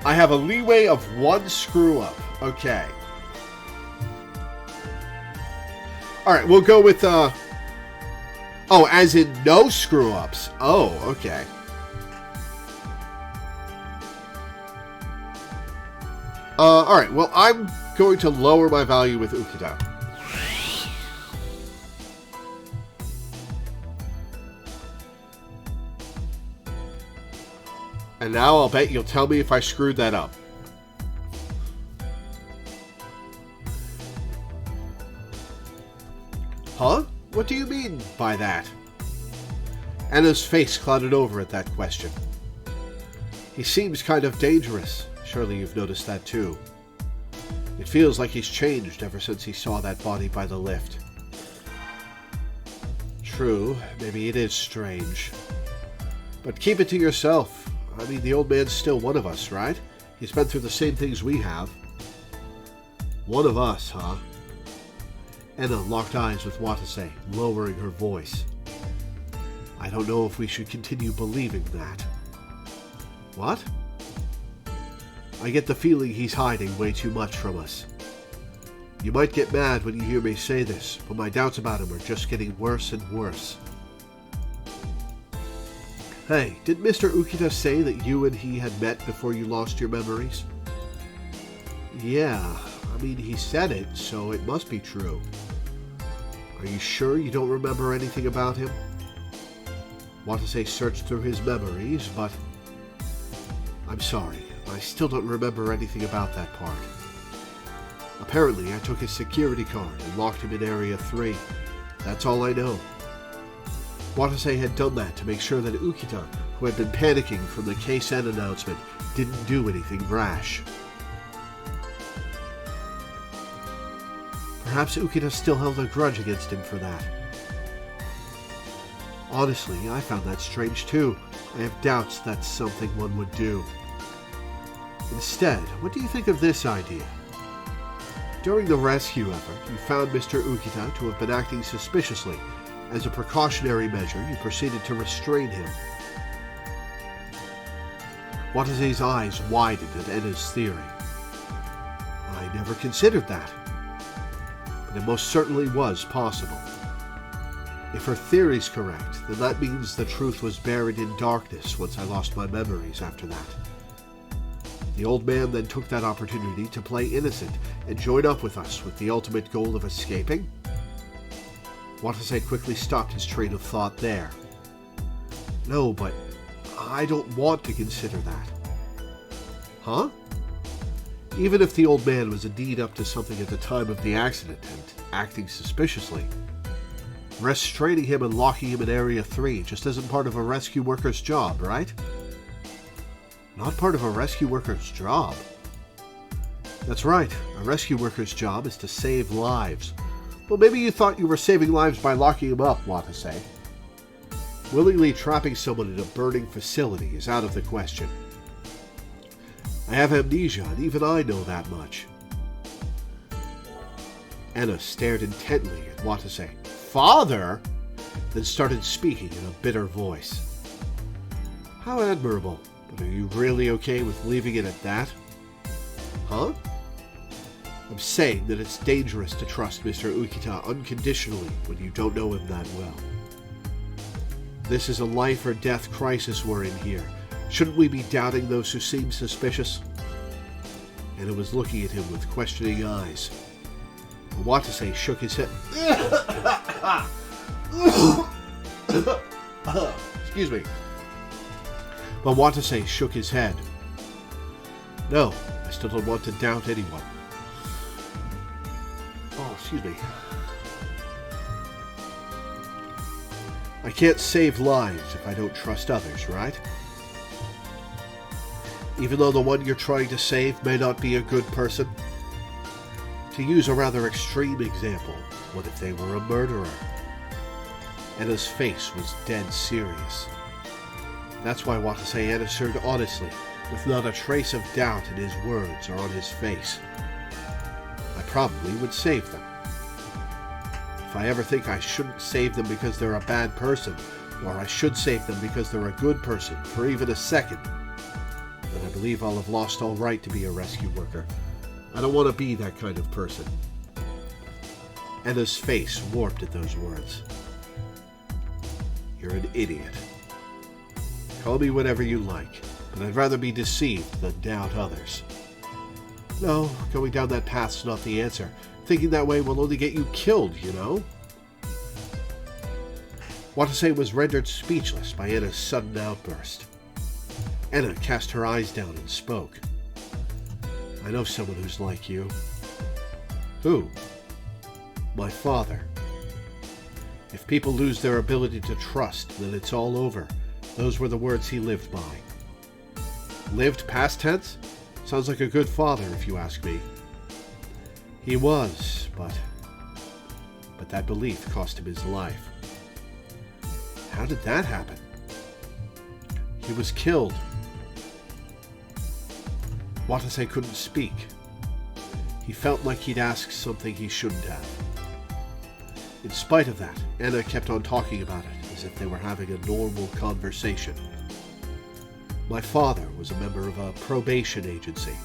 I have a leeway of 1 screw up. Okay. Alright, we'll go with, oh, as in no screw ups. Oh, okay. Alright, well, I'm going to lower my value with Ukita. And now I'll bet you'll tell me if I screwed that up. Huh? What do you mean by that? Anna's face clouded over at that question. He seems kind of dangerous. Surely you've noticed that too. It feels like he's changed ever since he saw that body by the lift. True, maybe it is strange. But keep it to yourself. I mean, the old man's still one of us, right? He's been through the same things we have. One of us, huh? Anna locked eyes with Watase, lowering her voice. I don't know if we should continue believing that. What? I get the feeling he's hiding way too much from us. You might get mad when you hear me say this, but my doubts about him are just getting worse and worse. Hey, did Mr. Ukita say that you and he had met before you lost your memories? Yeah, I mean, he said it, so it must be true. Are you sure you don't remember anything about him? Watase searched through his memories, but... I'm sorry, I still don't remember anything about that part. Apparently, I took his security card and locked him in Area 3. That's all I know. Watase had done that to make sure that Ukita, who had been panicking from the K-Sen announcement, didn't do anything rash. Perhaps Ukita still held a grudge against him for that. Honestly, I found that strange too. I have doubts that's something one would do. Instead, what do you think of this idea? During the rescue effort, you found Mr. Ukita to have been acting suspiciously. As a precautionary measure, you proceeded to restrain him. Watase's eyes widened at Enna's theory. I never considered that. But it most certainly was possible. If her theory's correct, then that means the truth was buried in darkness once I lost my memories after that. The old man then took that opportunity to play innocent and join up with us with the ultimate goal of escaping? Watase quickly stopped his train of thought there. No, but I don't want to consider that. Huh? Even if the old man was indeed up to something at the time of the accident and acting suspiciously, restraining him and locking him in Area 3 just isn't part of a rescue worker's job, right? Not part of a rescue worker's job? That's right, a rescue worker's job is to save lives. Well, maybe you thought you were saving lives by locking him up, Watase. Willingly trapping someone in a burning facility is out of the question. I have amnesia, and even I know that much. Anna stared intently at Watase. Father? Then started speaking in a bitter voice. How admirable, but are you really okay with leaving it at that? Huh? I'm saying that it's dangerous to trust Mr. Ukita unconditionally when you don't know him that well. This is a life or death crisis we're in here. Shouldn't we be doubting those who seem suspicious? Anna was looking at him with questioning eyes. Watase shook his head. Excuse me. But Watase shook his head. No, I still don't want to doubt anyone. Oh, excuse me. I can't save lives if I don't trust others, right? Even though the one you're trying to save may not be a good person. To use a rather extreme example, what if they were a murderer? Anna's face was dead serious. That's why Watase answered honestly, with not a trace of doubt in his words or on his face. I probably would save them. If I ever think I shouldn't save them because they're a bad person, or I should save them because they're a good person for even a second, then I believe I'll have lost all right to be a rescue worker. I don't want to be that kind of person. Anna's face warped at those words. You're an idiot. Call me whatever you like, but I'd rather be deceived than doubt others. No, going down that path's not the answer. Thinking that way will only get you killed, you know? Watase was rendered speechless by Anna's sudden outburst. Anna cast her eyes down and spoke. I know someone who's like you. Who? My father. If people lose their ability to trust, then it's all over. Those were the words he lived by. Lived past tense? Sounds like a good father, if you ask me. He was, but that belief cost him his life. How did that happen? He was killed. Watase couldn't speak. He felt like he'd asked something he shouldn't have. In spite of that, Anna kept on talking about it as if they were having a normal conversation. My father was a member of a probation agency.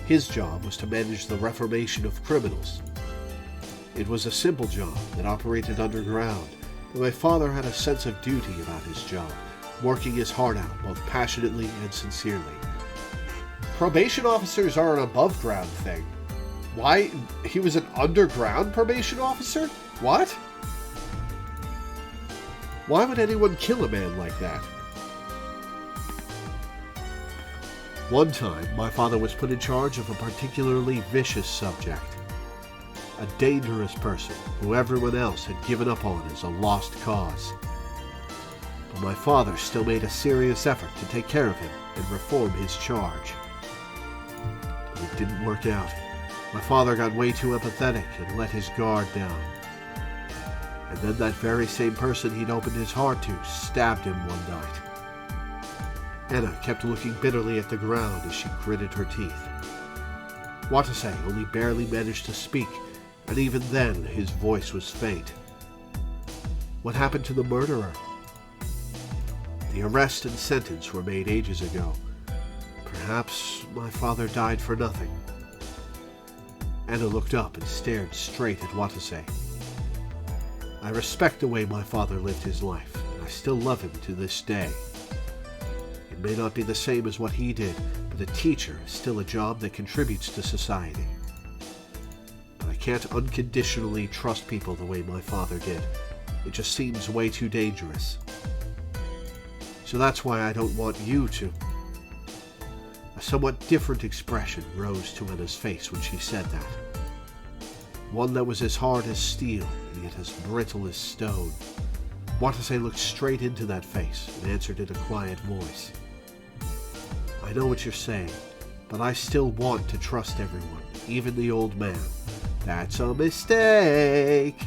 His job was to manage the reformation of criminals. It was a simple job that operated underground, but my father had a sense of duty about his job, working his heart out both passionately and sincerely. Probation officers are an above-ground thing. Why? He was an underground probation officer? What? Why would anyone kill a man like that? One time, my father was put in charge of a particularly vicious subject. A dangerous person who everyone else had given up on as a lost cause. But my father still made a serious effort to take care of him and reform his charge. It didn't work out. My father got way too empathetic and let his guard down. And then that very same person he'd opened his heart to stabbed him one night. Anna kept looking bitterly at the ground as she gritted her teeth. Watase only barely managed to speak, and even then his voice was faint. What happened to the murderer? The arrest and sentence were made ages ago. Perhaps my father died for nothing. Anna looked up and stared straight at Watase. I respect the way my father lived his life, and I still love him to this day. It may not be the same as what he did, but a teacher is still a job that contributes to society. But I can't unconditionally trust people the way my father did. It just seems way too dangerous. So that's why I don't want you to. A somewhat different expression rose to Anna's face when she said that. One that was as hard as steel and yet as brittle as stone. Watase looked straight into that face and answered in a quiet voice. I know what you're saying, but I still want to trust everyone, even the old man. That's a mistake.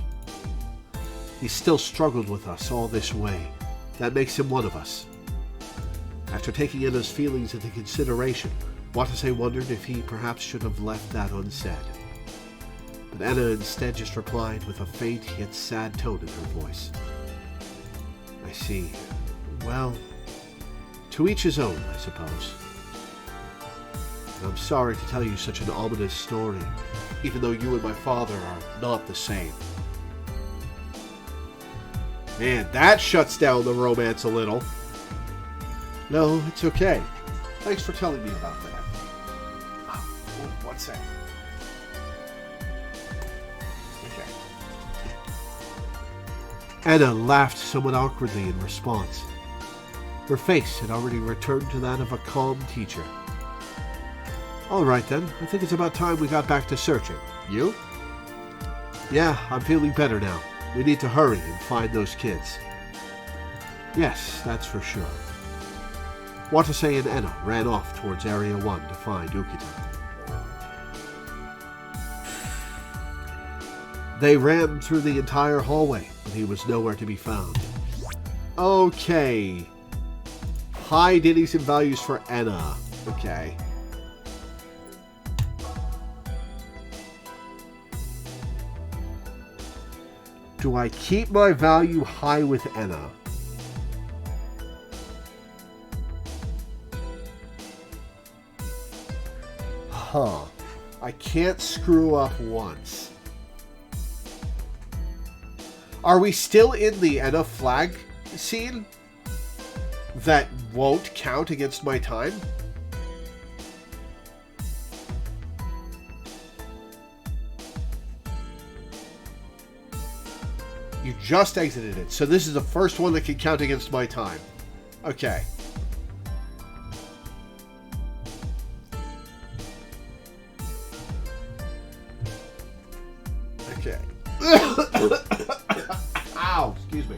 He still struggled with us all this way. That makes him one of us. After taking Anna's feelings into consideration, Watase wondered if he perhaps should have left that unsaid. But Anna instead just replied with a faint yet sad tone in her voice. I see. Well, to each his own, I suppose. And I'm sorry to tell you such an ominous story, even though you and my father are not the same. Man, that shuts down the romance a little. No, it's okay. Thanks for telling me about that. Oh, 1 second. Okay. Anna laughed somewhat awkwardly in response. Her face had already returned to that of a calm teacher. All right then, I think it's about time we got back to searching. You? Yeah, I'm feeling better now. We need to hurry and find those kids. Yes, that's for sure. Watase and Enna ran off towards Area 1 to find Ukita. They ran through the entire hallway, but he was nowhere to be found. Okay. High ditties and values for Enna. Okay. Do I keep my value high with Enna? Huh. I can't screw up once. Are we still in the Enna flag scene? That won't count against my time? You just exited it, so this is the first one that can count against my time. Okay. Okay. Ow, excuse me.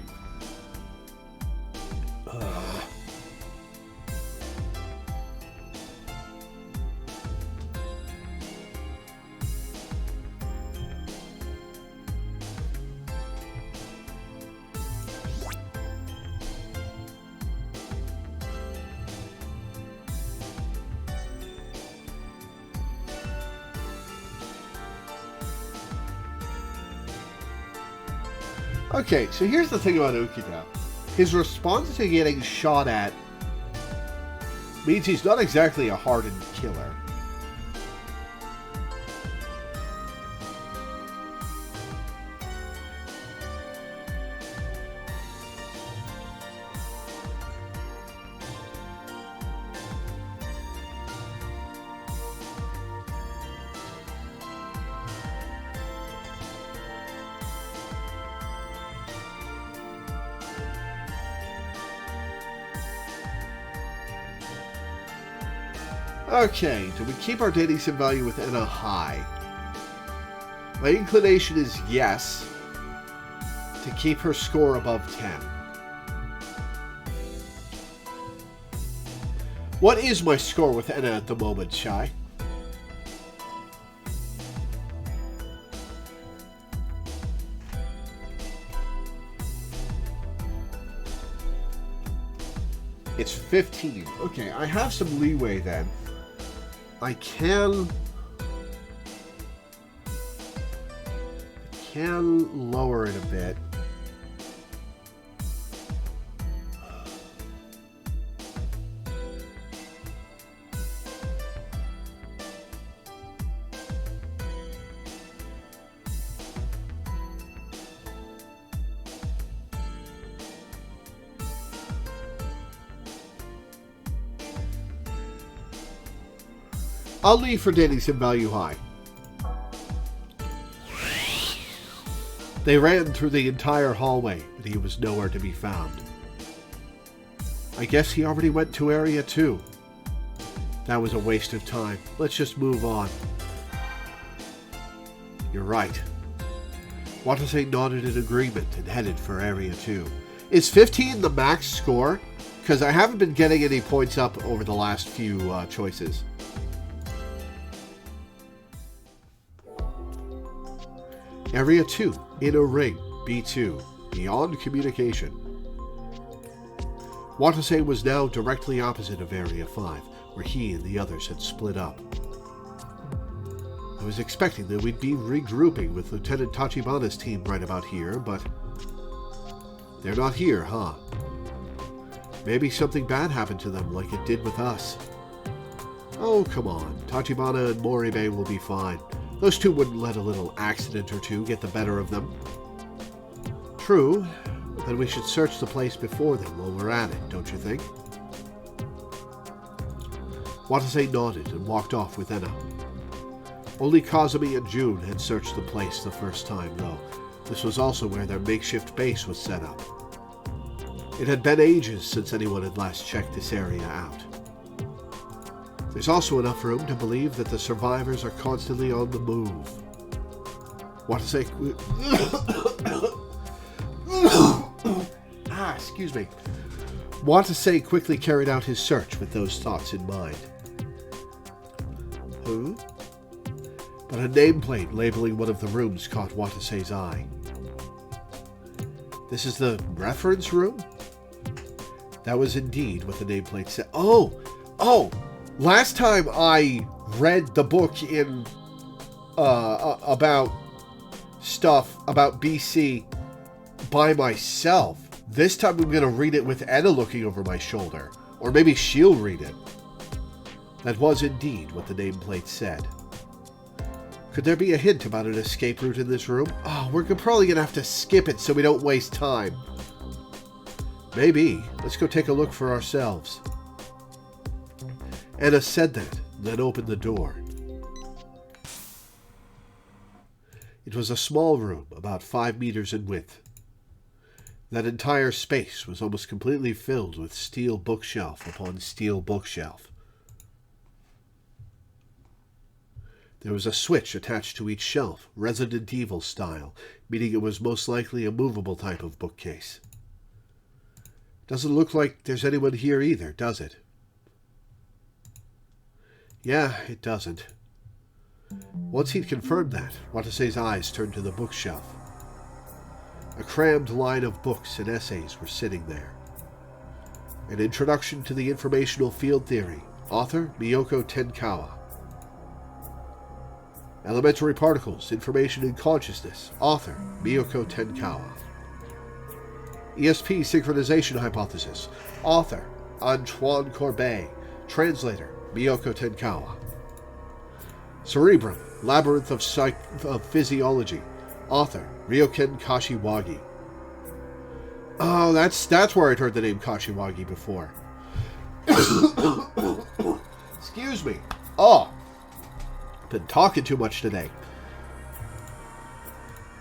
Okay, so here's the thing about Ukita. His response to getting shot at means he's not exactly a hardened killer. Okay, do we keep our dating sim value with Enna high? My inclination is yes, to keep her score above 10. What is my score with Enna at the moment, Shy? It's 15. Okay, I have some leeway then. I can lower it a bit. I'll leave for dating sim value high. They ran through the entire hallway, but he was nowhere to be found. I guess he already went to Area 2. That was a waste of time. Let's just move on. You're right. Watase nodded in agreement and headed for Area 2. Is 15 the max score? Because I haven't been getting any points up over the last few choices. Area 2, Inner Ring, B2, Beyond Communication. Watase was now directly opposite of Area 5, where he and the others had split up. I was expecting that we'd be regrouping with Lieutenant Tachibana's team right about here, but they're not here, huh? Maybe something bad happened to them like it did with us. Oh, come on. Tachibana and Moribe will be fine. Those two wouldn't let a little accident or two get the better of them. True, but then we should search the place before them while we're at it, don't you think? Watase nodded and walked off with Enna. Only Kazumi and June had searched the place the first time, though. This was also where their makeshift base was set up. It had been ages since anyone had last checked this area out. There's also enough room to believe that the survivors are constantly on the move. Watase... excuse me. Watase quickly carried out his search with those thoughts in mind. Who? But a nameplate labeling one of the rooms caught Watase's eye. This is the reference room? That was indeed what the nameplate said. Oh! Last time I read the book in about stuff about BC by myself. This time I'm going to read it with Anna looking over my shoulder. Or maybe she'll read it. That was indeed what the nameplate said. Could there be a hint about an escape route in this room? Oh, we're probably going to have to skip it so we don't waste time. Maybe. Let's go take a look for ourselves. Anna said that, then opened the door. It was a small room, about 5 meters in width. That entire space was almost completely filled with steel bookshelf upon steel bookshelf. There was a switch attached to each shelf, Resident Evil style, meaning it was most likely a movable type of bookcase. Doesn't look like there's anyone here either, does it? Yeah, it doesn't. Once he'd confirmed that, Watase's eyes turned to the bookshelf. A crammed line of books and essays were sitting there. An Introduction to the Informational Field Theory, author Miyoko Tenkawa. Elementary Particles, Information and Consciousness, author Miyoko Tenkawa. ESP Synchronization Hypothesis, author Antoine Courbet, translator Miyoko Tenkawa. Cerebrum, Labyrinth of Physiology, author Ryoken Kashiwagi. Oh, that's where I'd heard the name Kashiwagi before. Excuse me. Oh, been talking too much today.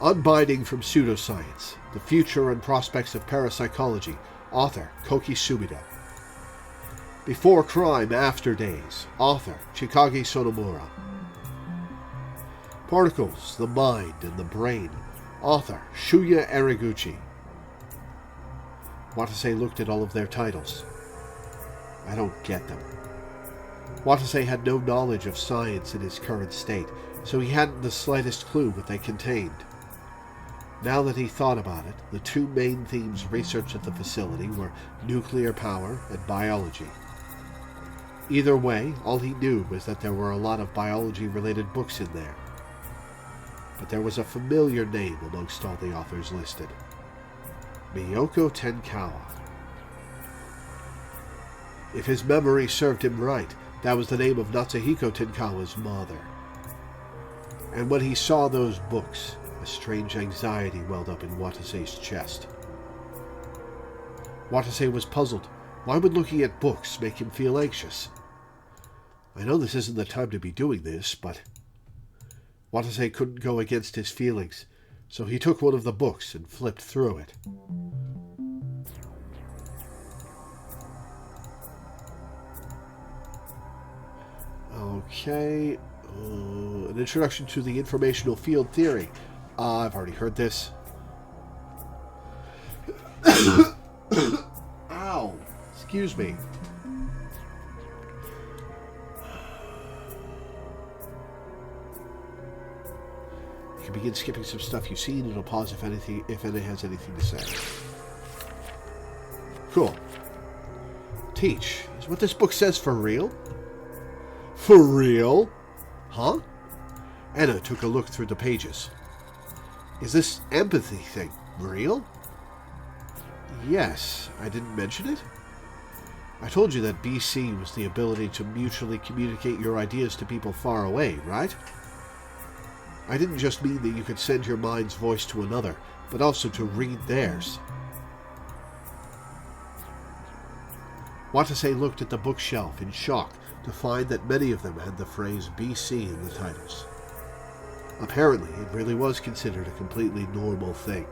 Unbinding from Pseudoscience, The Future and Prospects of Parapsychology, author Koki Sumida. Before Crime, After Days, author Chikage Sonomura. Particles, the Mind and the Brain, author Shuya Eriguchi. Watase looked at all of their titles. I don't get them. Watase had no knowledge of science in his current state, so he hadn't the slightest clue what they contained. Now that he thought about it, the two main themes researched at the facility were nuclear power and biology. Either way, all he knew was that there were a lot of biology-related books in there. But there was a familiar name amongst all the authors listed. Miyoko Tenkawa. If his memory served him right, that was the name of Natsuhiko Tenkawa's mother. And when he saw those books, a strange anxiety welled up in Watase's chest. Watase was puzzled. Why would looking at books make him feel anxious? I know this isn't the time to be doing this, but Watase couldn't go against his feelings, so he took one of the books and flipped through it. Okay, an Introduction to the Informational Field Theory. I've already heard this. Ow, excuse me. You can begin skipping some stuff you've seen, and it'll pause if Anna has anything to say. Cool. Teach. Is what this book says for real? For real? Huh? Anna took a look through the pages. Is this empathy thing real? Yes. I didn't mention it? I told you that BC was the ability to mutually communicate your ideas to people far away, right? I didn't just mean that you could send your mind's voice to another, but also to read theirs. Watase looked at the bookshelf in shock to find that many of them had the phrase BC in the titles. Apparently, it really was considered a completely normal thing.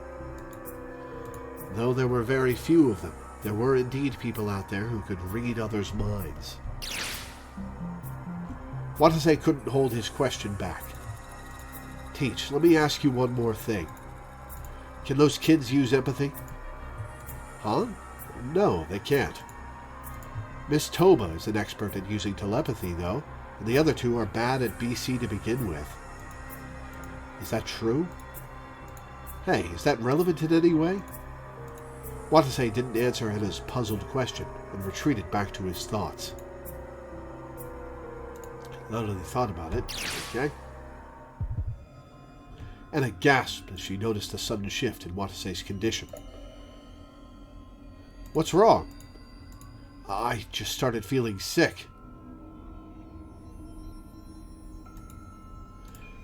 Though there were very few of them, there were indeed people out there who could read others' minds. Watase couldn't hold his question back. Teach, let me ask you one more thing. Can those kids use empathy? Huh? No, they can't. Miss Toba is an expert at using telepathy, though, and the other two are bad at BC to begin with. Is that true? Hey, is that relevant in any way? Watase didn't answer Anna's puzzled question and retreated back to his thoughts. Not really thought about it. Okay. Anna gasped as she noticed a sudden shift in Watase's condition. What's wrong? I just started feeling sick.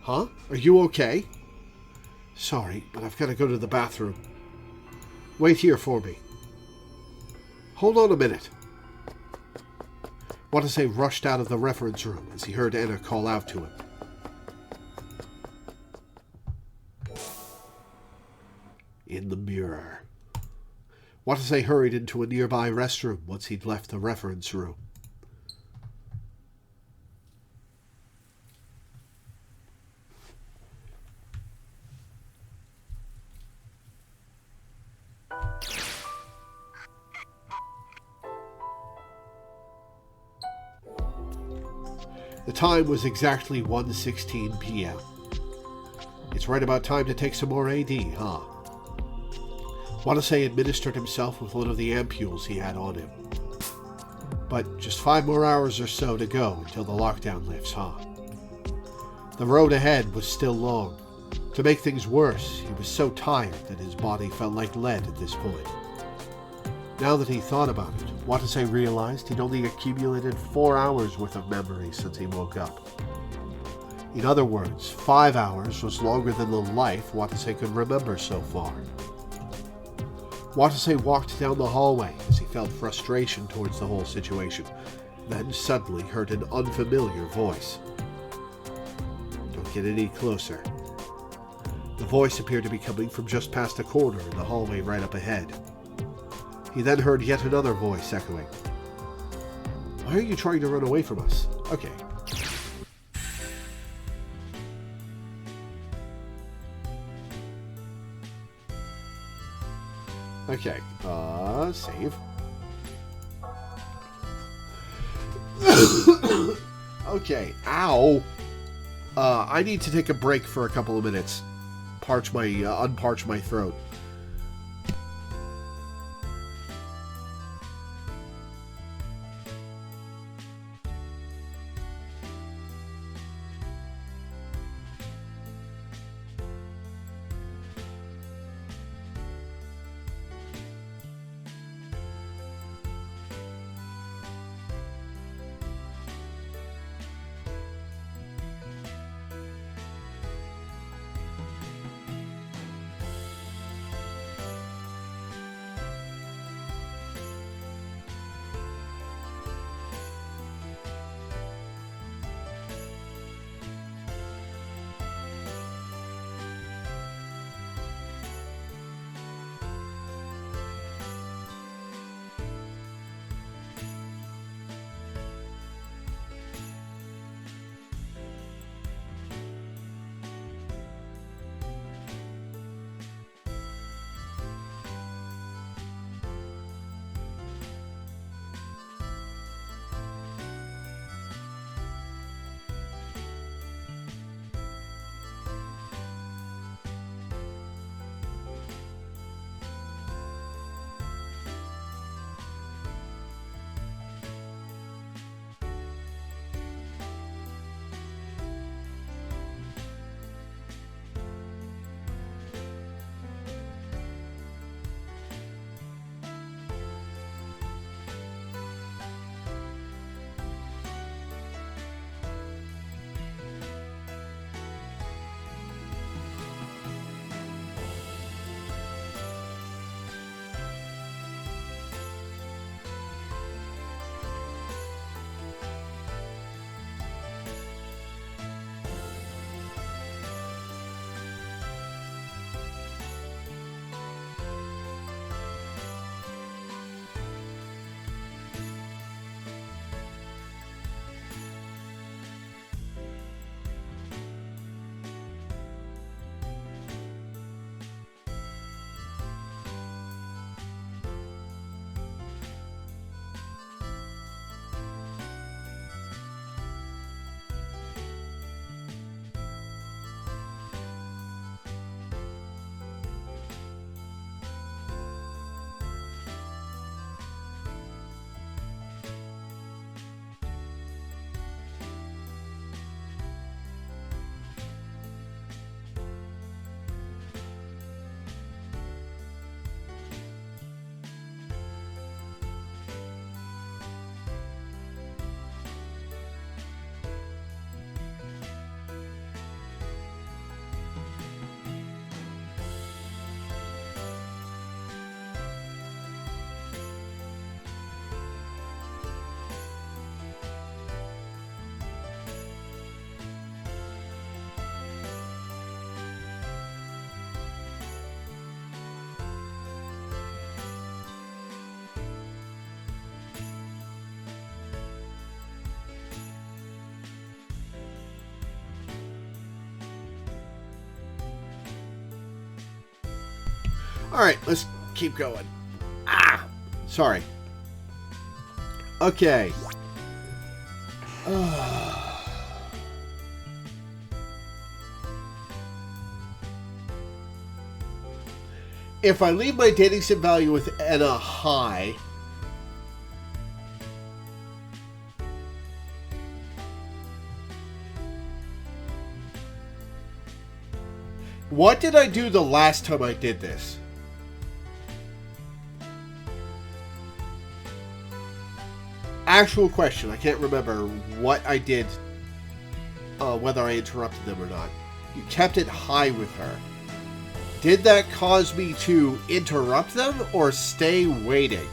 Huh? Are you okay? Sorry, but I've got to go to the bathroom. Wait here for me. Hold on a minute. Watase rushed out of the reference room as he heard Anna call out to him. In the mirror. Watase hurried into a nearby restroom once he'd left the reference room. The time was exactly 1:16 p.m. It's right about time to take some more AD, huh? Watase administered himself with one of the ampules he had on him. But just 5 more hours or so to go until the lockdown lifts, huh? The road ahead was still long. To make things worse, he was so tired that his body felt like lead at this point. Now that he thought about it, Watase realized he'd only accumulated 4 hours worth of memory since he woke up. In other words, 5 hours was longer than the life Watase could remember so far. Watase walked down the hallway as he felt frustration towards the whole situation, then suddenly heard an unfamiliar voice. Don't get any closer. The voice appeared to be coming from just past a corner in the hallway right up ahead. He then heard yet another voice echoing. Why are you trying to run away from us? Okay. Okay, save. Okay, ow. I need to take a break for a couple of minutes. Unparch my throat. Alright, let's keep going. Ah! Sorry. Okay. If I leave my dating sim value with Anna high, what did I do the last time I did this? Actual question. I can't remember what I did, whether I interrupted them or not. You kept it high with her. Did that cause me to interrupt them or stay waiting?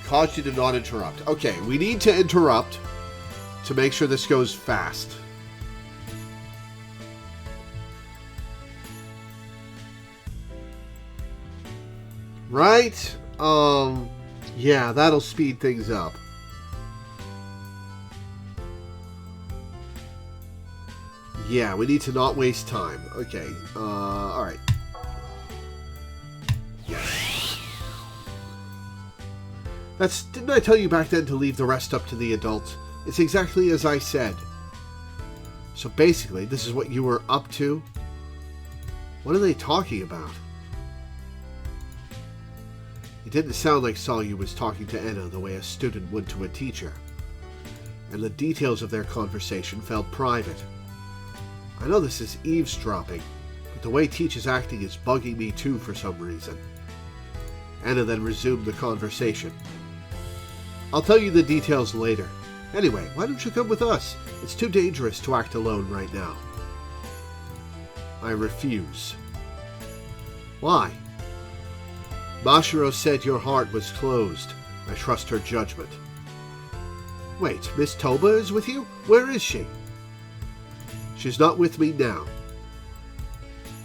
Caused you to not interrupt. Okay, we need to interrupt to make sure this goes fast. Right? Yeah, that'll speed things up. Yeah, we need to not waste time. Okay, alright. Didn't I tell you back then to leave the rest up to the adults? It's exactly as I said. So basically, this is what you were up to? What are they talking about? It didn't sound like Salyu was talking to Anna the way a student would to a teacher, and the details of their conversation felt private. I know this is eavesdropping, but the way Teach is acting is bugging me too for some reason. Anna then resumed the conversation. I'll tell you the details later. Anyway, why don't you come with us? It's too dangerous to act alone right now. I refuse. Why? Mashiro said your heart was closed. I trust her judgment. Wait, Miss Toba is with you? Where is she? She's not with me now.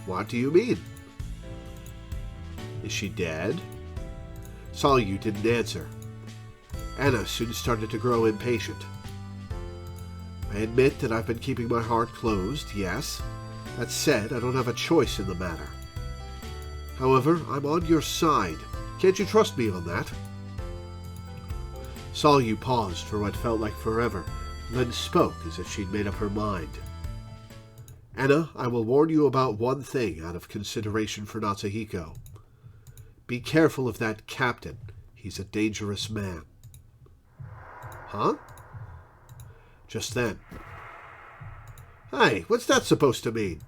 What do you mean? Is she dead? Salyu didn't answer. Anna soon started to grow impatient. I admit that I've been keeping my heart closed, yes. That said, I don't have a choice in the matter. However, I'm on your side. Can't you trust me on that? Salyu paused for what felt like forever, then spoke as if she'd made up her mind. Anna, I will warn you about one thing out of consideration for Natsuhiko. Be careful of that captain. He's a dangerous man. Huh? Just then. Hey, what's that supposed to mean?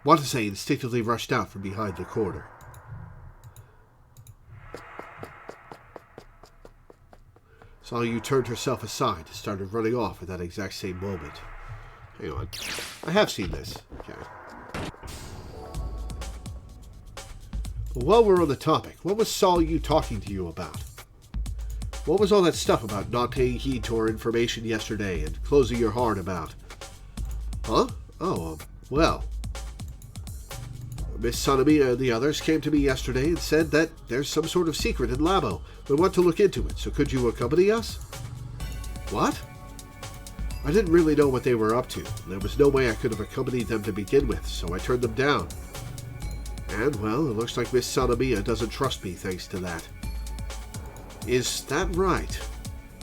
Watase instinctively rushed out from behind the corner. Salyu turned herself aside and started running off at that exact same moment. Hang on. I have seen this. Okay. Well, while we're on the topic, what was Salyu talking to you about? What was all that stuff about not paying heed to our information yesterday and closing your heart about? Huh? Oh, well. Miss Sanemiya and the others came to me yesterday and said that there's some sort of secret in Labo. We want to look into it, so could you accompany us? What? I didn't really know what they were up to. There was no way I could have accompanied them to begin with, so I turned them down. And, well, it looks like Miss Sanemiya doesn't trust me thanks to that. Is that right?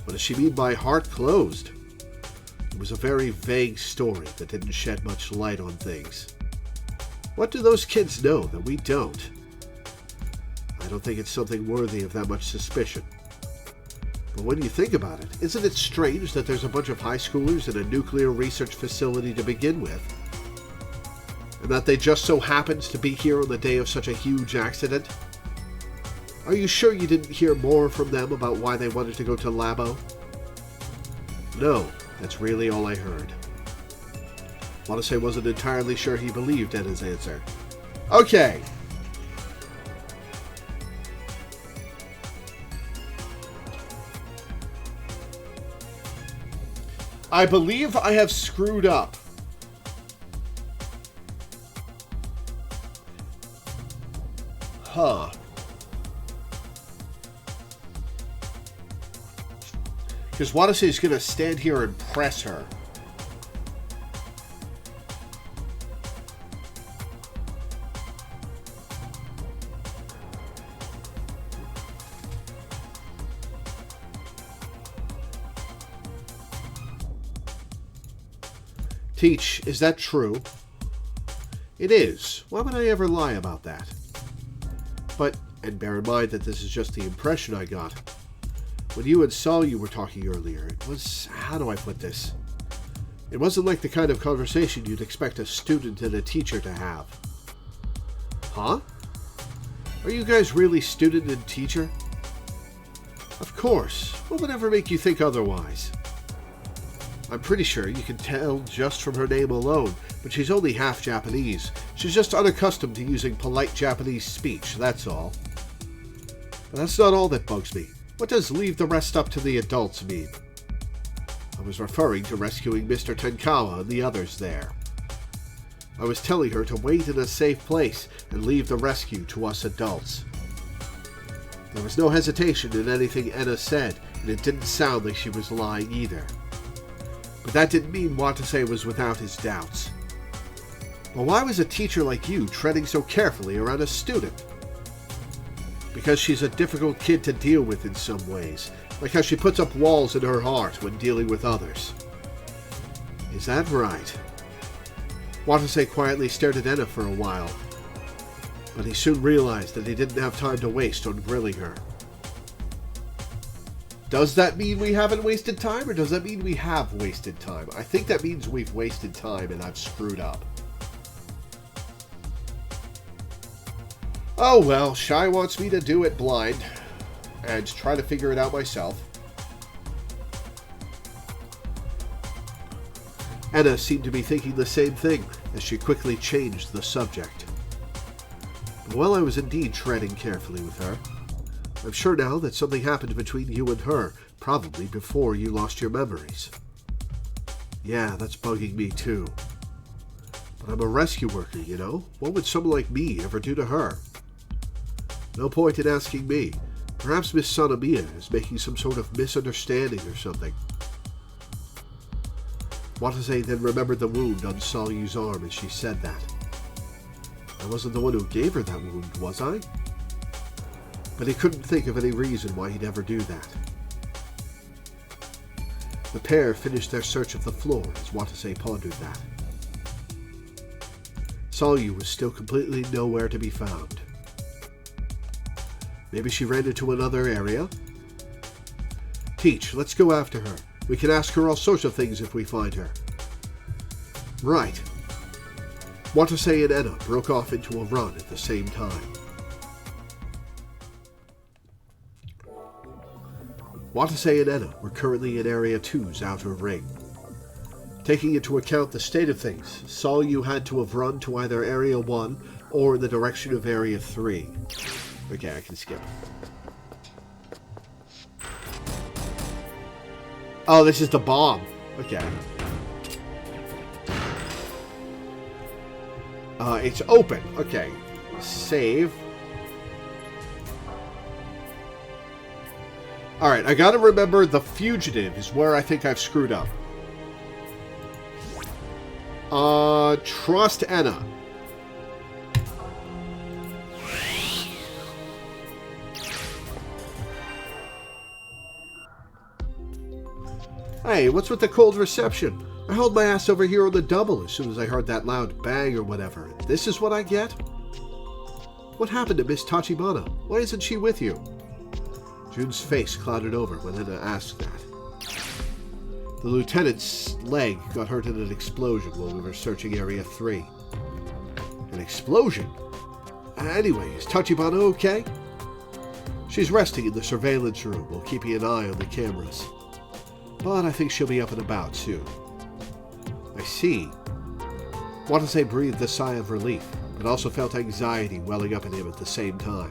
What does she mean by heart closed? It was a very vague story that didn't shed much light on things. What do those kids know that we don't? I don't think it's something worthy of that much suspicion. But when you think about it, isn't it strange that there's a bunch of high schoolers in a nuclear research facility to begin with? And that they just so happened to be here on the day of such a huge accident? Are you sure you didn't hear more from them about why they wanted to go to Labo? No, that's really all I heard. Watase wasn't entirely sure he believed Anna's answer. Okay. I believe I have screwed up. Huh. Because Watase is going to stand here and press her. Teach, is that true? It is. Why would I ever lie about that? But, and bear in mind that this is just the impression I got. When you and Solyu were talking earlier, it was, how do I put this? It wasn't like the kind of conversation you'd expect a student and a teacher to have. Huh? Are you guys really student and teacher? Of course. What would ever make you think otherwise? I'm pretty sure you can tell just from her name alone, but she's only half Japanese. She's just unaccustomed to using polite Japanese speech, that's all. But that's not all that bugs me. What does leave the rest up to the adults mean? I was referring to rescuing Mr. Tenkawa and the others there. I was telling her to wait in a safe place and leave the rescue to us adults. There was no hesitation in anything Enna said, and it didn't sound like she was lying either. But that didn't mean Watase was without his doubts. Well, why was a teacher like you treading so carefully around a student? Because she's a difficult kid to deal with in some ways, like how she puts up walls in her heart when dealing with others. Is that right? Watase quietly stared at Enna for a while, but he soon realized that he didn't have time to waste on grilling her. Does that mean we haven't wasted time, or does that mean we have wasted time? I think that means we've wasted time and I've screwed up. Oh well, Shy wants me to do it blind and try to figure it out myself. Enna seemed to be thinking the same thing as she quickly changed the subject. But while I was indeed treading carefully with her, I'm sure now that something happened between you and her, probably before you lost your memories. Yeah, that's bugging me too. But I'm a rescue worker, you know? What would someone like me ever do to her? No point in asking me. Perhaps Miss Sanamiya is making some sort of misunderstanding or something. Watase then remembered the wound on Solyu's arm as she said that. I wasn't the one who gave her that wound, was I? But he couldn't think of any reason why he'd ever do that. The pair finished their search of the floor as Watase pondered that. Solyu was still completely nowhere to be found. Maybe she ran into another area? Teach, let's go after her. We can ask her all sorts of things if we find her. Right. Watase and Enna broke off into a run at the same time. Watase and Enna were currently in Area 2's outer ring. Taking into account the state of things, Solyu had to have run to either Area 1 or in the direction of Area 3. Okay, I can skip. Oh, this is the bomb. Okay. It's open. Okay. Save. Alright, I gotta remember the fugitive is where I think I've screwed up. Trust Enna. Hey, what's with the cold reception? I held my ass over here on the double as soon as I heard that loud bang or whatever. This is what I get? What happened to Miss Tachibana? Why isn't she with you? Jun's face clouded over when Enna asked that. The lieutenant's leg got hurt in an explosion while we were searching Area 3. An explosion? Anyway, is Tachibana okay? She's resting in the surveillance room while keeping an eye on the cameras. But I think she'll be up and about soon. I see. Watase breathed a sigh of relief, but also felt anxiety welling up in him at the same time.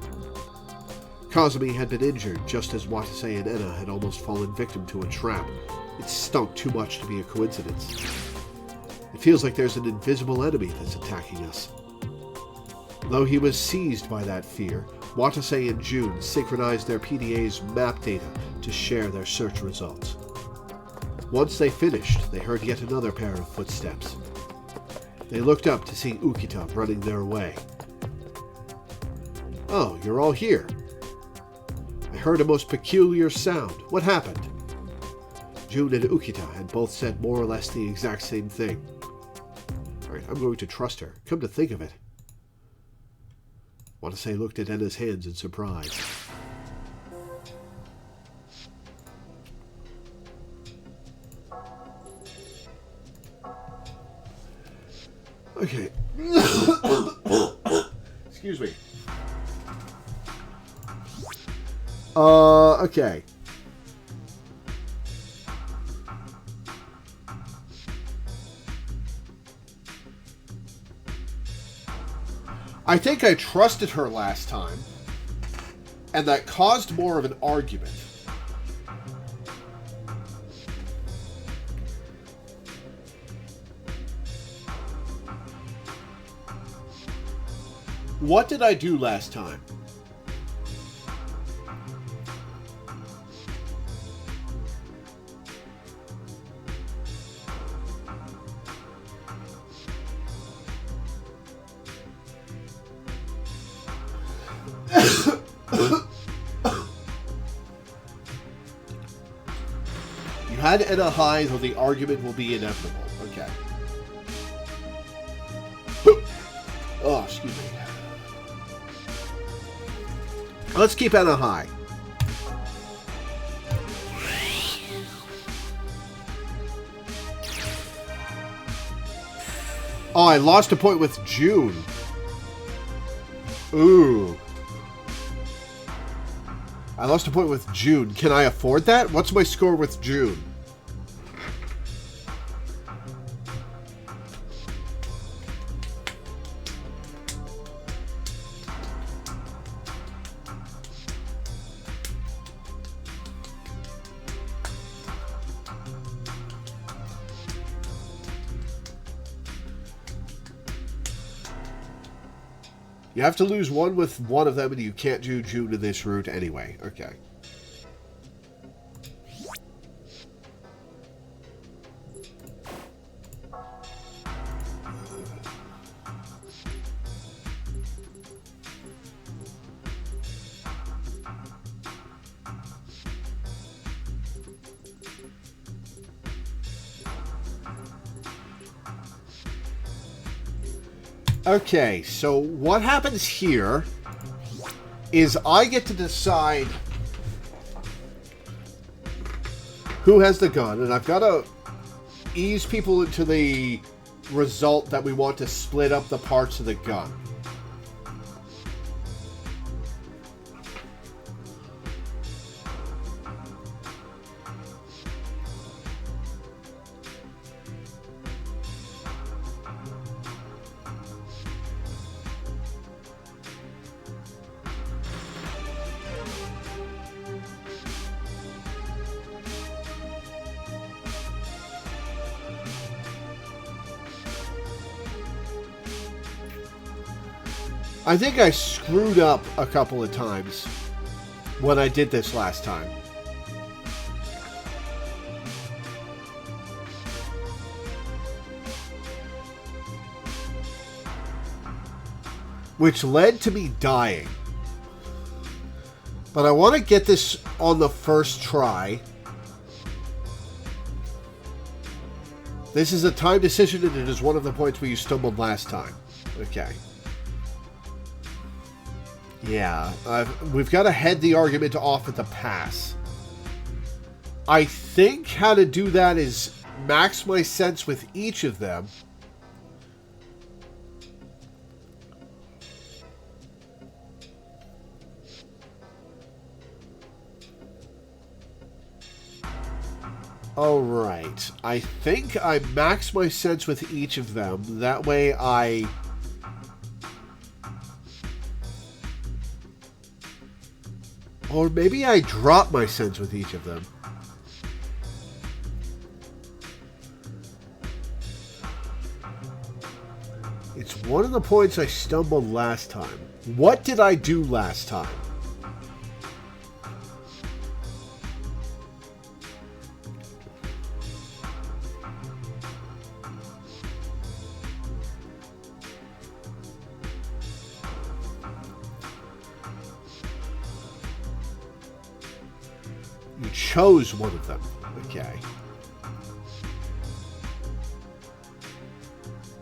Kazumi had been injured just as Watase and Enna had almost fallen victim to a trap. It stunk too much to be a coincidence. It feels like there's an invisible enemy that's attacking us. Though he was seized by that fear, Watase and Jun synchronized their PDA's map data to share their search results. Once they finished, they heard yet another pair of footsteps. They looked up to see Ukita running their way. "Oh, you're all here. I heard a most peculiar sound. What happened?" June and Ukita had both said more or less the exact same thing. Alright, I'm going to trust her. Come to think of it. Wanase looked at Enna's hands in surprise. Okay. Excuse me. Okay. I think I trusted her last time, and that caused more of an argument. What did I do last time? You had Enna high, though the argument will be inevitable. Okay. Oh, excuse me. Let's keep Enna high. Oh, I lost a point with June. Ooh. I lost a point with June. Can I afford that? What's my score with June? You have to lose one with one of them, and you can't do June to this route anyway. Okay. Okay, so what happens here is I get to decide who has the gun, and I've got to ease people into the result that we want to split up the parts of the gun. I think I screwed up a couple of times when I did this last time. Which led to me dying. But I want to get this on the first try. This is a time decision, and it is one of the points where you stumbled last time. Okay. Yeah, we've got to head the argument off at the pass. I think how to do that is max my sense with each of them. Alright, I think I max my sense with each of them. That way I... Or maybe I drop my sense with each of them. It's one of the points I stumbled last time. What did I do last time? You chose one of them. Okay.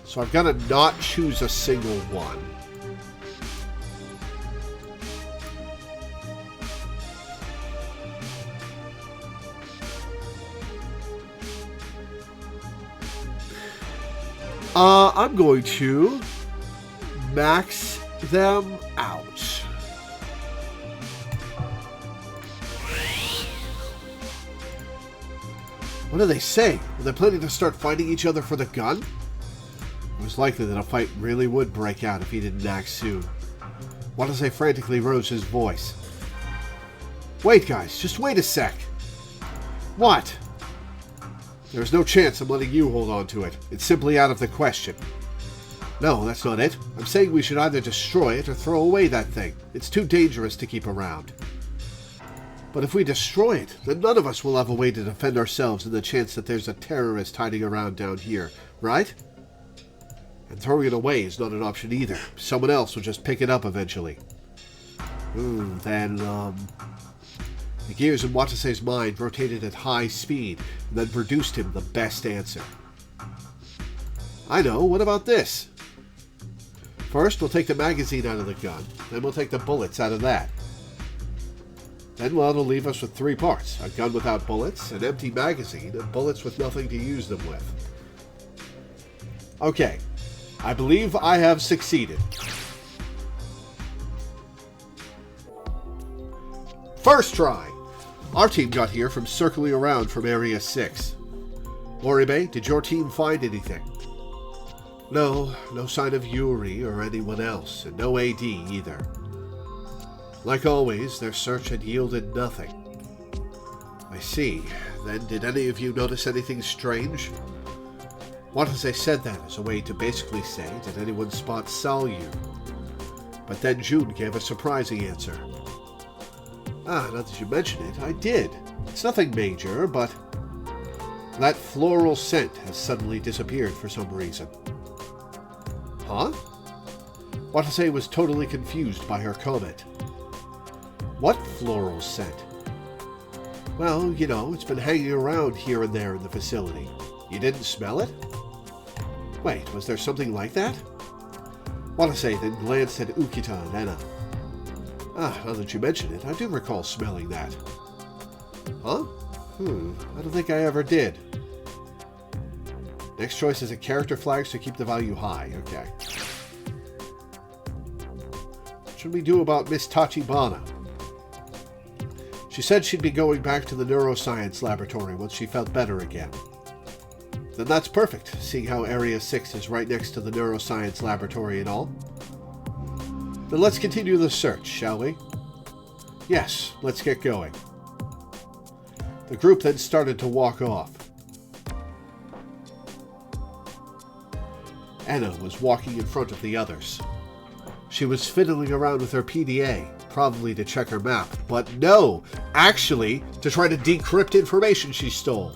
So I've got to not choose a single one. I'm going to max them out. What do they say? Are they planning to start fighting each other for the gun? It was likely that a fight really would break out if he didn't act soon. Watase frantically rose his voice. Wait, guys, just wait a sec. What? There's no chance I'm letting you hold on to it. It's simply out of the question. No, that's not it. I'm saying we should either destroy it or throw away that thing. It's too dangerous to keep around. But if we destroy it, then none of us will have a way to defend ourselves in the chance that there's a terrorist hiding around down here, right? And throwing it away is not an option either. Someone else will just pick it up eventually. The gears in Watase's mind rotated at high speed and then produced him the best answer. I know, what about this? First, we'll take the magazine out of the gun, then we'll take the bullets out of that. Then, well, it'll leave us with 3 parts. A gun without bullets, an empty magazine, and bullets with nothing to use them with. Okay, I believe I have succeeded. First try! Our team got here from circling around from Area 6. Loreweaver, did your team find anything? No sign of Yuri or anyone else, and no AD either. Like always, their search had yielded nothing. I see. Then, did any of you notice anything strange? Watase said that as a way to basically say, did anyone spot Salyu? But then June gave a surprising answer. Now that you mention it, I did. It's nothing major, but that floral scent has suddenly disappeared for some reason. Huh? Watase was totally confused by her comment. What floral scent? Well, you know, it's been hanging around here and there in the facility. You didn't smell it? Wait, was there something like that? Watase then glanced at Ukita and Enna. Now that you mention it, I do recall smelling that. Huh? I don't think I ever did. Next choice is a character flag, so keep the value high. Okay. What should we do about Miss Tachibana? She said she'd be going back to the neuroscience laboratory once she felt better again. Then that's perfect, seeing how Area 6 is right next to the neuroscience laboratory and all. Then let's continue the search, shall we? Yes, let's get going. The group then started to walk off. Anna was walking in front of the others. She was fiddling around with her PDA, probably to check her map, but no, actually to try to decrypt information she stole.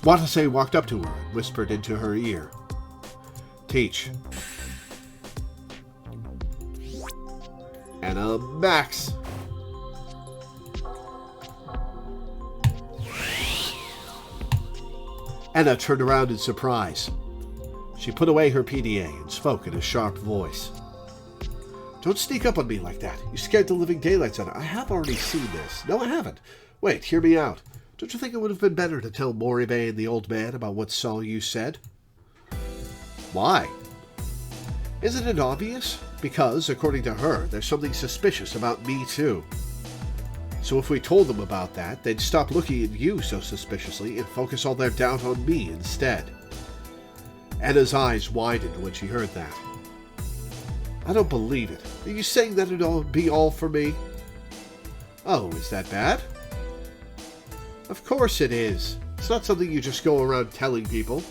Watase walked up to her and whispered into her ear. Teach. Anna Max. Anna turned around in surprise. She put away her PDA and spoke in a sharp voice. Don't sneak up on me like that. You scared the living daylights out of me. I have already seen this. No, I haven't. Wait, hear me out. Don't you think it would have been better to tell Moribe and the old man about what Salyu said? Why? Isn't it obvious? Because, according to her, there's something suspicious about me too. So if we told them about that, they'd stop looking at you so suspiciously and focus all their doubt on me instead. Anna's eyes widened when she heard that. I don't believe it. Are you saying that it'll be all for me? Oh, is that bad? Of course it is. It's not something you just go around telling people.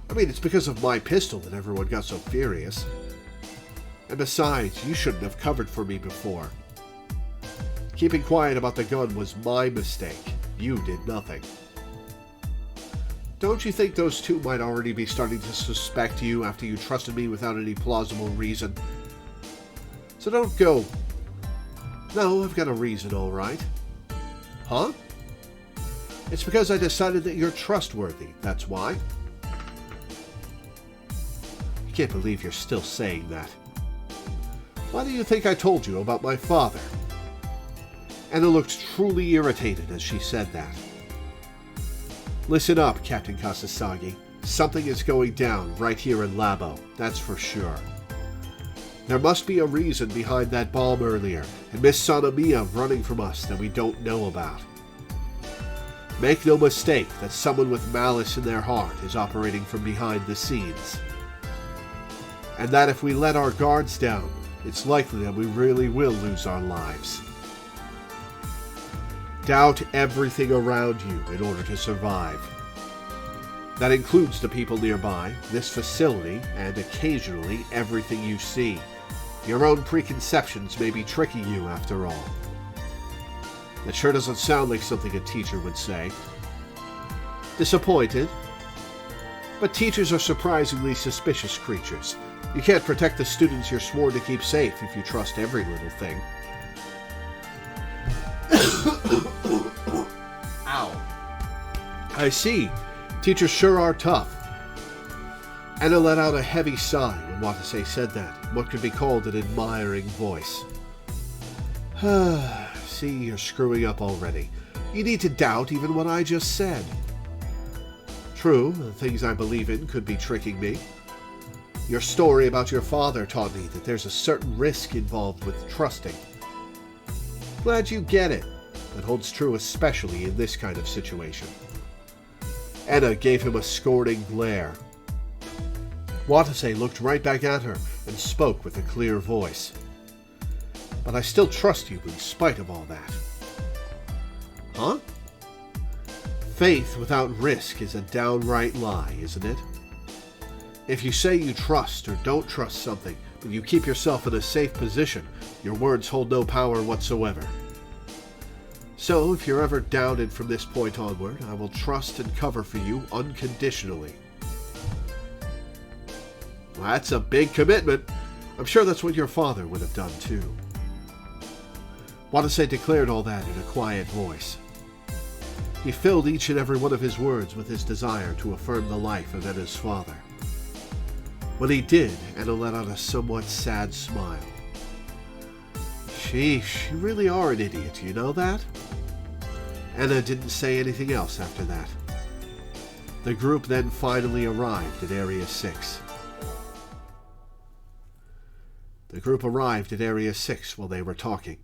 I mean, it's because of my pistol that everyone got so furious. And besides, you shouldn't have covered for me before. Keeping quiet about the gun was my mistake. You did nothing. Don't you think those two might already be starting to suspect you after you trusted me without any plausible reason? So don't go. No, I've got a reason, all right. Huh? It's because I decided that you're trustworthy, that's why. I can't believe you're still saying that. Why do you think I told you about my father? Anna looked truly irritated as she said that. Listen up, Captain Kasasagi. Something is going down right here in Labo, that's for sure. There must be a reason behind that bomb earlier, and Miss Sanamiya running from us that we don't know about. Make no mistake that someone with malice in their heart is operating from behind the scenes. And that if we let our guards down, it's likely that we really will lose our lives. Doubt everything around you in order to survive. That includes the people nearby, this facility, and occasionally everything you see. Your own preconceptions may be tricking you after all. That sure doesn't sound like something a teacher would say. Disappointed? But teachers are surprisingly suspicious creatures. You can't protect the students you're sworn to keep safe if you trust every little thing. Ow. I see. Teachers sure are tough. Anna let out a heavy sigh when Watase said that, in what could be called an admiring voice. See, you're screwing up already. You need to doubt even what I just said. True, the things I believe in could be tricking me. Your story about your father taught me that there's a certain risk involved with trusting. Glad you get it. That holds true especially in this kind of situation. Anna gave him a scorning glare. Watase looked right back at her and spoke with a clear voice. But I still trust you in spite of all that. Huh? Faith without risk is a downright lie, isn't it? If you say you trust or don't trust something, but you keep yourself in a safe position, your words hold no power whatsoever. So, if you're ever doubted from this point onward, I will trust and cover for you unconditionally. Well, that's a big commitment. I'm sure that's what your father would have done too. Watase declared all that in a quiet voice. He filled each and every one of his words with his desire to affirm the life of Anna's father. When he did, Anna let out a somewhat sad smile. Sheesh, you really are an idiot, you know that? Anna didn't say anything else after that. The group then finally arrived at Area 6. The group arrived at Area 6 while they were talking.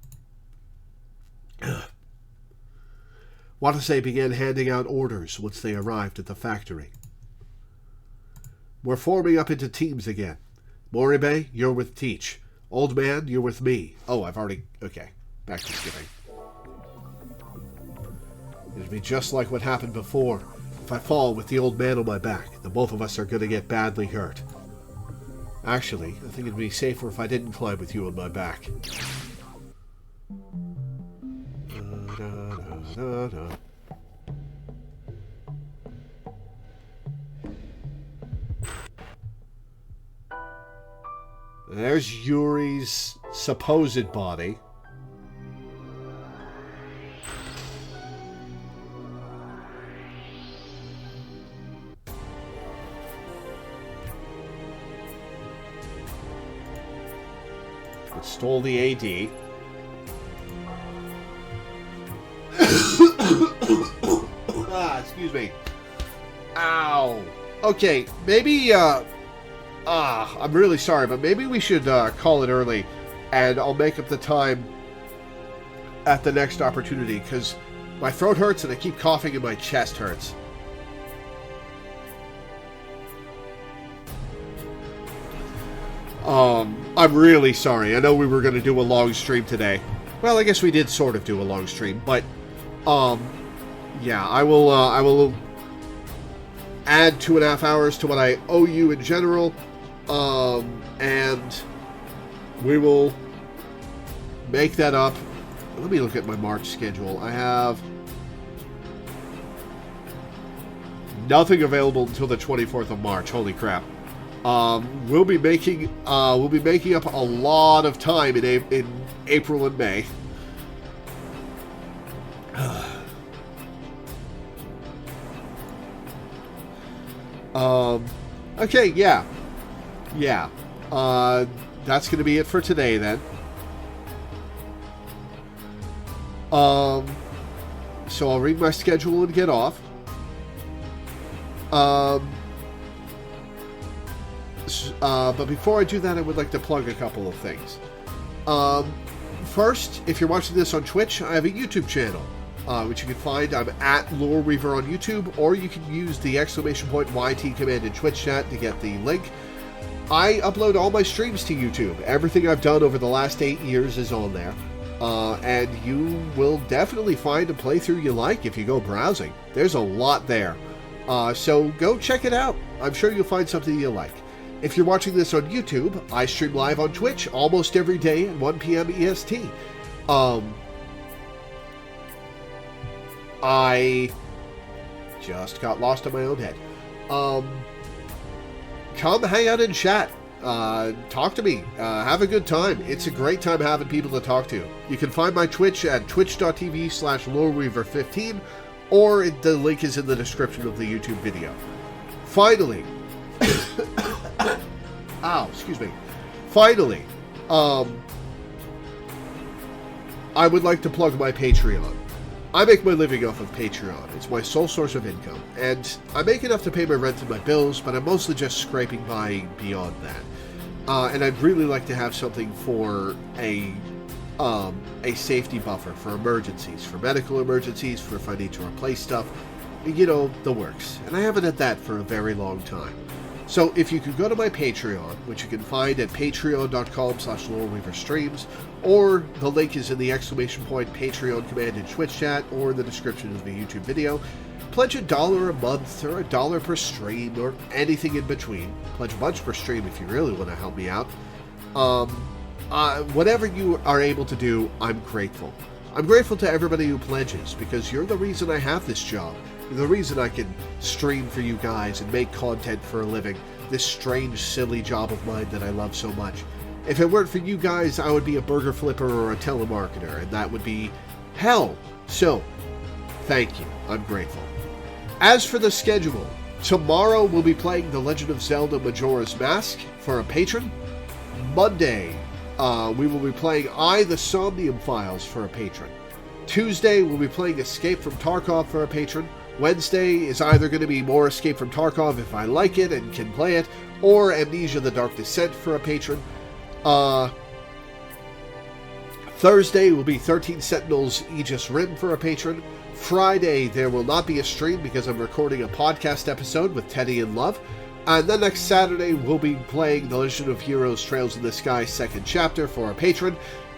Watase began handing out orders once they arrived at the factory. We're forming up into teams again. Moribe, you're with Teach. Old Man, you're with me. Oh, I've already... Okay, back to skipping. It'll be just like what happened before. If I fall with the old man on my back, the both of us are going to get badly hurt. Actually, I think it'd be safer if I didn't climb with you on my back. There's Yuri's supposed body. It stole the AD. Excuse me. Ow. Okay, maybe, I'm really sorry, but maybe we should call it early, and I'll make up the time at the next opportunity, because my throat hurts and I keep coughing and my chest hurts. I'm really sorry. I know we were going to do a long stream today. Well, I guess we did sort of do a long stream, but, yeah, I will add 2.5 hours to what I owe you in general, and we will make that up. Let me look at my March schedule. I have nothing available until the 24th of March. Holy crap. We'll be making up a lot of time in April and May. Okay, yeah. That's going to be it for today, then. So I'll read my schedule and get off. But before I do that, I would like to plug a couple of things. First, if you're watching this on Twitch, I have a YouTube channel, which you can find. I'm at Loreweaver on YouTube, or you can use the !YT command in Twitch chat to get the link. I upload all my streams to YouTube. Everything I've done over the last 8 years is on there. And you will definitely find a playthrough you like if you go browsing. There's a lot there. So go check it out. I'm sure you'll find something you like. If you're watching this on YouTube, I stream live on Twitch almost every day at 1 p.m. EST. I just got lost in my own head. Come hang out and chat. Talk to me. Have a good time. It's a great time having people to talk to. You can find my Twitch at twitch.tv/Loreweaver15, or the link is in the description of the YouTube video. Finally, Finally, I would like to plug my Patreon. I make my living off of Patreon. It's my sole source of income, and I make enough to pay my rent and my bills, but I'm mostly just scraping by beyond that. And I'd really like to have something for a safety buffer for emergencies, for medical emergencies, for if I need to replace stuff, you know, the works. And I haven't had that for a very long time. So if you could go to my Patreon, which you can find at patreon.com/LoreweaverStreams, or the link is in the !Patreon command in Twitch chat, or in the description of the YouTube video, pledge $1 a month, or $1 per stream, or anything in between. Pledge a bunch per stream if you really want to help me out. Whatever you are able to do, I'm grateful. I'm grateful to everybody who pledges, because you're the reason I have this job. You're the reason I can stream for you guys and make content for a living. This strange, silly job of mine that I love so much. If it weren't for you guys, I would be a burger flipper or a telemarketer, and that would be hell. So, thank you. I'm grateful. As for the schedule, tomorrow we'll be playing The Legend of Zelda Majora's Mask for a patron. Monday, we will be playing The Somnium Files for a patron. Tuesday, we'll be playing Escape from Tarkov for a patron. Wednesday is either going to be more Escape from Tarkov if I like it and can play it, or Amnesia the Dark Descent for a patron. Thursday will be 13 Sentinels Aegis Rim for a patron. Friday, there will not be a stream because I'm recording a podcast episode with Teddy and Love. And then next Saturday, we'll be playing The Legend of Heroes Trails in the Sky 2nd Chapter for a patron.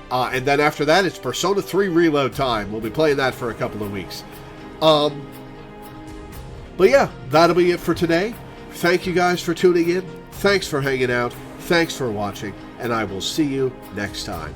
And then after that, it's Persona 3 Reload time. We'll be playing that for a couple of weeks. But yeah, that'll be it for today. Thank you guys for tuning in. Thanks for hanging out. Thanks for watching. And I will see you next time.